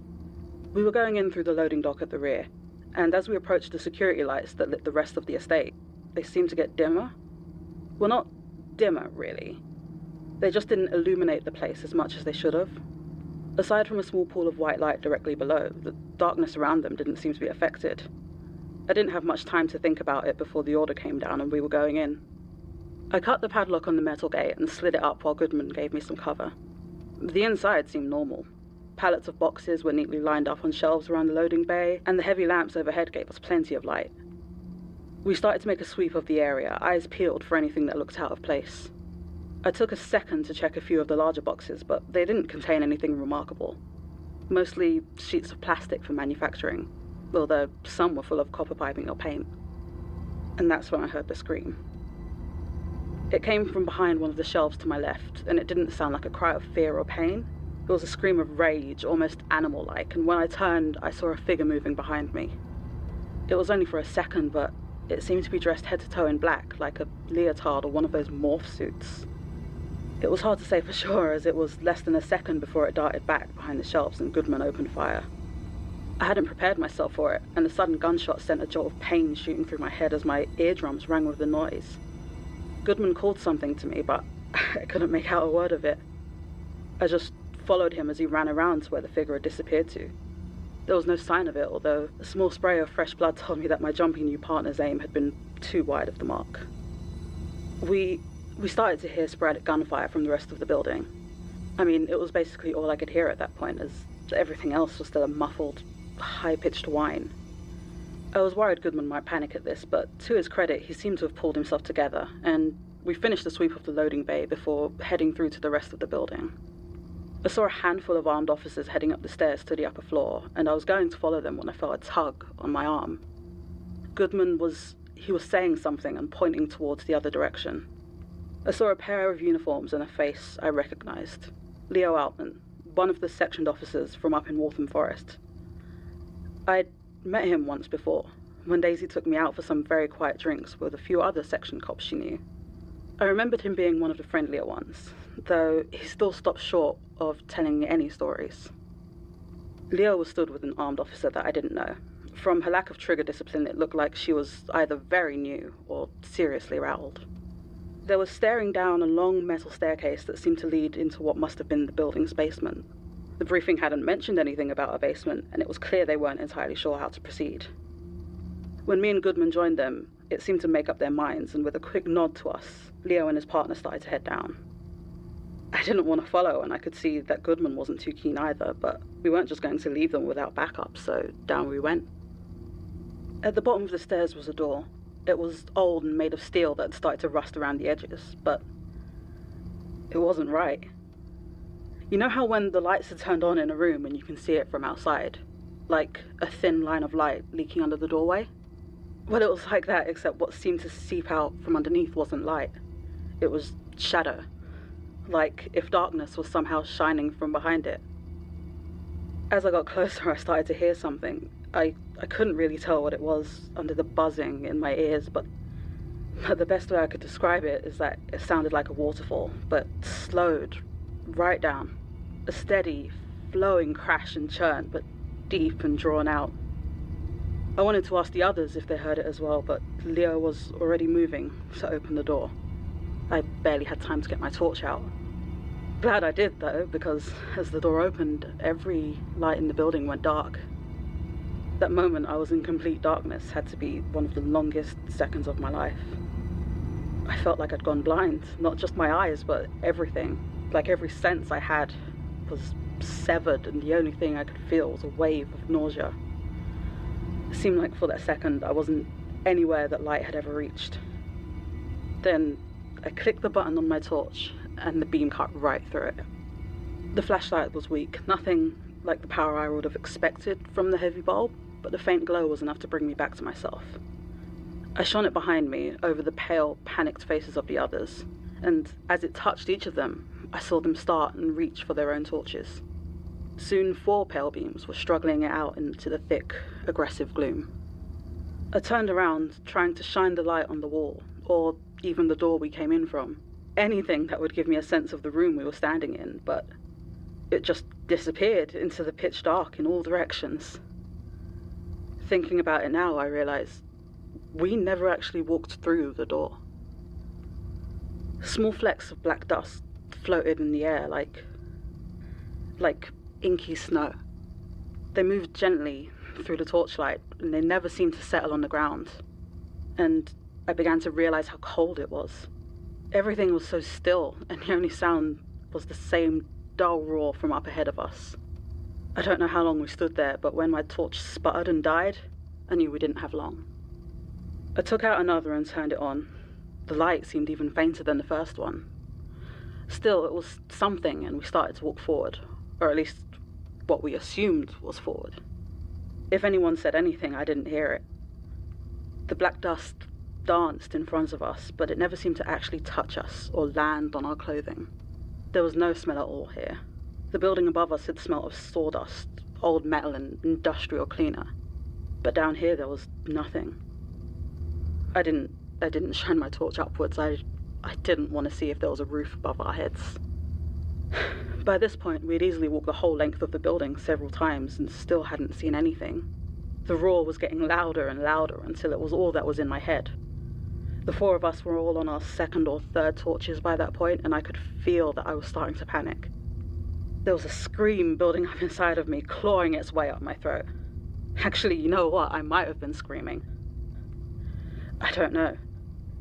We were going in through the loading dock at the rear, and as we approached the security lights that lit the rest of the estate, they seemed to get dimmer. Well, not dimmer, really. They just didn't illuminate the place as much as they should have. Aside from a small pool of white light directly below, the darkness around them didn't seem to be affected. I didn't have much time to think about it before the order came down and we were going in. I cut the padlock on the metal gate and slid it up while Goodman gave me some cover. The inside seemed normal. Pallets of boxes were neatly lined up on shelves around the loading bay, and the heavy lamps overhead gave us plenty of light. We started to make a sweep of the area, eyes peeled for anything that looked out of place. I took a second to check a few of the larger boxes, but they didn't contain anything remarkable. Mostly sheets of plastic for manufacturing, although some were full of copper piping or paint. And that's when I heard the scream. It came from behind one of the shelves to my left, and it didn't sound like a cry of fear or pain. It was a scream of rage, almost animal-like, and when I turned, I saw a figure moving behind me. It was only for a second, but it seemed to be dressed head to toe in black, like a leotard or one of those morph suits. It was hard to say for sure, as it was less than a second before it darted back behind the shelves and Goodman opened fire. I hadn't prepared myself for it, and a sudden gunshot sent a jolt of pain shooting through my head as my eardrums rang with the noise. Goodman called something to me, but I couldn't make out a word of it. I just followed him as he ran around to where the figure had disappeared to. There was no sign of it, although a small spray of fresh blood told me that my jumpy new partner's aim had been too wide of the mark. We started to hear sporadic gunfire from the rest of the building. I mean, it was basically all I could hear at that point, as everything else was still a muffled, high-pitched whine. I was worried Goodman might panic at this, but to his credit, he seemed to have pulled himself together, and We finished the sweep of the loading bay before heading through to the rest of the building. I saw a handful of armed officers heading up the stairs to the upper floor, and I was going to follow them when I felt a tug on my arm. Goodman was saying something and pointing towards the other direction. I saw a pair of uniforms and a face I recognized. Leo Altman, one of the sectioned officers from up in Waltham Forest. I'd met him once before, when Daisy took me out for some very quiet drinks with a few other section cops she knew. I remembered him being one of the friendlier ones, though he still stopped short of telling me any stories. Leo was stood with an armed officer that I didn't know. From her lack of trigger discipline, it looked like she was either very new or seriously rattled. They were staring down a long metal staircase that seemed to lead into what must have been the building's basement. The briefing hadn't mentioned anything about a basement, and it was clear they weren't entirely sure how to proceed. When me and Goodman joined them, it seemed to make up their minds, and with a quick nod to us, Leo and his partner started to head down. I didn't want to follow, and I could see that Goodman wasn't too keen either, but we weren't just going to leave them without backup, so down we went. At the bottom of the stairs was a door. It was old and made of steel that had started to rust around the edges, but it wasn't right. You know how when the lights are turned on in a room and you can see it from outside? Like a thin line of light leaking under the doorway? Well, it was like that, except what seemed to seep out from underneath wasn't light. It was shadow. Like if darkness was somehow shining from behind it. As I got closer, I started to hear something. I couldn't really tell what it was under the buzzing in my ears, but the best way I could describe it is that it sounded like a waterfall, but slowed right down. A steady, flowing crash and churn, but deep and drawn out. I wanted to ask the others if they heard it as well, but Leo was already moving to open the door. I barely had time to get my torch out. Glad I did, though, because as the door opened, every light in the building went dark. That moment I was in complete darkness had to be one of the longest seconds of my life. I felt like I'd gone blind, not just my eyes, but everything. Like every sense I had was severed, and the only thing I could feel was a wave of nausea. It seemed like for that second I wasn't anywhere that light had ever reached. Then I clicked the button on my torch, and the beam cut right through it. The flashlight was weak, nothing like the power I would have expected from the heavy bulb, but the faint glow was enough to bring me back to myself. I shone it behind me, over the pale, panicked faces of the others, and as it touched each of them, I saw them start and reach for their own torches. Soon 4 pale beams were struggling it out into the thick, aggressive gloom. I turned around, trying to shine the light on the wall, or even the door we came in from. Anything that would give me a sense of the room we were standing in, but it just disappeared into the pitch dark in all directions. Thinking about it now, I realized we never actually walked through the door. Small flecks of black dust floated in the air like inky snow. They moved gently through the torchlight, and they never seemed to settle on the ground. And I began to realize how cold it was. Everything was so still, and the only sound was the same dull roar from up ahead of us. I don't know how long we stood there, but when my torch sputtered and died, I knew we didn't have long. I took out another and turned it on. The light seemed even fainter than the first one. Still, it was something, and we started to walk forward, or at least what we assumed was forward. If anyone said anything, I didn't hear it. The black dust danced in front of us, but it never seemed to actually touch us or land on our clothing. There was no smell at all here. The building above us had smelled of sawdust, old metal, and industrial cleaner. But down here there was nothing. I didn't shine my torch upwards. I didn't want to see if there was a roof above our heads. By this point, we'd easily walked the whole length of the building several times and still hadn't seen anything. The roar was getting louder and louder until it was all that was in my head. The 4 of us were all on our second or third torches by that point, and I could feel that I was starting to panic. There was a scream building up inside of me, clawing its way up my throat. Actually, you know what? I might have been screaming. I don't know.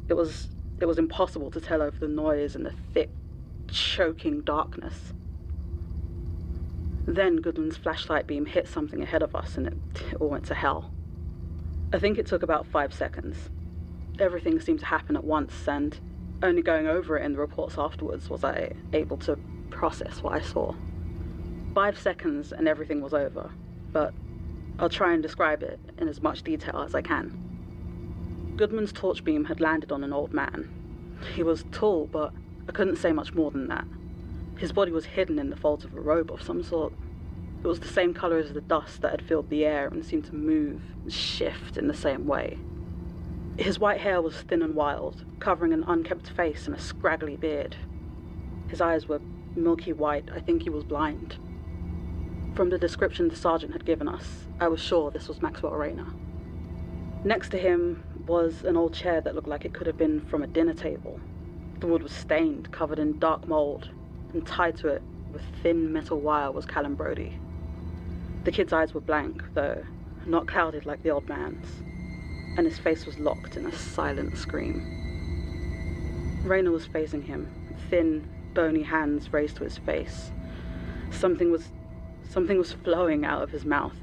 It was impossible to tell over the noise and the thick, choking darkness. Then Goodman's flashlight beam hit something ahead of us, and it all went to hell. I think it took about 5 seconds. Everything seemed to happen at once, and Only going over it in the reports afterwards was I able to process what I saw. 5 seconds and everything was over, but I'll try and describe it in as much detail as I can. Goodman's torch beam had landed on an old man. He was tall, but I couldn't say much more than that. His body was hidden in the folds of a robe of some sort. It was the same colour as the dust that had filled the air and seemed to move and shift in the same way. His white hair was thin and wild, covering an unkempt face and a scraggly beard. His eyes were milky white. I think he was blind. From the description the sergeant had given us, I was sure this was Maxwell Rayner. Next to him was an old chair that looked like it could have been from a dinner table. The wood was stained, covered in dark mould, and tied to it with thin metal wire was Callum Brodie. The kid's eyes were blank, though not clouded like the old man's, and his face was locked in a silent scream. Rayner was facing him, thin, bony hands raised to his face. Something was flowing out of his mouth.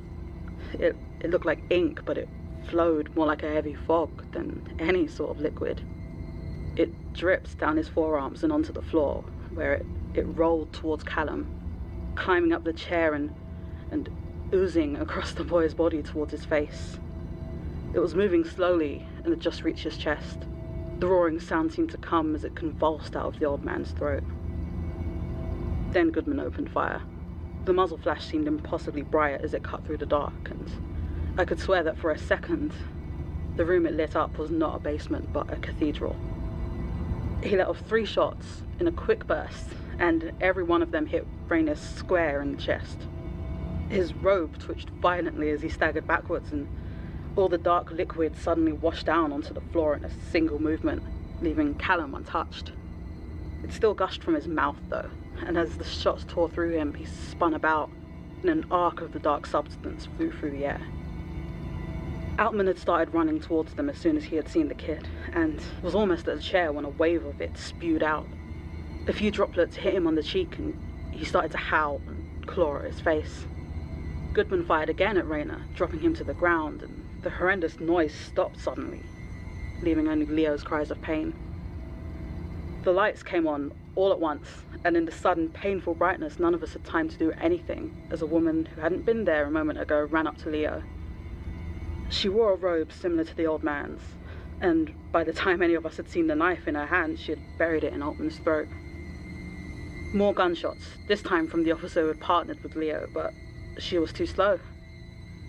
It looked like ink, but it flowed more like a heavy fog than any sort of liquid. It dripped down his forearms and onto the floor, where it rolled towards Callum, climbing up the chair and oozing across the boy's body towards his face. It was moving slowly and had just reached his chest. The roaring sound seemed to come as it convulsed out of the old man's throat. Then Goodman opened fire. The muzzle flash seemed impossibly bright as it cut through the dark, and I could swear that for a second, the room it lit up was not a basement but a cathedral. He let off 3 shots in a quick burst, and every one of them hit Rayner square in the chest. His robe twitched violently as he staggered backwards, and all the dark liquid suddenly washed down onto the floor in a single movement, leaving Callum untouched. It still gushed from his mouth, though, and as the shots tore through him, he spun about, and an arc of the dark substance flew through the air. Altman had started running towards them as soon as he had seen the kid, and was almost at the chair when a wave of it spewed out. A few droplets hit him on the cheek, and he started to howl and claw at his face. Goodman fired again at Rayner, dropping him to the ground, and the horrendous noise stopped suddenly, leaving only Leo's cries of pain. The lights came on all at once, and in the sudden, painful brightness, none of us had time to do anything, as a woman who hadn't been there a moment ago ran up to Leo. She wore a robe similar to the old man's, and by the time any of us had seen the knife in her hand, she had buried it in Altman's throat. More gunshots, this time from the officer who had partnered with Leo, but she was too slow.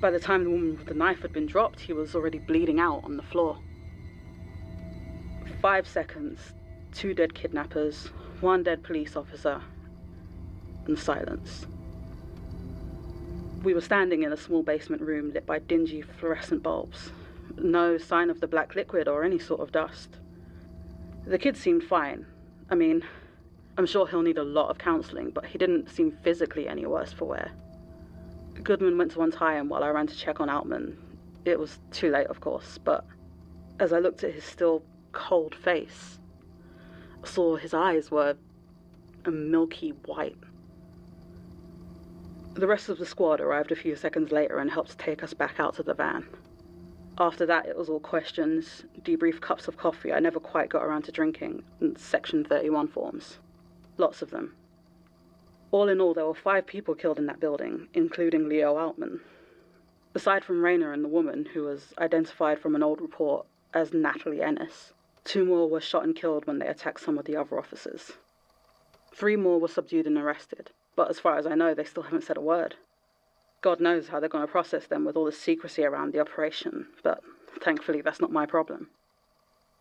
By the time the woman with the knife had been dropped, he was already bleeding out on the floor. 5 seconds, 2 dead kidnappers, 1 dead police officer, and silence. We were standing in a small basement room lit by dingy fluorescent bulbs. No sign of the black liquid or any sort of dust. The kid seemed fine. I mean, I'm sure he'll need a lot of counselling, but he didn't seem physically any worse for wear. Goodman went to untie him while I ran to check on Altman. It was too late, of course, but as I looked at his still cold face, I saw his eyes were a milky white. The rest of the squad arrived a few seconds later and helped take us back out to the van. After that, it was all questions, debrief cups of coffee I never quite got around to drinking, and Section 31 forms. Lots of them. All in all, there were 5 people killed in that building, including Leo Altman. Aside from Rayner and the woman, who was identified from an old report as Natalie Ennis, 2 more were shot and killed when they attacked some of the other officers. 3 more were subdued and arrested, but as far as I know, they still haven't said a word. God knows how they're going to process them with all the secrecy around the operation, but thankfully that's not my problem.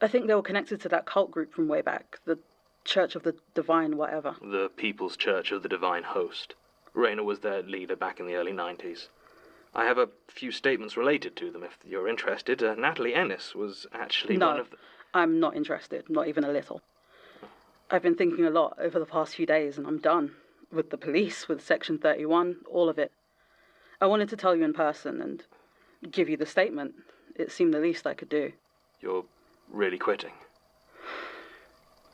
I think they were connected to that cult group from way back, the Church of the Divine whatever. The People's Church of the Divine Host. Rayner was their leader back in the early 90s. I have a few statements related to them if you're interested. Natalie Ennis was actually one of the... No, I'm not interested, not even a little. I've been thinking a lot over the past few days, and I'm done. With the police, with Section 31, all of it. I wanted to tell you in person and give you the statement. It seemed the least I could do. You're really quitting?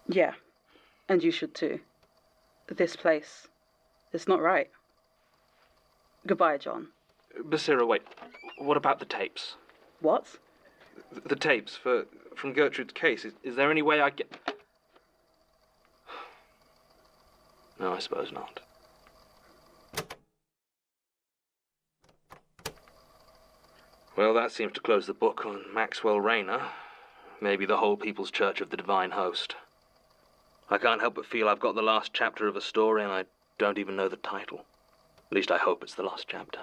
Yeah, and you should too. This place, it's not right. Goodbye, John. Basira, wait. What about the tapes? What? The tapes from Gertrude's case. Is there any way I get... No, I suppose not. Well, that seems to close the book on Maxwell Rayner. Maybe the whole People's Church of the Divine Host. I can't help but feel I've got the last chapter of a story and I don't even know the title. At least I hope it's the last chapter.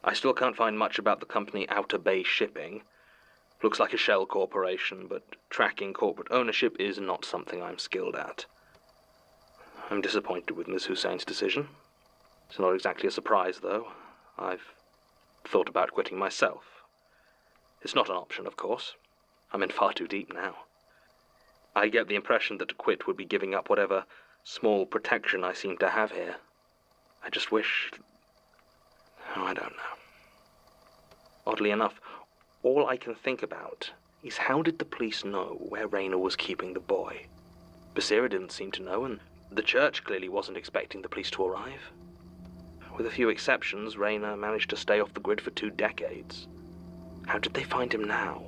I still can't find much about the company Outer Bay Shipping. Looks like a shell corporation, but tracking corporate ownership is not something I'm skilled at. I'm disappointed with Ms. Hussein's decision. It's not exactly a surprise, though. I've thought about quitting myself. It's not an option, of course. I'm in far too deep now. I get the impression that to quit would be giving up whatever small protection I seem to have here. I just wish... Oh, I don't know. Oddly enough, all I can think about is how did the police know where Rayner was keeping the boy? Basira didn't seem to know, and the church clearly wasn't expecting the police to arrive. With a few exceptions, Rayner managed to stay off the grid for 2 decades. How did they find him now?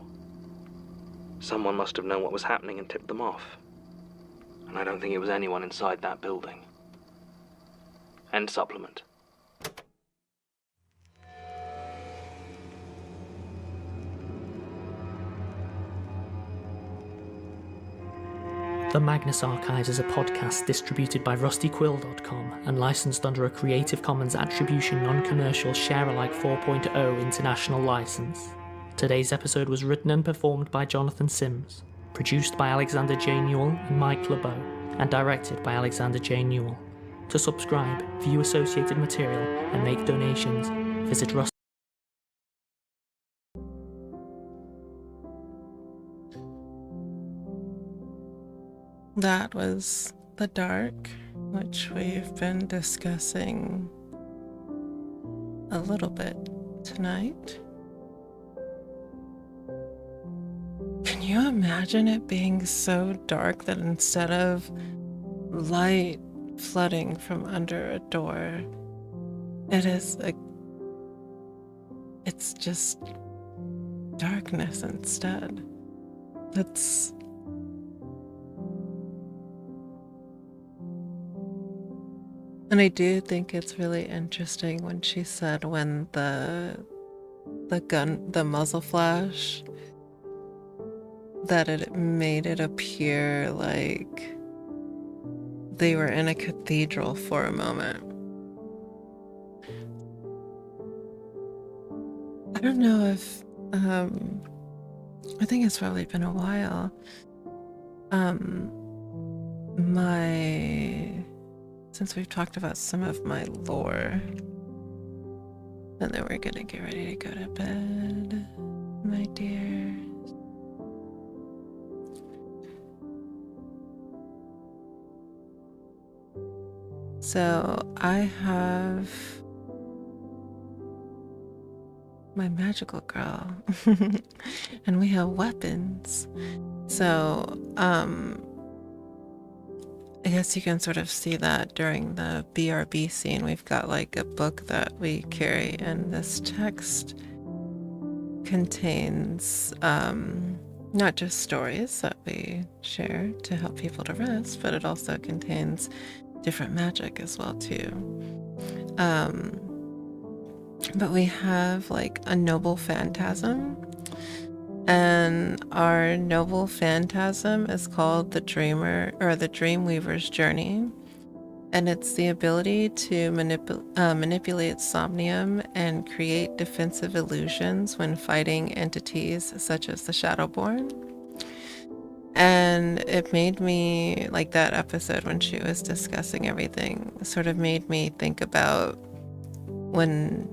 Someone must have known what was happening and tipped them off. And I don't think it was anyone inside that building. End supplement. The Magnus Archives is a podcast distributed by rustyquill.com and licensed under a Creative Commons Attribution Non-Commercial Share-alike 4.0 international license. Today's episode was written and performed by Jonathan Sims, produced by Alexander J. Newell and Mike LeBeau, and directed by Alexander J. Newell. To subscribe, view associated material, and make donations, visit Rusty. That was The Dark, which we've been discussing a little bit tonight. Can you imagine it being so dark that instead of light flooding from under a door, it's just darkness instead? And I do think it's really interesting when she said when the muzzle flash, that it made it appear like they were in a cathedral for a moment. I don't know if, I think it's probably been a while. Since we've talked about some of my lore, and then we're gonna get ready to go to bed, my dear. So I have my magical girl, and we have weapons. So, I guess you can sort of see that during the BRB scene. We've got like a book that we carry, and this text contains not just stories that we share to help people to rest, but it also contains different magic as well too. But we have like a noble phantasm, and our noble phantasm is called the Dreamer, or the Dreamweaver's Journey, and it's the ability to manipulate somnium and create defensive illusions when fighting entities such as the Shadowborn. And it made me, like that episode when she was discussing everything, sort of made me think about when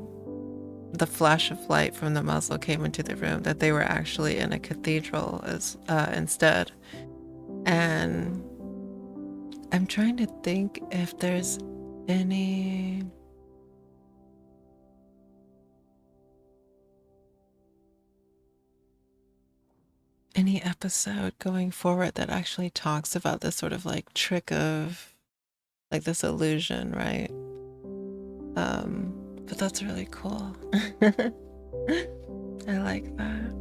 the flash of light from the muzzle came into the room, that they were actually in a cathedral instead. And I'm trying to think if there's any episode going forward that actually talks about this sort of like trick of like this illusion, right? But that's really cool. I like that.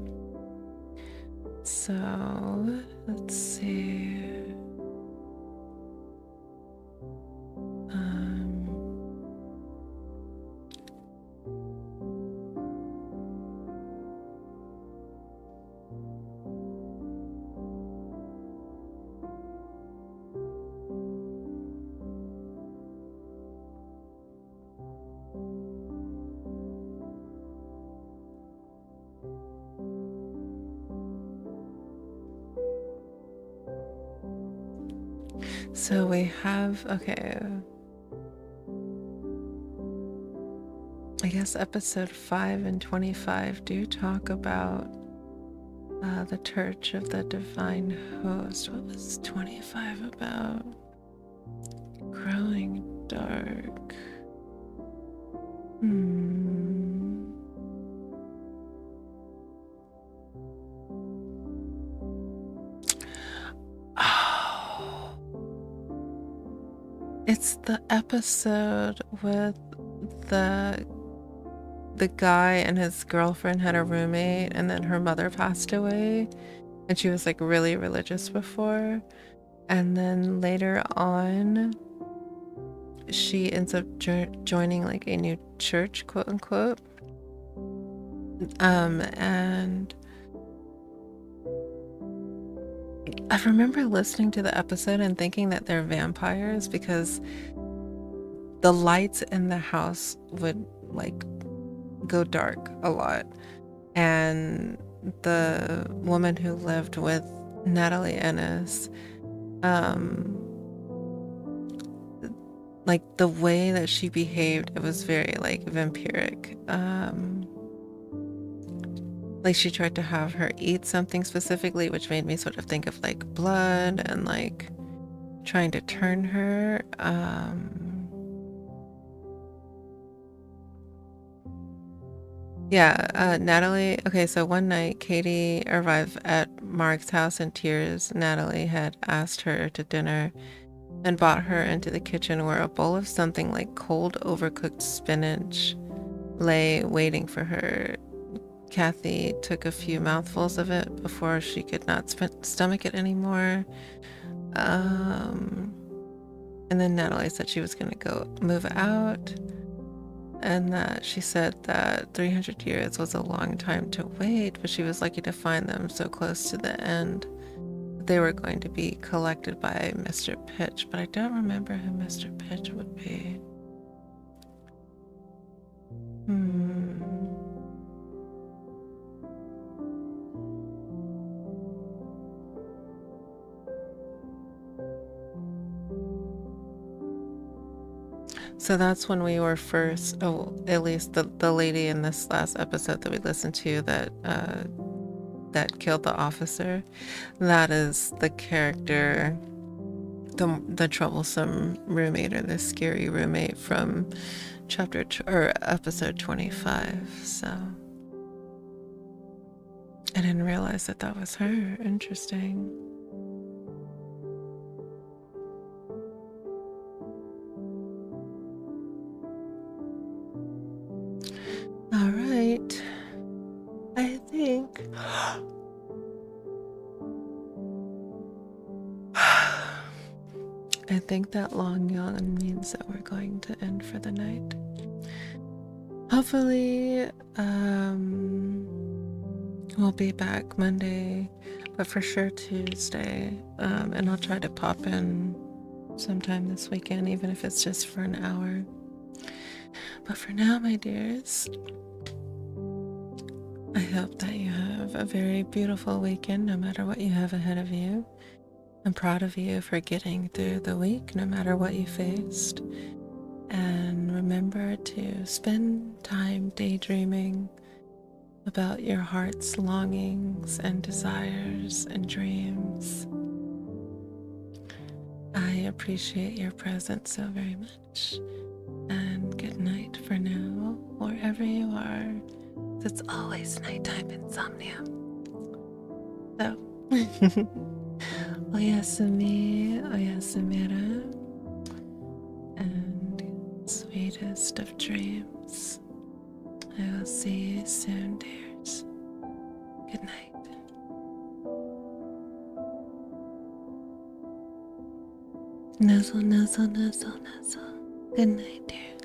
So let's see. So we have, okay, I guess episode 5 and 25 do talk about the Church of the Divine Host. What was 25 about? Growing dark. Oh. It's the episode with the guy and his girlfriend had a roommate, and then her mother passed away, and she was like really religious before, and then later on she ends up joining like a new church, quote unquote, and I remember listening to the episode and thinking that they're vampires because the lights in the house would like go dark a lot, and the woman who lived with Natalie Ennis, like the way that she behaved, it was very like vampiric. Like she tried to have her eat something specifically, which made me sort of think of like blood and like trying to turn her. Natalie. Okay, so one night Katie arrived at Mark's house in tears. Natalie had asked her to dinner and brought her into the kitchen where a bowl of something like cold, overcooked spinach lay waiting for her. Kathy took a few mouthfuls of it before she could not stomach it anymore. And then Natalie said she was going to go move out, and that she said that 300 years was a long time to wait, but she was lucky to find them so close to the end. They were going to be collected by Mr. Pitch, but I don't remember who Mr. Pitch would be. So that's when we were first, at least the lady in this last episode that we listened to that killed the officer, that is the character, the troublesome roommate or the scary roommate from episode 25. So I didn't realize that was her. Interesting. All right. I think that long yawn means that we're going to end for the night. Hopefully, we'll be back Monday, but for sure Tuesday. And I'll try to pop in sometime this weekend, even if it's just for an hour. But for now, my dears, I hope that you have a very beautiful weekend, no matter what you have ahead of you. I'm proud of you for getting through the week, no matter what you faced. And remember to spend time daydreaming about your heart's longings and desires and dreams. I appreciate your presence so very much. And good night for now, wherever you are. It's always nighttime insomnia. So, oyasumi, oyasumira, and sweetest of dreams. I will see you soon, dears. Good night. Nuzzle, nuzzle, nuzzle, nuzzle. Good night, dear.